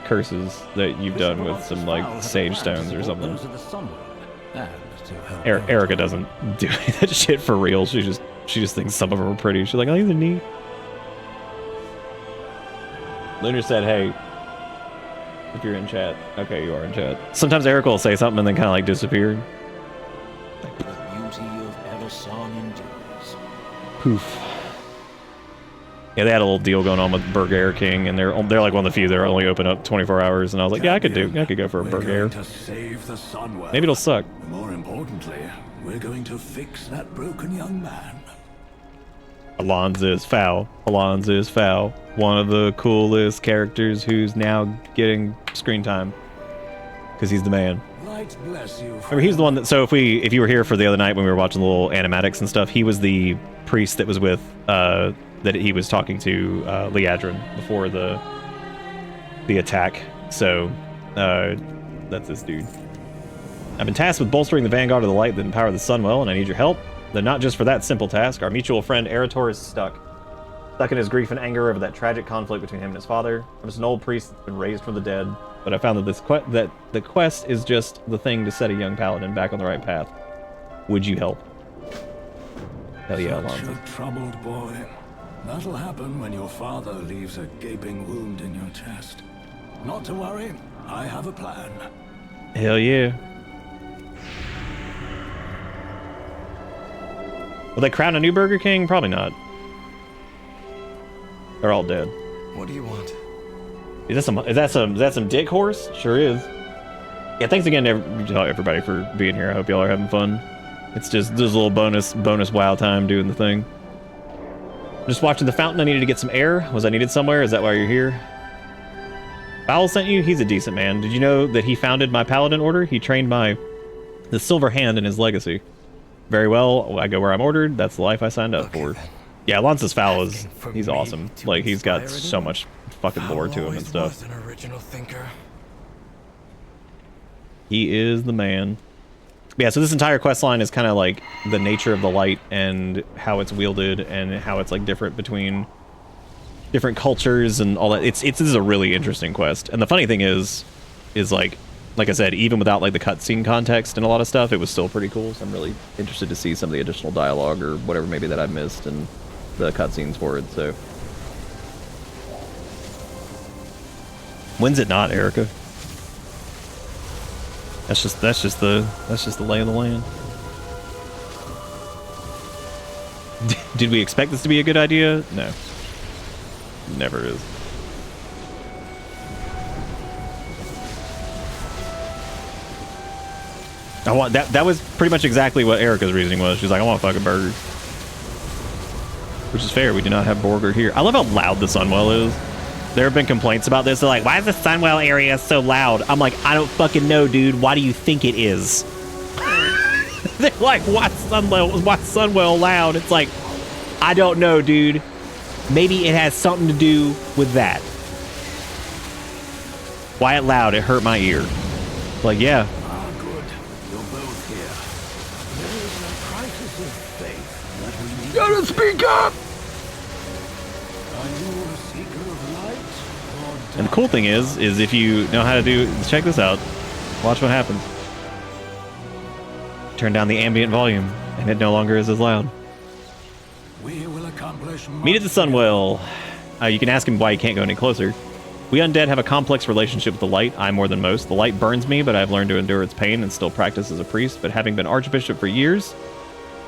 curses that you've done with some like sage stones or something. Erica doesn't do any of that shit for real. She just thinks some of them are pretty. She's like, oh, these are neat. Lunar said, hey, if you're in chat. Okay, you are in chat. Sometimes Erica will say something and then kind of like disappear. The beauty of Elisong endures. Poof. Yeah, they had a little deal going on with Burger King, and they're like one of the few that are only open up 24 hours. And I was like, yeah, I could go for a Burger. Maybe it'll suck. More importantly, we're going to fix that broken young man. Alonzo is foul. Alonzo is foul. One of the coolest characters who's now getting screen time because he's the man. Light bless you. Remember, he's the one that. So if you were here for the other night when we were watching the little animatics and stuff, he was the priest that was with that he was talking to Leadrin before the attack. So that's this dude. I've been tasked with bolstering the vanguard of the light that empower the Sunwell, and I need your help. Though not just for that simple task. Our mutual friend Erator is stuck in his grief and anger over that tragic conflict between him and his father. I'm just an old priest that's been raised from the dead, but I found that the quest is just the thing to set a young paladin back on the right path. Would you help? Hell yeah, Alonzo. Such a troubled boy. That'll happen when your father leaves a gaping wound in your chest. Not to worry, I have a plan. Hell yeah. Will they crown a new Burger King? Probably not. They're all dead. What do you want? Is that some dick horse? Sure is. Yeah, thanks again to everybody for being here. I hope y'all are having fun. It's just this little bonus WoW time doing the thing. I'm just watching the fountain. I needed to get some air. Was I needed somewhere? Is that why you're here? Fowl sent you? He's a decent man. Did you know that he founded my paladin order? He trained the silver hand in his legacy. Very well. I go where I'm ordered. That's the life I signed up for. Yeah, Alonso's Fowl he's awesome. Like, he's got so much fucking lore to him and stuff. An original thinker. He is the man. Yeah, so this entire quest line is kind of like the nature of the light and how it's wielded and how it's like different between different cultures and all that. This is a really interesting quest. And the funny thing is like I said, even without like the cutscene context and a lot of stuff, it was still pretty cool. So I'm really interested to see some of the additional dialogue or whatever maybe that I missed and the cutscenes for it. So when's it not, Erica? That's just the lay of the land. Did we expect this to be a good idea? No. Never is. I want that was pretty much exactly what Erica's reasoning was. She's like, I want a fucking burger. Which is fair, we do not have burger here. I love how loud the Sunwell is. There have been complaints about this. They're like, why is the Sunwell area so loud? I'm like, I don't fucking know, dude. Why do you think it is? They're like, why's Sunwell loud? It's like, I don't know, dude. Maybe it has something to do with that. Why it loud? It hurt my ear. Like, yeah. Gotta speak up! And the cool thing is if you know how to check this out, watch what happens. Turn down the ambient volume, and it no longer is as loud. We will accomplish Meet at the Sunwell. You can ask him why he can't go any closer. We undead have a complex relationship with the light, I more than most. The light burns me, but I've learned to endure its pain and still practice as a priest. But having been Archbishop for years,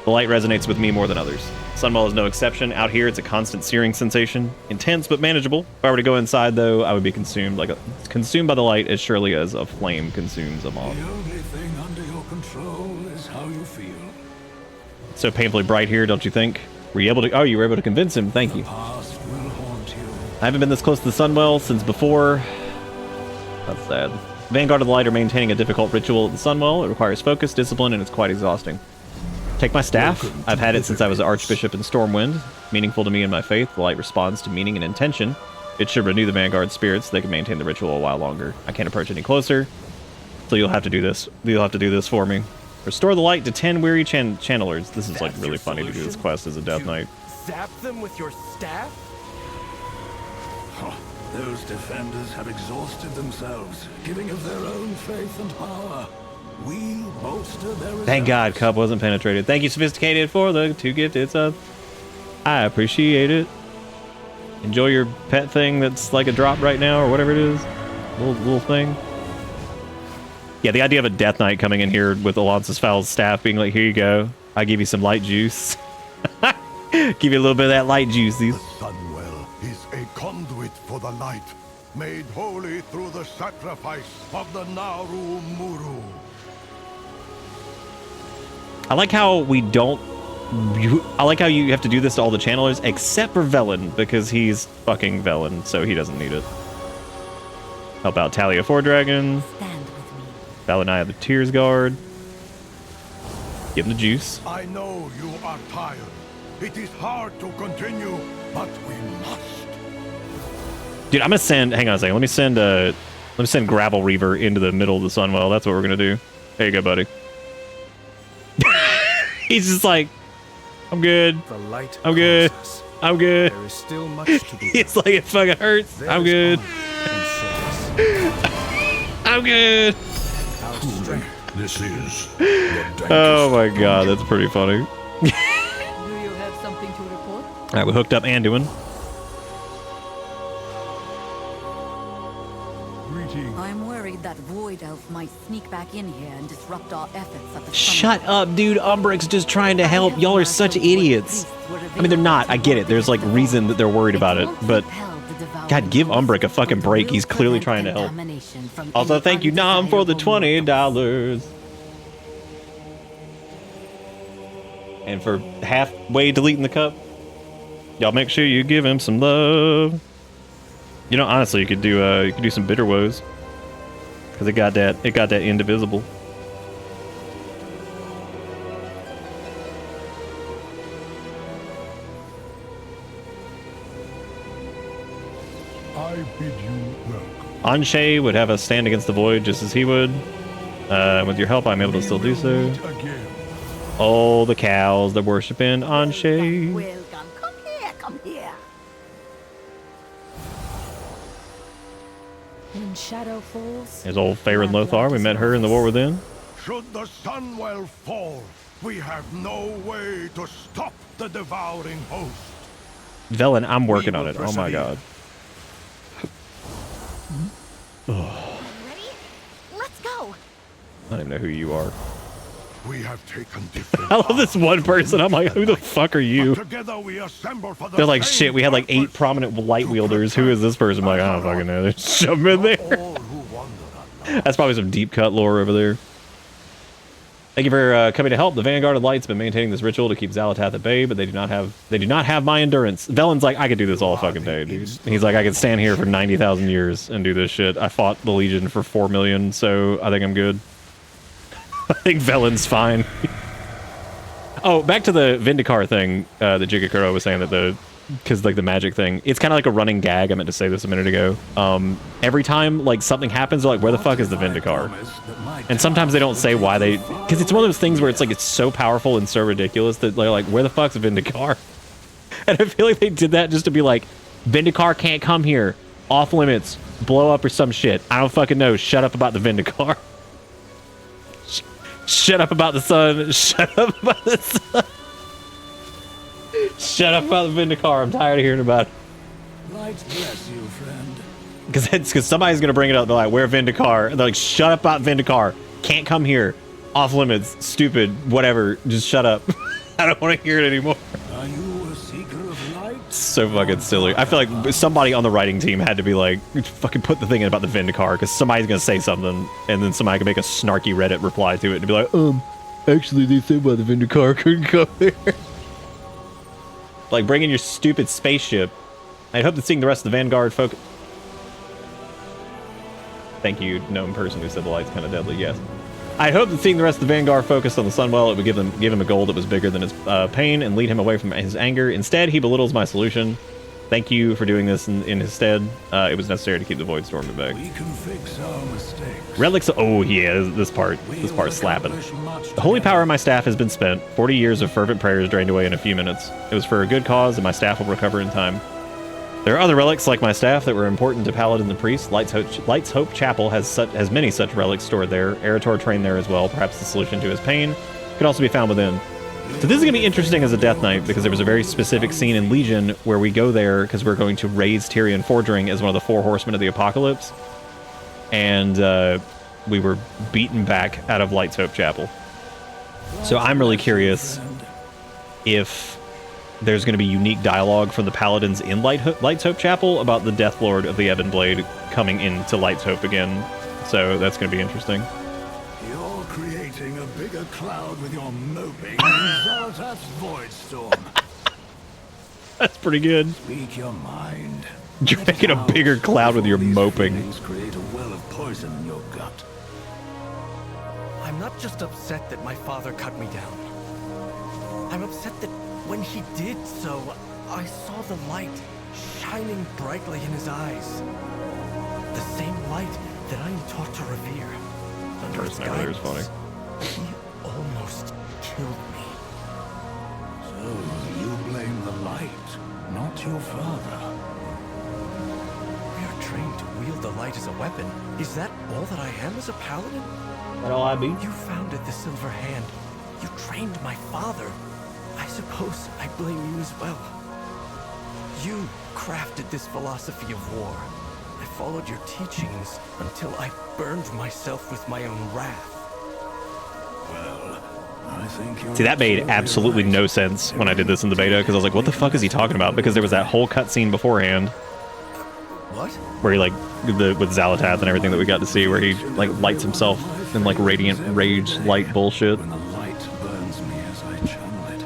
the light resonates with me more than others. Sunwell is no exception. Out here, it's a constant searing sensation. Intense, but manageable. If I were to go inside, though, I would be consumed by the light as surely as a flame consumes a moth. The only thing under your control is how you feel. So painfully bright here, don't you think? Were you able to... Oh, you were able to convince him. Thank you. Past will haunt you. I haven't been this close to the Sunwell since before. That's sad. Vanguard of the Light are maintaining a difficult ritual at the Sunwell. It requires focus, discipline, and it's quite exhausting. Take my staff. I've had it since I was Archbishop in Stormwind. Meaningful to me and my faith, the light responds to meaning and intention. It should renew the Vanguard spirits so they can maintain the ritual a while longer. I can't approach any closer, so you'll have to do this. You'll have to do this for me. Restore the light to 10 weary channelers. This is like really funny to do this quest as a Death Knight. Zap them with your staff? Oh, those defenders have exhausted themselves, giving of their own faith and power. We bolster their Thank God Cup wasn't penetrated. Thank you, Sophisticated, for the 2 gifted subs. I appreciate it. Enjoy your pet thing that's like a drop right now, or whatever it is. Little thing. Yeah, the idea of a Death Knight coming in here with Alonce's Foul's staff being like, here you go. I give you some light juice. Give you a little bit of that light juice. The Sunwell is a conduit for the light, made holy through the sacrifice of the Naru Muru. I like how we don't... I like how you have to do this to all the channelers, except for Velen, because he's fucking Velen, so he doesn't need it. Help out Talia Fordragon. Valenaya the Tears Guard. Give him the juice. I know you are tired. It is hard to continue, but we must. Dude, I'm gonna send... Hang on a second. Let me send Gravel Reaver into the middle of the Sunwell. That's what we're gonna do. There you go, buddy. He's just like, I'm good. I'm good. I'm good. There is still much to be It's like it fucking hurts. I'm good. I'm good. This is. Oh my god, that's pretty funny. Do you have something to report? Alright, we hooked up Anduin. I'm worried that Void Elf might sneak back in here and disrupt our efforts at the Shut up, dude. Umbric's just trying to help. Y'all are such idiots. I mean, they're not. I get it. There's like reason that they're worried about it, but God, give Umbric a fucking break. He's clearly trying to help. Also, thank you, Nom, for the $20. And for halfway deleting the cup, y'all make sure you give him some love. You know, honestly, you could do some Bitter Woes, because it got that indivisible. I bid you welcome. Anshe would have us stand against the void just as he would. With your help, I'm able to still do so. Oh, the cows, they're worshiping Anshe. Welcome. Come here. Come here. When shadow falls, There's old Farron Lothar. We met her in the War Within. Should the Sunwell fall, we have no way to stop the devouring host. Velen, I'm working on it. Oh my god. Ready? Let's go. I don't even know who you are. We have taken different. I love this one person. I'm like, who the fuck are you? Together we assemble for the They're like, same shit, we had like 8 prominent light wielders. Who is this person? I'm like, I don't fucking know. There's some in there. That's probably some deep cut lore over there. Thank you for coming to help. The Vanguard of Light's been maintaining this ritual to keep Xalatath at bay, but they do not have my endurance. Velen's like, I could do this all fucking day, dude. He's like, I could stand here for 90,000 years and do this shit. I fought the Legion for 4 million, so I think I'm good. I think Velen's fine. Oh, back to the Vindicar thing that Jigakuro was saying, that because like the magic thing, it's kind of like a running gag. I meant to say this a minute ago. Every time like something happens, they're like, where the fuck is the Vindicar? And sometimes they don't say why they, because it's one of those things where it's like, it's so powerful and so ridiculous that they're like, where the fuck's Vindicar? And I feel like they did that just to be like, Vindicar can't come here, off limits, blow up or some shit. I don't fucking know. Shut up about the Vindicar. Shut up about the sun. Shut up about the sun. Shut up about the Vindicar. I'm tired of hearing about it. Light bless you, friend. Because somebody's gonna bring it up. They're like, "Where Vendikar?" And they're like, "Shut up about Vendikar. Can't come here. Off limits. Stupid. Whatever. Just shut up." I don't want to hear it anymore. Are you a seeker of light? So fucking silly. I feel like somebody on the writing team had to be like, fucking put the thing in about the Vendikar, because somebody's gonna say something, and then somebody can make a snarky Reddit reply to it and be like, actually they said about the Vendikar couldn't come there. Like, bring in your stupid spaceship. I hope that seeing the rest of the Vanguard focus. Thank you, gnome person who said the light's kind of deadly. Yes. I hope that seeing the rest of the Vanguard focused on the Sunwell, it would give him a goal that was bigger than his pain and lead him away from his anger. Instead, he belittles my solution. Thank you for doing this in his stead. It was necessary to keep the Void Storm at bay. We can fix our mistakes. Relics. Oh yeah, this part's slapping. The holy power of my staff has been spent. 40 years of fervent prayers drained away in a few minutes. It was for a good cause, and my staff will recover in time. There are other relics like my staff that were important to Paladin the Priest. Light's Hope Chapel has many such relics stored there. Erator trained there as well. Perhaps the solution to his pain could also be found within. So this is going to be interesting as a Death Knight, because there was a very specific scene in Legion where we go there because we're going to raise Tyrion Fordring as one of the 4 horsemen of the Apocalypse. And we were beaten back out of Light's Hope Chapel. So I'm really curious if there's going to be unique dialogue from the Paladins in Light's Hope Chapel about the Death Lord of the Ebon Blade coming into Light's Hope again. So that's going to be interesting. You're creating a bigger cloud with your moping than Zalatath's Void Storm. That's pretty good. Speak your mind. You're making a bigger cloud with your moping. Create a well of poison in your gut. I'm not just upset that my father cut me down. I'm upset that when he did so, I saw the light shining brightly in his eyes. The same light that I am taught to revere. Under his guidance, funny. he almost killed me. So you blame the light, not your father. We are trained to wield the light as a weapon. Is that all that I am as a paladin? That all I be? You founded the Silver Hand. You trained my father. I suppose I blame you as well. You crafted this philosophy of war. I followed your teachings until I burned myself with my own wrath. Well, I think you're... See, that made absolutely no sense when I did this in the beta, because I was like, what the fuck is he talking about? Because there was that whole cutscene beforehand. What? Where he, like, with Zalatath and everything that we got to see, where he, like, lights himself in, like, radiant rage light bullshit. When the light burns me as I channel it.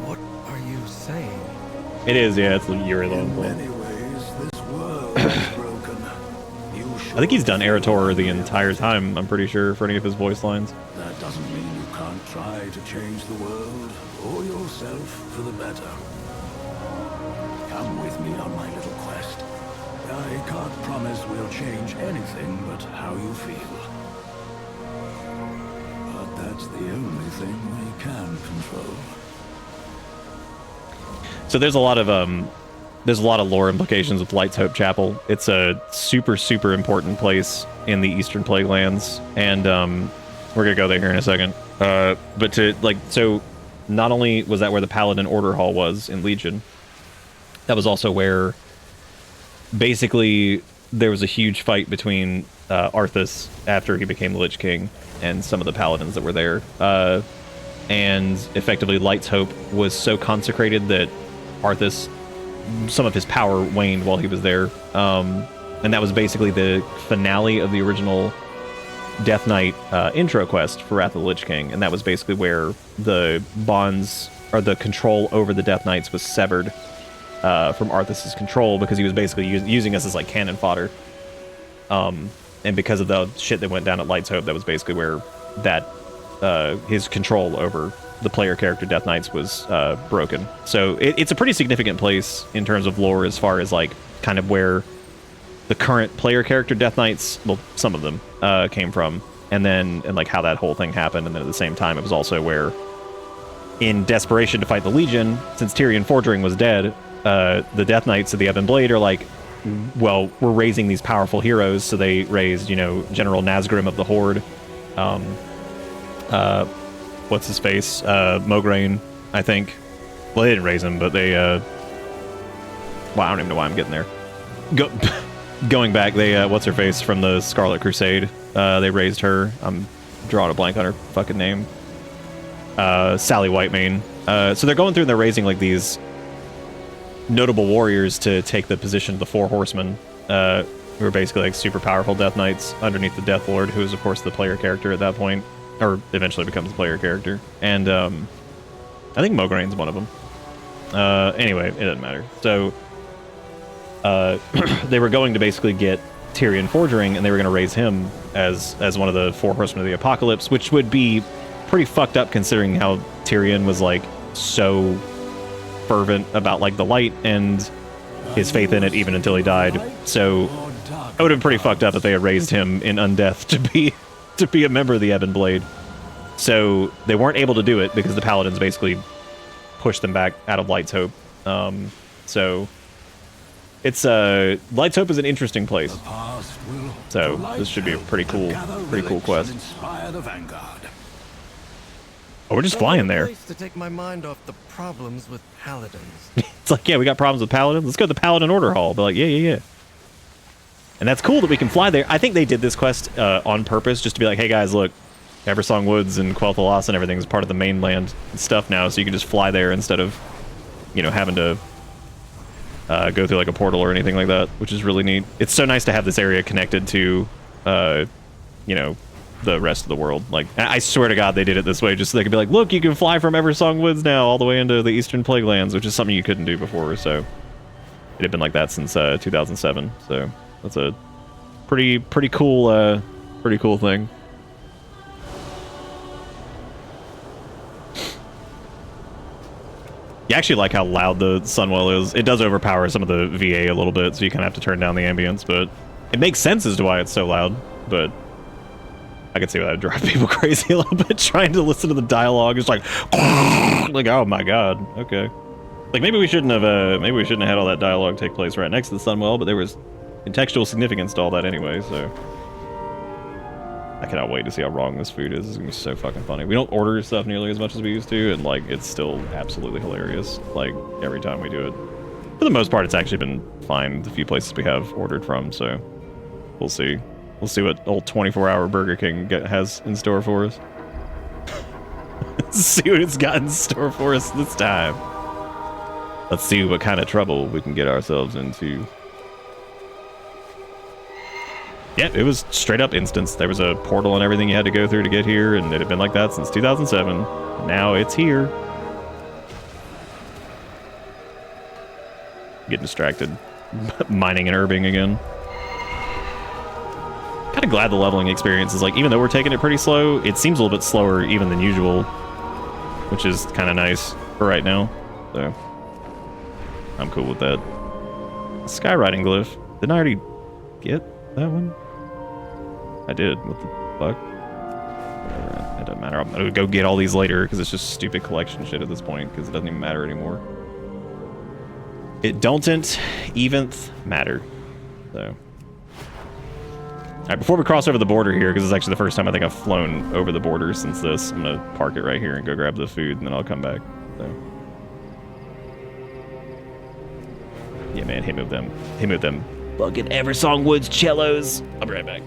What are you saying? It is, yeah, it's Yuri long. In many ways, this world is broken. I think he's done Erator the entire time, I'm pretty sure, for any of his voice lines. That doesn't mean you can't try to change the world or yourself for the better. Come with me on my little quest. I can't promise we'll change anything but how you feel. But that's the only thing we can control. So there's a lot of lore implications with Light's Hope Chapel. It's a super, super important place in the Eastern Plague Lands, and we're gonna go there here in a second. But so not only was that where the Paladin Order Hall was in Legion, that was also where basically there was a huge fight between Arthas after he became the Lich King and some of the Paladins that were there. And effectively Light's Hope was so consecrated that Arthas, some of his power waned while he was there. And that was basically the finale of the original Death Knight intro quest for Wrath of the Lich King. And that was basically where the bonds, or the control over the Death Knights was severed from Arthas's control, because he was basically using us as like cannon fodder. And because of the shit that went down at Light's Hope, that was basically where that his control over the player character Death Knights was broken. So it's a pretty significant place in terms of lore, as far as like kind of where the current player character Death Knights, well, some of them came from, and like how that whole thing happened. And then at the same time, it was also where, in desperation to fight the Legion, since Tyrion Fordring was dead, the Death Knights of the Ebon Blade are like, well, we're raising these powerful heroes. So they raised, General Nazgrim of the Horde, what's his face, Mograine, I think. Well, they didn't raise him, but they well, I don't even know why I'm getting there. going back, they what's her face from the Scarlet Crusade? They raised her. I'm drawing a blank on her fucking name. Sally Whitemane. So they're going through and they're raising like these notable warriors to take the position of the Four Horsemen, who are basically like super powerful Death Knights underneath the Death Lord, who is of course the player character at that point, or eventually becomes the player character. And I think Mogarane's one of them. Anyway, it doesn't matter. So they were going to basically get Tyrion Forgering, and they were going to raise him as one of the Four Horsemen of the Apocalypse, which would be pretty fucked up considering how Tyrion was like so fervent about like the light and his faith in it even until he died. So it would have been pretty fucked up if they had raised him in undeath to be a member of the Ebon Blade. So they weren't able to do it because the Paladins basically pushed them back out of Light's Hope. So it's Light's Hope is an interesting place. So this should be a pretty cool quest. Oh, we're just flying there. To take my mind off the problems with paladins. It's like, yeah, we got problems with paladins. Let's go to the Paladin Order Hall. But like, yeah. And that's cool that we can fly there. I think they did this quest on purpose, just to be like, hey guys, look, Eversong Woods and Quel'Thalas and everything is part of the mainland stuff now, so you can just fly there instead of, you know, having to go through like a portal or anything like that, which is really neat. It's so nice to have this area connected to, you know, the rest of the world. Like, I swear to God they did it this way just so they could be like, look, you can fly from Eversong Woods now all the way into the Eastern Plaguelands, which is something you couldn't do before. So it had been like that since 2007. So that's a pretty cool thing. You actually like how loud the Sunwell is. It does overpower some of the VA a little bit, so you kind of have to turn down the ambience, but it makes sense as to why it's so loud. But I can see why that would drive people crazy a little bit, trying to listen to the dialogue. It's like, oh my God, okay. Like maybe we shouldn't have had all that dialogue take place right next to the Sunwell, but there was contextual significance to all that anyway. So I cannot wait to see how wrong this food is. It's gonna be so fucking funny. We don't order stuff nearly as much as we used to, and like it's still absolutely hilarious. Like every time we do it, for the most part, it's actually been fine. The few places we have ordered from, so we'll see. We'll see what old 24-hour Burger King has in store for us. See what it's got in store for us this time. Let's see what kind of trouble we can get ourselves into. Yeah, it was straight up instance. There was a portal and everything you had to go through to get here, and it had been like that since 2007. Now it's here. Getting distracted. Mining and herbing again. Kind of glad the leveling experience is like, even though we're taking it pretty slow, it seems a little bit slower even than usual, which is kind of nice for right now. So I'm cool with that. Skywriting glyph. Didn't I already get that one? I did. What the fuck? Whatever. It doesn't matter. I'm gonna go get all these later because it's just stupid collection shit at this point because it doesn't even matter anymore. It don't even matter. So. Alright, before we cross over the border here, because it's actually the first time I think I've flown over the border since this, I'm gonna park it right here and go grab the food, and then I'll come back. So. Yeah, man, hit me with them fucking Eversong Woods cellos. I'll be right back.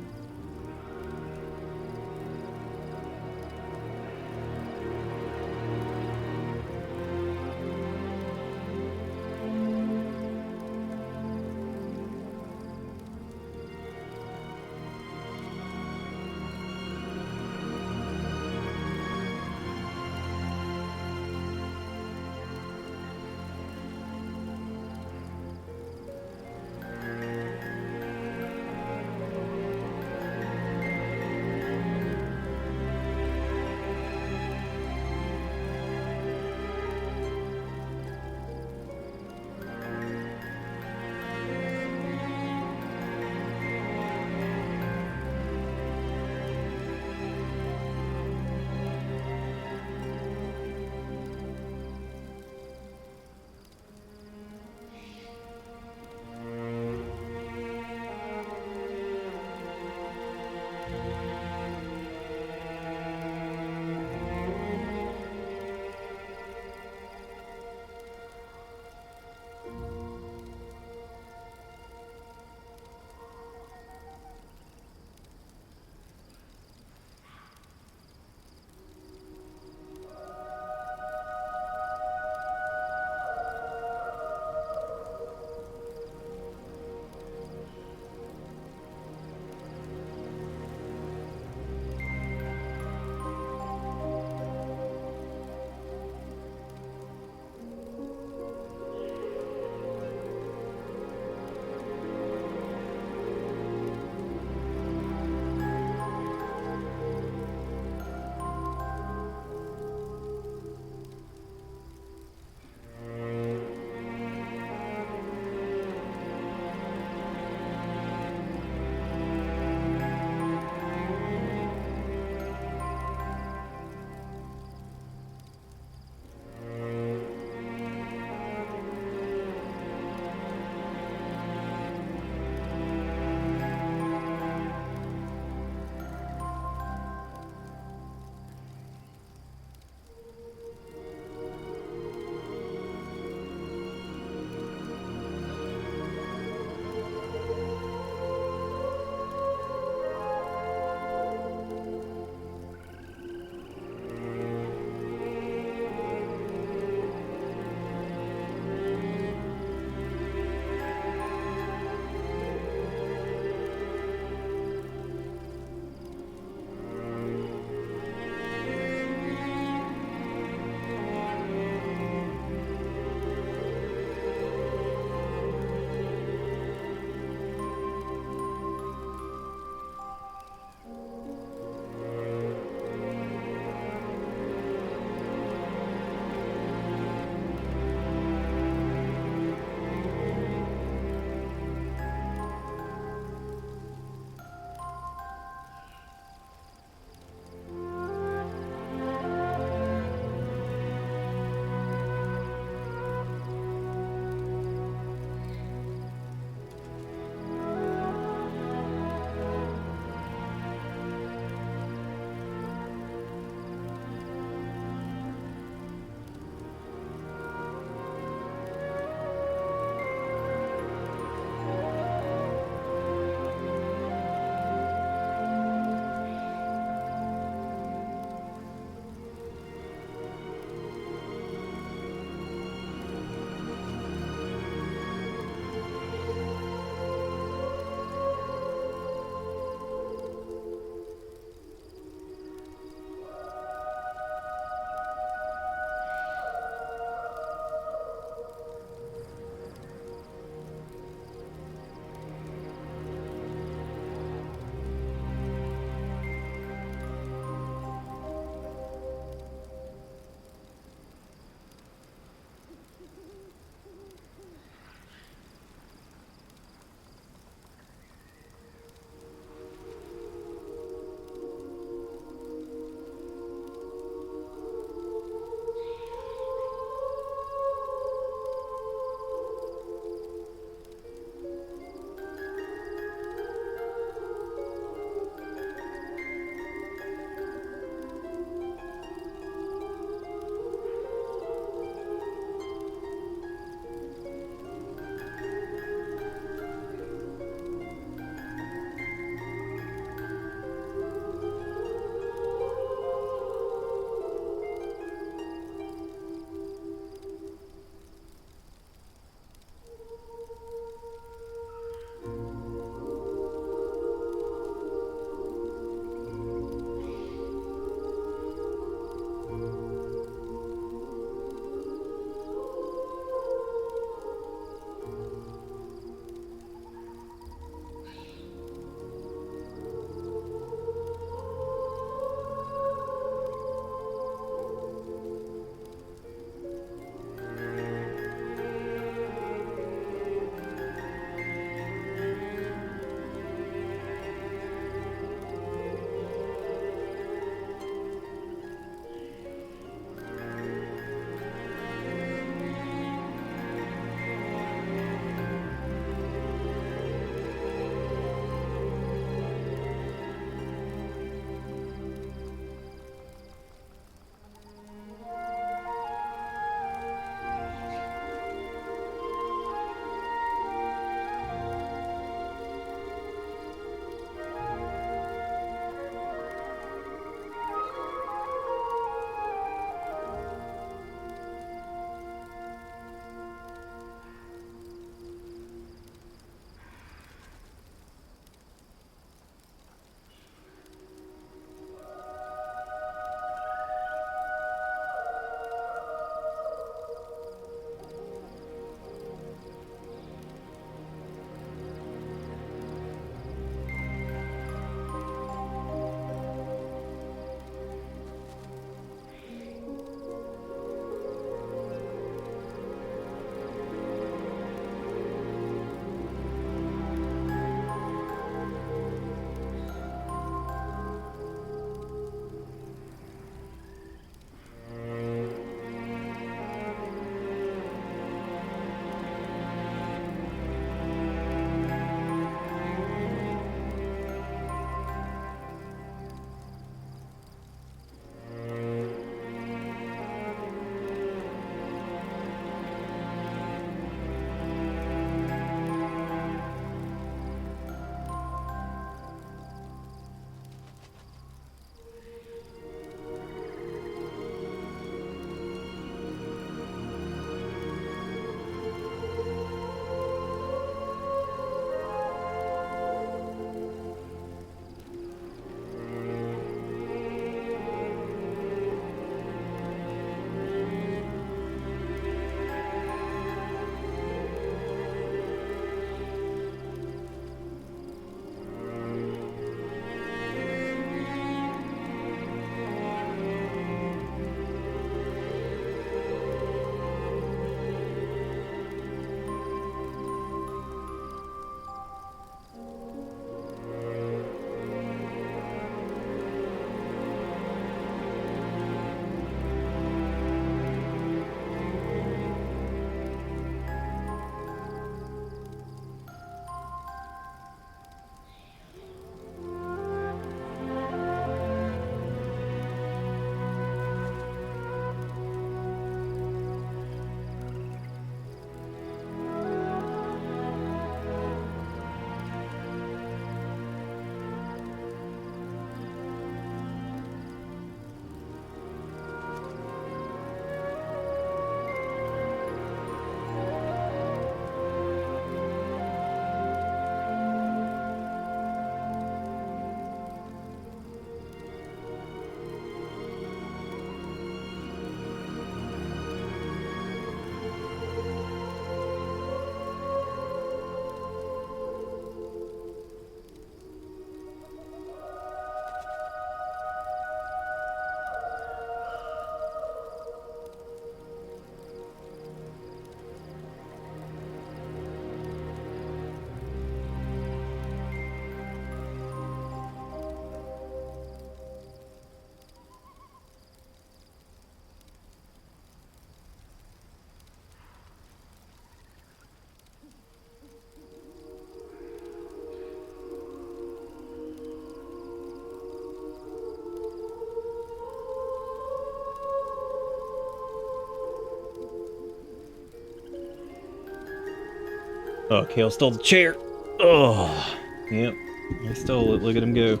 Oh, Kale stole the chair. Oh, yep. He stole it. Look at him go.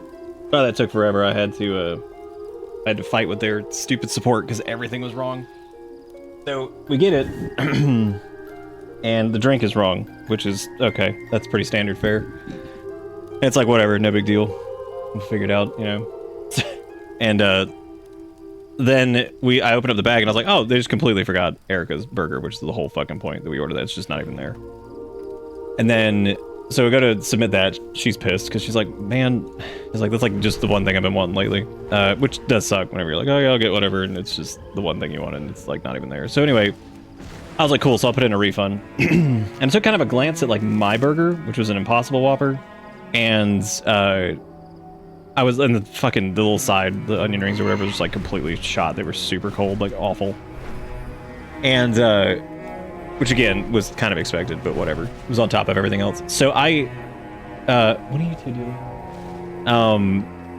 Oh, that took forever. I had to fight with their stupid support because everything was wrong. So we get it, and the drink is wrong, which is okay. That's pretty standard fare. It's like whatever, no big deal. We'll figure it out, you know. And then I opened up the bag and I was like, oh, they just completely forgot Erica's burger, which is the whole fucking point that we ordered that. It's just not even there. And then so we go to submit that. She's pissed because she's like, man, it's like that's like just the one thing I've been wanting lately, which does suck whenever you're like, oh yeah, I'll get whatever, and it's just the one thing you want and it's like not even there. So anyway, I was like, cool, so I'll put in a refund. And I took kind of a glance at like my burger, which was an Impossible Whopper, and I was in the little side, the onion rings or whatever, was just like completely shot. They were super cold, like awful. And which again was kind of expected, but whatever. It was on top of everything else. So what are you two doing?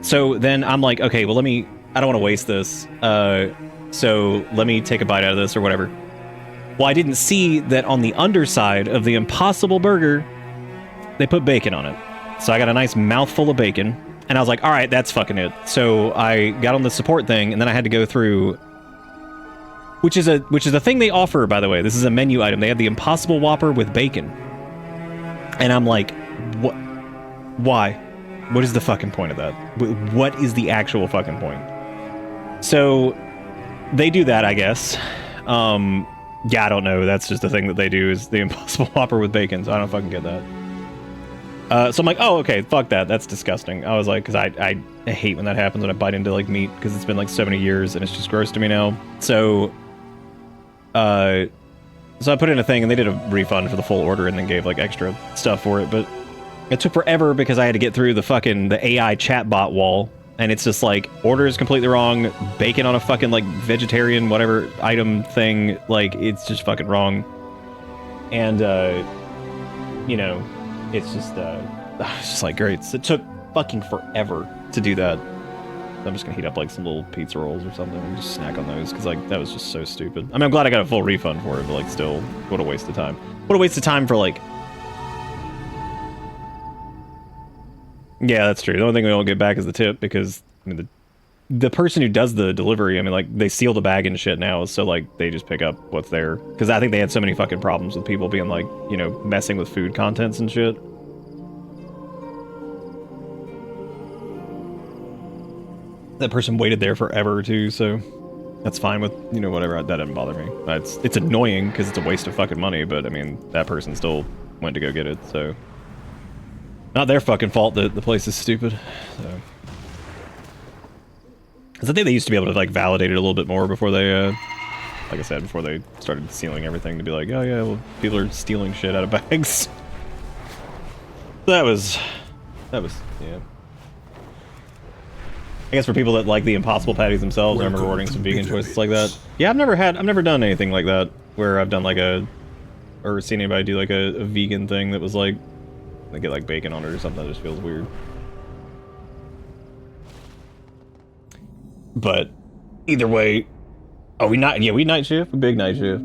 So then I'm like, okay, well I don't want to waste this. So let me take a bite out of this or whatever. Well, I didn't see that on the underside of the Impossible Burger, they put bacon on it. So I got a nice mouthful of bacon. And I was like, all right, that's fucking it. So I got on the support thing, and then I had to go through, which is a thing they offer, by the way. This is a menu item. They have the Impossible Whopper with bacon. And I'm like, what? Why? What is the fucking point of that? What is the actual fucking point? So they do that, I guess. Yeah, I don't know. That's just the thing that they do is the Impossible Whopper with bacon. So I don't fucking get that. So I'm like, oh, okay, fuck that. That's disgusting. I was like, because I hate when that happens when I bite into like meat because it's been like so many years and it's just gross to me now. So I put in a thing and they did a refund for the full order and then gave like extra stuff for it. But it took forever because I had to get through the AI chatbot wall. And it's just like, order is completely wrong. Bacon on a fucking like vegetarian whatever item thing. Like, it's just fucking wrong. And, you know, it's just like great. So it took fucking forever to do that. I'm just gonna heat up like some little pizza rolls or something and just snack on those because like that was just so stupid. I mean, I'm glad I got a full refund for it, but like still, what a waste of time. What a waste of time for like. Yeah, that's true. The only thing we don't get back is the tip because I mean the person who does the delivery, I mean like they seal the bag and shit now, so like they just pick up what's there. Because I think they had so many fucking problems with people being like, you know, messing with food contents and shit. That person waited there forever too, so that's fine with, you know, whatever. That doesn't bother me. It's annoying because it's a waste of fucking money, but I mean that person still went to go get it, so not their fucking fault that the place is stupid. So. Because I think they used to be able to like validate it a little bit more before they, like I said, before they started sealing everything to be like, oh yeah, well people are stealing shit out of bags. That was, yeah. I guess for people that like the Impossible Patties themselves, I remember ordering some vegan choices like that. Yeah, I've never done anything like that where I've done like or seen anybody do like a vegan thing that was like, they get like bacon on it or something. That just feels weird. But either way, oh, we night shift, a big night shift.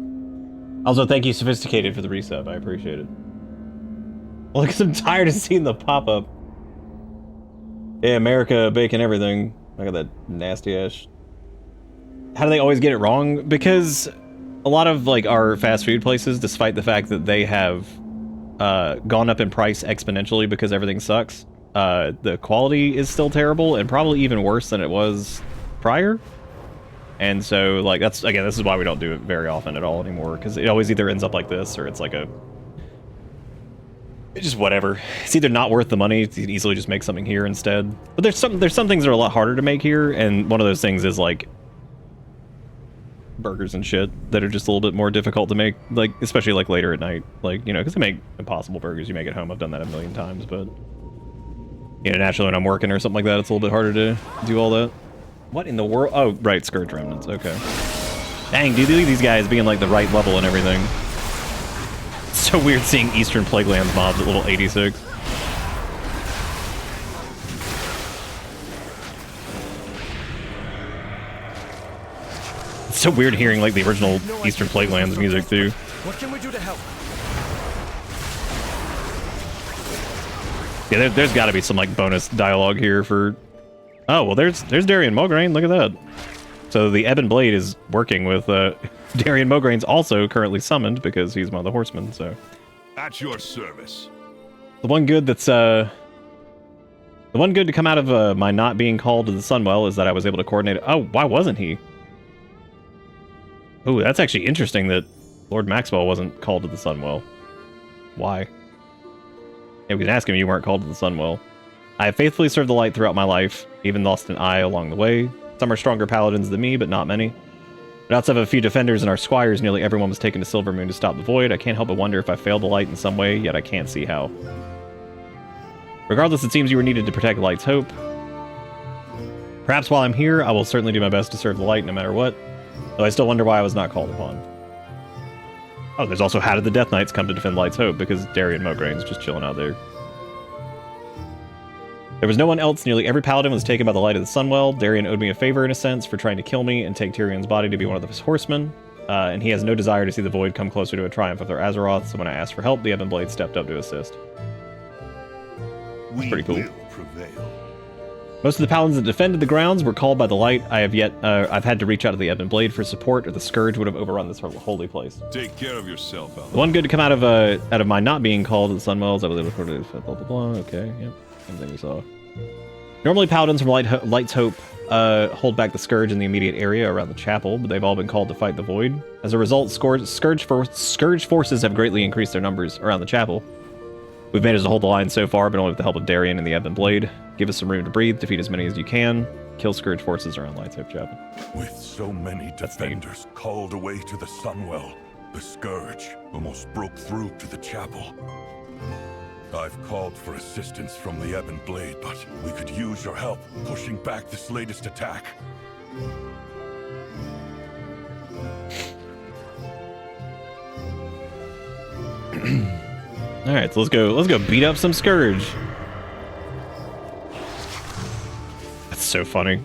Also, thank you, Sophisticated, for the resub. I appreciate it. Well, because I'm tired of seeing the pop-up. Yeah, America, bacon, everything. I got that nasty ass. How do they always get it wrong? Because a lot of like our fast food places, despite the fact that they have gone up in price exponentially because everything sucks, the quality is still terrible and probably even worse than it was prior. And so like this is why we don't do it very often at all anymore, because it always either ends up like this or it's like it's just whatever. It's either not worth the money, you can easily just make something here instead. But there's some things that are a lot harder to make here, and one of those things is like burgers and shit that are just a little bit more difficult to make, like especially like later at night, like, you know, because they make Impossible Burgers you make at home. I've done that a million times, but you know, naturally when I'm working or something like that, it's a little bit harder to do all that. What in the world? Oh, right, Scourge Remnants, okay. Dang, dude, these guys being like the right level and everything. It's so weird seeing Eastern Plaguelands mobs at level 86. It's so weird hearing like the original Eastern Plaguelands music too. What can we do to help? Yeah, there's got to be some like bonus dialogue here for. Oh well, there's Darian Mograine. Look at that. So the Ebon Blade is working with Darian Mograine's also currently summoned because he's one of the horsemen. So. At your service. The one good that's the one good to come out of my not being called to the Sunwell is that I was able to coordinate. Oh, why wasn't he? Oh, that's actually interesting that Lord Maxwell wasn't called to the Sunwell. Why? Yeah, we can ask him. You weren't called to the Sunwell. I have faithfully served the light throughout my life, even lost an eye along the way. Some are stronger paladins than me, but not many. But outside of a few defenders and our squires, nearly everyone was taken to Silvermoon to stop the void. I can't help but wonder if I failed the light in some way, yet I can't see how. Regardless, it seems you were needed to protect Light's hope. Perhaps while I'm here, I will certainly do my best to serve the light no matter what, though I still wonder why I was not called upon. Oh, there's also how did the Death Knights come to defend Light's hope, because Darian Mograine's just chilling out there. There was no one else. Nearly every paladin was taken by the light of the Sunwell. Darian owed me a favor in a sense for trying to kill me and take Tyrion's body to be one of his horsemen, and he has no desire to see the void come closer to a triumph of their Azeroth, so when I asked for help, the Ebon Blade stepped up to assist. That's pretty cool. Most of the paladins that defended the grounds were called by the light. I've had to reach out to the Ebon Blade for support, or the Scourge would have overrun this holy place. Take care of yourself, Alan. The one good to come out of my not being called to the Sunwells, I was able to blah blah blah. Okay, yep, same thing we saw. Normally, paladins from Light's Hope hold back the Scourge in the immediate area around the chapel, but they've all been called to fight the Void. As a result, Scourge forces have greatly increased their numbers around the chapel. We've managed to hold the line so far, but only with the help of Darian and the Ebon Blade. Give us some room to breathe, defeat as many as you can, kill Scourge forces around Light's Hope Chapel. With so many defenders called away to the Sunwell, the Scourge almost broke through to the chapel. I've called for assistance from the Ebon Blade, but we could use your help pushing back this latest attack. All right, so let's go beat up some Scourge. That's so funny.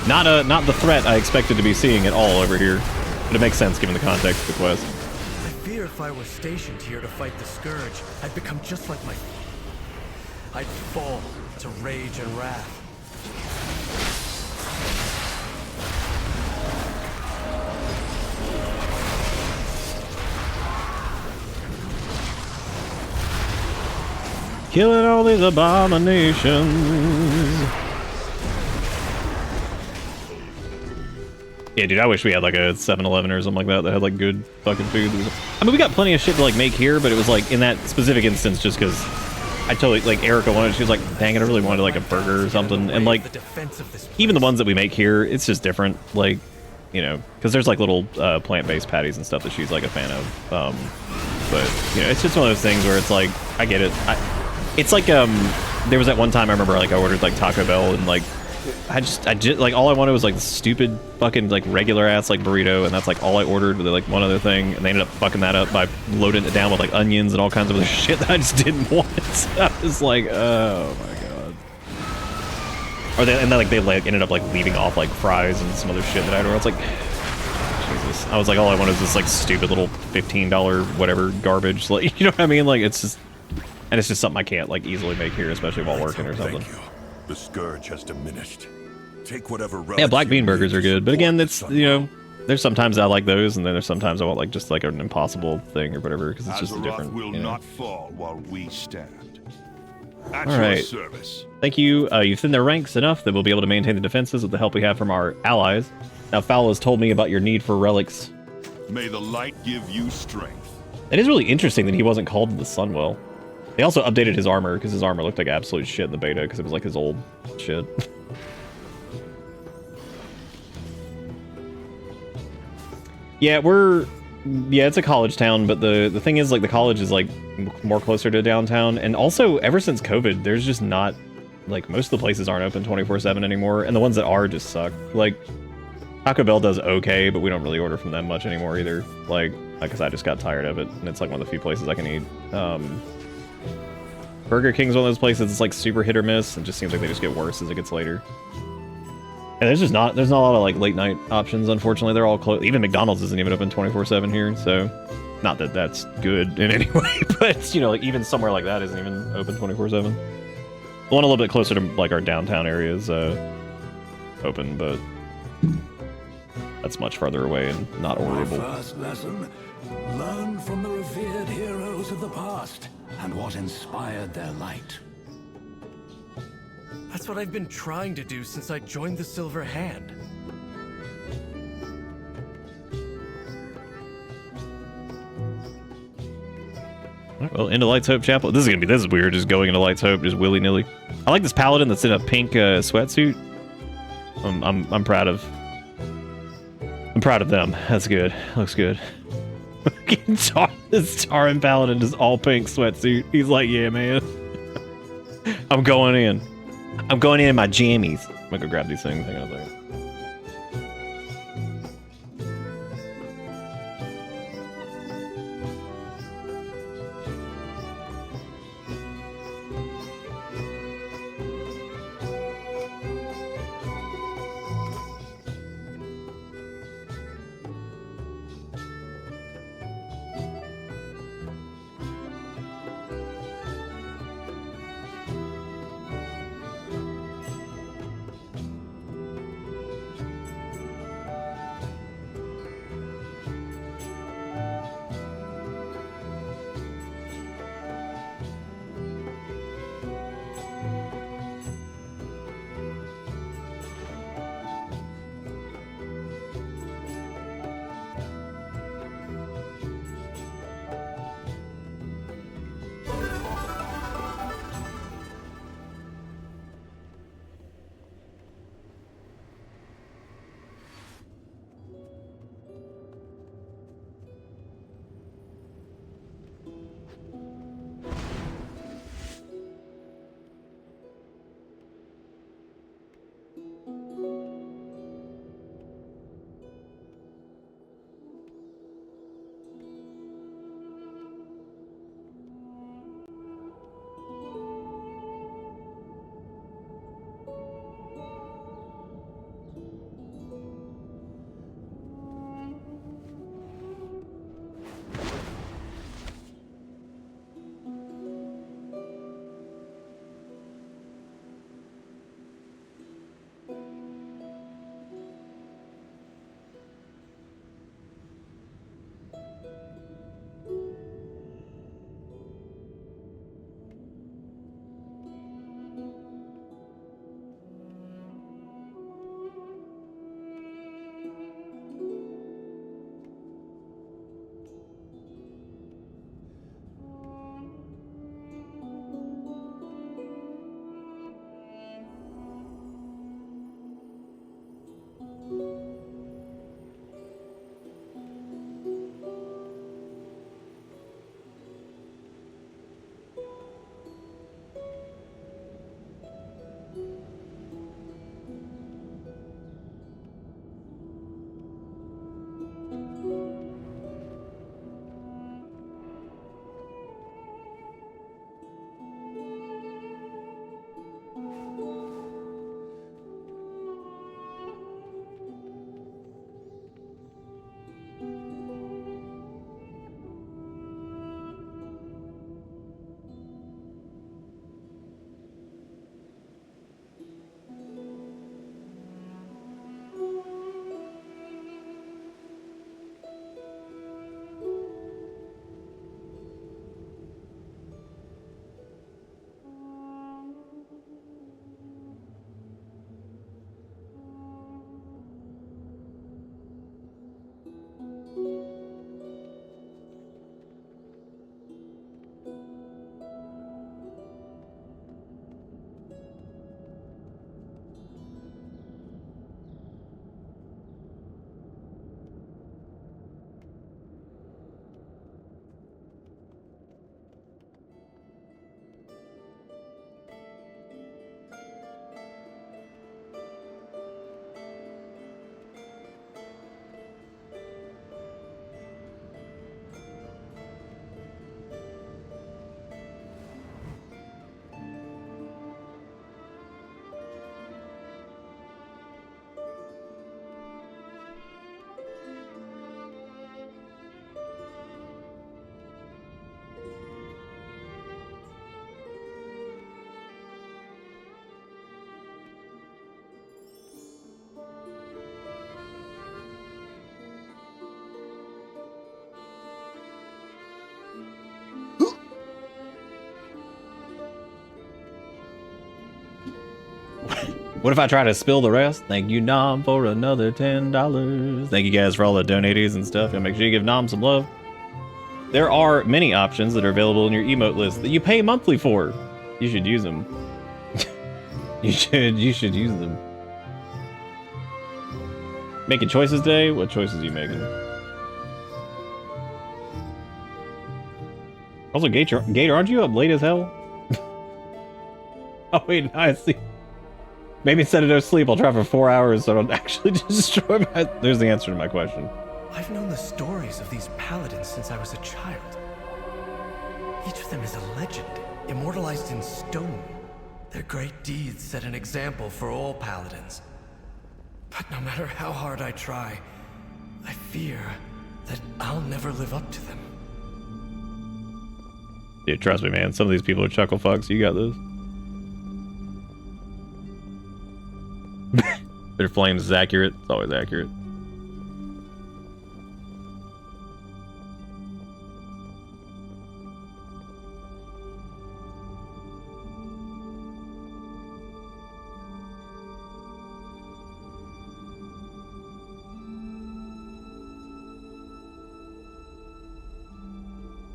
Not the threat I expected to be seeing at all over here, but it makes sense given the context of the quest. I fear if I were stationed here to fight the Scourge, I'd become just like my... I'd fall to rage and wrath. Killing all these abominations. Yeah, dude, I wish we had like a 7-Eleven or something like that had like good fucking food. I mean, we got plenty of shit to like make here, but it was like in that specific instance just because I totally, like, Erica wanted, she was like, dang it, I really wanted like a burger or something. And like, even the ones that we make here, it's just different. Like, you know, because there's like little plant-based patties and stuff that she's like a fan of. But, you know, it's just one of those things where it's like, I get it. It's like, there was that one time I remember, like, I ordered, like, Taco Bell, and, like, I just, like, all I wanted was, like, the stupid fucking, like, regular-ass, like, burrito, and that's, like, all I ordered with, like, one other thing, and they ended up fucking that up by loading it down with, like, onions and all kinds of other shit that I just didn't want. I was like, oh, my God. Or they, and then, like, they, like, ended up, like, leaving off, like, fries and some other shit that I'd ordered. I was like, Jesus. I was like, all I wanted was this, like, stupid little $15 whatever garbage. Like, you know what I mean? Like, it's just... And it's just something I can't, like, easily make here, especially while working or something. Thank you. The Scourge has diminished. Take whatever. Yeah, black bean burgers are good, but again, it's, you know, there's sometimes I like those, and then there's sometimes I want, like, just like an impossible thing or whatever, because it's just a different. Will you know. not fall while we stand. At All your right. service. Thank you. You've thinned their ranks enough that we'll be able to maintain the defenses with the help we have from our allies. Now, Fowl has told me about your need for relics. May the light give you strength. It is really interesting that he wasn't called to the Sunwell. They also updated his armor, because his armor looked like absolute shit in the beta, because it was like his old shit. Yeah, it's a college town, but the thing is, like, the college is, like, more closer to downtown, and also, ever since COVID, there's just not, like, most of the places aren't open 24/7 anymore, and the ones that are just suck. Like, Taco Bell does okay, but we don't really order from them much anymore either, like, because I just got tired of it, and it's, like, one of the few places I can eat. Burger King's one of those places that's like super hit or miss. It just seems like they just get worse as it gets later. And there's not a lot of like late night options, unfortunately. They're all closed. Even McDonald's isn't even open 24/7 here, so Not that that's good in any way, but, you know, like, even somewhere like that isn't even open 24/7. The one a little bit closer to, like, our downtown area is open, but that's much farther away and not orderable. My first lesson, learn from the revered heroes of the past and what inspired their light. That's what I've been trying to do since I joined the Silver Hand. Well, into Light's Hope Chapel. This is weird, just going into Light's Hope, just willy-nilly. I like this paladin that's in a pink sweatsuit. I'm proud of them. That's good. Looks good. This Taran paladin is all pink sweatsuit. He's like, yeah, man. I'm going in. I'm going in my jammies. I'm gonna go grab these things. Hang on a second. What if I try to spill the rest? Thank you, Nom, for another $10. Thank you guys for all the donators and stuff. And make sure you give Nom some love. There are many options that are available in your emote list that you pay monthly for. You should use them. you should use them. Making choices today? What choices are you making? Also, Gator, aren't you up late as hell? Oh wait, I see. Maybe instead of no sleep, I'll try for 4 hours so I don't actually destroy my... There's the answer to my question. I've known the stories of these paladins since I was a child. Each of them is a legend, immortalized in stone. Their great deeds set an example for all paladins. But no matter how hard I try, I fear that I'll never live up to them. Dude, trust me, man. Some of these people are chuckle fucks. You got this. Their flames is accurate. It's always accurate.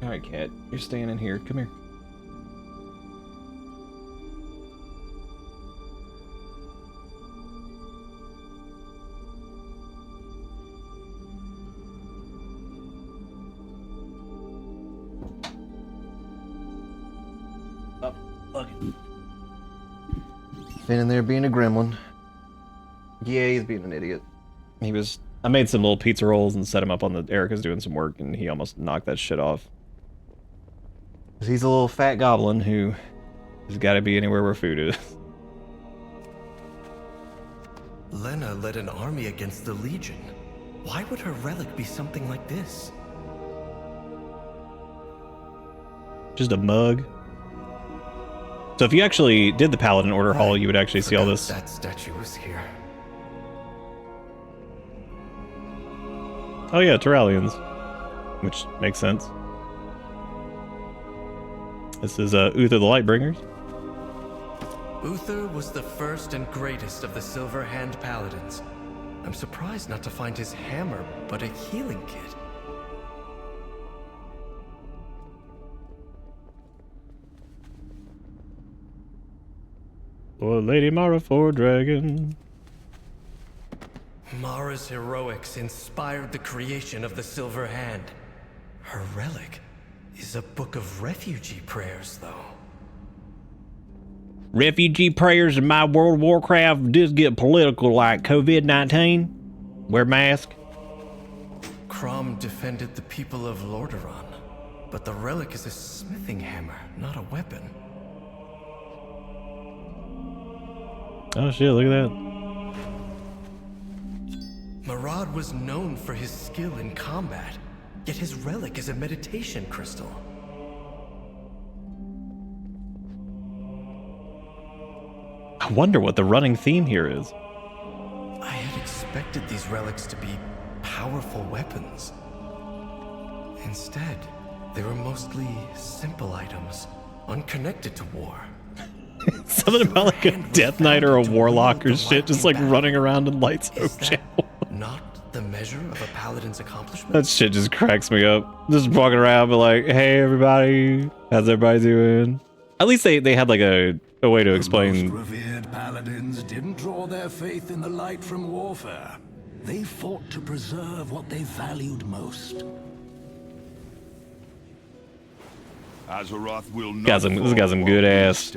Alright, cat. You're staying in here. Come here. Up. Look. Been in there being a gremlin. Yeah, he's being an idiot. He was... I made some little pizza rolls and set him up on the... Erica's doing some work and he almost knocked that shit off. He's a little fat goblin who has got to be anywhere where food is. Lena led an army against the Legion. Why would her relic be something like this? Just a mug. So if you actually did the Paladin Order Hall, you would actually see all this. That statue was here. Oh yeah, Terralians. Which makes sense. This is Uther the Lightbringers. Uther was the first and greatest of the Silver Hand Paladins. I'm surprised not to find his hammer, but a healing kit. Or Lady Mara for Dragon. Mara's heroics inspired the creation of the Silver Hand. Her relic is a book of refugee prayers, though. Refugee prayers in my world, Warcraft does get political, like COVID-19. Wear mask. Crom defended the people of Lordaeron, but the relic is a smithing hammer, not a weapon. Oh shit, look at that. Marad was known for his skill in combat, yet his relic is a meditation crystal. I wonder what the running theme here is. I had expected these relics to be powerful weapons. Instead, they were mostly simple items, unconnected to war. Something about like a Death Knight or a Warlock or shit, just like running around in Lights Hope Channel. Not the measure of a paladin's accomplishment. That shit just cracks me up. Just walking around, but like, hey everybody, how's everybody doing? At least they had like a way to explain. The most revered paladins didn't draw their faith in the light from warfare. They fought to preserve what they valued most. Azeroth will not This got some good ass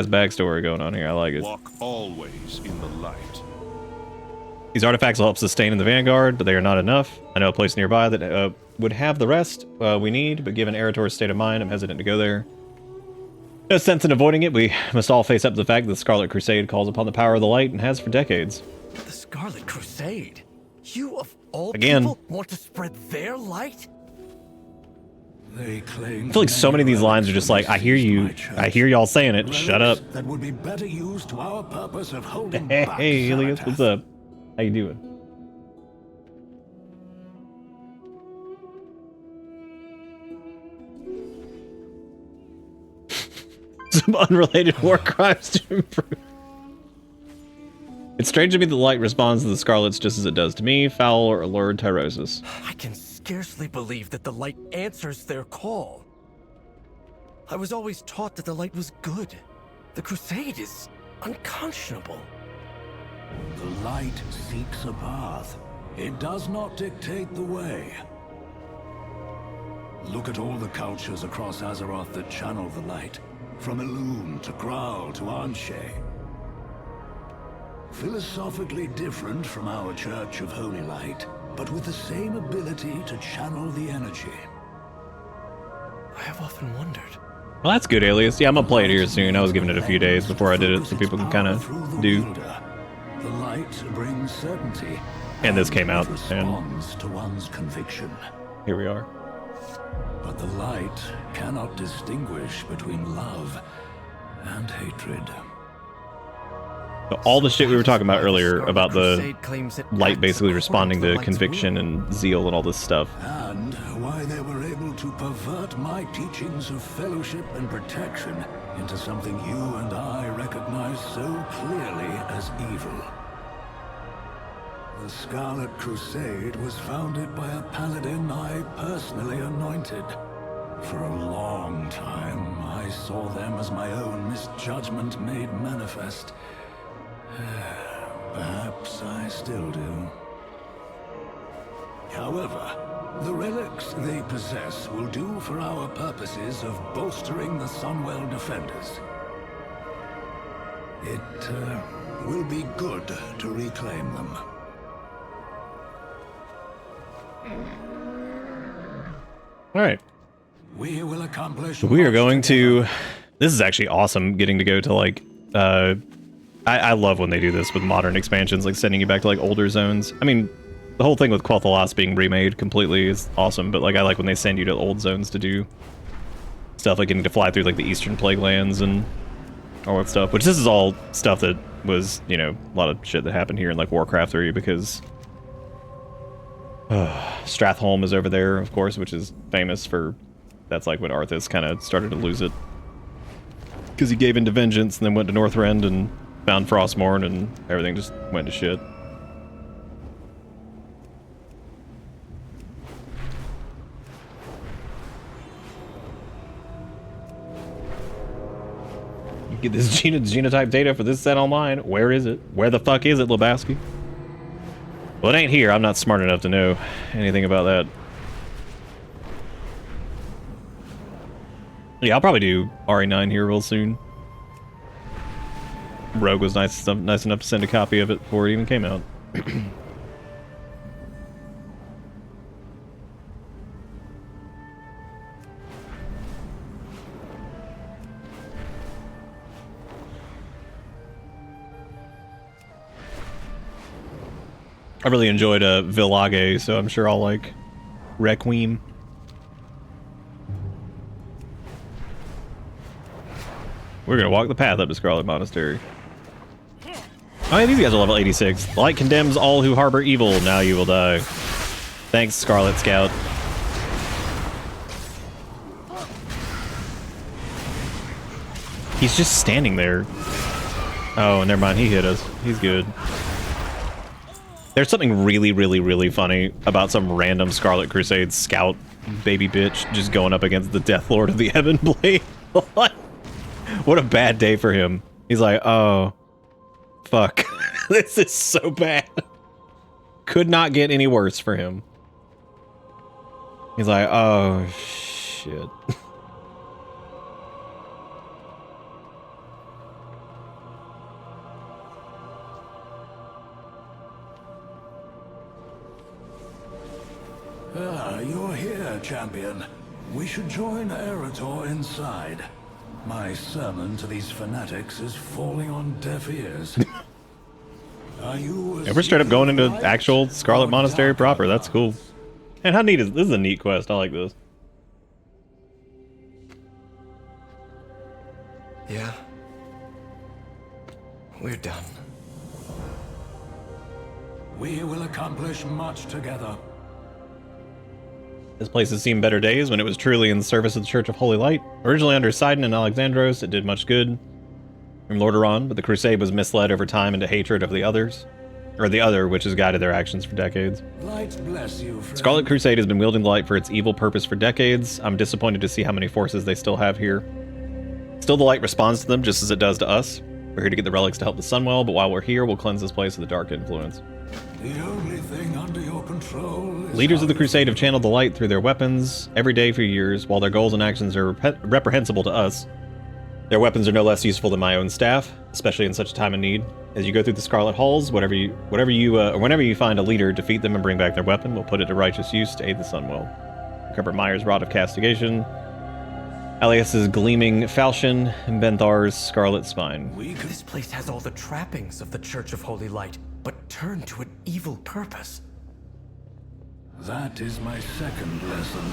backstory going on here. I like it. walk always in the light. These artifacts will help sustain in the Vanguard, but they are not enough. I know a place nearby that would have the rest we need, but given Erator's state of mind, I'm hesitant to go there. No sense in avoiding it. We must all face up to the fact that the Scarlet Crusade calls upon the power of the light and has for decades. The Scarlet Crusade? You of all Again. people want to spread their light? They claim I feel like so many of these lines are just like, I hear you, I hear y'all saying it, shut up. that would be better used to our purpose of holding Hey, back Ilias, Xanath. what's up? How you doing? Some unrelated war crimes to improve. It's strange to me that the light responds to the Scarlets just as it does to me, Foul or Lord Tyrosus. I can scarcely believe that the light answers their call. I was always taught that the light was good. The crusade is unconscionable. The light seeks a path. It does not dictate the way. Look at all the cultures across Azeroth that channel the light. From Elune to Graal to Anshe. Philosophically different from our Church of Holy Light, but with the same ability to channel the energy. I have often wondered. Well, that's good, Alias. Yeah, I'm gonna play it here soon. I was giving it a few days before I did it, so people can kind of do. The light brings certainty. And this came out, and responds to one's conviction. Here we are. But the light cannot distinguish between love and hatred. So all the shit we were talking about earlier about the light basically responding to conviction and zeal and all this stuff. And why they were able to pervert my teachings of fellowship and protection into something you and I recognize so clearly as evil. The Scarlet Crusade was founded by a paladin I personally anointed. For a long time, I saw them as my own misjudgment made manifest. Perhaps I still do. However, the relics they possess will do for our purposes of bolstering the Sunwell defenders. It will be good to reclaim them. All right. We will accomplish. We are going to. This is actually awesome. Getting to go to like. I love when they do this with modern expansions, like sending you back to like older zones. I mean, the whole thing with Quel'Thalas being remade completely is awesome, but like I like when they send you to old zones to do stuff like getting to fly through like the Eastern Plague Lands and all that stuff. Which this is all stuff that was, you know, a lot of shit that happened here in like Warcraft 3 because. Stratholme is over there, of course, which is famous for... That's like when Arthas kind of started to lose it. Because he gave in to vengeance and then went to Northrend and found Frostmourne and everything just went to shit. You get this genotype data for this set online. Where is it? Where the fuck is it, Lebowski? Well, it ain't here. I'm not smart enough to know anything about that. Yeah, I'll probably do RE9 here real soon. Rogue was nice enough to send a copy of it before it even came out. I really enjoyed Village, so I'm sure I'll like Requiem. We're gonna walk the path up to Scarlet Monastery. Oh yeah, these guys are level 86. The light condemns all who harbor evil. Now you will die. Thanks, Scarlet Scout. He's just standing there. Oh, never mind. He hit us. He's good. There's something really, really, really funny about some random Scarlet Crusade scout baby bitch just going up against the Death Lord of the Ebon Blade. What a bad day for him. He's like, oh, fuck. This is so bad. Could not get any worse for him. He's like, oh, shit. Ah, you're here, champion. We should join Eretor inside. My sermon to these fanatics is falling on deaf ears. Are you? Yeah, we're straight up going into actual Scarlet Monastery proper. That's cool. And how neat is this? Is a neat quest. I like this. Yeah. We're done. We will accomplish much together. This place has seen better days when it was truly in the service of the Church of Holy Light. Originally under Sidon and Alexandros, it did much good. from Lordaeron, but the Crusade was misled over time into hatred of the others, or the other, which has guided their actions for decades. Light bless you, friend. Scarlet Crusade has been wielding the light for its evil purpose for decades. I'm disappointed to see how many forces they still have here. Still, the light responds to them just as it does to us. We're here to get the relics to help the Sunwell, but while we're here, we'll cleanse this place of the dark influence. The only thing under your control is Leaders of the Crusade have channeled the light through their weapons every day for years. While their goals and actions are reprehensible to us, their weapons are no less useful than my own staff, especially in such a time of need. As you go through the Scarlet Halls, whenever you find a leader, defeat them and bring back their weapon. We'll put it to righteous use to aid the Sunwell. Recover Myers' Rod of Castigation, Alias's Gleaming Falchion, and Benthar's Scarlet Spine. This place has all the trappings of the Church of Holy Light, but turned to an evil purpose. That is my second lesson.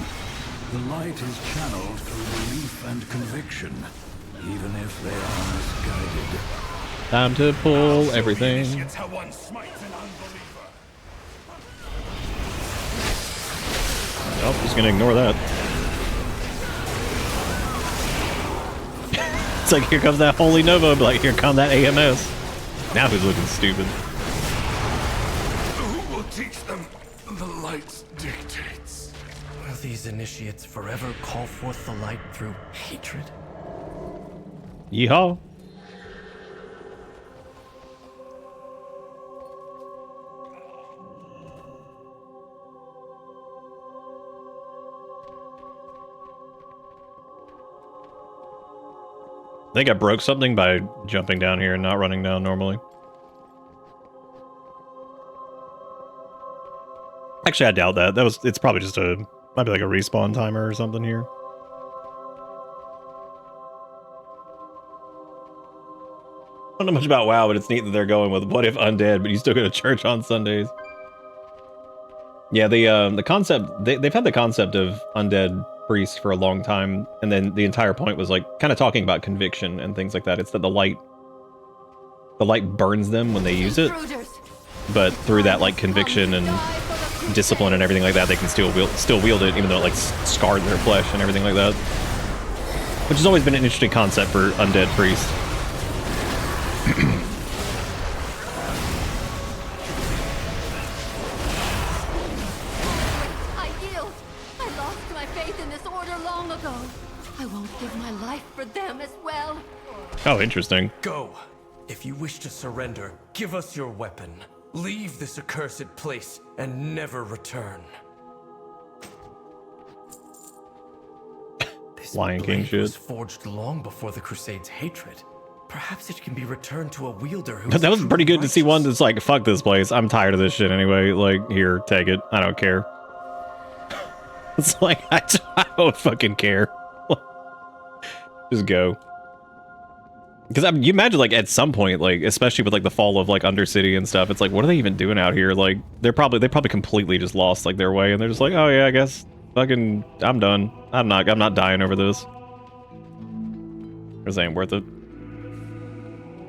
The light is channeled through belief and conviction, even if they are misguided. Time to pull everything. Nope, just gonna ignore that. It's like, here comes that Holy Nova, but like, here come that AMS. Now who's looking stupid? Who will teach them the light's dictates? Will these initiates forever call forth the light through hatred? Yeehaw. I think I broke something by jumping down here and not running down normally. Actually, I doubt that. It's probably just might be like a respawn timer or something here. I don't know much about WoW, but it's neat that they're going with what if undead, but you still go to church on Sundays. Yeah, the concept, they've had the concept of undead priests for a long time, and then the entire point was like kind of talking about conviction and things like that. It's that the light burns them when they use it, but through that like conviction and discipline and everything like that, they can still wield it, even though it like scarred their flesh and everything like that. Which has always been an interesting concept for undead priests. I yield. I lost my faith in this order long ago. I won't give my life for them as well. Oh, interesting. Go. If you wish to surrender, give us your weapon. Leave this accursed place and never return. This Lion King blade shit. was forged long before the Crusade's hatred. Perhaps it can be returned to a wielder who That was pretty good to see one that's like, fuck this place. I'm tired of this shit anyway. Like, here, take it. I don't care. It's like, I don't fucking care. Just go. Because you imagine, like, at some point, like, especially with like the fall of like Undercity and stuff, it's like, what are they even doing out here? Like, they probably completely just lost like their way, and they're just like, oh yeah, I guess fucking I'm done. I'm not dying over this. This ain't worth it.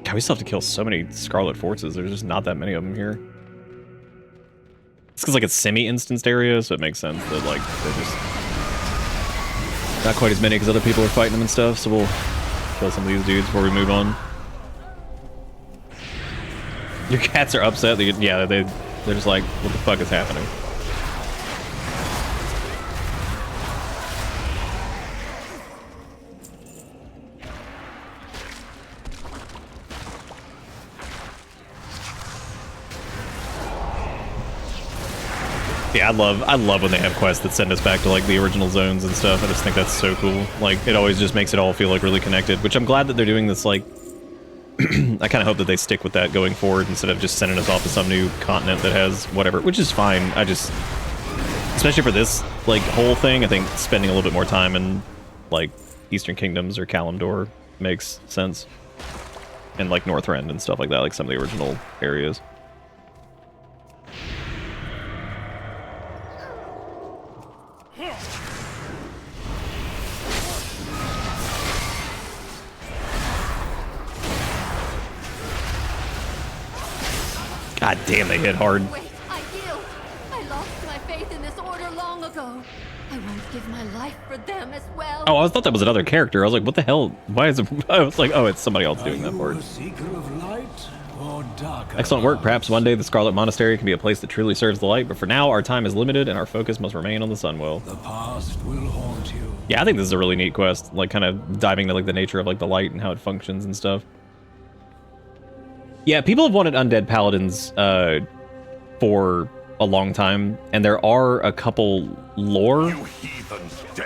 God, we still have to kill so many Scarlet Forces. There's just not that many of them here. It's because like it's semi-instanced area, so it makes sense that like they're just not quite as many because other people are fighting them and stuff. So we'll kill some of these dudes before we move on. Your cats are upset. They're just like, what the fuck is happening? Yeah, I love when they have quests that send us back to like the original zones and stuff. I just think that's so cool. Like, it always just makes it all feel like really connected, which I'm glad that they're doing this. Like, I kind of hope that they stick with that going forward instead of just sending us off to some new continent that has whatever, which is fine. I just, especially for this like whole thing, I think spending a little bit more time in like Eastern Kingdoms or Kalimdor makes sense, and like Northrend and stuff like that, like some of the original areas. God damn, they hit hard. Wait, I yield. I lost my faith in this order long ago. I won't give my life for them as well. Oh, I thought that was another character. I was like, what the hell? Why is it? I was like, oh, it's somebody else doing that part. Excellent work. Perhaps one day the Scarlet Monastery can be a place that truly serves the light, but for now, our time is limited and our focus must remain on the Sunwell. The past will haunt you. Yeah, I think this is a really neat quest, like kind of diving into like the nature of like the light and how it functions and stuff. Yeah, people have wanted undead paladins for a long time, and there are a couple lore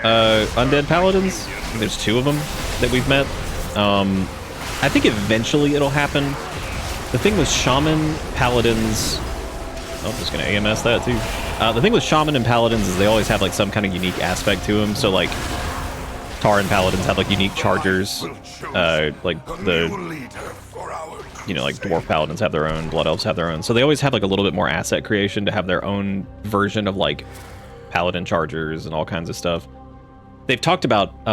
undead paladins. There's 2 of them that we've met. I think eventually it'll happen. The thing with shaman paladins, oh, I'm just gonna AMS that too. The thing with shaman and paladins is they always have like some kind of unique aspect to them. So like Tauren paladins have like unique chargers, like the, you know, like dwarf paladins have their own, blood elves have their own. So they always have like a little bit more asset creation to have their own version of like paladin chargers and all kinds of stuff. They've talked about,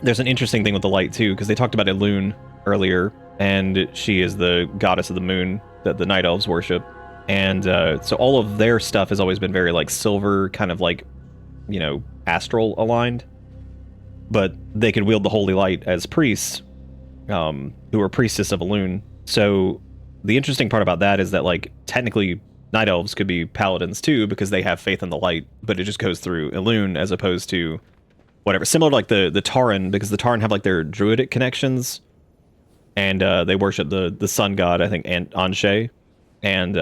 there's an interesting thing with the light too, because they talked about Elune earlier, and she is the goddess of the moon that the night elves worship. And so all of their stuff has always been very like silver, kind of like, you know, astral aligned. But they can wield the holy light as priests, who are priestess of Elune. So the interesting part about that is that like technically night elves could be paladins too, because they have faith in the light, but it just goes through Elune as opposed to whatever. Similar to like the Tauren, because the Tauren have like their druidic connections, and they worship the sun god, I think, and Anshe. And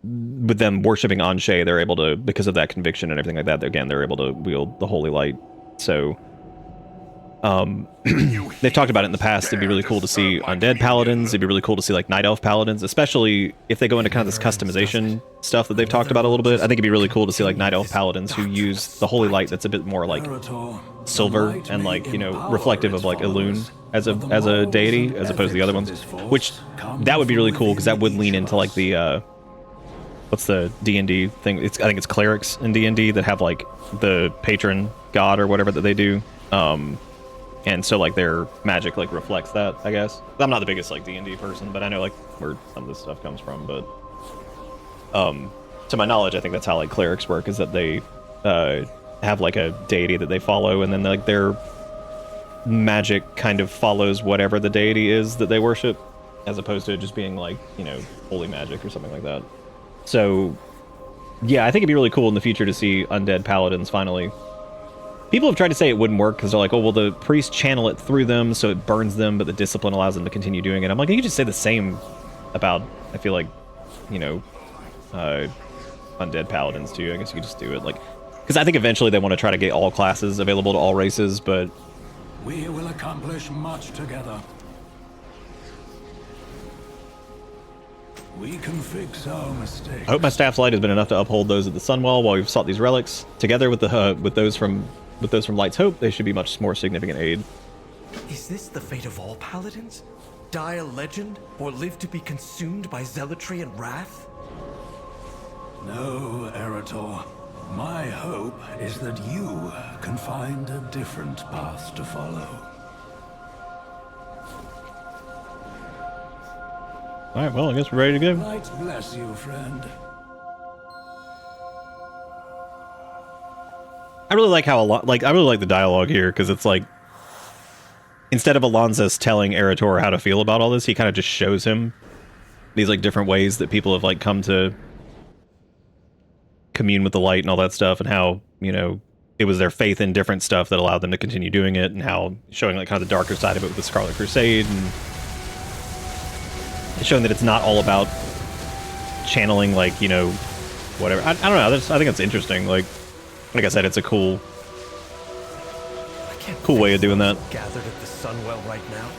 with them worshiping Anshe, they're able to, because of that conviction and everything like that, again, they're able to wield the holy light. So they've talked about it in the past. It'd be really cool to see undead paladins. It'd be really cool to see like night elf paladins, especially if they go into kind of this customization stuff that they've talked about a little bit. I think it'd be really cool to see like night elf paladins who use the holy light that's a bit more like silver and like, you know, reflective of like Elune as a deity as opposed to the other ones, which that would be really cool because that would lean into like the what's the D&D thing? I think it's clerics in D&D that have like the patron god or whatever that they do. And so like their magic like reflects that, I guess. I'm not the biggest like D&D person, but I know like where some of this stuff comes from. But to my knowledge, I think that's how like clerics work, is that they have like a deity that they follow, and then like their magic kind of follows whatever the deity is that they worship, as opposed to it just being like, you know, holy magic or something like that. So yeah, I think it'd be really cool in the future to see undead paladins finally. People have tried to say it wouldn't work because they're like, oh, well, the priests channel it through them, so it burns them, but the discipline allows them to continue doing it. I'm like, you could just say the same about, I feel like, you know, undead paladins too. I guess you could just do it. Like, because I think eventually they want to try to get all classes available to all races, but... We will accomplish much together. We can fix our mistakes. I hope my staff's light has been enough to uphold those at the Sunwell while we've sought these relics. Together with the with those from Light's Hope, they should be much more significant aid. Is this the fate of all paladins? Die a legend, or live to be consumed by zealotry and wrath? No, Erator. My hope is that you can find a different path to follow. Alright, well, I guess we're ready to go. Light bless you, friend. I really like how I really like the dialogue here, because it's like, instead of Alonzas telling Erator how to feel about all this, he kind of just shows him these like different ways that people have like come to commune with the light and all that stuff, and how, you know, it was their faith in different stuff that allowed them to continue doing it, and how showing like kind of the darker side of it with the Scarlet Crusade, and showing that it's not all about channeling, like, you know, whatever. I don't know. I think it's interesting. Like I said, it's a cool way of doing that. Gathered at the Sunwell right now.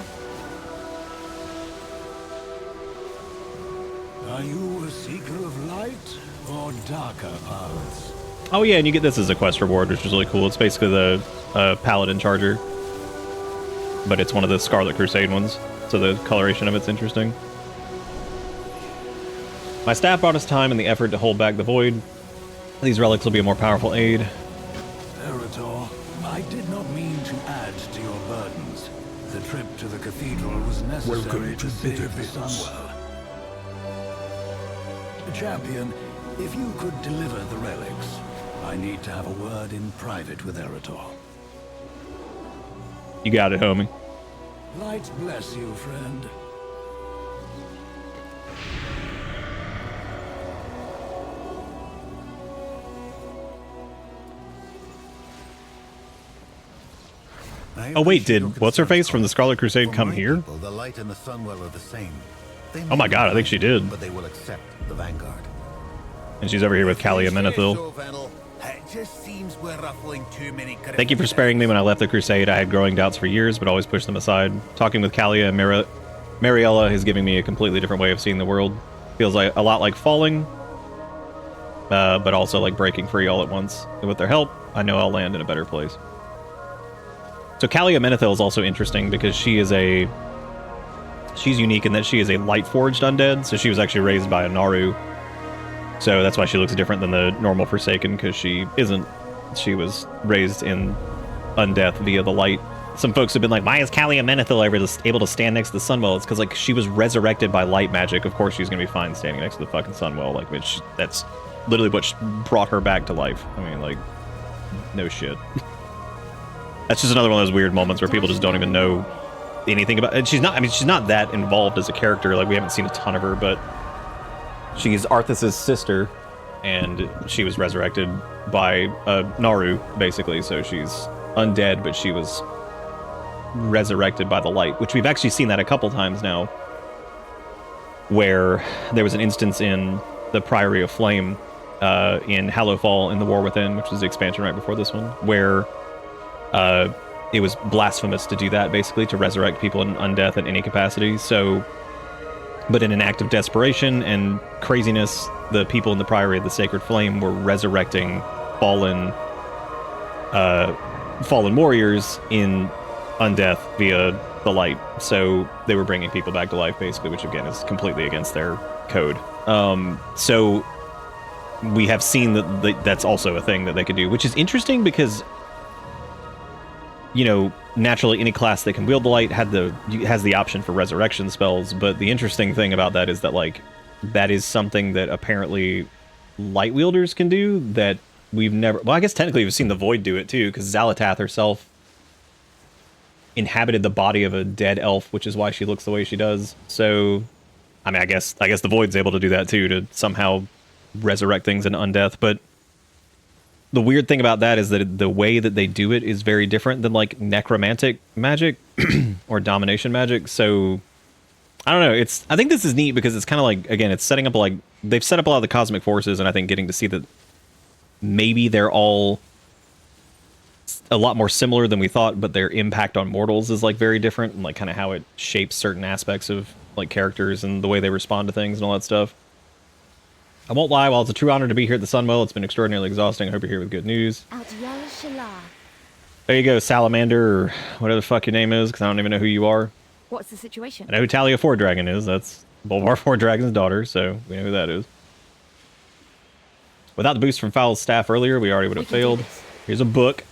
Are you a seeker of light or darker paths? Oh yeah, and you get this as a quest reward, which is really cool. It's basically the Paladin Charger, but it's one of the Scarlet Crusade ones, so the coloration of it's interesting. My staff brought us time and the effort to hold back the void. These relics will be a more powerful aid. Erator, I did not mean to add to your burdens. The trip to the cathedral was necessary to save the Sunwell. Champion, if you could deliver the relics, I need to have a word in private with Eretor. You got it, homie. Light bless you, friend. Oh wait, did what's-her-face from the Scarlet Crusade come here? The light and the Sunwell are the same. Oh my god, I think she did. But they will accept the Vanguard. And she's over here with Kalia Menethil. It just seems we're ruffling too many. Thank you for sparing me when I left the Crusade. I had growing doubts for years, but always pushed them aside. Talking with Kalia and Mariella is giving me a completely different way of seeing the world. Feels like a lot like falling, but also like breaking free all at once. And with their help, I know I'll land in a better place. So Kalia Menethil is also interesting because she's unique in that she is a light-forged undead, so she was actually raised by a Naru. So that's why she looks different than the normal Forsaken, because she isn't. She was raised in undeath via the light. Some folks have been like, why is Kalia Menethil able to stand next to the Sunwell? It's because like she was resurrected by light magic. Of course she's going to be fine standing next to the fucking Sunwell. Like, which that's literally what brought her back to life. I mean, like, no shit. That's just another one of those weird moments where people just don't even know anything about. And she's not that involved as a character. Like, we haven't seen a ton of her, but she's Arthas's sister, and she was resurrected by Naru, basically. So she's undead, but she was resurrected by the light, which we've actually seen that a couple times now, where there was an instance in the Priory of Flame in Hallowfall in the War Within, which was the expansion right before this one, where it was blasphemous to do that, basically, to resurrect people in undeath in any capacity. So, but in an act of desperation and craziness, the people in the Priory of the Sacred Flame were resurrecting fallen warriors in undeath via the light. So they were bringing people back to life, basically, which again is completely against their code. So we have seen that that's also a thing that they could do, which is interesting because, you know, naturally any class that can wield the light has the option for resurrection spells, but the interesting thing about that is that, like, that is something that apparently light wielders can do that we've never... Well, I guess technically we've seen the Void do it too, because Xalatath herself inhabited the body of a dead elf, which is why she looks the way she does. So, I mean, I guess the Void's able to do that too, to somehow resurrect things in undeath, but the weird thing about that is that the way that they do it is very different than, like, necromantic magic or domination magic. So I don't know. I think this is neat because it's kind of like, again, it's setting up, like, they've set up a lot of the cosmic forces, and I think getting to see that maybe they're all a lot more similar than we thought, but their impact on mortals is, like, very different, and, like, kind of how it shapes certain aspects of, like, characters and the way they respond to things and all that stuff. I won't lie, while it's a true honor to be here at the Sunwell, it's been extraordinarily exhausting. I hope you're here with good news. There you go, Salamander, or whatever the fuck your name is, because I don't even know who you are. What's the situation? I know who Talia Fordragon is. That's Bolvar Fordragon's daughter, so we know who that is. Without the boost from Foul's staff earlier, we already would have failed. Here's a book.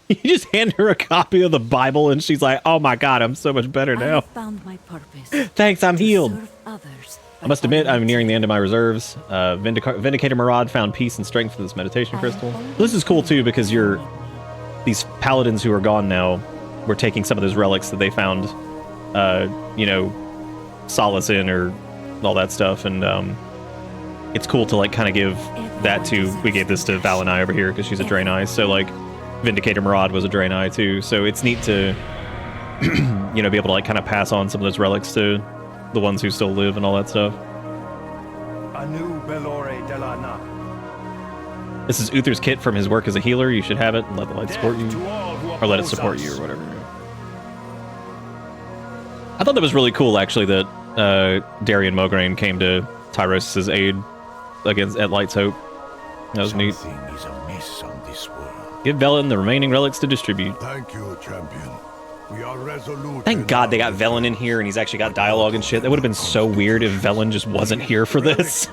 You just hand her a copy of the Bible, and she's like, oh my god, I'm so much better now. I found my purpose. Thanks, I'm healed. Others. I must admit, I'm nearing the end of my reserves. Vindicator Marad found peace and strength for this meditation crystal. This is cool, too, because these paladins who are gone now, we're taking some of those relics that they found, you know, solace in, or all that stuff, and it's cool to, like, kind of give that to... We gave this to Valenai over here, because she's a Draenei, so, like, Vindicator Marad was a Draenei, too, so it's neat to, you know, be able to, like, kind of pass on some of those relics to the ones who still live and all that stuff. This is Uther's kit from his work as a healer. You should have it and let the light support you. Or let it support you, or whatever. I thought that was really cool, actually, that Darian Mograine came to Tyros' aid at Light's Hope. That was neat. Give Velen the remaining relics to distribute. Thank you, champion. We are resolute. Thank God they got Velen in here and he's actually got dialogue and shit. That would have been so weird if Velen just wasn't here for this.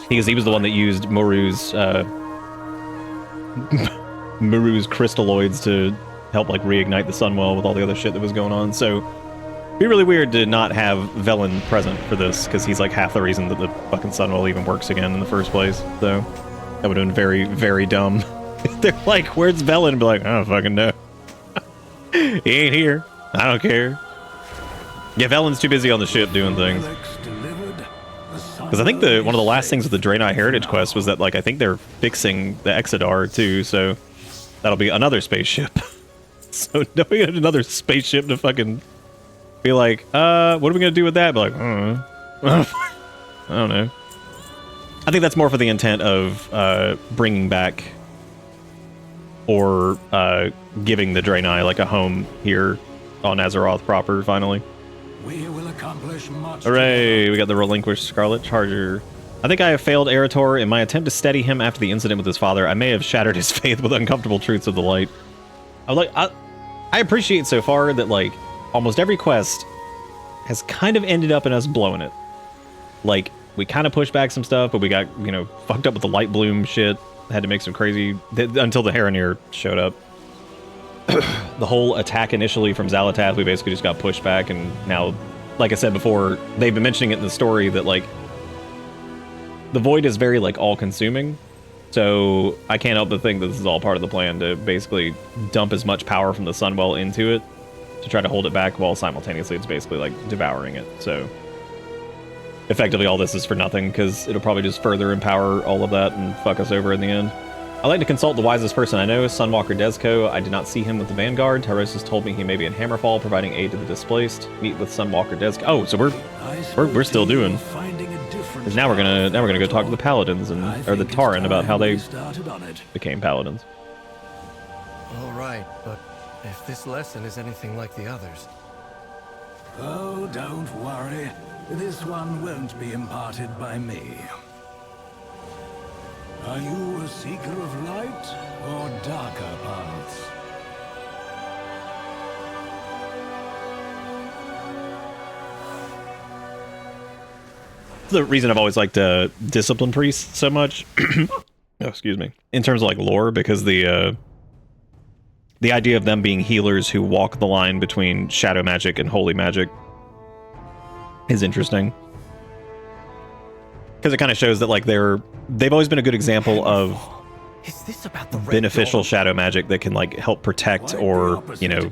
Because he was the one that used Muru's crystalloids to help, like, reignite the Sunwell with all the other shit that was going on. So it'd be really weird to not have Velen present for this, because he's like half the reason that the fucking Sunwell even works again in the first place. So That would have been very, very dumb. They're like, where's Velen? And be like, I don't fucking know. He ain't here. I don't care. Yeah, Velen's too busy on the ship doing things. Because I think one of the last things with the Draenei Heritage Quest was that, like, I think they're fixing the Exodar too, so that'll be another spaceship. So now we got another spaceship to fucking be like, what are we gonna do with that? Be like, I don't know. I think that's more for the intent of bringing back or giving the Draenei like a home here on Azeroth proper, finally. We will accomplish much. Hooray! We got the relinquished Scarlet Charger. I think I have failed Erator in my attempt to steady him after the incident with his father. I may have shattered his faith with uncomfortable truths of the light. I appreciate so far that, like, almost every quest has kind of ended up in us blowing it. Like, we kind of pushed back some stuff, but we got, you know, fucked up with the light bloom shit. Had to make some crazy... until the Heronir showed up. The whole attack initially from Xal'atath, we basically just got pushed back, and now, like I said before, they've been mentioning it in the story that, like, the Void is very, like, all-consuming. So I can't help but think that this is all part of the plan to basically dump as much power from the Sunwell into it to try to hold it back while simultaneously it's basically, like, devouring it. So effectively all this is for nothing because it'll probably just further empower all of that and fuck us over in the end. I like to consult the wisest person I know, Sunwalker Desco. I did not see him with the Vanguard. Tyrosus told me he may be in Hammerfall, providing aid to the displaced. Meet with Sunwalker Desco. Oh, so we're still doing. Because now we're gonna go talk to the Paladins or the Tauren about how they became Paladins. All right, but if this lesson is anything like the others. Oh, don't worry. This one won't be imparted by me. Are you a seeker of light or darker paths? The reason I've always liked Discipline Priests so much, oh, excuse me, in terms of like lore, because the idea of them being healers who walk the line between shadow magic and holy magic is interesting. Because it kind of shows that like they've always been a good example of beneficial shadow magic that can like help protect or, you know,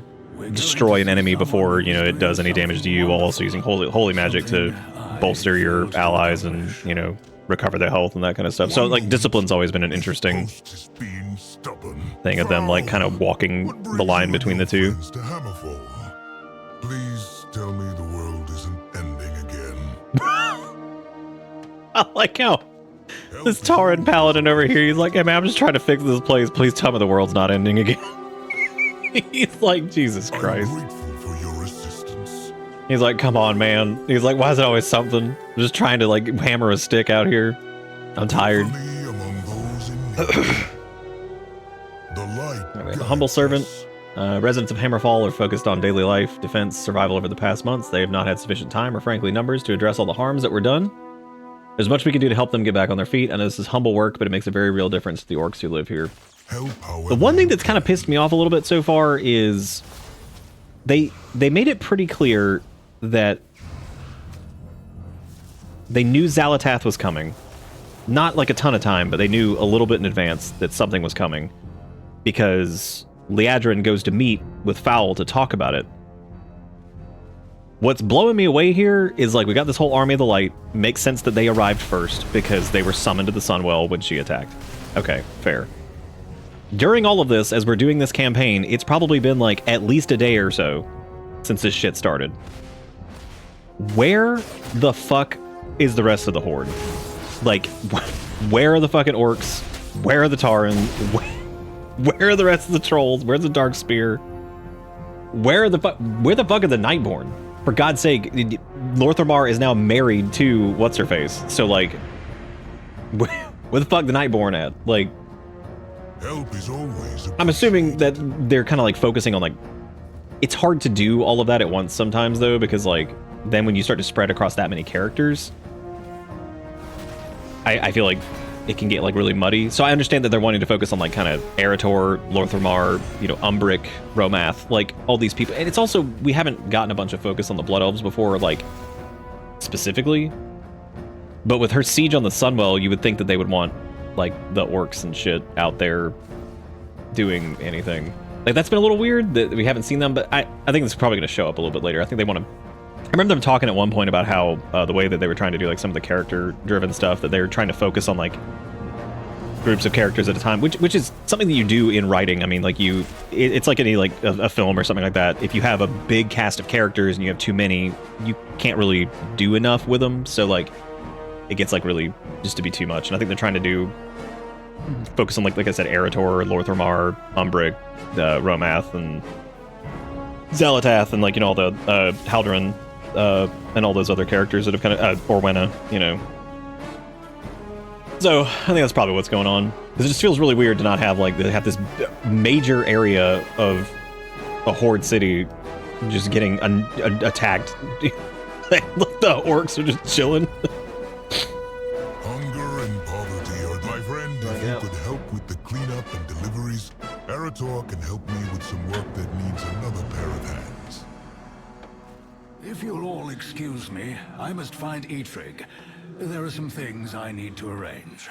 destroy an enemy before, you know, it does any damage to you, while also using holy magic to bolster your allies and, you know, recover their health and that kind of stuff. So like Discipline's always been an interesting thing of them like kind of walking the line between the two. Please tell me the world isn't ending again. I like how this Tauren Paladin over here, he's like, hey man, I'm just trying to fix this place. Please tell me the world's not ending again. He's like, Jesus Christ. He's like, come on, man. He's like, why is it always something? I'm just trying to like hammer a stick out here. I'm tired. A humble servant. Residents of Hammerfall are focused on daily life, defense, survival over the past months. They have not had sufficient time or frankly numbers to address all the harms that were done. There's much we can do to help them get back on their feet. I know this is humble work, but it makes a very real difference to the orcs who live here. The one thing that's kind of pissed me off a little bit so far is they made it pretty clear that they knew Xal'atath was coming. Not like a ton of time, but they knew a little bit in advance that something was coming. Because Liadrin goes to meet with Fowl to talk about it. What's blowing me away here is like we got this whole army of the light. Makes sense that they arrived first because they were summoned to the Sunwell when she attacked. Okay, fair. During all of this, as we're doing this campaign, it's probably been like at least a day or so since this shit started. Where the fuck is the rest of the Horde? Like, where are the fucking orcs? Where are the Tauren? Where are the rest of the trolls? Where's the Dark Spear? Where the fuck are the Nightborn? For God's sake, Lorthamar is now married to what's-her-face. So, like, where the fuck the Nightborn at? Like, help is always I'm assuming that they're kind of, like, focusing on, like... It's hard to do all of that at once sometimes, though, because, like, then when you start to spread across that many characters, I feel like it can get, like, really muddy. So I understand that they're wanting to focus on, like, kind of Erator, Lorthamar, you know, Umbric, Romath, like, all these people. And it's also, we haven't gotten a bunch of focus on the Blood Elves before, like, specifically. But with her siege on the Sunwell, you would think that they would want like the orcs and shit out there doing anything. Like that's been a little weird that we haven't seen them, but I think it's probably going to show up a little bit later. I think they want to. I remember them talking at one point about how the way that they were trying to do like some of the character-driven stuff, that they were trying to focus on like groups of characters at a time, which is something that you do in writing. I mean, like it's like any like a film or something like that. If you have a big cast of characters and you have too many, you can't really do enough with them. So like it gets like really just to be too much. And I think they're trying to focus on like I said, Eretor, Lorthramar, Umbric, Romath, and Xalatath, and like, you know, all the Haldoran and all those other characters that have kind of Orwenna, you know. So I think that's probably what's going on, because it just feels really weird to not have like have this major area of a horde city just getting attacked. Look, the orcs are just chilling. Hunger and poverty are my friend. If you could help with the cleanup and deliveries, Eretor can help me with some work that needs another pair of hands. If you'll all excuse me, I must find Eitrig. There are some things I need to arrange.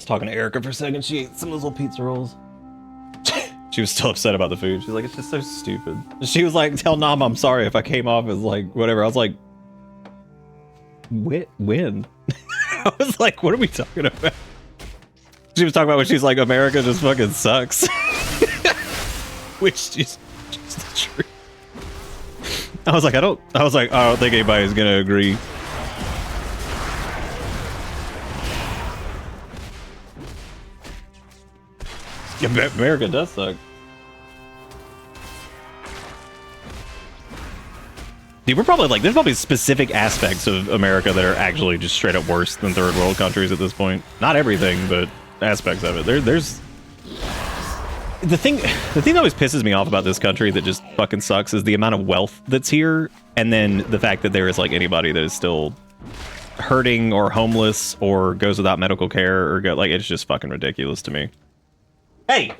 Talking to Erica for a second, she ate some of those little pizza rolls. She was still upset about the food. She's like, it's just so stupid. She was like, tell Nam I'm sorry if I came off as like whatever. I was like, when? I was like, what are we talking about? She was talking about when she's like, America just fucking sucks. Which is just the truth. I was like, I don't think anybody's gonna agree. America does suck. Dude, we're probably like, there's probably specific aspects of America that are actually just straight up worse than third world countries at this point. Not everything, but aspects of it. There's the thing that always pisses me off about this country that just fucking sucks is the amount of wealth that's here, and then the fact that there is like anybody that is still hurting or homeless or goes without medical care or like it's just fucking ridiculous to me. Hey,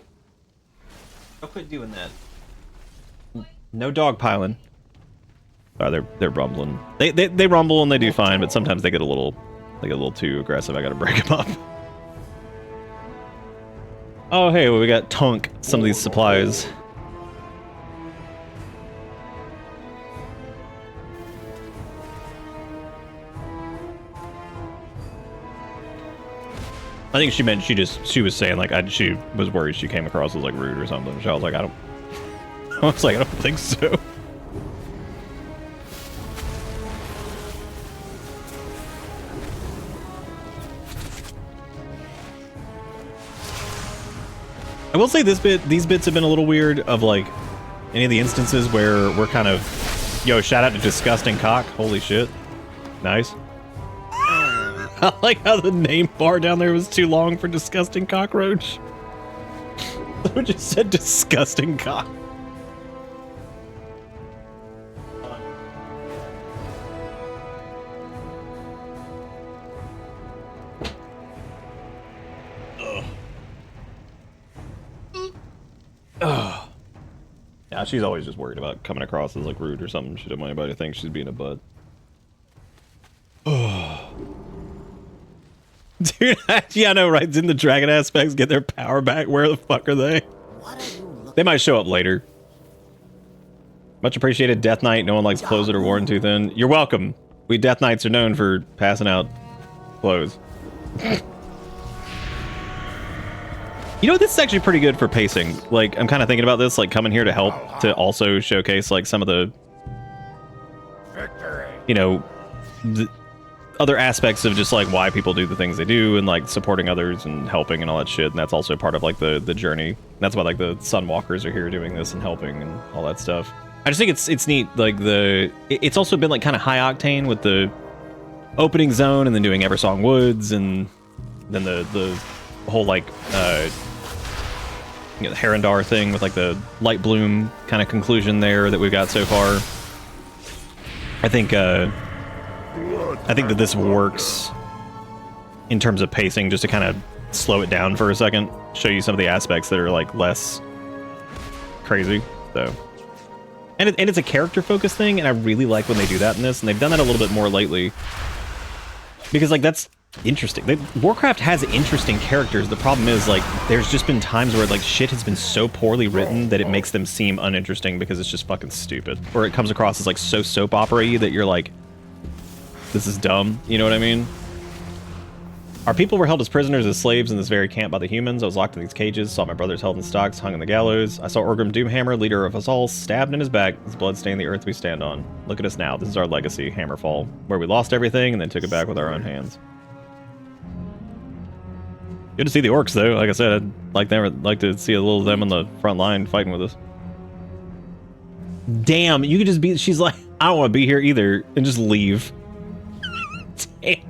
don't quit doing that. No dog piling. Oh, they're rumbling. They rumble and they do fine, but sometimes they get a little too aggressive. I gotta break them up. Oh hey, well, we got Tunk some of these supplies. I think she meant she was saying like she was worried she came across as like rude or something. So I was like I don't think so. I will say these bits have been a little weird of like any of the instances where we're kind of, yo, shout out to Disgusting Cock. Holy shit. Nice. I like how the name bar down there was too long for Disgusting Cockroach. So it just said Disgusting Cock. Oh. Yeah, she's always just worried about coming across as like rude or something. She didn't want anybody to think she's being a butt. Oh. Dude, yeah, I know, right? Didn't the dragon aspects get their power back? Where the fuck are they? They might show up later. Much appreciated, Death Knight. No one likes clothes that are worn too thin. You're welcome. We Death Knights are known for passing out clothes. You know, this is actually pretty good for pacing. Like, I'm kind of thinking about this, like, coming here to help to also showcase, like, some of the, you know, the other aspects of just, like, why people do the things they do and, like, supporting others and helping and all that shit. And that's also part of, like, the journey. That's why, like, the Sunwalkers are here doing this and helping and all that stuff. I just think it's neat, like, it's also been, like, kind of high octane with the opening zone and then doing Eversong Woods and then the whole, like, you know, the Herondar thing with like the light bloom kind of conclusion there that we've got so far. I think that this works in terms of pacing, just to kind of slow it down for a second, show you some of the aspects that are like less crazy. So, and it's a character focused thing, and I really like when they do that in this, and they've done that a little bit more lately because like that's interesting. Warcraft has interesting characters. The problem is, like, there's just been times where, like, shit has been so poorly written that it makes them seem uninteresting because it's just fucking stupid. Or it comes across as, like, so soap opera-y that you're like, this is dumb. You know what I mean? Our people were held as prisoners, as slaves in this very camp by the humans. I was locked in these cages, saw my brothers held in stocks, hung on the gallows. I saw Orgrim Doomhammer, leader of us all, stabbed in his back, his blood stained the earth we stand on. Look at us now. This is our legacy, Hammerfall, where we lost everything and then took it back with our own hands. Good to see the orcs, though. Like I said, I'd like to see a little of them on the front line fighting with us. Damn, you could just be... She's like, I don't want to be here either, and just leave. Damn.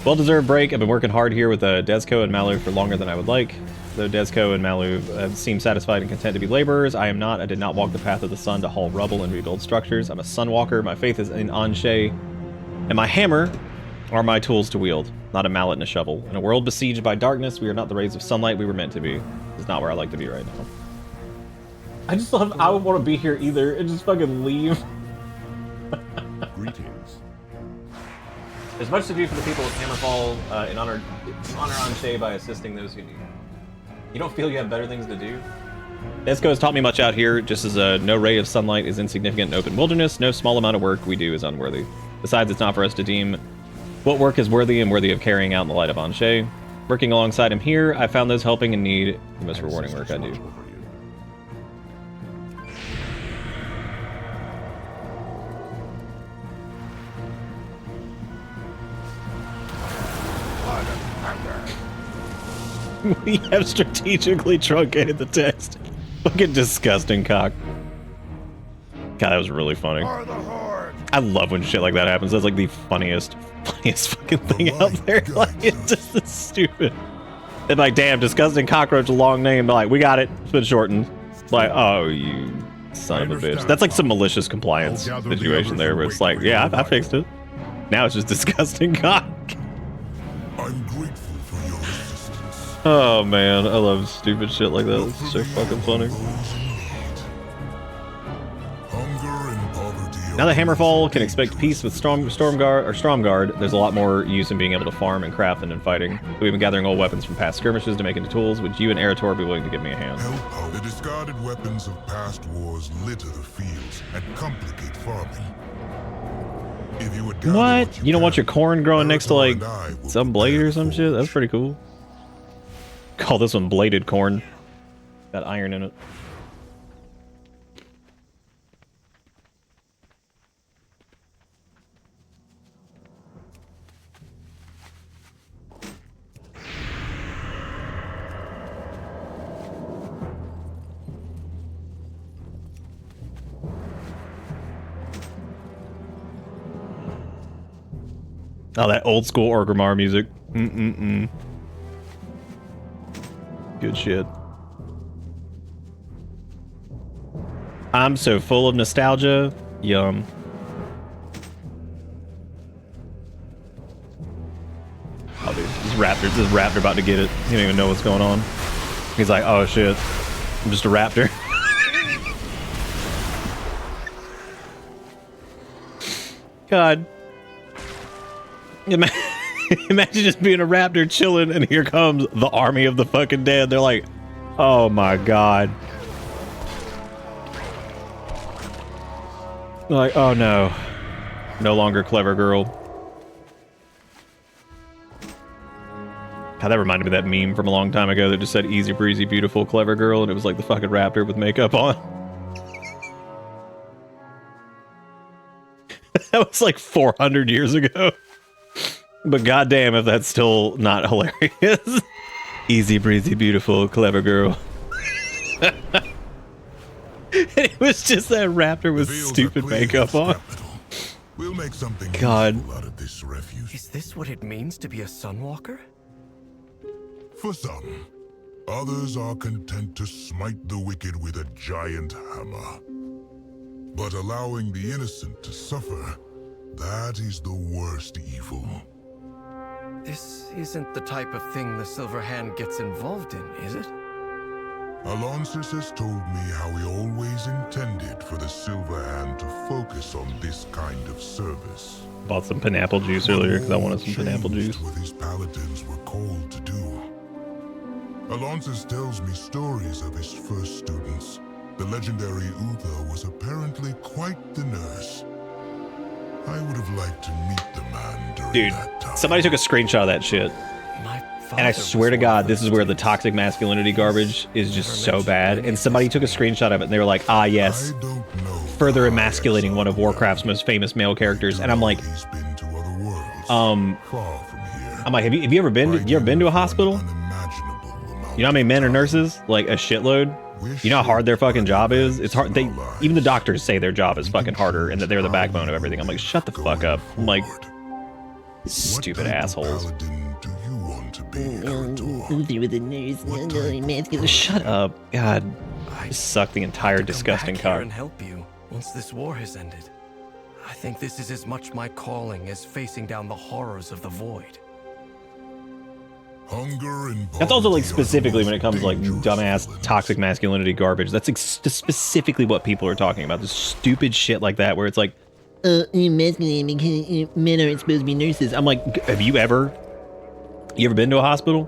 Well-deserved break. I've been working hard here with Dezco and Malu for longer than I would like. Though Dezco and Malu seem satisfied and content to be laborers, I am not. I did not walk the path of the sun to haul rubble and rebuild structures. I'm a sunwalker. My faith is in Anshe, and my hammer are my tools to wield, not a mallet and a shovel. In a world besieged by darkness, we are not the rays of sunlight we were meant to be. This is not where I like to be right now. I just love, I would want to be here either, and just fucking leave. Greetings. There's much to do for the people of Hammerfall in honor Anshe by assisting those who need. You don't feel you have better things to do? Esco has taught me much out here, just as no ray of sunlight is insignificant in open wilderness, no small amount of work we do is unworthy. Besides, it's not for us to deem what work is worthy and worthy of carrying out in the light of Anshe. Working alongside him here, I found those helping in need the most rewarding work I do. We have strategically truncated the text. Fucking disgusting cock. God, that was really funny. I love when shit like that happens. That's like the funniest fucking thing out there. Like, it's just this stupid. And like, damn, disgusting cockroach, a long name. Like, we got it. It's been shortened. Like, oh, you son of a bitch. That's like some malicious compliance situation there where it's like, yeah, I fixed it. Now it's just disgusting cock. I'm grateful for your assistance. Oh man, I love stupid shit like that. It's so fucking funny. Now that Hammerfall can expect peace with Stromguard, there's a lot more use in being able to farm and craft than in fighting. We've been gathering old weapons from past skirmishes to make into tools. Would you and Erator be willing to give me a hand? The discarded weapons of past wars litter the fields and complicate farming. If you would What? You don't want your corn growing next to like some blade or some shit? That's pretty cool. Call this one bladed corn. Got iron in it. Oh, that old school Orgrimmar music. Good shit. I'm so full of nostalgia. Yum. Oh, dude, this raptor about to get it. He don't even know what's going on. He's like, oh shit, I'm just a raptor. God. Imagine just being a raptor chilling and here comes the army of the fucking dead. They're like, oh my god. Like, oh no. No longer clever girl. God, that reminded me of that meme from a long time ago that just said easy breezy, beautiful, clever girl, and it was like the fucking raptor with makeup on. That was like 400 years ago. But goddamn if that's still not hilarious. Easy breezy, beautiful, clever girl. It was just that raptor with stupid makeup on. We'll make something God. out of this refuge. Is this what it means to be a Sunwalker? For some, others are content to smite the wicked with a giant hammer. But allowing the innocent to suffer, that is the worst evil. This isn't the type of thing the Silver Hand gets involved in, is it? Alonsis has told me how he always intended for the Silver Hand to focus on this kind of service. Bought some pineapple juice earlier because I wanted some pineapple juice. What his paladins were called to do. Alonsis tells me stories of his first students. The legendary Uther was apparently quite the nurse. I would have liked to meet the man during that time. Somebody took a screenshot of that shit. And I swear to God, this is where the toxic masculinity garbage is just so bad. And somebody took a screenshot of it and they were like, ah, yes. Further emasculating one of Warcraft's most famous male characters. And I'm like, I'm like, have you ever been to a hospital? You know how many men are nurses? Like a shitload. You know how hard their fucking job is? It's hard. Even the doctors say their job is fucking harder and that they're the backbone of everything. I'm like, shut the fuck up. I'm like, stupid assholes. Shut up. God. Just suck the entire disgusting cock. And help you once this war has ended. I think this is as much my calling as facing down the horrors of the void. That's also like specifically when it comes to like dumbass toxic masculinity garbage. That's like specifically what people are talking about. This stupid shit like that where it's like, masculine because men aren't supposed to be nurses. I'm like, have you ever been to a hospital?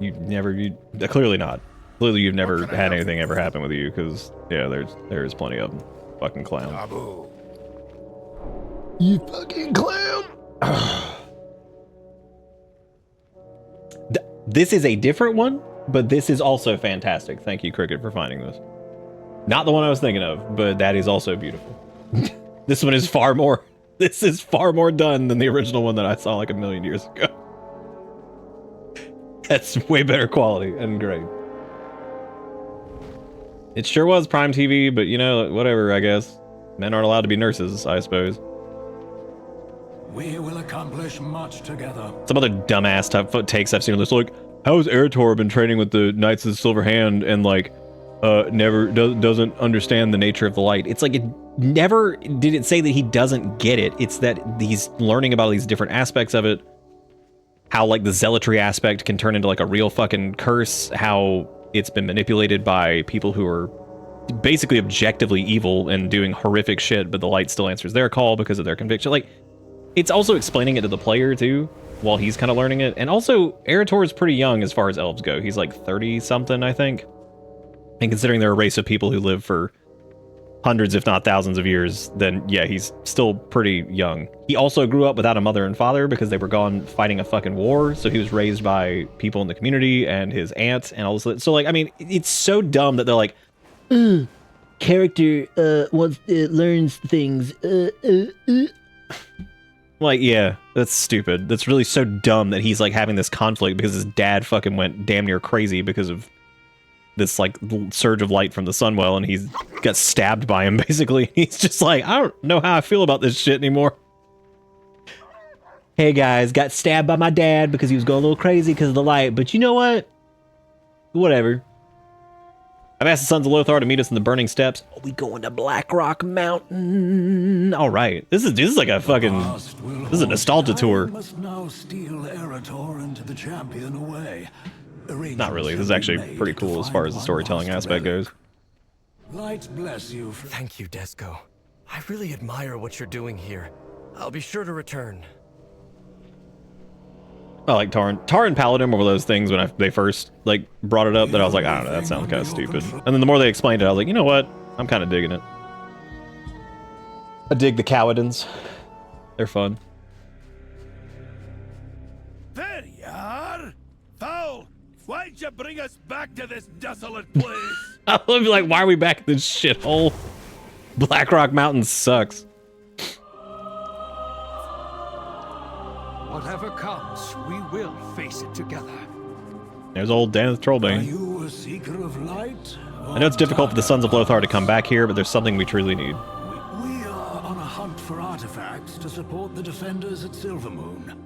Clearly not. Clearly you've never had anything ever happen with you because yeah, there's plenty of them. Fucking clown. You fucking clown. This is a different one, but this is also fantastic. Thank you, Cricket, for finding this. Not the one I was thinking of, but that is also beautiful. This one is far more done than the original one that I saw like a million years ago. That's way better quality and great. It sure was prime TV, but you know, whatever, I guess. Men aren't allowed to be nurses, I suppose. We will accomplish much together. Some other dumbass type takes I've seen on this, like, how's Eritor been training with the Knights of the Silver Hand and, like, never doesn't understand the nature of the light? It's like, it never did it say that he doesn't get it. It's that he's learning about all these different aspects of it. How, like, the zealotry aspect can turn into, like, a real fucking curse. How it's been manipulated by people who are basically objectively evil and doing horrific shit, but the light still answers their call because of their conviction. Like, it's also explaining it to the player, too, while he's kind of learning it. And also, Eritor is pretty young as far as elves go. He's like 30-something, I think. And considering they're a race of people who live for hundreds, if not thousands of years, then yeah, he's still pretty young. He also grew up without a mother and father because they were gone fighting a fucking war. So he was raised by people in the community and his aunt and all this. So, like, I mean, it's so dumb that they're like, character learns things. Like, yeah, that's stupid. That's really so dumb that he's, like, having this conflict because his dad fucking went damn near crazy because of this, like, surge of light from the Sunwell, and he's got stabbed by him, basically. He's just like, I don't know how I feel about this shit anymore. Hey, guys, got stabbed by my dad because he was going a little crazy because of the light, but you know what? Whatever. I've asked the Sons of Lothar to meet us in the Burning Steps. Are we going to Blackrock Mountain? All right. This is like a fucking... This is a nostalgia tour. Must now steal Eritor into the champion away. Not really. This is actually pretty cool as far as the storytelling aspect goes. Light bless you. Thank you, Desco. I really admire what you're doing here. I'll be sure to return. I like Tar and Paladin were those things when they first, like, brought it up that I was like, I don't know, that sounds kind of stupid. And then the more they explained it, I was like, you know what? I'm kind of digging it. I dig the Cowadins. They're fun. There you are! Foul! Why'd you bring us back to this desolate place? I would be like, why are we back in this shithole? Blackrock Mountain sucks. Whatever comes, we will face it together. There's old Dan the Trollbane. Are you a seeker of light? I know it's difficult for the Sons of Lothar to come back here, but there's something we truly need. We are on a hunt for artifacts to support the defenders at Silvermoon.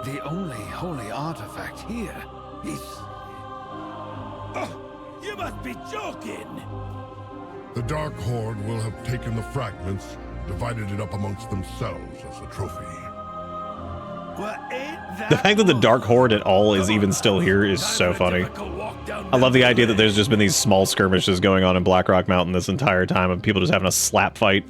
The only holy artifact here is... Oh, you must be joking! The Dark Horde will have taken the fragments, divided it up amongst themselves as a trophy. Well, ain't that The fact that the Dark Horde at all is even still here is so funny. I love the idea that there's just been these small skirmishes going on in Blackrock Mountain this entire time of people just having a slap fight.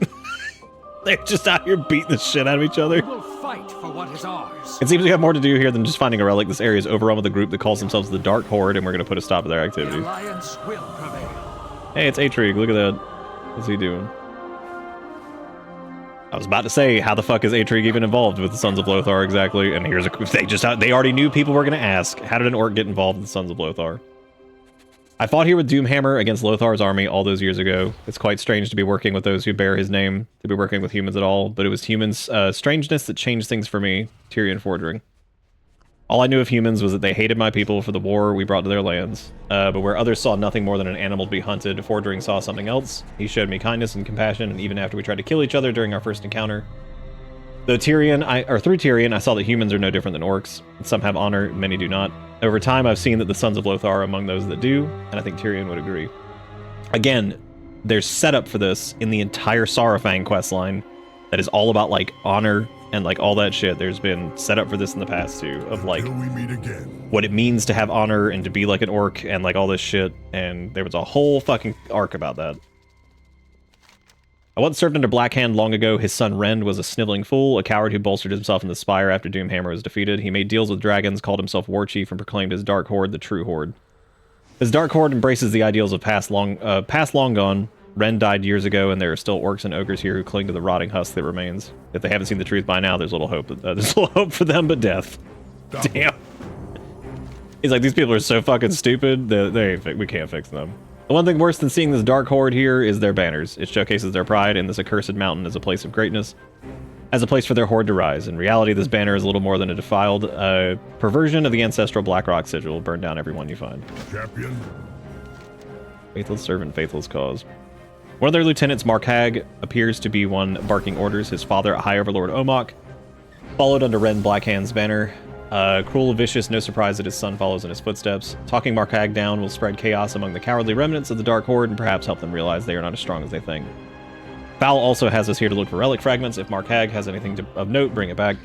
They're just out here beating the shit out of each other. We will fight for what is ours. It seems we have more to do here than just finding a relic. This area is overrun with a group that calls themselves the Dark Horde, and we're going to put a stop to their activities. The alliance will prevail. Hey, it's Atrig. Look at that. What's he doing? I was about to say, how the fuck is Atrig even involved with the Sons of Lothar exactly? And here's a... They already knew people were going to ask. How did an orc get involved with the Sons of Lothar? I fought here with Doomhammer against Lothar's army all those years ago. It's quite strange to be working with those who bear his name, to be working with humans at all, but it was humans' strangeness that changed things for me, Tyrion Fordring. All I knew of humans was that they hated my people for the war we brought to their lands, but where others saw nothing more than an animal to be hunted, Fordring saw something else. He showed me kindness and compassion, and even after we tried to kill each other during our first encounter. Through Tyrion, I saw that humans are no different than orcs. Some have honor, many do not. Over time, I've seen that the Sons of Lothar are among those that do, and I think Tyrion would agree. Again, there's setup for this in the entire Saurfang questline that is all about, like, honor and, like, all that shit. There's been setup for this in the past, too, of, like, Till we meet again. what it means to have honor and to be like an orc and, like, all this shit, and there was a whole fucking arc about that. I once served under Blackhand long ago. His son Rend was a sniveling fool, a coward who bolstered himself in the Spire after Doomhammer was defeated. He made deals with dragons, called himself War Chief, and proclaimed his Dark Horde the true Horde. His Dark Horde embraces the ideals of past long gone. Rend died years ago, and there are still orcs and ogres here who cling to the rotting husk that remains. If they haven't seen the truth by now, there's little hope. There's little hope for them but death. Damn. He's like, these people are so fucking stupid that we can't fix them. The one thing worse than seeing this Dark Horde here is their banners. It showcases their pride, and this accursed mountain is a place of greatness. as a place for their horde to rise. In reality, this banner is a little more than a defiled perversion of the ancestral Blackrock sigil. Burn down everyone you find. Champion. Faithless servant, faithless cause. One of their lieutenants, Mark Hag, appears to be one barking orders. His father, High Overlord Omok, followed under Ren Blackhand's banner. Cruel, vicious, no surprise that his son follows in his footsteps. Talking Mark Hag down will spread chaos among the cowardly remnants of the Dark Horde and perhaps help them realize they are not as strong as they think. Fowl also has us here to look for relic fragments. If Mark Hag has anything of note, bring it back.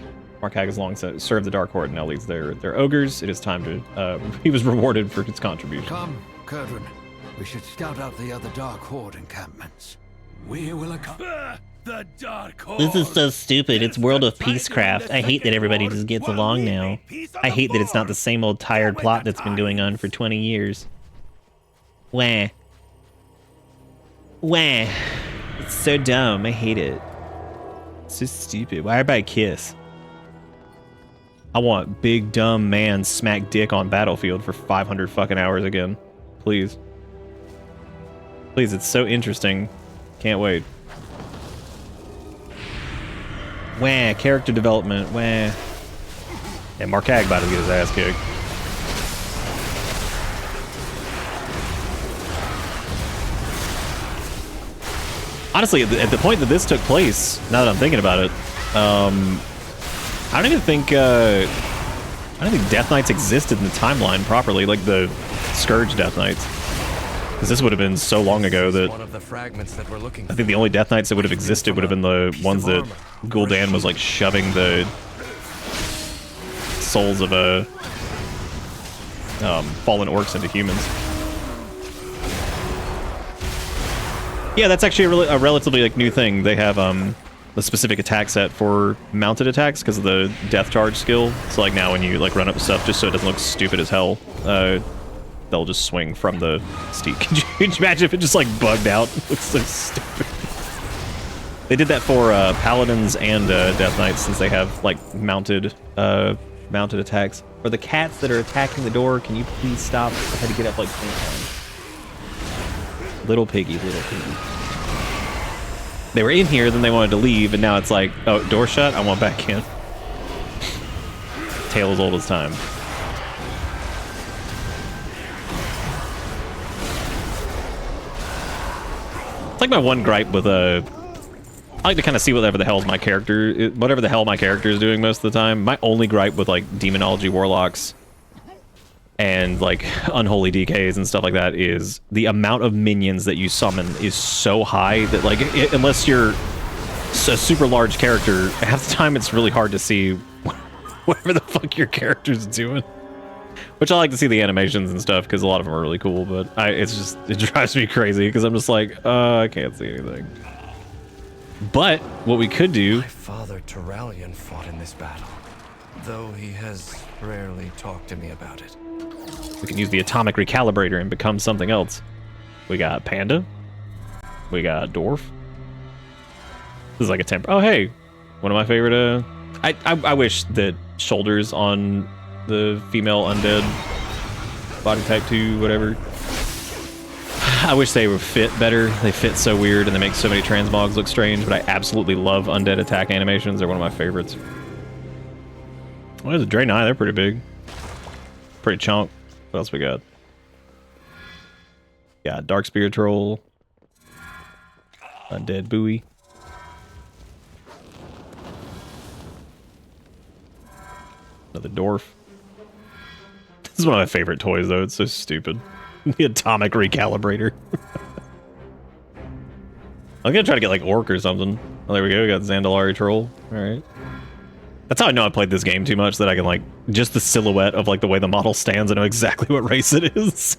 Mark Hag has long served the Dark Horde and now leads their ogres. It is time to... he was rewarded for his contribution. Come, Curdran. We should scout out the other Dark Horde encampments. We will the Dark Horde. This is so stupid. It's World of Peacecraft. I hate that everybody just gets along now. I hate that it's not the same old tired plot that's been going on for 20 years. Wah. Wah. It's so dumb. I hate it. It's so stupid. Why everybody kiss? I want big dumb man smack dick on Battlefield for 500 fucking hours again. Please. Please, it's so interesting. Can't wait. Wah, character development, wah. Yeah, Mark Hag about to get his ass kicked. Honestly, at the point that this took place, now that I'm thinking about it, I don't even think Death Knights existed in the timeline properly, like the Scourge Death Knights. Because this would have been so long ago that One of the fragments that we're looking I think the only Death Knights that would have existed would have been the ones that Gul'dan was like shoving the souls of fallen orcs into humans. Yeah, that's actually a relatively like new thing. They have a specific attack set for mounted attacks because of the death charge skill. So like now when you like run up stuff, just so it doesn't look stupid as hell, they'll just swing from the steep. Could you imagine if it just like bugged out? It looks so stupid. They did that for paladins and death knights since they have like mounted attacks. For the cats that are attacking the door, can you please stop? I had to get up like 20 times. Little piggy, little piggy. They were in here, then they wanted to leave, and now it's like, oh, door shut? I want back in. Tale as old as time. It's like my one gripe with I like to kind of see whatever the hell my character is doing most of the time. My only gripe with like demonology warlocks and like unholy DKs and stuff like that is the amount of minions that you summon is so high that like unless you're a super large character, half the time it's really hard to see whatever the fuck your character's doing. Which I like to see the animations and stuff because a lot of them are really cool, but it drives me crazy because I'm just like, I can't see anything. But what we could do... My father Turalyon fought in this battle, though he has rarely talked to me about it. We can use the atomic recalibrator and become something else. We got Panda. We got Dwarf. This is like a temp. Oh, hey. One of my favorite... I wish that shoulders on the female undead body type 2, whatever. I wish they would fit better. They fit so weird and they make so many transmogs look strange, but I absolutely love undead attack animations. They're one of my favorites. Well, there's a Draenei. They're pretty big. Pretty chunk. What else we got? Yeah, Dark Spear Troll. Undead Buoy. Another Dwarf. This is one of my favorite toys, though. It's so stupid. The atomic recalibrator. I'm gonna try to get like Orc or something. Oh, there we go. We got Zandalari Troll. Alright. That's how I know I played this game too much, that I can like, just the silhouette of like the way the model stands, I know exactly what race it is.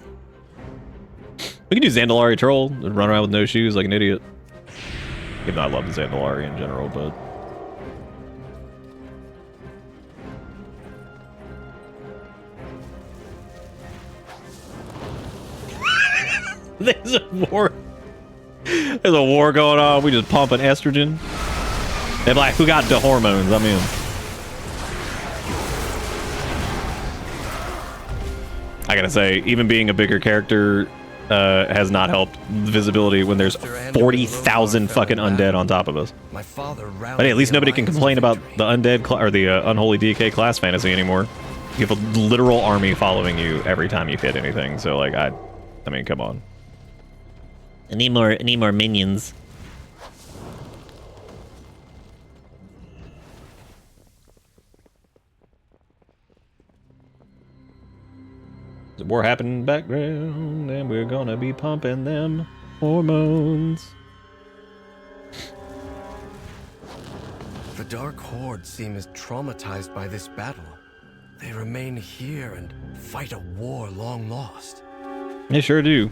We can do Zandalari Troll and run around with no shoes like an idiot. Even though I love the Zandalari in general, but... There's a war. There's a war going on. We just pumping estrogen. They're like, who got the hormones? I'm in. I gotta say, even being a bigger character, has not helped visibility when there's 40,000 fucking undead on top of us. My father But hey, at least nobody can complain about the undead or the unholy DK class fantasy anymore. You have a literal army following you every time you hit anything. So like, I mean, come on. I need more minions. There's war happening in the background, and we're gonna be pumping them hormones. The Dark Horde seem as traumatized by this battle. They remain here and fight a war long lost. They sure do.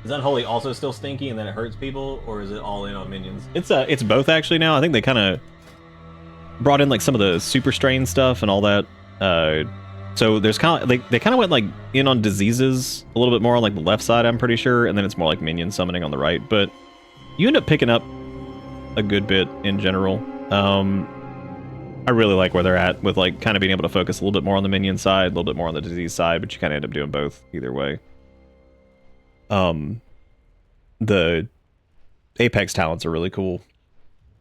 Is Unholy also still stinky and then it hurts people, or is it all in on minions? It's both actually now. I think they kind of brought in like some of the super strain stuff and all that. So there's kind of they kind of went like in on diseases a little bit more on like the left side, I'm pretty sure, and then it's more like minion summoning on the right. But you end up picking up a good bit in general. I really like where they're at with like kind of being able to focus a little bit more on the minion side, a little bit more on the disease side, but you kind of end up doing both either way. The Apex talents are really cool.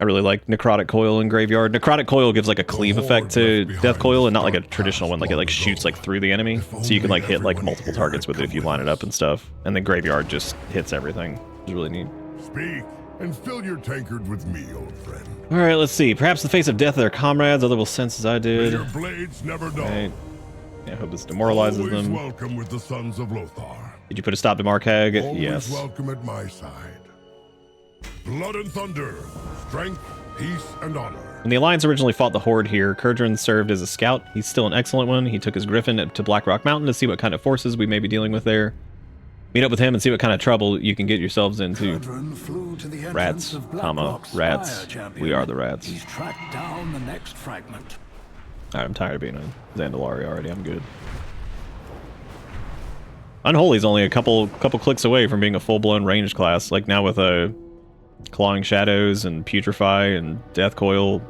I really like Necrotic Coil and Graveyard. Necrotic Coil gives like a cleave effect to Death Coil and not like a traditional one, like it like shoots like through the enemy. So you can like hit like multiple targets with it if you line it up and stuff. And then Graveyard just hits everything. It's really neat. Speak and fill your tankard with me, old friend. Alright, let's see. Perhaps the face of death of their comrades, other will sense as I did. May your blades never dull. Right. Yeah, I hope this demoralizes Always them. welcome with the sons of Lothar. Did you put a stop to Markhag? Always Yes. welcome at my side. Blood and thunder, strength, peace, and honor. When the Alliance originally fought the Horde here, Kurdran served as a scout. He's still an excellent one. He took his Griffin to Blackrock Mountain to see what kind of forces we may be dealing with there. Meet up with him and see what kind of trouble you can get yourselves into. Rats, comma, rats. We are the rats. He's tracked down the next fragment. Alright, I'm tired of being a Zandalari already. I'm good. Unholy's only a couple clicks away from being a full-blown ranged class. Like now with a Clawing Shadows and Putrefy and Death Coil,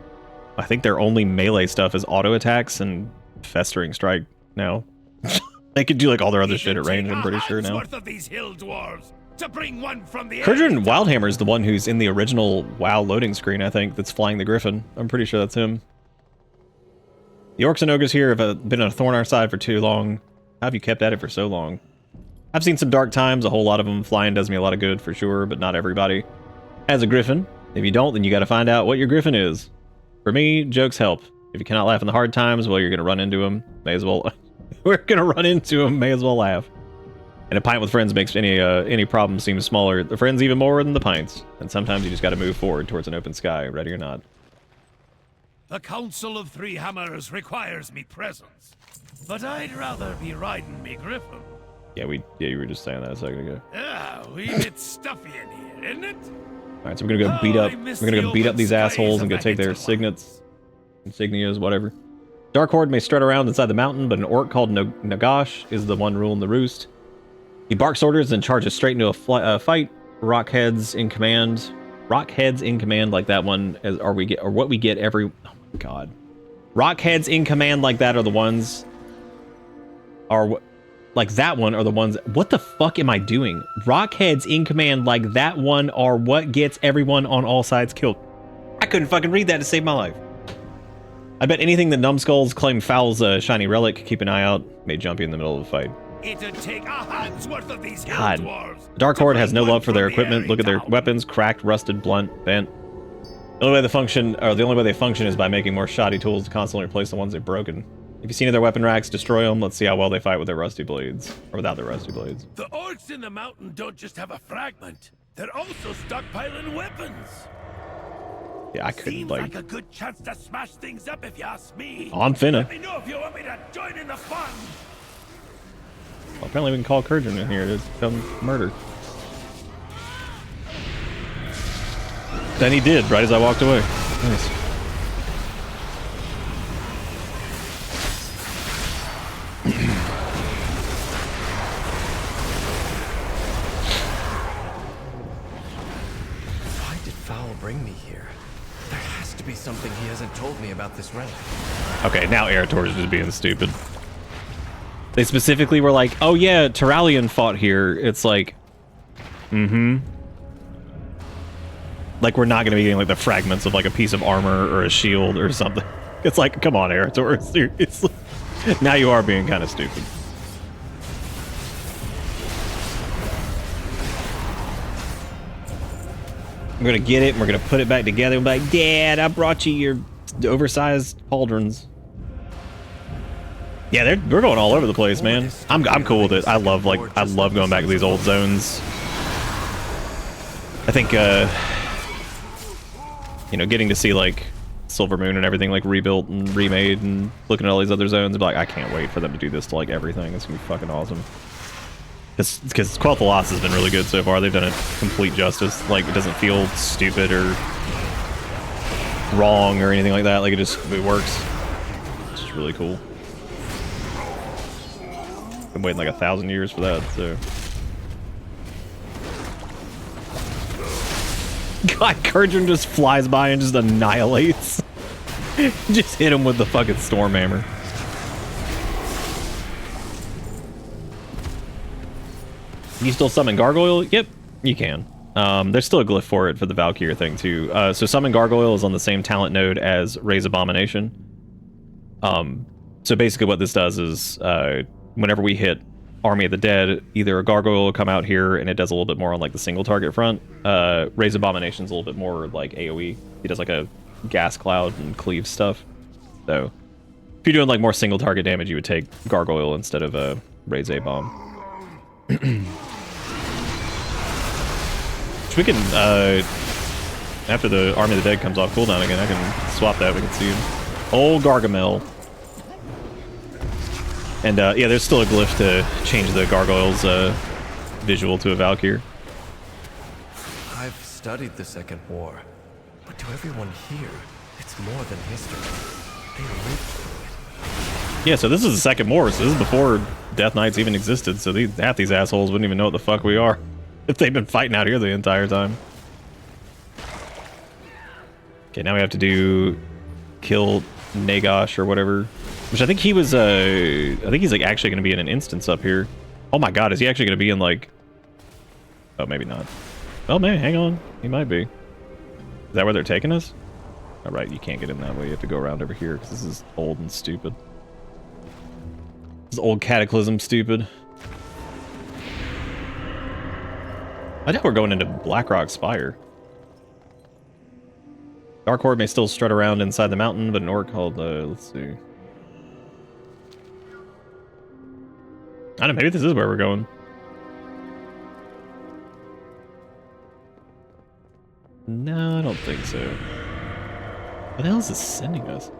I think their only melee stuff is auto attacks and Festering Strike now. They could do like all their other shit at range, I'm pretty sure now. Kurdran Wildhammer is the one who's in the original WoW loading screen, I think, that's flying the Griffin. I'm pretty sure that's him. The Orcs and Ogres here have been a thorn in our side for too long. How have you kept at it for so long? I've seen some dark times, a whole lot of them. Flying does me a lot of good for sure, but not everybody has a Griffin. If you don't, then you gotta find out what your Griffin is. For me, jokes help. If you cannot laugh in the hard times, well, you're gonna run into them. May as well... We're gonna run into them, may as well laugh. And a pint with friends makes any problem seem smaller. The friends even more than the pints. And sometimes you just gotta move forward towards an open sky, ready or not. The Council of Three Hammers requires me presence, but I'd rather be riding me Griffin. Yeah, you were just saying that a second ago. Yeah, we bit stuffy in here, isn't it? Alright, so we're gonna go beat up these assholes and go take their signets, insignias, whatever. Dark Horde may strut around inside the mountain, but an orc called Nagash is the one ruling the roost. He barks orders and charges straight into a fight. Rockheads in command. Rockheads in command like that one what we get every... Oh my god. Rockheads in command like that are the ones... Like that one are the ones... What the fuck am I doing? Rockheads in command like that one are what gets everyone on all sides killed. I couldn't fucking read that to save my life. I bet anything that Numbskulls claim Foul's a shiny relic, keep an eye out, may jump you in the middle of the fight. It'd take a hand's worth of these God. Dark Horde has no love for their equipment. Look at their weapons, cracked, rusted, blunt, bent. The only way they function is by making more shoddy tools to constantly replace the ones they've broken. If you see any of their weapon racks, destroy them. Let's see how well they fight with their rusty blades. Or without their rusty blades. The orcs in the mountain don't just have a fragment. They're also stockpiling weapons. Yeah, I couldn't, Seems like a good chance to smash things up if you ask me. Oh, I'm finna. Let me know if you want me to join in the fun. Well, apparently we can call Kurdran in here to come murder. Then he did, right as I walked away. Nice. Why did Foul bring me here? There has to be some something he hasn't told me about this realm. Okay, now Erator's just being stupid. They specifically were like, oh yeah, Turalian fought here. It's like, like we're not going to be getting like the fragments of like a piece of armor or a shield or something. It's like, come on, Erator, seriously. Now you are being kind of stupid. We're going to get it and we're going to put it back together and be like, Dad, I brought you your oversized pauldrons. Yeah, we're going all over the place, man. I'm cool with it. I love going back to these old zones. I think you know, getting to see like Silver Moon and everything like rebuilt and remade and looking at all these other zones and be like, I can't wait for them to do this to like everything. It's gonna be fucking awesome. Because Quel'Tha Lost has been really good so far. They've done it complete justice. Like, it doesn't feel stupid or wrong or anything like that. Like, it works. It's just really cool. Been waiting like 1,000 years for that, so. God, Kurgan just flies by and just annihilates. Just hit him with the fucking Stormhammer. You still summon Gargoyle? Yep, you can. There's still a glyph for it for the Valkyrie thing too. So summon Gargoyle is on the same talent node as Raise Abomination. So basically what this does is whenever we hit Army of the Dead, either a Gargoyle will come out here and it does a little bit more on like the single target front. Raise Abomination's a little bit more like AoE. He does like a gas cloud and cleave stuff. So if you're doing like more single target damage, you would take Gargoyle instead of a Raise A Bomb. We can, after the Army of the Dead comes off cooldown again, I can swap that. We can see old Gargamel. And yeah, there's still a glyph to change the Gargoyle's visual to a Valkyrie. I've studied the Second War, but to everyone here, it's more than history. They lived through it. Yeah, so this is the Second War, so this is before Death Knights even existed, so half these assholes wouldn't even know what the fuck we are if they've been fighting out here the entire time. Okay, now we have to kill Nagash or whatever, which I think he was, I think he's like actually going to be in an instance up here. Oh my god, is he actually going to be in like, oh maybe not. Oh man, hang on, he might be. Is that where they're taking us? All right, you can't get in that way, you have to go around over here because this is old and stupid. This is old Cataclysm stupid. I think we're going into Blackrock Spire. Dark Horde may still strut around inside the mountain, but an orc called, let's see. I don't know, maybe this is where we're going. No, I don't think so. What the hell is this sending us?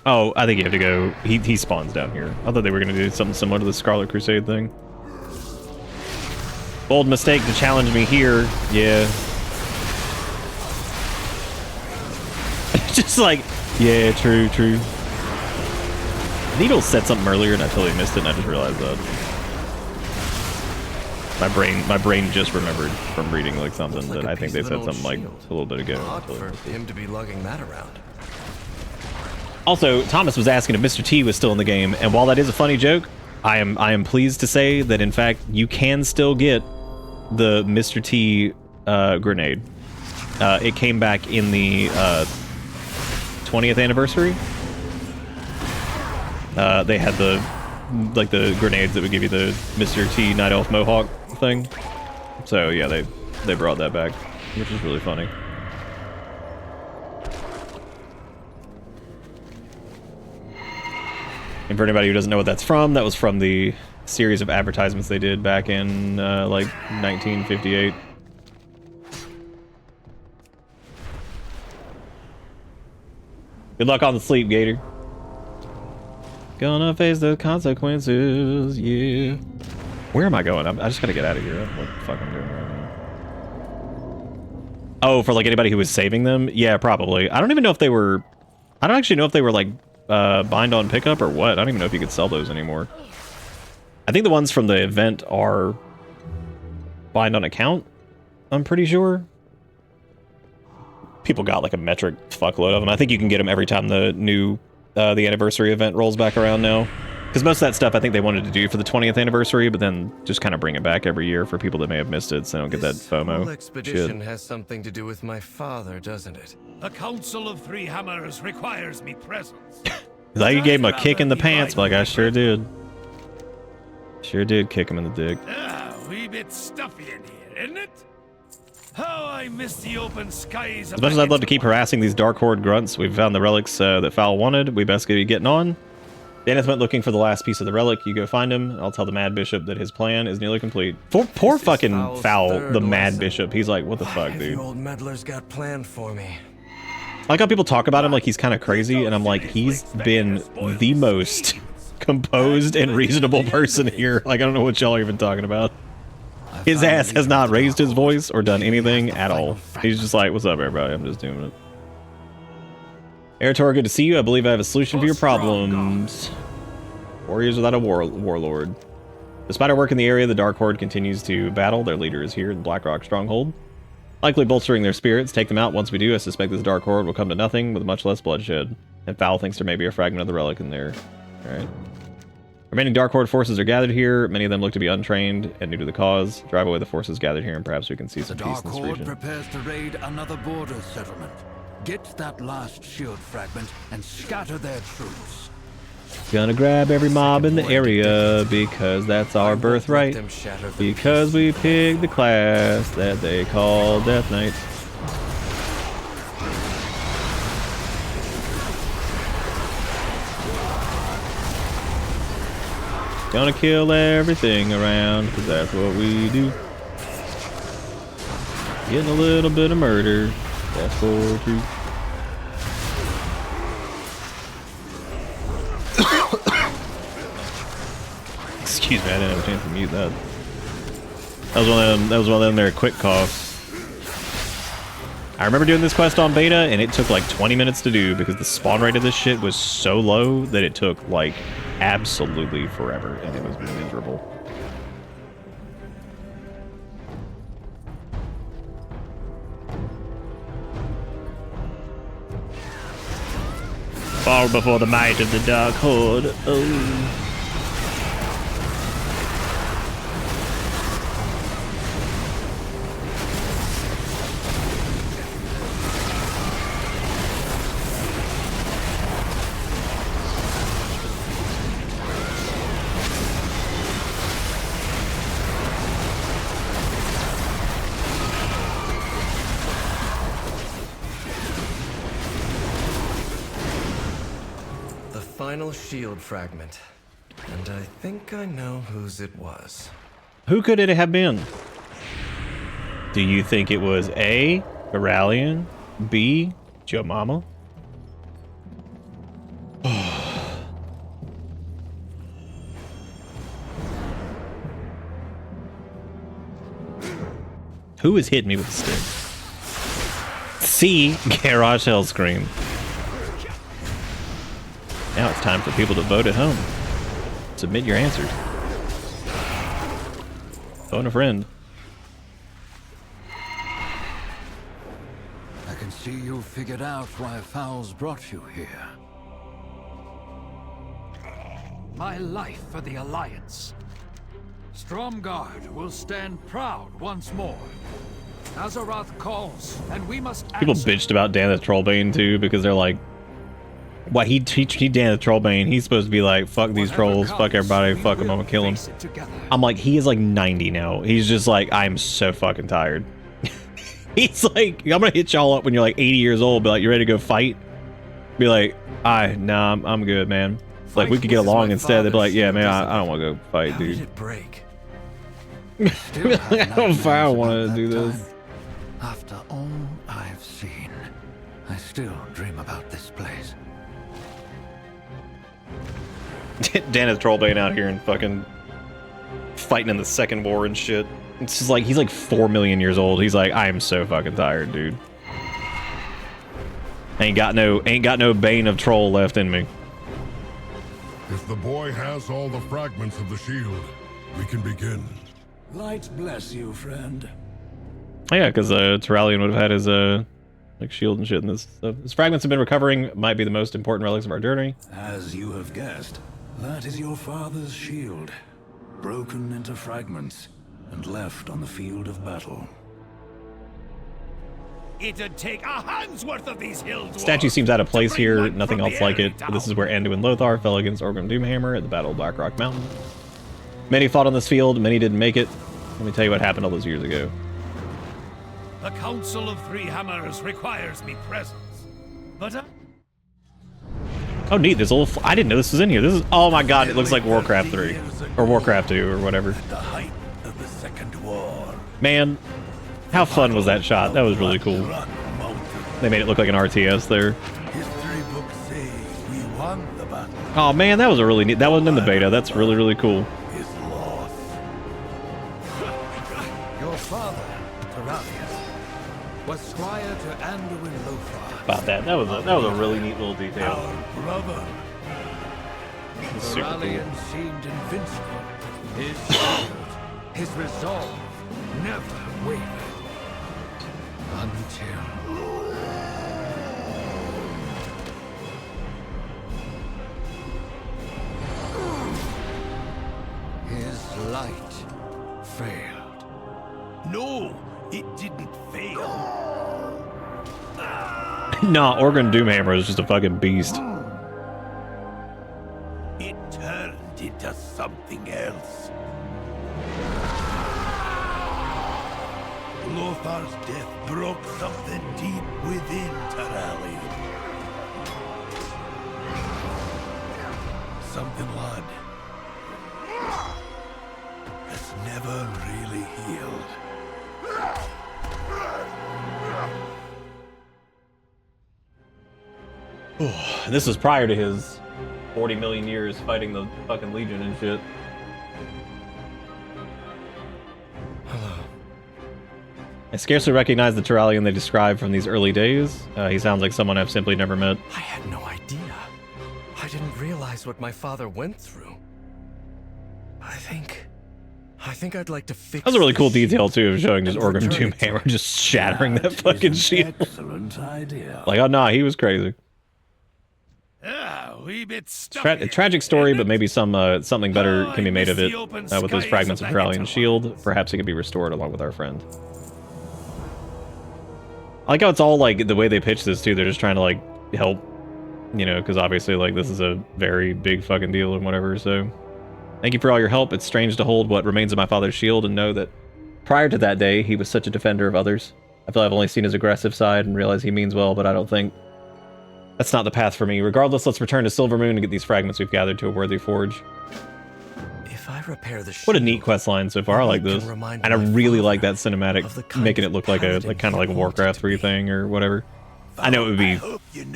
Oh, I think you have to go. He spawns down here. I thought they were going to do something similar to the Scarlet Crusade thing. Bold mistake to challenge me here. Yeah. Just like, yeah, true. Needle said something earlier and I totally missed it and I just realized that. My brain just remembered from reading like something that I think they said something like a little bit ago. Odd for him to be lugging that around. Also, Thomas was asking if Mr. T was still in the game, and while that is a funny joke, I am pleased to say that in fact you can still get the Mr. T grenade. It came back in the 20th anniversary. They had the grenades that would give you the Mr. T Night Elf Mohawk thing. So yeah, they brought that back, which is really funny. And for anybody who doesn't know what that's from, that was from the series of advertisements they did back in like 1958. Good luck on the sleep, Gator. Gonna face the consequences, yeah. Where am I going? I just gotta get out of here. I don't know what the fuck I'm doing right now. Oh, for like anybody who was saving them? Yeah, probably. I don't even know if they were... I don't actually know if they were like bind on pickup or what. I don't even know if you could sell those anymore. I think the ones from the event are Bind on account, I'm pretty sure. People got like a metric fuckload of them. I think you can get them every time the new, the anniversary event rolls back around now. Because most of that stuff I think they wanted to do for the 20th anniversary, but then just kind of bring it back every year for people that may have missed it, so they don't get that FOMO. Whole expedition shit. has something to do with my father, doesn't it? The Council of Three Hammers requires me present. Like you gave him a kick in the pants, but like I sure did. Sure did kick him in the dick. Ah, wee bit stuffy in here, isn't it? How I miss the open skies. As much as I'd love to keep harassing these Dark Horde grunts, we've found the relics that Fowl wanted. We best be getting on. Dennis went looking for the last piece of the relic. You go find him. I'll tell the Mad Bishop that his plan is nearly complete. Poor fucking Fowl, the Mad Bishop. He's like, what the fuck, dude? The old meddler's got planned for me. I like how people talk about him like he's kind of crazy, and I'm like, he's been the most composed and reasonable person here. Like, I don't know what y'all are even talking about. His ass has not raised his voice or done anything at all. He's just like, what's up, everybody? I'm just doing it. Eritor, good to see you. I believe I have a solution for your problems. Warriors without a warlord. Despite our work in the area, the Dark Horde continues to battle. Their leader is here in the Blackrock Stronghold. Likely bolstering their spirits. Take them out. Once we do, I suspect this Dark Horde will come to nothing with much less bloodshed. And Fowl thinks there may be a fragment of the relic in there. Alright. Remaining Dark Horde forces are gathered here. Many of them look to be untrained and new to the cause. Drive away the forces gathered here and perhaps we can see some peace in this region. The Dark Horde prepares to raid another border settlement. Get that last shield fragment and scatter their troops. Gonna grab every mob in the area because that's our birthright. Because we picked the class that they call Death Knights. Gonna kill everything around because that's what we do. Getting a little bit of murder. That's for true. Excuse me, I didn't have a chance to mute that. That was one of them there quick coughs. I remember doing this quest on beta and it took like 20 minutes to do because the spawn rate of this shit was so low that it took like absolutely forever and it was miserable. Fall before the might of the Dark Horde. Oh. Final shield fragment. And I think I know whose it was. Who could it have been? Do you think it was A, Aurelian, B, Joe Mama? Who is hitting me with a stick? C, Garage Hellscream. Now it's time for people to vote at home. Submit your answers. Phone a friend. I can see you figured out why Fowl's brought you here. My life for the Alliance. Stromgarde will stand proud once more. Azeroth calls, and we must People bitched about Dan the Trollbane too because they're like, why he Dan the Trollbane, he's supposed to be like, fuck these trolls, fuck everybody, fuck them, I'm gonna kill him. I'm like, he is like 90 now. He's just like, I'm so fucking tired. He's like, I'm gonna hit y'all up when you're like 80 years old, be like, you ready to go fight? Be like, nah, I'm good, man. Like, we could get along instead. They'd be like, yeah, man, I don't want to go fight, dude. Did it break? I don't know if I wanted to do this. After all I've seen, I still dream about this place. Dan is Trollbane out here and fucking fighting in the Second War and shit. It's just like, he's like 4 million years old. He's like, I am so fucking tired, dude. Ain't got no Bane of Troll left in me. If the boy has all the fragments of the shield, we can begin. Light bless you, friend. Oh yeah, because Turalian would have had his like shield and shit in this stuff. His fragments have been recovering. Might be the most important relics of our journey. As you have guessed, that is your father's shield, broken into fragments and left on the field of battle. It'd take a hand's worth of these hills. Statue seems out of place here. Nothing else like it. But this is where Anduin Lothar fell against Orgrim Doomhammer at the Battle of Blackrock Mountain. Many fought on this field. Many didn't make it. Let me tell you what happened all those years ago. The Council of Three Hammers requires me presence, but Oh, neat. There's a little. I didn't know this was in here. This is. Oh my god! It looks like Warcraft 3 or Warcraft 2 or whatever. At the height of the Second War. Man, how fun was that shot? That was really cool. They made it look like an RTS there. History books say we won the battle. Oh man, that was a really neat. That wasn't in the beta. That's really, really cool. Is lost. Your father, Turalian, was squire to Anduin Lothar. About that. That was a really neat little detail. Our brother. Super cool. Turalian seemed invincible. His shield, his resolve, never wavered. Until... his light failed. no, it didn't fail. Nah, Orgrim Doomhammer is just a fucking beast. It turned into something else. Lothar's death broke something deep within Turalian. Something blood that's never really healed. This was prior to his 40 million years fighting the fucking Legion and shit. I scarcely recognize the Turalian they describe from these early days. He sounds like someone I've simply never met. I had no idea. I didn't realize what my father went through. I think I'd like to fix. That was a really cool detail too, of showing just Orgrim Doomhammer just shattering that fucking shield. Excellent idea. Like, oh nah, he was crazy. We bit stuck A tragic story, but maybe something better can be made of it with those fragments of Turalian's shield. Perhaps it can be restored along with our friend. I like how it's all like the way they pitch this too. They're just trying to like help, you know, because obviously like this is a very big fucking deal and whatever. So, thank you for all your help. It's strange to hold what remains of my father's shield and know that prior to that day, he was such a defender of others. I feel I've only seen his aggressive side and realize he means well, but I don't think that's not the path for me. Regardless, let's return to Silvermoon and get these fragments we've gathered to a worthy forge. If I repair the shield, What a neat quest line so far. I like this. And I really like that cinematic, making it look like a kind of like a Warcraft 3 thing or whatever. I know it would be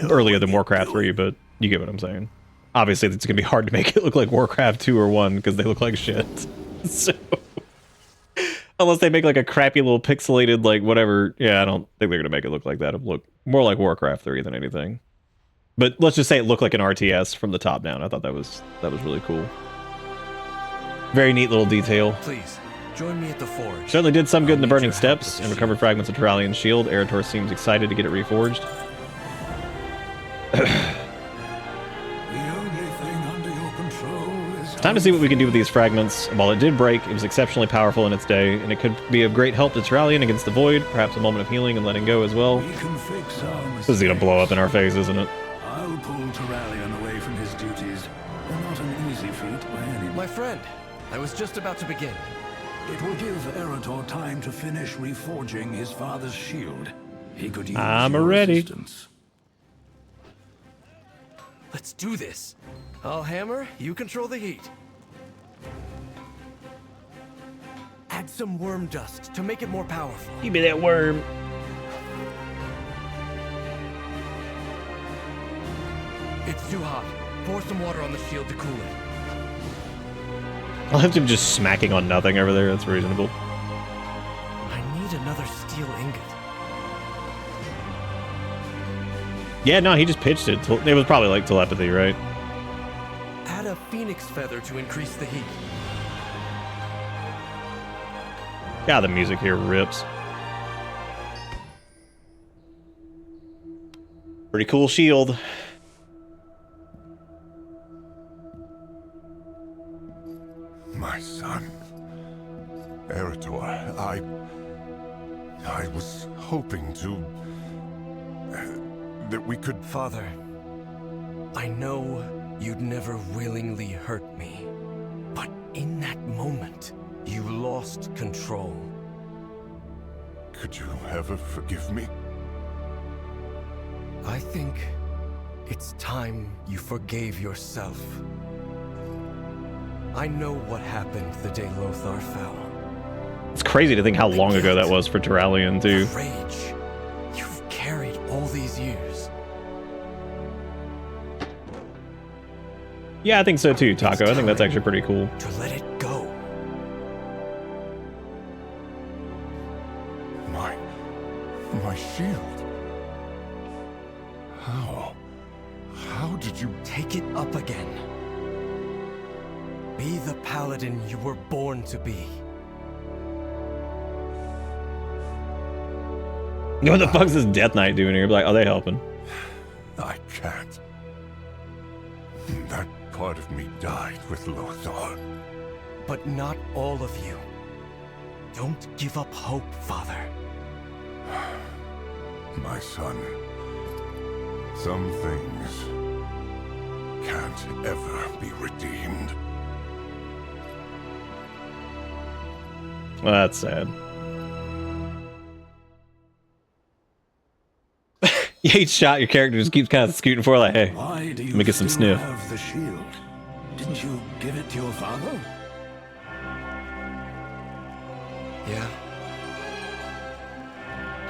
earlier than Warcraft 3, but you get what I'm saying. Obviously, it's going to be hard to make it look like Warcraft 2 or 1 because they look like shit. So, unless they make like a crappy little pixelated, like whatever. Yeah, I don't think they're going to make it look like that. It'll look more like Warcraft 3 than anything. But let's just say it looked like an RTS from the top down. I thought that was really cool. Very neat little detail. Please, join me at the forge. Certainly did some good in the Burning Steps and recovered fragments of Turalian's shield. Eretor seems excited to get it reforged. Time to see what we can do with these fragments. While it did break, it was exceptionally powerful in its day, and it could be of great help to Turalian against the Void, perhaps a moment of healing and letting go as well. This is gonna blow up in our face, isn't it? I'll pull Turalian away from his duties. Not an easy feat by any means. My friend, I was just about to begin. It will give Eretor time to finish reforging his father's shield. He could use I'm your ready. assistance. Let's do this. I'll hammer, you control the heat. Add some worm dust to make it more powerful. Give me that worm. It's too hot. Pour some water on the shield to cool it. I'll have him just smacking on nothing over there. That's reasonable. I need another steel ingot. Yeah, no, he just pitched it. It was probably like telepathy, right? Add a phoenix feather to increase the heat. God, the music here rips. Pretty cool shield. My son, Eretor, I was hoping to... that we could... Father, I know you'd never willingly hurt me, but in that moment, you lost control. Could you ever forgive me? I think it's time you forgave yourself. I know what happened the day Lothar fell. It's crazy to think how long ago that was for Turalyon, too. The rage you've carried all these years. Yeah, I think so too, Taco. I think that's actually pretty cool. To let it go. My shield. How did you... Take it up again. Be the paladin you were born to be. What the fuck's this Death Knight doing here? Like, are they helping? I can't. That part of me died with Lothar. But not all of you. Don't give up hope, Father. My son, some things can't ever be redeemed. Well, that's sad. Each shot your character just keeps kind of scooting forward like, hey, Why do you let me get some still sniff. have the shield? Didn't you give it to your father? Yeah.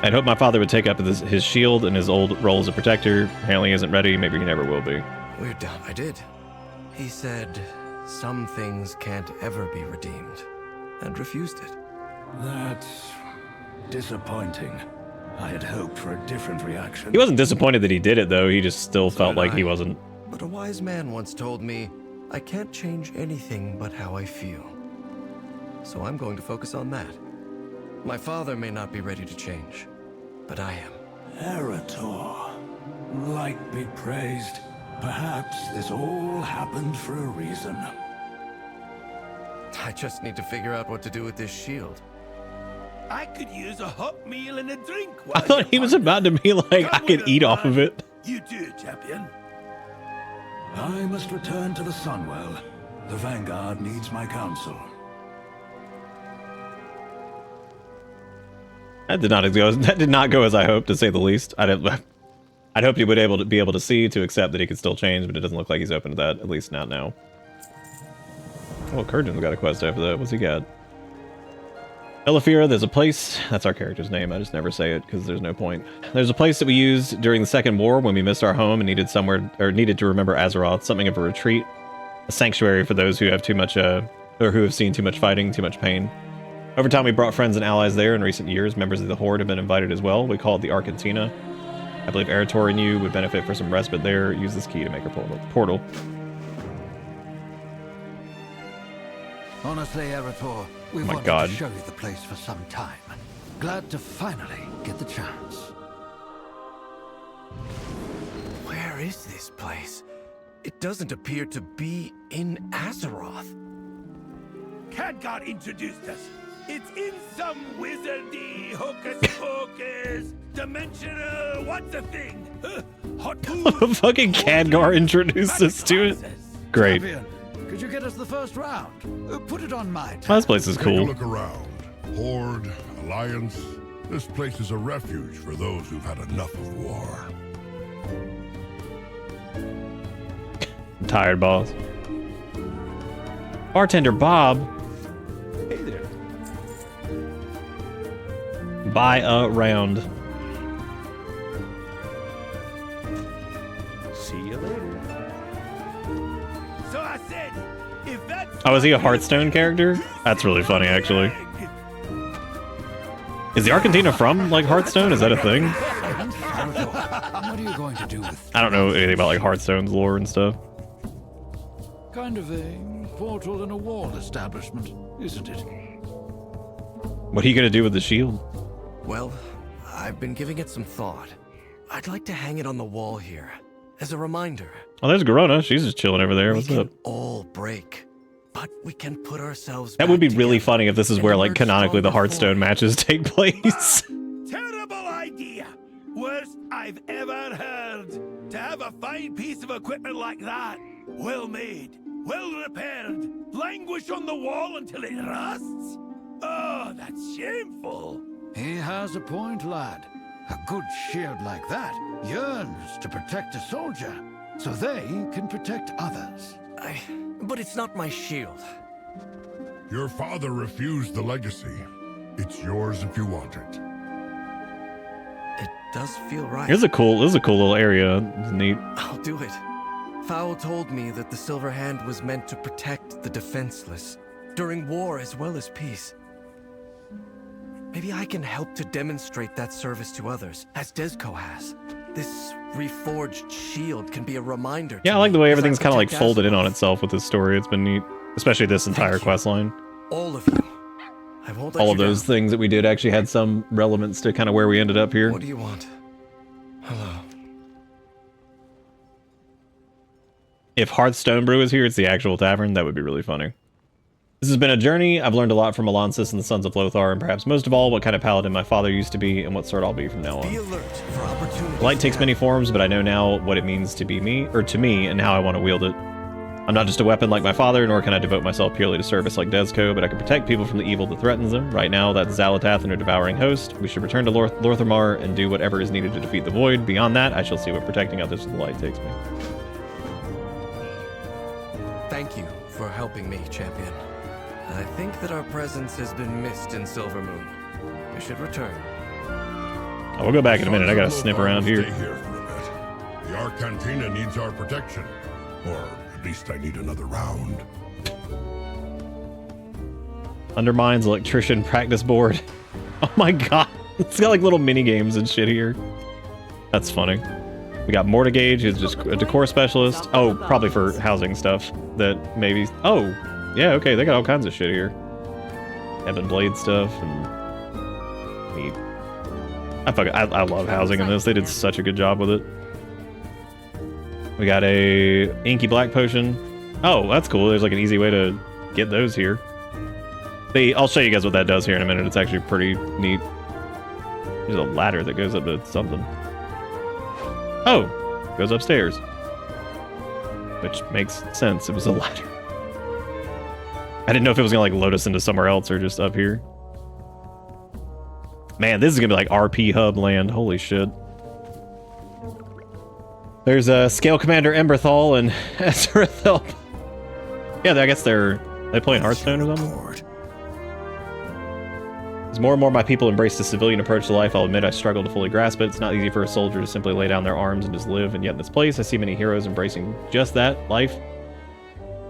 I'd hope my father would take up his shield and his old role as a protector. Apparently he isn't ready. Maybe he never will be. We're done. I did. He said some things can't ever be redeemed, and refused it. That's disappointing. I had hoped for a different reaction. He wasn't disappointed that he did it, though. He just still felt like he wasn't. But a wise man once told me, I can't change anything but how I feel. So I'm going to focus on that. My father may not be ready to change, but I am. Eretor, light be praised. Perhaps this all happened for a reason. I just need to figure out what to do with this shield. I could use a hot meal and a drink. I thought he was about to be like, I could eat off of it. You do, champion. I must return to the Sunwell. The Vanguard needs my counsel. That did not go as I hoped, to say the least. I'd hoped he would be able to see, to accept that he could still change, but it doesn't look like he's open to that, at least not now. Oh, Kurjan's got a quest after that. What's he got? Elafira, there's a place... That's our character's name. I just never say it because there's no point. There's a place that we used during the Second War when we missed our home and needed to remember Azeroth. Something of a retreat. A sanctuary for those who have too much, or who have seen too much fighting, too much pain. Over time, we brought friends and allies there. In recent years, members of the Horde have been invited as well. We call it the Arcantina. I believe Eretor and you would benefit for some respite there. Use this key to make a portal. Honestly, Eretor, we've wanted to show you the place for some time. Glad to finally get the chance. Where is this place? It doesn't appear to be in Azeroth. Khadgar introduced us. It's in some wizardy hocus pocus dimensional. What's the thing? Fucking Khadgar introduced us to it. Great. Champion, could you get us the first round? Put it on my tab. This place is Take cool. a look around. Horde, Alliance. This place is a refuge for those who've had enough of war. I'm tired, boss. Bartender Bob. Hey there. Buy a round. See you later. So I said, if that's... Oh, is he a Hearthstone character? That's really funny, actually. Is the Arcantina from, like, Hearthstone? Is that a thing? What are you going to do with... I don't know anything about, like, Hearthstone's lore and stuff. Kind of a portal and a wall establishment, isn't it? What are you gonna do with the shield? Well, I've been giving it some thought. I'd like to hang it on the wall here, as a reminder. Oh, there's Garona. She's just chilling over there. What's We up? can all break, but we can put ourselves That back would be really together funny if this is and where, like, emerge canonically the stronger Hearthstone matches take place. Terrible idea! Worst I've ever heard. To have a fine piece of equipment like that, well made, well repaired, languish on the wall until it rusts? Oh, that's shameful. He has a point, lad. A good shield like that yearns to protect a soldier, so they can protect others. But it's not my shield. Your father refused the legacy. It's yours if you want it. It does feel right. This is a cool little area. It's neat. I'll do it. Fowl told me that the Silver Hand was meant to protect the defenseless, during war as well as peace. Maybe I can help to demonstrate that service to others, as Desco has. This reforged shield can be a reminder. Yeah, I like the way me as everything's kind of like protect folded in on Azeroth. itself with this story. It's been neat, especially this entire quest line. All of you. I won't let All you of those down. things that we did actually had some relevance to kind of where we ended up here. What do you want? Hello. If Hearthstone Brew is here, it's the actual tavern. That would be really funny. This has been a journey. I've learned a lot from Alonsis and the Sons of Lothar, and perhaps most of all, what kind of paladin my father used to be and what sort I'll be from now Be on. alert for opportunities. Light takes many forms, but I know now what it means to be me, or to me, and how I want to wield it. I'm not just a weapon like my father, nor can I devote myself purely to service like Desco, but I can protect people from the evil that threatens them. Right now, that's Xalatath and her devouring host. We should return to Lorthamar and do whatever is needed to defeat the Void. Beyond that, I shall see what protecting others with the light takes me. Thank you for helping me, champion. I think that our presence has been missed in Silvermoon. We should return. Oh, we'll go back in a minute. I gotta sniff around Stay here. here for a bit. The Arcantina needs our protection. Or at least I need another round. Undermines electrician practice board. Oh my god. It's got like little mini games and shit here. That's funny. We got Mortigage, who's just a decor specialist. Oh, probably for housing stuff. That maybe. Oh, yeah, okay, they got all kinds of shit here. Ebon Blade stuff and neat. I love housing in this. They did such a good job with it. We got a Inky Black Potion. Oh, that's cool. There's like an easy way to get those here. I'll show you guys what that does here in a minute. It's actually pretty neat. There's a ladder that goes up to something. Oh, goes upstairs. Which makes sense. It was a ladder. I didn't know if it was gonna like load us into somewhere else or just up here. Man, this is gonna be like RP hub land. Holy shit. There's a Scale Commander Emberthal and Ezrathel. Yeah, I guess they play in Hearthstone or something. As more and more my people embrace the civilian approach to life, I'll admit I struggle to fully grasp it. It's not easy for a soldier to simply lay down their arms and just live, and yet in this place I see many heroes embracing just that, life.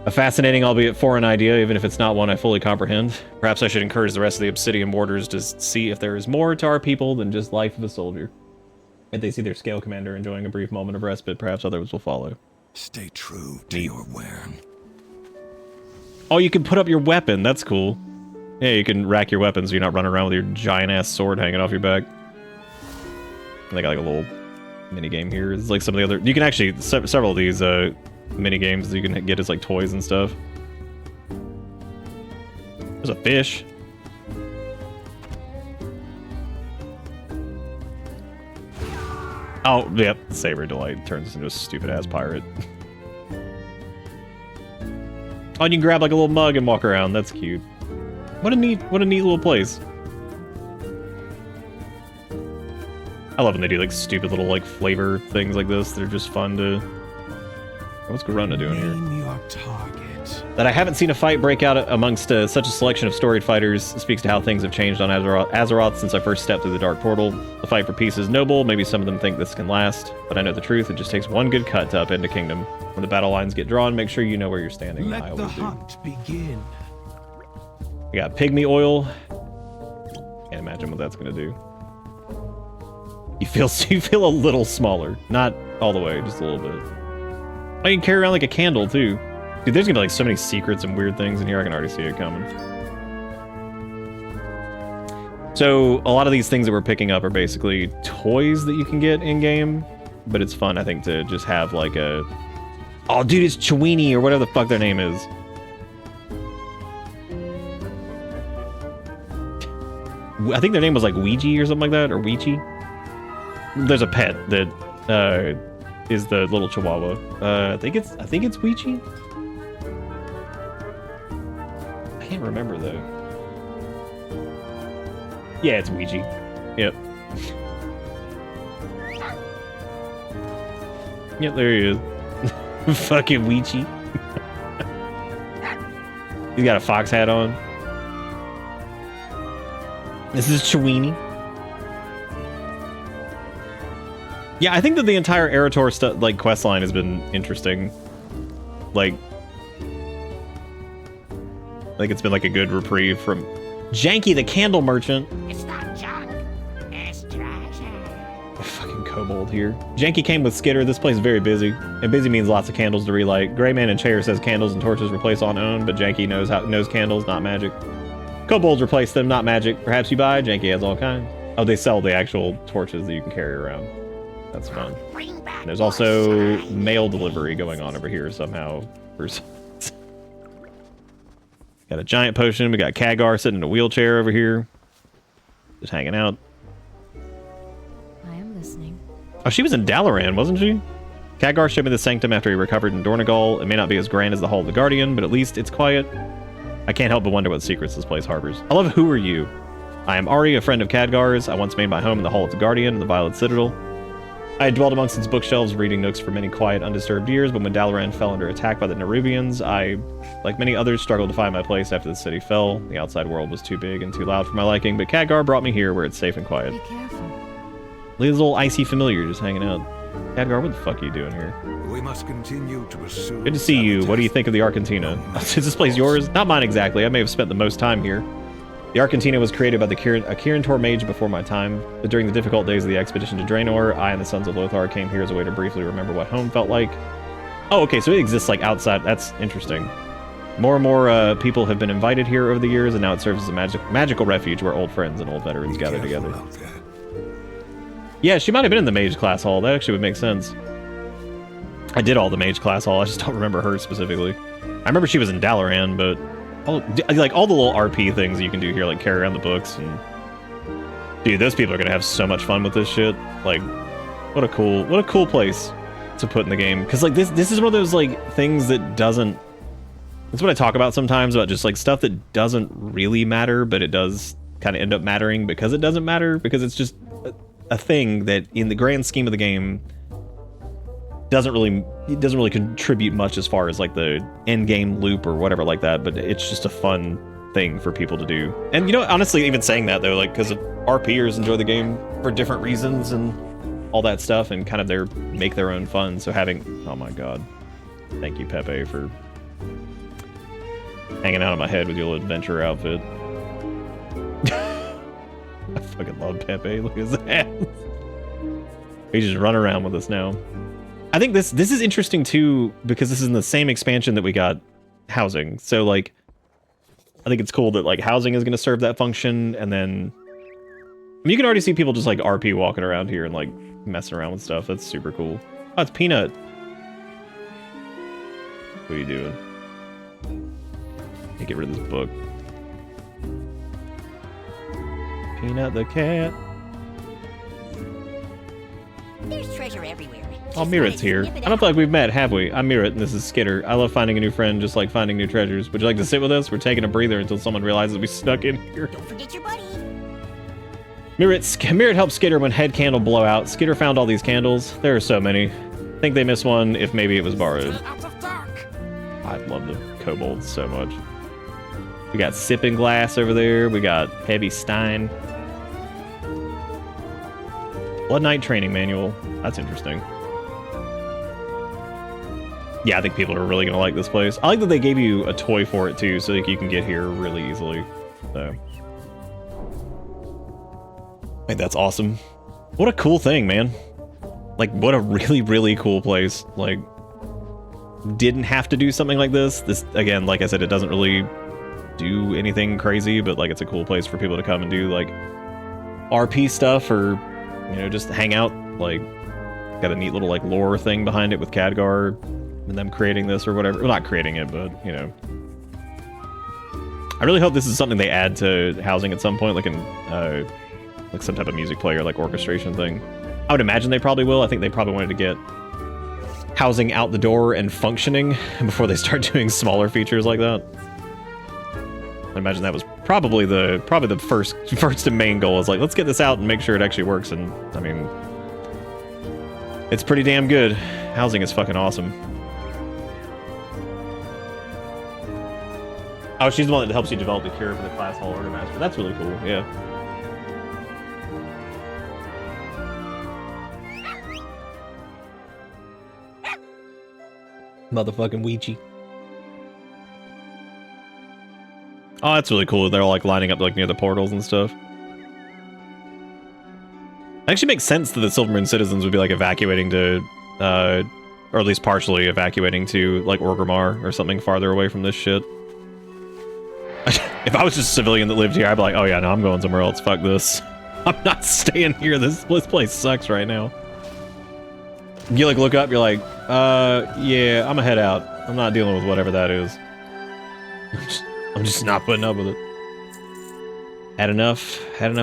A fascinating, albeit foreign idea, even if it's not one I fully comprehend. Perhaps I should encourage the rest of the Obsidian Warders to see if there is more to our people than just life of a soldier. If they see their Scale Commander enjoying a brief moment of respite, perhaps others will follow. Stay true to your wern. Oh, you can put up your weapon. That's cool. Yeah, you can rack your weapons so you're not running around with your giant-ass sword hanging off your back. And they got like a little mini-game here. It's like some of the other... You can actually... Several of these mini-games that you can get as like toys and stuff. There's a fish. Oh, yep. Savory Delight turns into a stupid-ass pirate. Oh, and you can grab like a little mug and walk around. That's cute. What a neat little place. I love when they do like stupid little like flavor things like this. They're just fun to... What's Garona doing here? Name your target. That I haven't seen a fight break out amongst such a selection of storied fighters speaks to how things have changed on Azeroth since I first stepped through the Dark Portal. The fight for peace is noble, maybe some of them think this can last, but I know the truth, it just takes one good cut to upend a kingdom. When the battle lines get drawn, make sure you know where you're standing. I Let the always do. hunt begin. We got Pygmy Oil. Can't imagine what that's gonna do. You feel a little smaller. Not all the way, just a little bit. Oh, you can carry around like a candle too. Dude, there's gonna be like so many secrets and weird things in here. I can already see it coming. So a lot of these things that we're picking up are basically toys that you can get in game, but it's fun, I think, to just have like a, oh dude, it's Chewini or whatever the fuck their name is. I think their name was like Ouija or something like that, or Ouija. There's a pet that is the little Chihuahua. I think it's Ouija. I can't remember though. Yeah, it's Ouija. Yep. Yep, there he is. Fucking Ouija. He's got a fox hat on. This is Chewini. Yeah, I think that the entire Eretor like quest line has been interesting. Like it's been like a good reprieve from Janky the Candle Merchant. It's not junk, it's treasure. Fucking kobold here. Janky came with Skitter. This place is very busy. And busy means lots of candles to relight. Greyman and Chair says candles and torches replace on own, but Janky knows candles, not magic. Kobolds replace them, not magic. Perhaps you buy. Janky has all kinds. Oh, they sell the actual torches that you can carry around. That's fun. And there's also mail delivery going on over here somehow. Got a giant potion. We got Khadgar sitting in a wheelchair over here. Just hanging out. I am listening. Oh, she was in Dalaran, wasn't she? Khadgar showed me the sanctum after he recovered in Dornegal. It may not be as grand as the Hall of the Guardian, but at least it's quiet. I can't help but wonder what secrets this place harbors. I love Who Are You? I am Ari, a friend of Khadgar's. I once made my home in the Hall of the Guardian in the Violet Citadel. I had dwelled amongst its bookshelves, reading nooks for many quiet, undisturbed years, but when Dalaran fell under attack by the Nerubians, I, like many others, struggled to find my place after the city fell. The outside world was too big and too loud for my liking, but Khadgar brought me here where it's safe and quiet. Be careful. Look at this little icy familiar just hanging out. Khadgar, what the fuck are you doing here? We must continue to pursue. Good to see you. What do you think of the Argentina? Is this place yours? Not mine exactly. I may have spent the most time here. The Argentina was created by a Kirin mage before my time, but during the difficult days of the expedition to Draenor, I and the Sons of Lothar came here as a way to briefly remember what home felt like. Oh, okay, so it exists like outside. That's interesting. More and more people have been invited here over the years, and now it serves as a magical refuge where old friends and old veterans gather together. Yeah, she might have been in the mage class hall. That actually would make sense. I did all the mage class hall. I just don't remember her specifically. I remember she was in Dalaran, but all the little RP things you can do here, like carry around the books, and dude, those people are gonna have so much fun with this shit. Like, what a cool place to put in the game. Because like this is one of those like things that doesn't. That's what I talk about sometimes, about just like stuff that doesn't really matter, but it does kind of end up mattering because it doesn't matter, because it's just a thing that in the grand scheme of the game doesn't really contribute much as far as like the end game loop or whatever like that, but it's just a fun thing for people to do. And you know, honestly, even saying that though, like, because RPers enjoy the game for different reasons and all that stuff, and kind of make their own fun. So having, oh my god, thank you Pepe for hanging out on my head with your little adventure outfit. I fucking love Pepe. Look at his ass. He just run around with us now. I think this is interesting too, because this is in the same expansion that we got housing. So like, I think it's cool that like housing is going to serve that function, and then I mean, you can already see people just like RP walking around here and like messing around with stuff. That's super cool. Oh, it's Peanut. What are you doing? Get rid of this book. Peanut the cat. There's treasure everywhere. Oh, Mirit's here. I don't feel like we've met, have we? I'm Mirit, and this is Skitter. I love finding a new friend, just like finding new treasures. Would you like to sit with us? We're taking a breather until someone realizes we snuck in here. Don't forget your buddy. Mirit helped Skitter when head candle blowout. Skitter found all these candles. There are so many. I think they missed one, if maybe it was borrowed. I love the kobolds so much. We got Sipping Glass over there. We got Heavy Stein. Blood Knight Training Manual. That's interesting. Yeah, I think people are really going to like this place. I like that they gave you a toy for it, too, so that you can get here really easily. So, I think that's awesome. What a cool thing, man. Like, what a really, really cool place. Like, didn't have to do something like this. This, again, like I said, it doesn't really do anything crazy, but, like, it's a cool place for people to come and do, like, RP stuff or, you know, just hang out. Like, got a neat little like lore thing behind it with Khadgar and them creating this or whatever. Well, not creating it, but you know. I really hope this is something they add to housing at some point, like in like some type of music player, like orchestration thing. I would imagine they probably will. I think they probably wanted to get housing out the door and functioning before they start doing smaller features like that. I imagine that was probably the first and main goal is like, let's get this out and make sure it actually works. And I mean, it's pretty damn good. Housing is fucking awesome. Oh, she's the one that helps you develop the cure for the class hall order master. That's really cool, yeah. Motherfucking Ouija. Oh, that's really cool. They're all like lining up like near the portals and stuff. It actually makes sense that the Silvermoon citizens would be like evacuating to, or at least partially evacuating to like Orgrimmar or something farther away from this shit. If I was just a civilian that lived here, I'd be like, oh yeah, no, I'm going somewhere else. Fuck this. I'm not staying here. This place sucks right now. You like look up, you're like, yeah, I'm gonna head out. I'm not dealing with whatever that is. I'm just not putting up with it. Had enough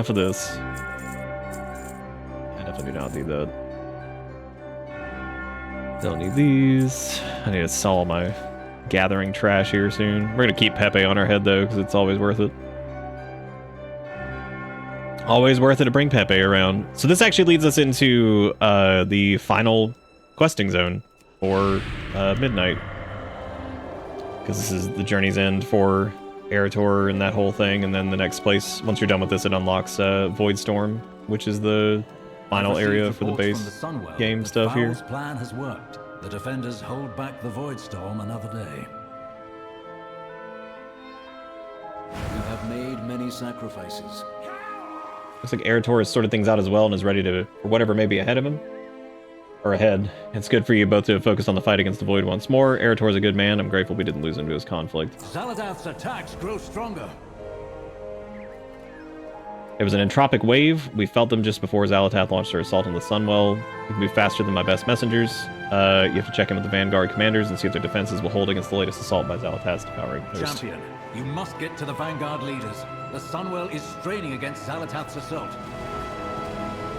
of this. I definitely do not need that. Don't need these. I need to sell all my gathering trash here soon. We're gonna keep Pepe on our head though, because it's always worth it. Always worth it to bring Pepe around. So this actually leads us into the final questing zone for Midnight. Because this is the journey's end for Eretor and that whole thing, and then the next place, once you're done with this, it unlocks Voidstorm, which is the final area for the base game stuff here. The plan has worked. The defenders hold back the Voidstorm another day. You have made many sacrifices. Looks like Eretor has sorted things out as well and is ready to, for whatever may be ahead of him. Or ahead. It's good for you both to focus on the fight against the Void once more. Eretor's a good man. I'm grateful we didn't lose him to his conflict. Zaladath's attacks grow stronger. It was an entropic wave. We felt them just before Xal'atath launched her assault on the Sunwell. We move faster than my best messengers. You have to check in with the Vanguard commanders and see if their defenses will hold against the latest assault by Xal'atath's devouring host. Champion, you must get to the Vanguard leaders. The Sunwell is straining against Xal'atath's assault.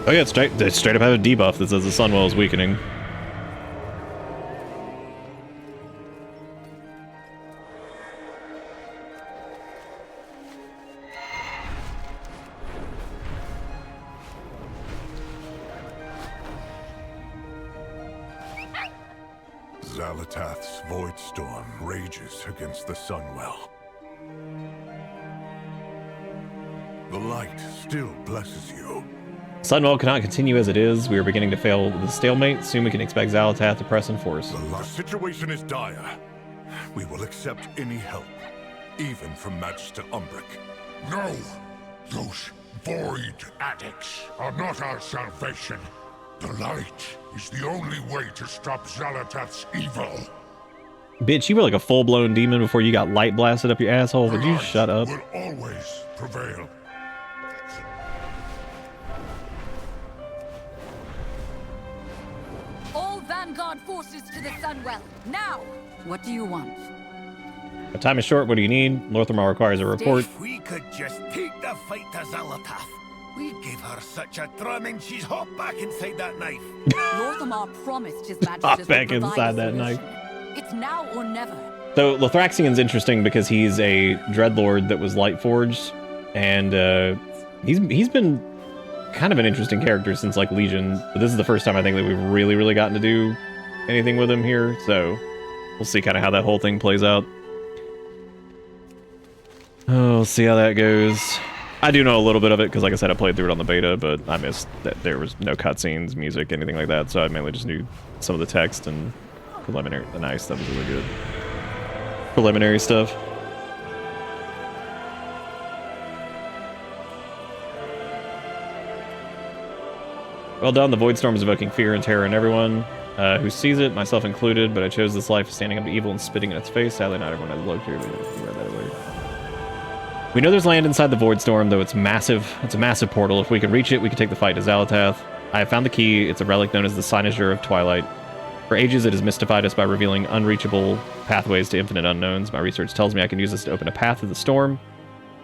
Oh yeah, they straight up have a debuff that says the Sunwell is weakening. Xal'atath's Voidstorm rages against the Sunwell. The light still blesses you. Sunwell cannot continue as it is. We are beginning to fail with the stalemate. Soon we can expect Xal'atath to press in force. The situation is dire. We will accept any help, even from Magister Umbric. No! Those void addicts are not our salvation. The light is the only way to stop Xal'atath's evil. Bitch, you were like a full-blown demon before you got light blasted up your asshole. Would you shut up? Will always prevail. All Vanguard forces to the Sunwell, now! What do you want? Our time is short. What do you need? Lorthamar requires a report. If we could just take the fight to Xal'atath, we gave her such a drumming she's hopped back inside that knife. Lorthamar promised his majesty Hop back inside that knife. It's now or never. So Lothraxian's interesting because he's a Dreadlord that was Lightforged, and he's been kind of an interesting character since like Legion. But this is the first time I think that we've really gotten to do anything with him here. So we'll see kind of how that whole thing plays out. Oh, we'll see how that goes. I do know a little bit of it because, like I said, I played through it on the beta, but I missed that there was no cutscenes, music, anything like that. So I mainly just knew some of the text and preliminary. The nice stuff was really good. Preliminary stuff. Well done. The Voidstorm is evoking fear and terror in everyone who sees it, myself included. But I chose this life of standing up to evil and spitting in its face. Sadly, not everyone has luxury. We read that earlier. We know there's land inside the Void Storm, though it's massive. It's a massive portal. If we can reach it, we can take the fight to Xal'atath. I have found the key. It's a relic known as the Cynosure of Twilight. For ages, it has mystified us by revealing unreachable pathways to infinite unknowns. My research tells me I can use this to open a path to the storm.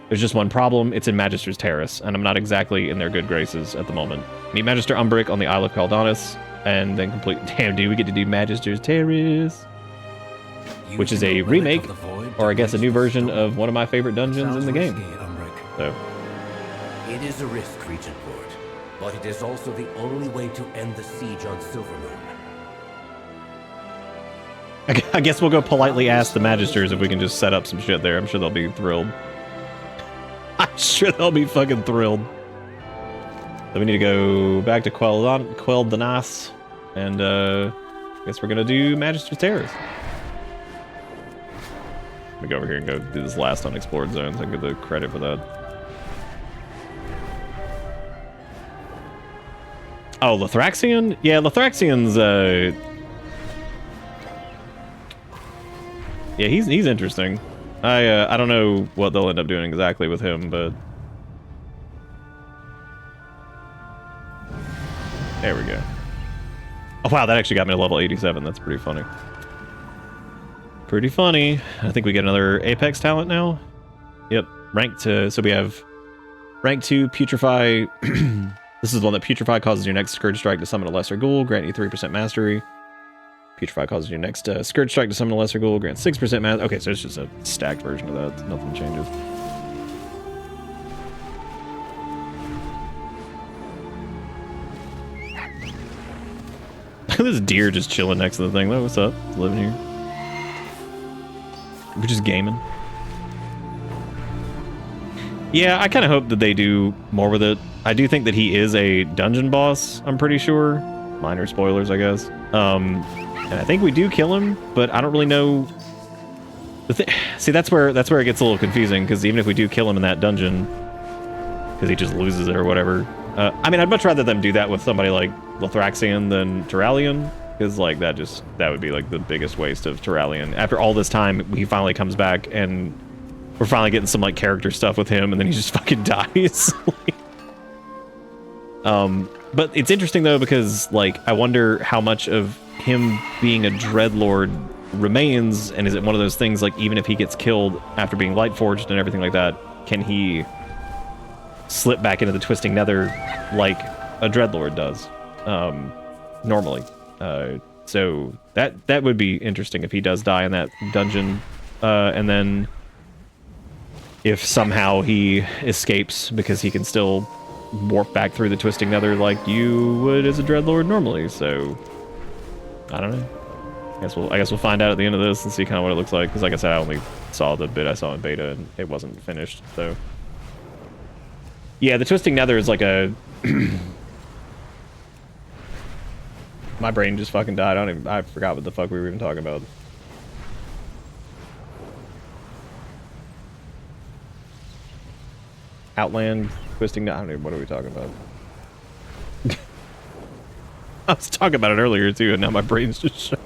There's just one problem. It's in Magister's Terrace, and I'm not exactly in their good graces at the moment. Meet Magister Umbric on the Isle of Caldonis, and then complete... Damn, dude, we get to do Magister's Terrace, which is a remake, or I guess a new version of one of my favorite dungeons in the game. So, it is a risk, Regent Lord, but it is also the only way to end the siege on Silvermoon. I guess we'll go politely ask the Magisters if we can just set up some shit there. I'm sure they'll be thrilled. I'm sure they'll be fucking thrilled. So we need to go back to Quel'Danas, and I guess we're gonna do Magister's Terrace. Let me go over here and go do this last unexplored zone so I can get the credit for that. Oh, Lithraxian? Yeah, Lithraxian's yeah, he's interesting. I don't know what they'll end up doing exactly with him, but there we go. Oh wow, that actually got me to level 87. That's pretty funny. Pretty funny. I think we get another Apex talent now. Yep, rank 2. So we have rank 2 Putrefy. This is the one that Putrefy causes your next Scourge Strike to summon a Lesser Ghoul, grant you 3% mastery. Putrefy causes your next Scourge Strike to summon a Lesser Ghoul, grant 6% mastery. Okay, so it's just a stacked version of that. Nothing changes. This deer just chilling next to the thing. Oh, what's up? It's living here. We're just gaming. Yeah, I kind of hope that they do more with it. I do think that he is a dungeon boss, I'm pretty sure. Minor spoilers, I guess. And I think we do kill him, but I don't really know. See, that's where it gets a little confusing, because even if we do kill him in that dungeon, because he just loses it or whatever. I mean, I'd much rather them do that with somebody like Lithraxian than Turalian, because like that would be like the biggest waste of Turalian. After all this time, he finally comes back, and we're finally getting some like character stuff with him, and then he just fucking dies. But it's interesting though, because like I wonder how much of him being a Dreadlord remains, and is it one of those things like even if he gets killed after being Lightforged and everything like that, can he slip back into the Twisting Nether like a Dreadlord does normally? So that would be interesting if he does die in that dungeon, and then if somehow he escapes because he can still warp back through the Twisting Nether like you would as a Dreadlord normally. So I don't know. I guess we'll find out at the end of this and see kind of what it looks like. Because like I said, I only saw the bit I saw in beta and it wasn't finished. So yeah, the Twisting Nether is like a my brain just fucking died. I forgot what the fuck we were even talking about. Outland, Twisting Nether. I don't know, what are we talking about? I was talking about it earlier too, and now my brain's just shut.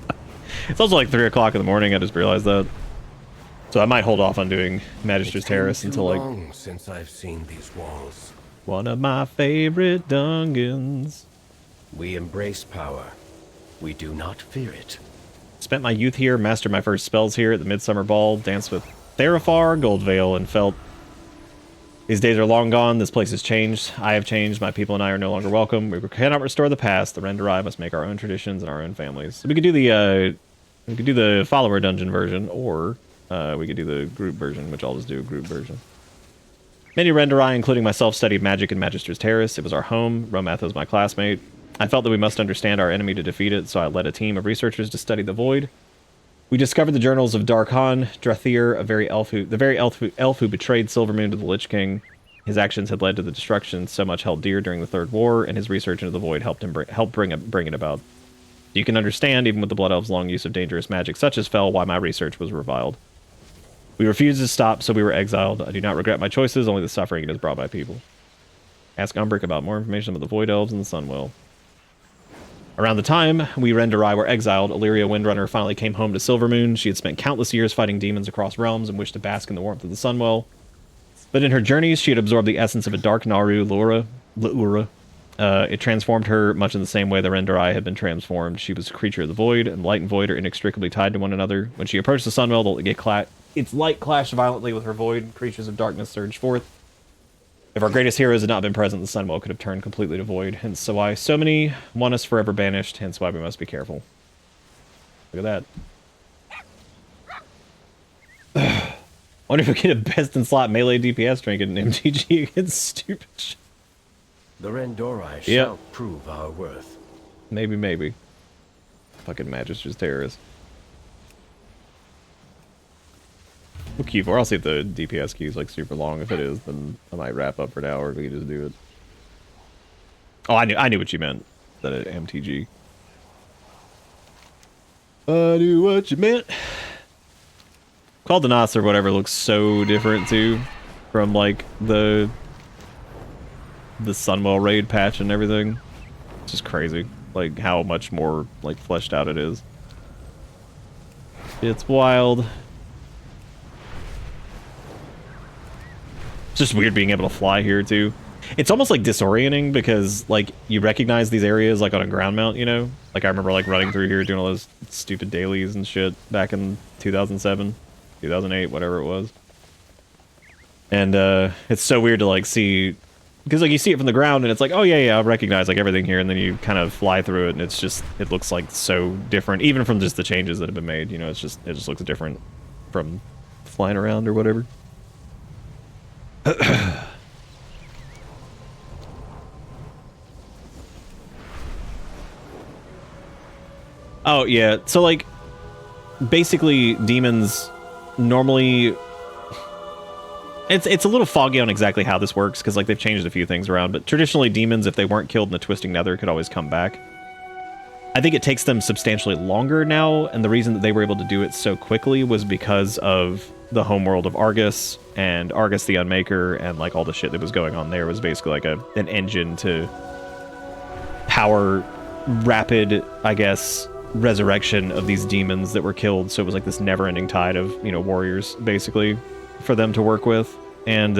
It's also like 3 o'clock in the morning. I just realized that. So I might hold off on doing Magister's Terrace until like... long since I've seen these walls. One of my favorite dungeons. We embrace power. We do not fear it. Spent my youth here, mastered my first spells here at the Midsummer Ball, danced with Therafar, Goldvale, and felt... These days are long gone. This place has changed. I have changed. My people and I are no longer welcome. We cannot restore the past. The Renderai must make our own traditions and our own families. So we could do the follower dungeon version, or we could do the group version, which I'll just do a group version. Many Renderai, including myself, studied magic in Magister's Terrace. It was our home. Romath was my classmate. I felt that we must understand our enemy to defeat it, so I led a team of researchers to study the Void. We discovered the journals of Darkhan, Drathir, the very elf who betrayed Silvermoon to the Lich King. His actions had led to the destruction so much held dear during the Third War, and his research into the Void helped bring it about. You can understand, even with the Blood Elves' long use of dangerous magic such as Fel, why my research was reviled. We refused to stop, so we were exiled. I do not regret my choices, only the suffering it has brought by people. Ask Umbric about more information about the Void Elves and the Sunwell. Around the time we Renderai were exiled, Illyria Windrunner finally came home to Silvermoon. She had spent countless years fighting demons across realms and wished to bask in the warmth of the Sunwell. But in her journeys, she had absorbed the essence of a dark Naru, Laura. It transformed her much in the same way the Rendorai had been transformed. She was a creature of the void, and light and void are inextricably tied to one another. When she approached the Sunwell, its light clashed violently with her void. Creatures of darkness surged forth. If our greatest heroes had not been present, the Sunwell could have turned completely to void. Hence why so many want us forever banished. Hence why we must be careful. Look at that. Wonder if we get a best in slot melee DPS rank in MTG against stupid shit. The Rendorai shall prove our worth. Maybe. Fucking Magister's terrorist. We'll queue for. I'll see if the DPS queue is like super long. If it is, then I might wrap up for an hour. We can just do it. Oh, I knew what you meant. That at MTG. I knew what you meant. Called the Knots or whatever looks so different too, from like the Sunwell raid patch and everything. It's just crazy, like how much more like fleshed out it is. It's wild. It's just weird being able to fly here too. It's almost like disorienting because like you recognize these areas like on a ground mount, you know? Like I remember like running through here doing all those stupid dailies and shit back in 2007, 2008, whatever it was. And it's so weird to like see, because like you see it from the ground and it's like, oh yeah, I recognize like everything here, and then you kind of fly through it and it's just, it looks like so different, even from just the changes that have been made, you know? It just looks different from flying around or whatever. Oh yeah, so like basically demons normally it's a little foggy on exactly how this works because like they've changed a few things around, but traditionally demons, if they weren't killed in the Twisting Nether, could always come back. I think it takes them substantially longer now, and the reason that they were able to do it so quickly was because of the homeworld of Argus and Argus the Unmaker, and like all the shit that was going on there was basically like an engine to power rapid, I guess, resurrection of these demons that were killed. So it was like this never-ending tide of, you know, warriors basically for them to work with. And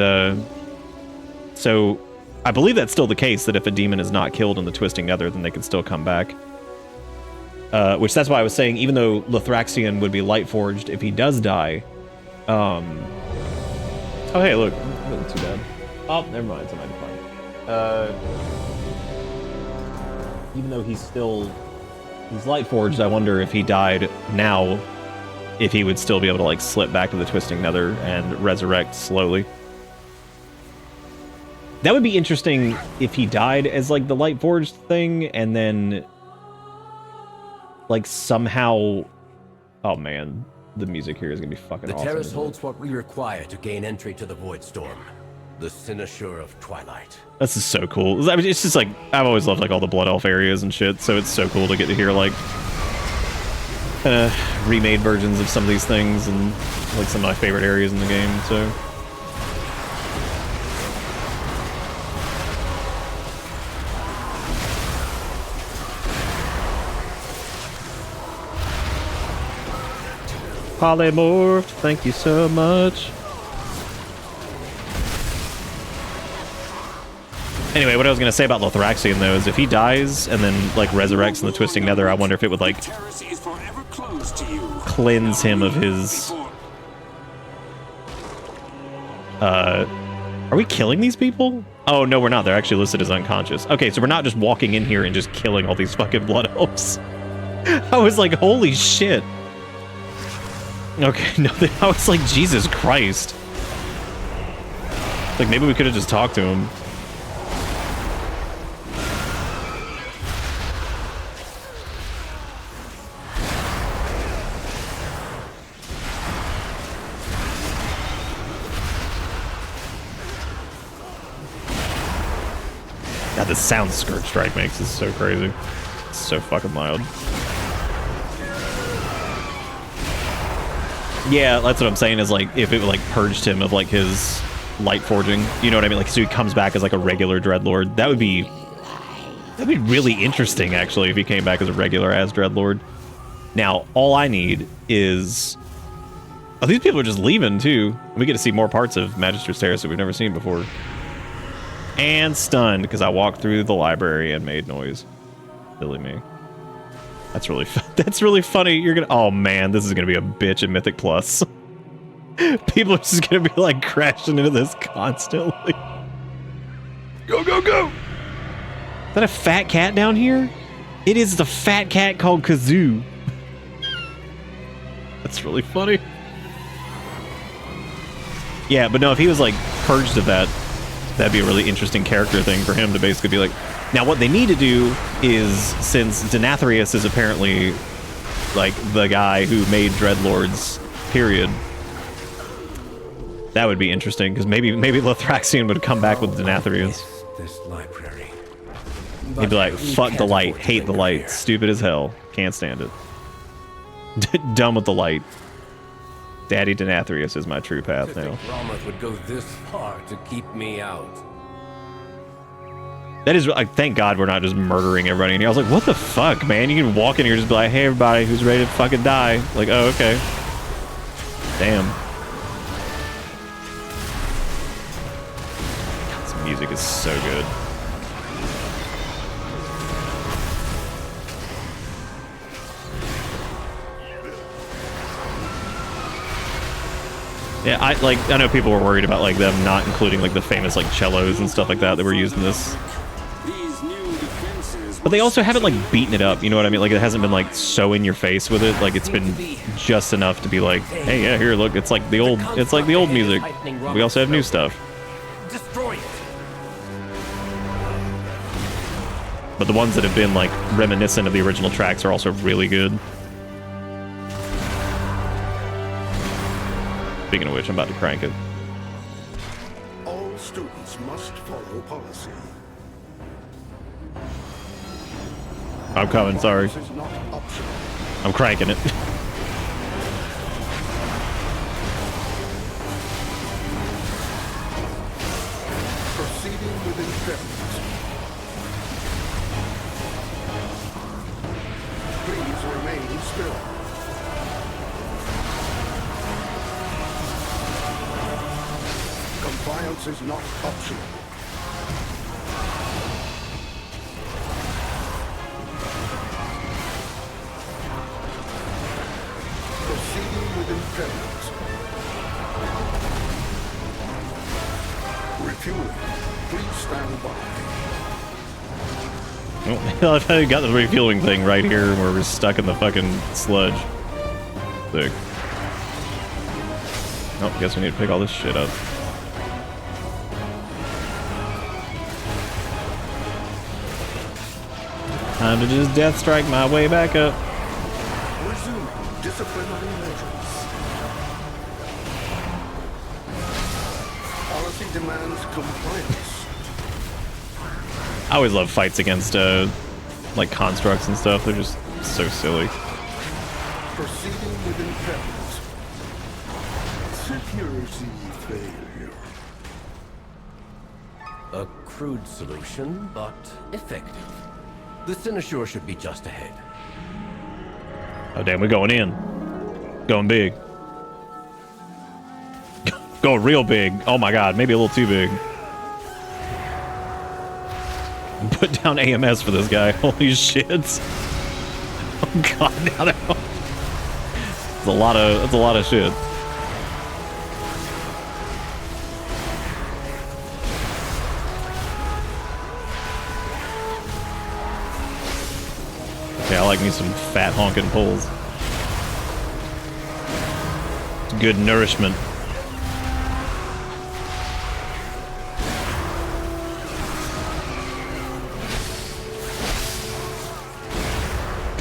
so I believe that's still the case, that if a demon is not killed in the Twisting Nether, then they can still come back. Which that's why I was saying, even though Lothraxion would be light forged if he does die. Oh hey, look, not too bad. Oh, never mind, somebody fine. Even though he's light forged, I wonder if he died now, if he would still be able to like slip back to the Twisting Nether and resurrect slowly. That would be interesting if he died as like the light forged thing, and then like somehow, oh man, the music here is gonna be fucking awesome. The terrace holds what we require to gain entry to the Void Storm, the Cynosure of Twilight. This is so cool. I mean, it's just like, I've always loved like all the Blood Elf areas and shit, so it's so cool to get to hear like remade versions of some of these things, and like some of my favorite areas in the game, so. Polymorph, thank you so much. Anyway, what I was going to say about Lothraxion, though, is if he dies and then, like, resurrects in the Twisting Nether, I wonder if it would, like, cleanse him of his... Are we killing these people? Oh, no, we're not. They're actually listed as unconscious. Okay, so we're not just walking in here and just killing all these fucking Blood Elves. I was like, holy shit. Okay, no, I was like, Jesus Christ. Like, maybe we could have just talked to him. God, the sound Scourge Strike makes is so crazy. It's so fucking loud. Yeah, that's what I'm saying, is like, if it like purged him of like his light forging, you know what I mean? Like, so he comes back as like a regular Dreadlord. That'd be really interesting, actually, if he came back as a regular Dreadlord. Now, all I need is Oh, these people are just leaving, too. We get to see more parts of Magister's Terrace that we've never seen before. And stunned, because I walked through the library and made noise. Silly me. That's really that's really funny. You're gonna... Oh, man, this is gonna be a bitch at Mythic Plus. People are just gonna be, like, crashing into this constantly. Go, go, go! Is that a fat cat down here? It is the fat cat called Kazoo. That's really funny. Yeah, but no, if he was, like, purged of that, that'd be a really interesting character thing for him to basically be like... Now, what they need to do is, since Denathrius is apparently, like, the guy who made Dreadlords, period, that would be interesting, because maybe Lothraxion would come back with Denathrius. This library. He'd be like, fuck the light, hate the light, stupid as hell, can't stand it. Done with the light. Daddy Denathrius is my true path now. Romoth would go this far to keep me out. That is, like, thank God we're not just murdering everybody in here. I was like, what the fuck, man? You can walk in here and just be like, hey, everybody who's ready to fucking die. Like, oh, okay. Damn. God, this music is so good. Yeah, I know people were worried about, like, them not including, like, the famous, like, cellos and stuff like that were used in this. But they also haven't, like, beaten it up, you know what I mean? Like, it hasn't been, like, so in your face with it. Like, it's been just enough to be like, hey, yeah, here, look, it's like the old music. We also have new stuff. Destroy it. But the ones that have been, like, reminiscent of the original tracks are also really good. Speaking of which, I'm about to crank it. All students must follow policy. I'm coming, sorry. I'm cranking it. Proceeding with intrepidity. Please remain still. Compliance is not optional. Proceeding with intrepidity. Refueling. Please stand by. Oh, I got the refueling thing right here where we're stuck in the fucking sludge. Sick. Oh, guess we need to pick all this shit up. Time to just death strike my way back up. Resuming disciplinary measures. Policy demands compliance. I always love fights against, like, constructs and stuff. They're just so silly. Proceeding with intrepidity. Security failure. A crude solution, but effective. The Cynosure should be just ahead. Oh, damn, we're going in. Going big. Going real big. Oh my god, maybe a little too big. Put down AMS for this guy. Holy shit. Oh god, now that... That's a lot of shit. Okay, I like me some fat honking pulls. It's good nourishment.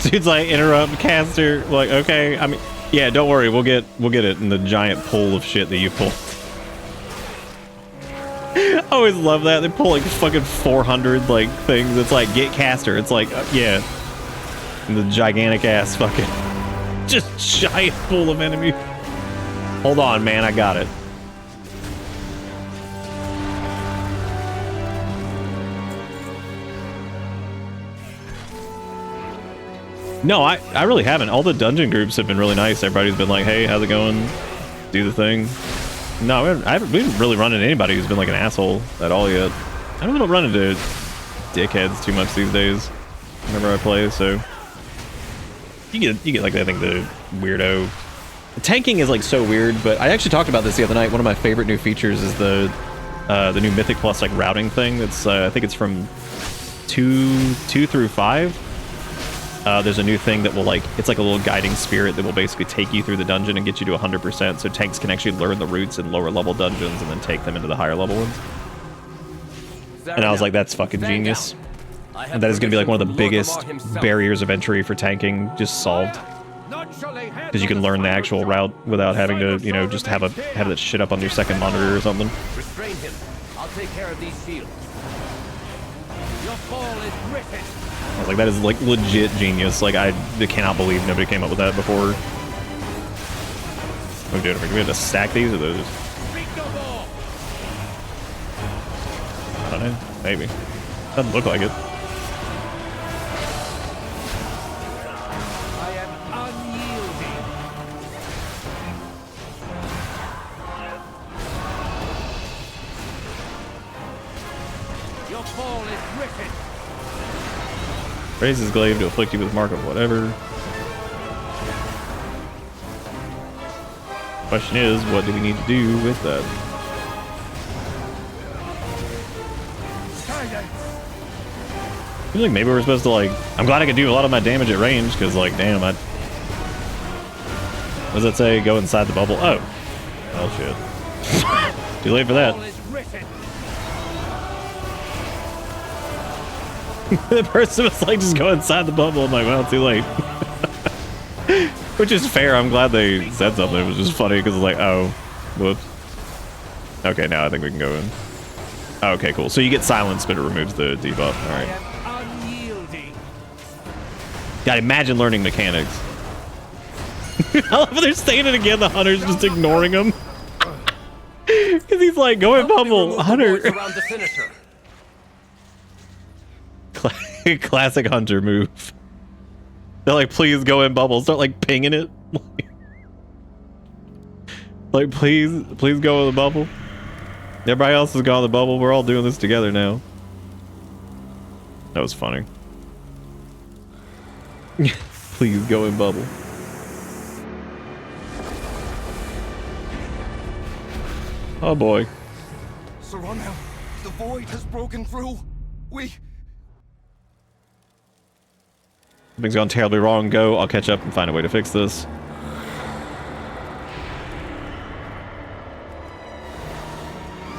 Dude's like, interrupt caster. Like, okay, I mean, yeah, don't worry, we'll get it in the giant pool of shit that you pulled. I always love that. They pull like fucking 400 like things. It's like, get caster. It's like, yeah. And the gigantic ass fucking just giant pool of enemies. Hold on, man, I got it. No, I really haven't. All the dungeon groups have been really nice. Everybody's been like, hey, how's it going? do the thing. No, we didn't really run into anybody who's been like an asshole at all yet. I don't run into dickheads too much these days whenever I play, so you get like, I think the weirdo. Tanking is like so weird, but I actually talked about this the other night. One of my favorite new features is the new Mythic Plus like routing thing. That's I think it's from 2 through 5. There's a new thing that will like, it's like a little guiding spirit that will basically take you through the dungeon and get you to 100%, so tanks can actually learn the routes in lower level dungeons and then take them into the higher level ones. And I was like, that's fucking genius. And that is going to be like one of the biggest barriers of entry for tanking just solved. Because you can learn the actual route without having to, you know, just have that shit up on your second monitor or something. Restrain him. I'll take care of these shields. Your fall is written. I was like, that is like legit genius. Like, I cannot believe nobody came up with that before. Oh, dude, do we have to stack these or those? I don't know. Maybe. Doesn't look like it. I am unyielding. Your fall is written. Raise his glaive to afflict you with mark of whatever. Question is, what do we need to do with that? I feel like maybe we're supposed to like... I'm glad I could do a lot of my damage at range, because like, damn, what does that say? Go inside the bubble? Oh. Oh, shit. Too late for that. The person was like, just go inside the bubble. I'm like, well, too late. Which is fair. I'm glad they said something. It was just funny because it's like, oh, whoops. Okay, now I think we can go in. Okay, cool. So you get silence, but it removes the debuff. All right. God, imagine learning mechanics. I love how they're saying it again. The hunter's just ignoring him. Because he's like, go in bubble, hunter. Classic hunter move. They're like, please go in bubble. Start like pinging it. Like, please go in the bubble. Everybody else has gone in the bubble. We're all doing this together now. That was funny. Please go in bubble. Oh boy. Serana, the void has broken through. Something's gone terribly wrong. Go. I'll catch up and find a way to fix this.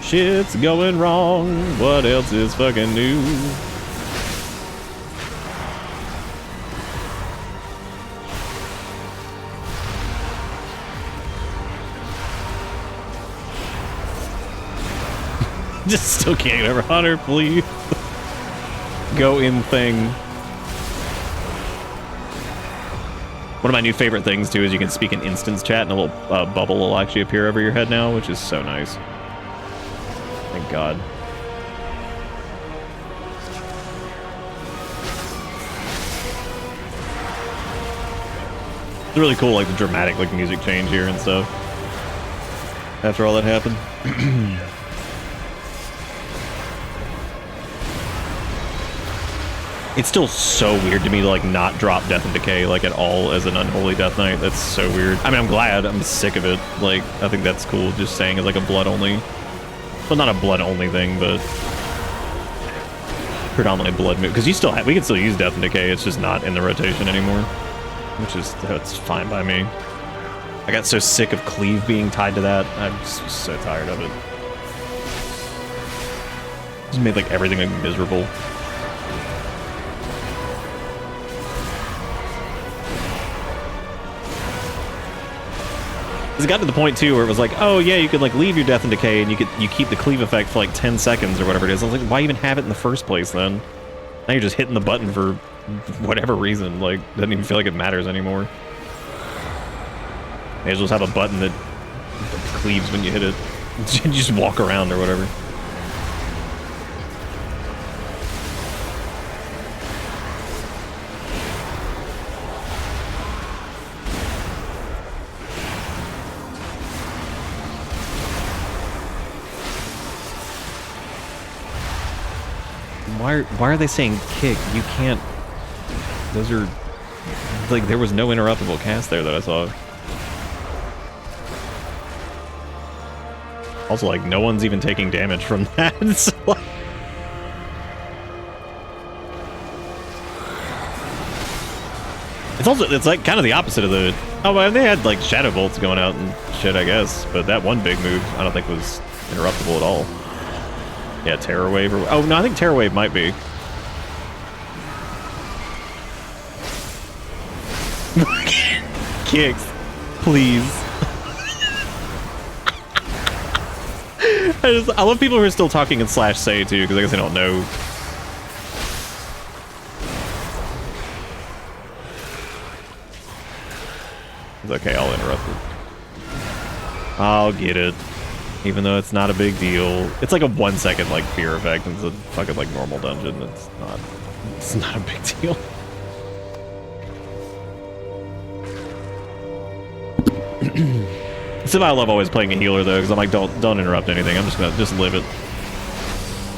Shit's going wrong. What else is fucking new? Just still can't get over Hunter, please. Go in thing. One of my new favorite things too is you can speak in instance chat and a little bubble will actually appear over your head now, which is so nice. Thank God. It's really cool, like the dramatic like music change here and stuff. After all that happened. It's still so weird to me to like not drop Death and Decay like at all as an unholy Death Knight. That's so weird. I mean, I'm glad. I'm sick of it. Like, I think that's cool. Just saying it's like a blood only. Well, not a blood only thing, but predominantly blood move. Because you still have, we can still use Death and Decay. It's just not in the rotation anymore, which is that's fine by me. I got so sick of Cleave being tied to that. I'm just so tired of it. Just made like everything like miserable. It got to the point too where it was like, oh yeah, you could like leave your Death and Decay and you keep the cleave effect for like 10 seconds or whatever it is. I was like, why even have it in the first place then? Now you're just hitting the button for whatever reason. Like, doesn't even feel like it matters anymore. May as well have a button that cleaves when you hit it. You just walk around or whatever. Why are they saying kick? You can't. Those are like there was no interruptible cast there that I saw. Also, like no one's even taking damage from that. So, like, it's like kind of the opposite of the. Oh, well, they had like shadow bolts going out and shit, I guess. But that one big move, I don't think was interruptible at all. Yeah, Terror Wave. Or, oh no, I think Terror Wave might be. Kicks, please. I love people who are still talking in /say too, because I guess they don't know. It's okay, I'll interrupt it. I'll get it. Even though it's not a big deal. It's like a 1 second like fear effect, and it's a fucking like normal dungeon. It's not a big deal. That's why I love always playing a healer though, because I'm like, don't interrupt anything. I'm just gonna live it.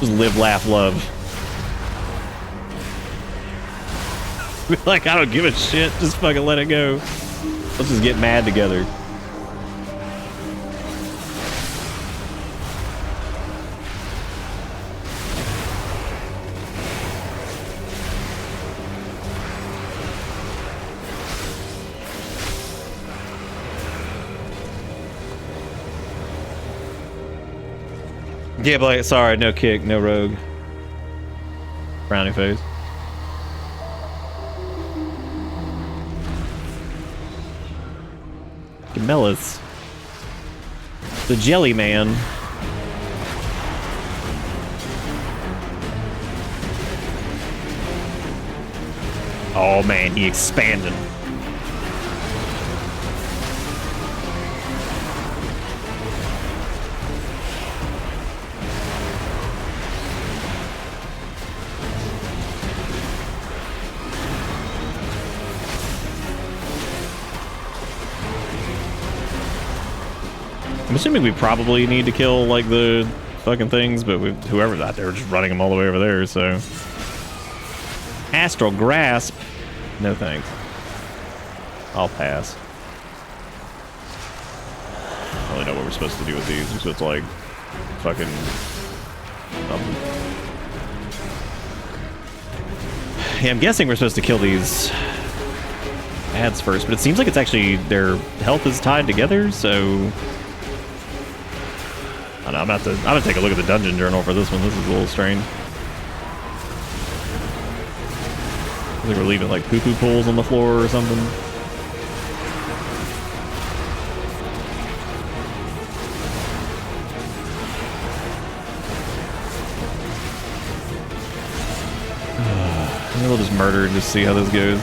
Just live, laugh, love. Like, I don't give a shit. Just fucking let it go. Let's just get mad together. Yeah, but like, sorry, no kick, no rogue. Brownie face. Camellis. The Jelly Man. Oh man, he expanded. I'm assuming we probably need to kill, like, the fucking things, but whoever's out there, we're just running them all the way over there, so... Astral Grasp? No thanks. I'll pass. I don't really know what we're supposed to do with these. We're supposed to, like, fucking... Yeah, I'm guessing we're supposed to kill these ads first, but it seems like it's actually... their health is tied together, so... I don't know, I'm gonna take a look at the dungeon journal for this one. This is a little strange. I think we're leaving like poo-poo pools on the floor or something. Maybe we'll just murder and just see how this goes.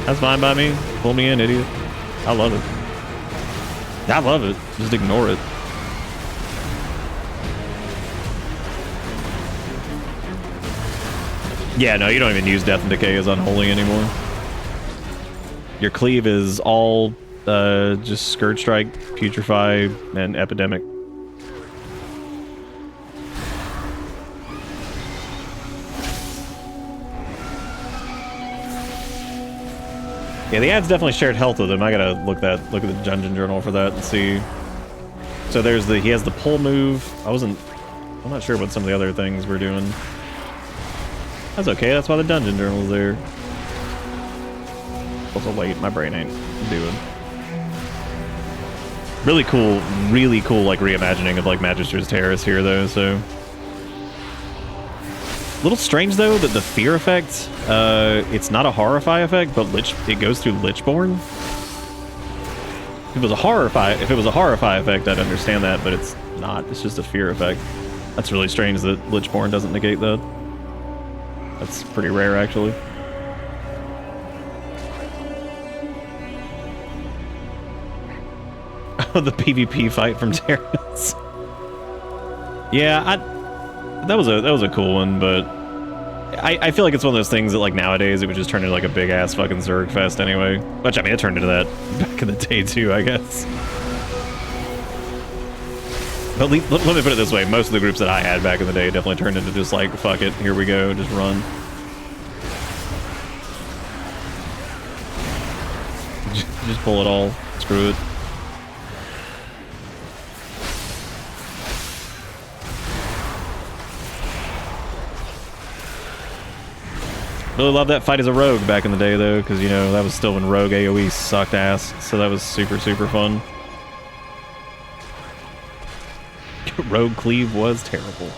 That's fine by me. Pull me in, idiot. I love it. I love it. Just ignore it. Yeah, no, you don't even use Death and Decay as Unholy anymore. Your cleave is all just Scourge Strike, Putrefy, and Epidemic. Yeah, the ad's definitely shared health with him. I gotta look at the dungeon journal for that and see. So there's he has the pull move. I'm not sure what some of the other things we're doing. That's okay, that's why the dungeon journal's there. Also, wait, my brain ain't doing. Really cool, like, reimagining of, like, Magister's Terrace here, though, so... Little strange, though, that the fear effect, it's not a horrify effect, but it goes through Lichborn. If it was a horrify effect, I'd understand that, but it's not. It's just a fear effect. That's really strange that Lichborn doesn't negate that. That's pretty rare, actually. Oh, the PvP fight from Terrence. Yeah, that was a cool one, but I feel like it's one of those things that, like, nowadays it would just turn into like a big ass fucking Zerg fest anyway. Which, I mean, it turned into that back in the day too, I guess. But let me put it this way, most of the groups that I had back in the day definitely turned into just like, fuck it, here we go, just run. Just pull it all, screw it. Really love that fight as a rogue back in the day though, because you know, that was still when rogue AoE sucked ass, so that was super, super fun. Rogue cleave was terrible.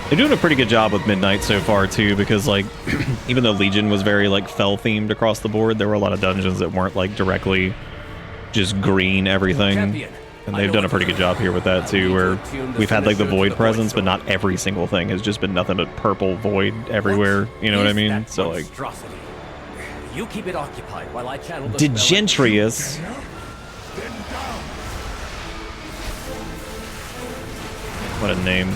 They're doing a pretty good job with Midnight so far too, because like even though Legion was very like fell themed across the board, there were a lot of dungeons that weren't like directly just green everything. And they've done a pretty good job here with that too, where we've had like the void presence, but not every single thing has just been nothing but purple void everywhere. You know what I mean? So like you keep it occupied while I channel the Degentrius. What a name.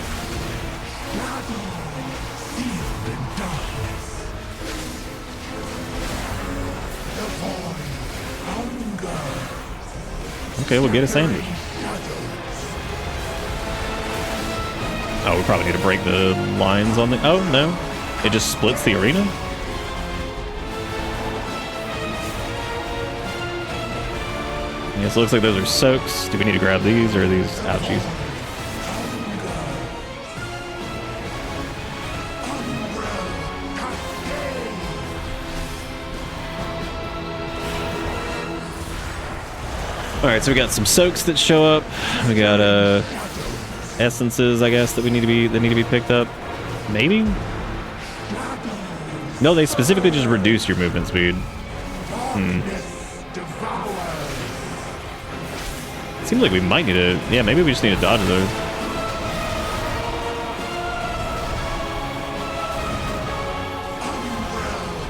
Okay, we'll get a sandwich. Oh, we probably need to break the lines on the... Oh, no. It just splits the arena? Yeah, so it looks like those are soaks. Do we need to grab these, or are these ouchies? Alright, so we got some soaks that show up. We got essences, I guess, that need to be picked up. Maybe? No, they specifically just reduce your movement speed. Seems like we might need to... Yeah, maybe we just need to dodge those.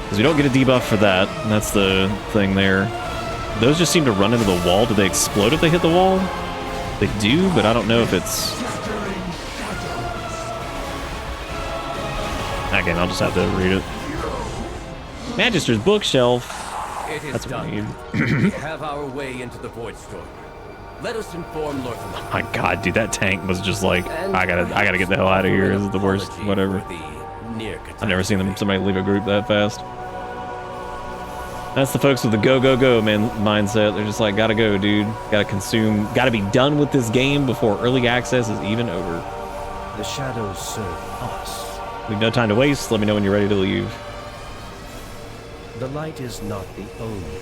Because we don't get a debuff for that. And that's the thing there. Those just seem to run into the wall. Do they explode if they hit the wall? They do, but I don't know if it's... Again, I'll just have to read it. Magister's bookshelf. That's what we need. We have our way into the Void Storm. Let us inform Lorthan. Oh my god, dude, that tank was just like, I gotta get the hell out of here. This is the worst, whatever. I've never seen somebody leave a group that fast. That's the folks with the go, go, go, man mindset. They're just like, gotta go, dude. Gotta consume, gotta be done with this game before early access is even over. The shadows serve us. We've no time to waste. Let me know when you're ready to leave. The light is not the only.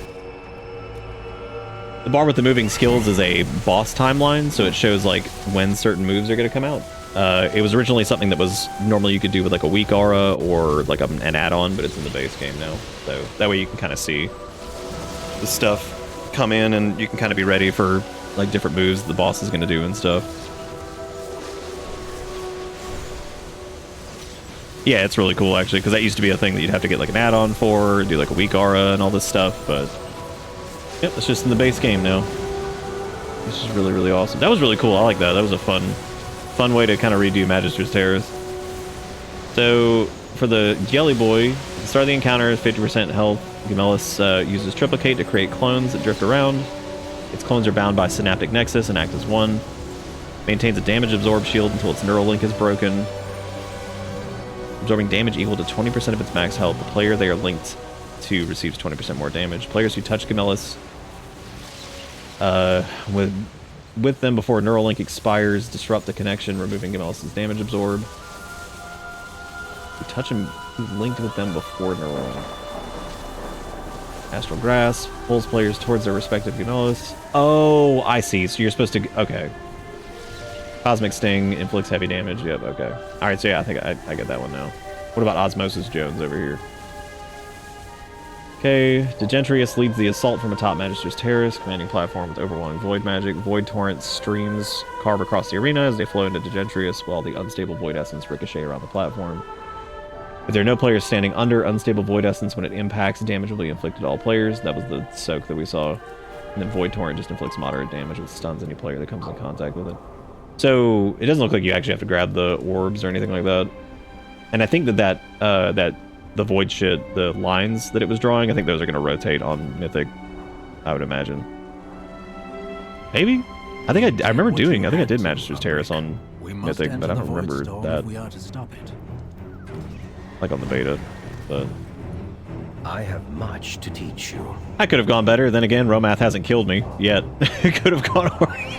The bar with the moving skills is a boss timeline, so it shows like when certain moves are gonna come out. It was originally something that was normally you could do with like a weak aura or like an add-on, but it's in the base game now. So that way you can kind of see the stuff come in and you can kind of be ready for like different moves the boss is going to do and stuff. Yeah, it's really cool actually, because that used to be a thing that you'd have to get like an add-on for, do like a weak aura and all this stuff, but yep, it's just in the base game now. This is really, really awesome. That was really cool. I like that. That was a fun way to kind of redo Magister's Terrace. So for the Jelly Boy, at the start of the encounter, 50% health. Gemellis uses Triplicate to create clones that drift around. Its clones are bound by Synaptic Nexus and act as one. Maintains a damage absorb shield until its neural link is broken. Absorbing damage equal to 20% of its max health. The player they are linked to receives 20% more damage. Players who touch Gemellis with them before a neural link expires disrupt the connection, removing Gemellis' damage absorb. You touch him who's linked with them before neural link. Astral Grasp pulls players towards their respective Gemellis. Oh, I see. So you're supposed to... Okay. Cosmic Sting inflicts heavy damage. Yep, okay. Alright, so yeah, I think I get that one now. What about Osmosis Jones over here? Okay, Degentrius leads the assault from atop Magister's Terrace, commanding platform with overwhelming void magic. Void torrent streams carve across the arena as they flow into Degentrius, while the unstable void essence ricochet around the platform. If there are no players standing under unstable void essence when it impacts, damage will be inflicted to all players. That was the soak that we saw. And then void torrent just inflicts moderate damage, which stuns any player that comes in contact with it. So it doesn't look like you actually have to grab the orbs or anything like that. And I think that the void shit, the lines that it was drawing, I think those are going to rotate on Mythic, I would imagine. Maybe? I think I remember doing, I think I did Magister's Terrace on Mythic, but I don't remember that. Like on the beta, but... I have much to teach you. I could have gone better, then again, Romath hasn't killed me yet. It could have gone worse.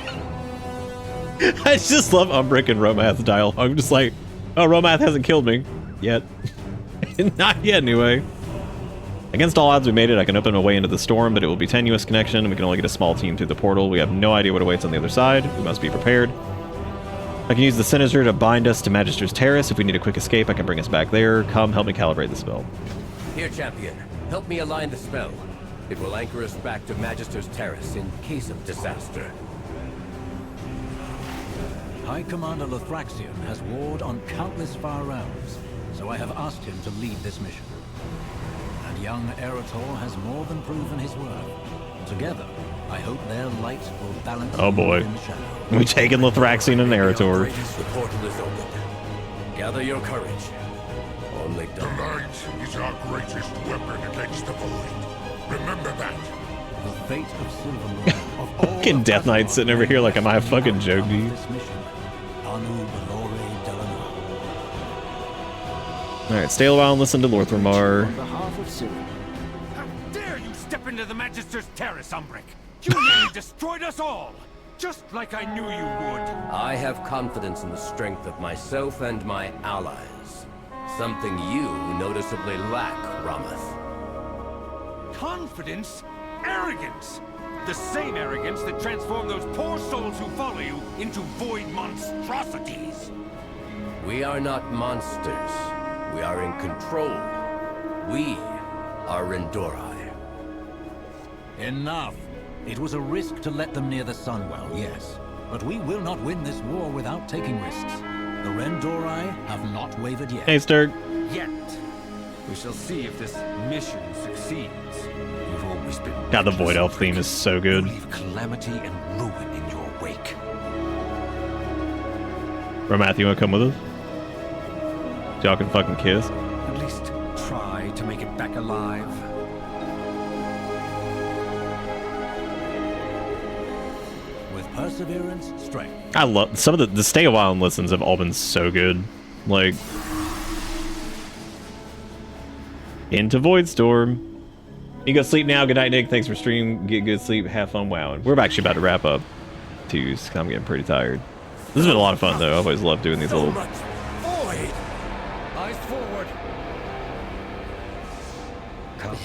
I just love Umbric and Romath's dialogue. I'm just like, oh, Romath hasn't killed me yet. Not yet, anyway. Against all odds, we made it. I can open my way into the storm, but it will be tenuous connection, and we can only get a small team through the portal. We have no idea what awaits on the other side. We must be prepared. I can use the Sinister to bind us to Magister's Terrace. If we need a quick escape, I can bring us back there. Come, help me calibrate the spell. Here, champion. Help me align the spell. It will anchor us back to Magister's Terrace in case of disaster. High Commander Lothraxion has warred on countless far realms, so I have asked him to lead this mission. And young Eretor has more than proven his worth. Together, I hope their light will balance. Oh boy. We taking Lothraxion and Eretor. The portal is open. Gather your courage. Only the light is our greatest weapon against the void. Remember that. The fate of Silvermoon of all Fucking Death Knight sitting over here like, am I a fucking joke, dude? Alright, stay a while and listen to Lorthramar. How dare you step into the Magister's Terrace, Umbric! You nearly destroyed us all! Just like I knew you would! I have confidence in the strength of myself and my allies. Something you noticeably lack, Ramath. Confidence? Arrogance! The same arrogance that transformed those poor souls who follow you into void monstrosities! We are not monsters. We are in control. We are Rendorai. Enough. It was a risk to let them near the Sunwell, yes. But we will not win this war without taking risks. The Rendorai have not wavered yet. Hey, Sturg. Yet. We shall see if this mission succeeds. You've always been... God, the Void Elf theme is so good. Leave calamity and ruin in your wake. Romath, you wanna come with us? So y'all can fucking kiss? At least try to make it back alive. With perseverance, strength. I love some of the stay a while and listens have all been so good. Like into Voidstorm. You go sleep now. Good night, Nick. Thanks for stream. Get good sleep. Have fun wowing. We're actually about to wrap up too, because I'm getting pretty tired. This has been a lot of fun though. I've always loved doing these little. Void! Eyes forward. Come.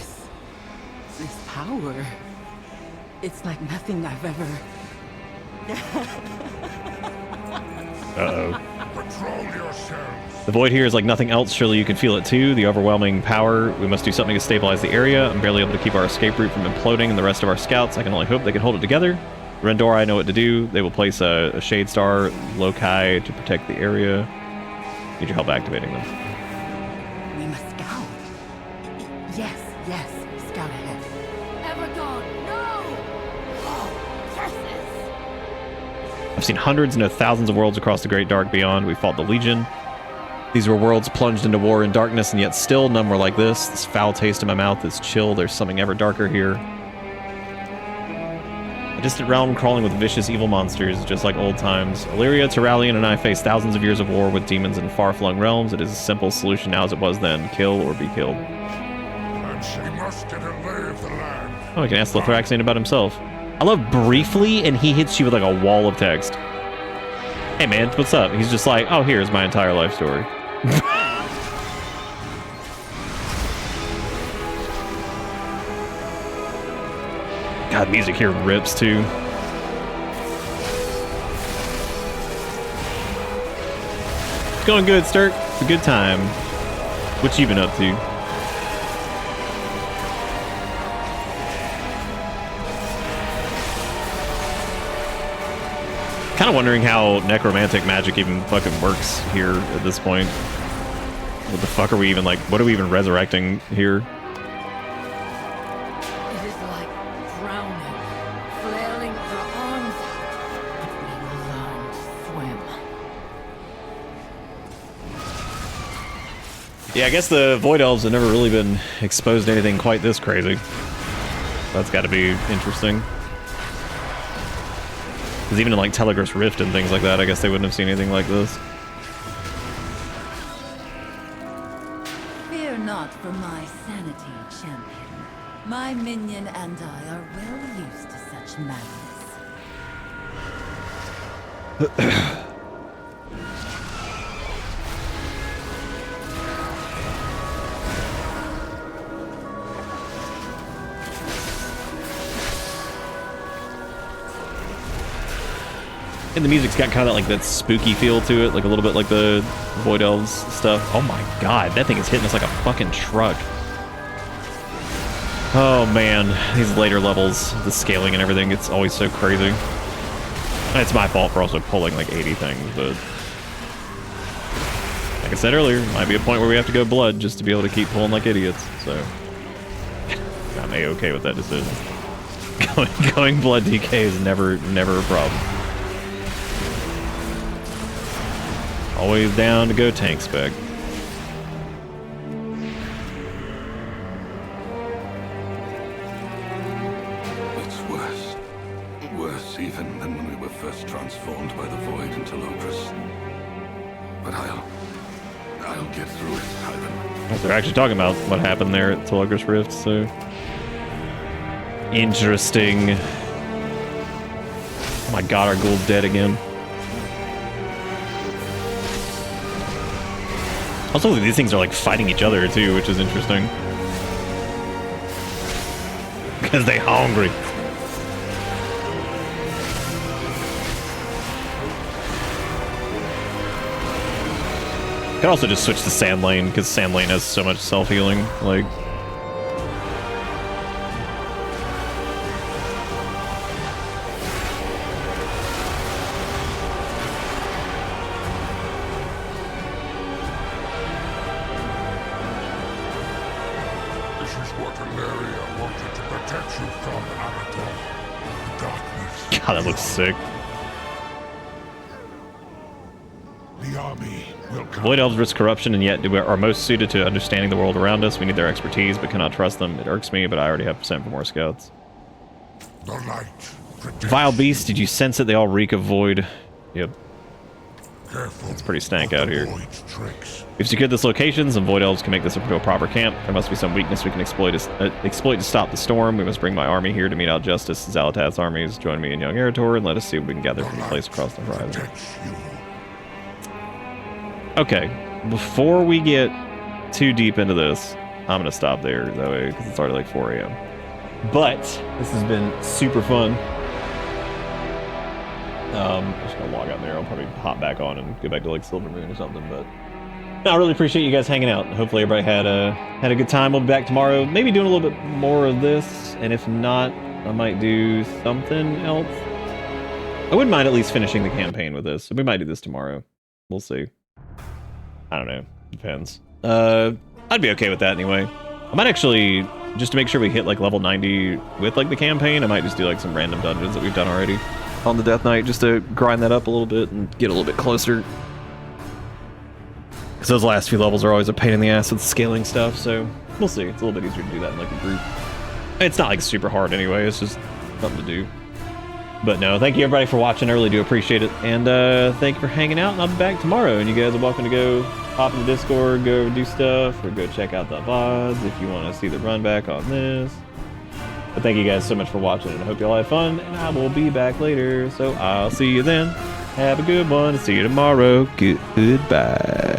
This power. It's like nothing I've ever. Uh-oh. Patrol yourselves. The void here is like nothing else. Surely you can feel it too. The overwhelming power. We must do something to stabilize the area. I'm barely able to keep our escape route from imploding, and the rest of our scouts, I can only hope they can hold it together. Rendorai know what to do. They will place a Shade Star loci to protect the area. Need your help activating them. We must scout. Yes. Scout ahead. Evergon, no! Oh, curses! I've seen hundreds, no thousands of worlds across the great dark beyond. We fought the Legion. These were worlds plunged into war and darkness, and yet still none were like this. This foul taste in my mouth is chill. There's something ever darker here. A distant realm crawling with vicious evil monsters, just like old times. Illyria, Turalian, and I faced thousands of years of war with demons in far-flung realms. It is a simple solution now as it was then. Kill or be killed. And she must get a lay of the land. Oh, I can ask Lothraxion about himself. I love briefly, and he hits you with like a wall of text. Hey man, what's up? He's just like, oh, here's my entire life story. God, music here rips too. It's going good, Sturk. It's a good time. What you been up to? Kind of wondering how necromantic magic even fucking works here at this point. What the fuck are we even like? What are we even resurrecting here? It is like drowning, flailing her arms out, but we will learn to swim. Yeah, I guess the Void Elves have never really been exposed to anything quite this crazy. That's got to be interesting. Because even in like Telegraph's Rift and things like that, I guess they wouldn't have seen anything like this. Fear not for my sanity, champion. My minion and I are well used to such madness. And the music's got kind of like that spooky feel to it, like a little bit like the Void Elves stuff. Oh my god, that thing is hitting us like a fucking truck. Oh man, these later levels, the scaling and everything, it's always so crazy. And it's my fault for also pulling like 80 things, but like I said earlier, might be a point where we have to go blood just to be able to keep pulling like idiots, so I'm A-okay with that decision. Going blood DK is never a problem. Always down to go tank spec. It's worse. Worse even than when we were first transformed by the void into Locris. But I'll get through it, Ivan. They're actually talking about what happened there at Telegraph's Rift, so interesting. Oh my god, our ghoul's dead again. Also, these things are like fighting each other too, which is interesting. Because they hungry. Could also just switch to Sand Lane, because Sand Lane has so much self-healing, like... God, that looks sick. The army will come. Void Elves risk corruption and yet are most suited to understanding the world around us. We need their expertise, but cannot trust them. It irks me, but I already have sent for more scouts. The light. Vile beast, did you sense it? They all reek of void. Yep. Careful. It's pretty stank out here. Tricks. We've secured this location. Some Void Elves can make this into a proper camp. There must be some weakness we can exploit to stop the storm. We must bring my army here to meet out justice. Xalatath's armies. Join me in young Erator and let us see what we can gather from the place across the horizon. Okay, before we get too deep into this, I'm gonna stop there, that way, because it's already like 4 a.m. But this has been super fun. I'm just gonna log out there. I'll probably hop back on and go back to like Silver Moon or something. But no, I really appreciate you guys hanging out. Hopefully everybody had a good time. We'll be back tomorrow. Maybe doing a little bit more of this, and if not, I might do something else. I wouldn't mind at least finishing the campaign with this. We might do this tomorrow. We'll see. I don't know. Depends. I'd be okay with that anyway. I might actually, just to make sure we hit like level 90 with like the campaign, I might just do like some random dungeons that we've done already on the Death Knight, just to grind that up a little bit and get a little bit closer. Because those last few levels are always a pain in the ass with scaling stuff, so we'll see. It's a little bit easier to do that in like a group. It's not like super hard anyway, it's just something to do. But no, thank you everybody for watching. I really do appreciate it. And thank you for hanging out, and I'll be back tomorrow. And you guys are welcome to go hop in the Discord, go do stuff, or go check out the VODs if you want to see the run back on this. But thank you guys so much for watching, and I hope you all had fun, and I will be back later. So I'll see you then. Have a good one, and see you tomorrow. Goodbye.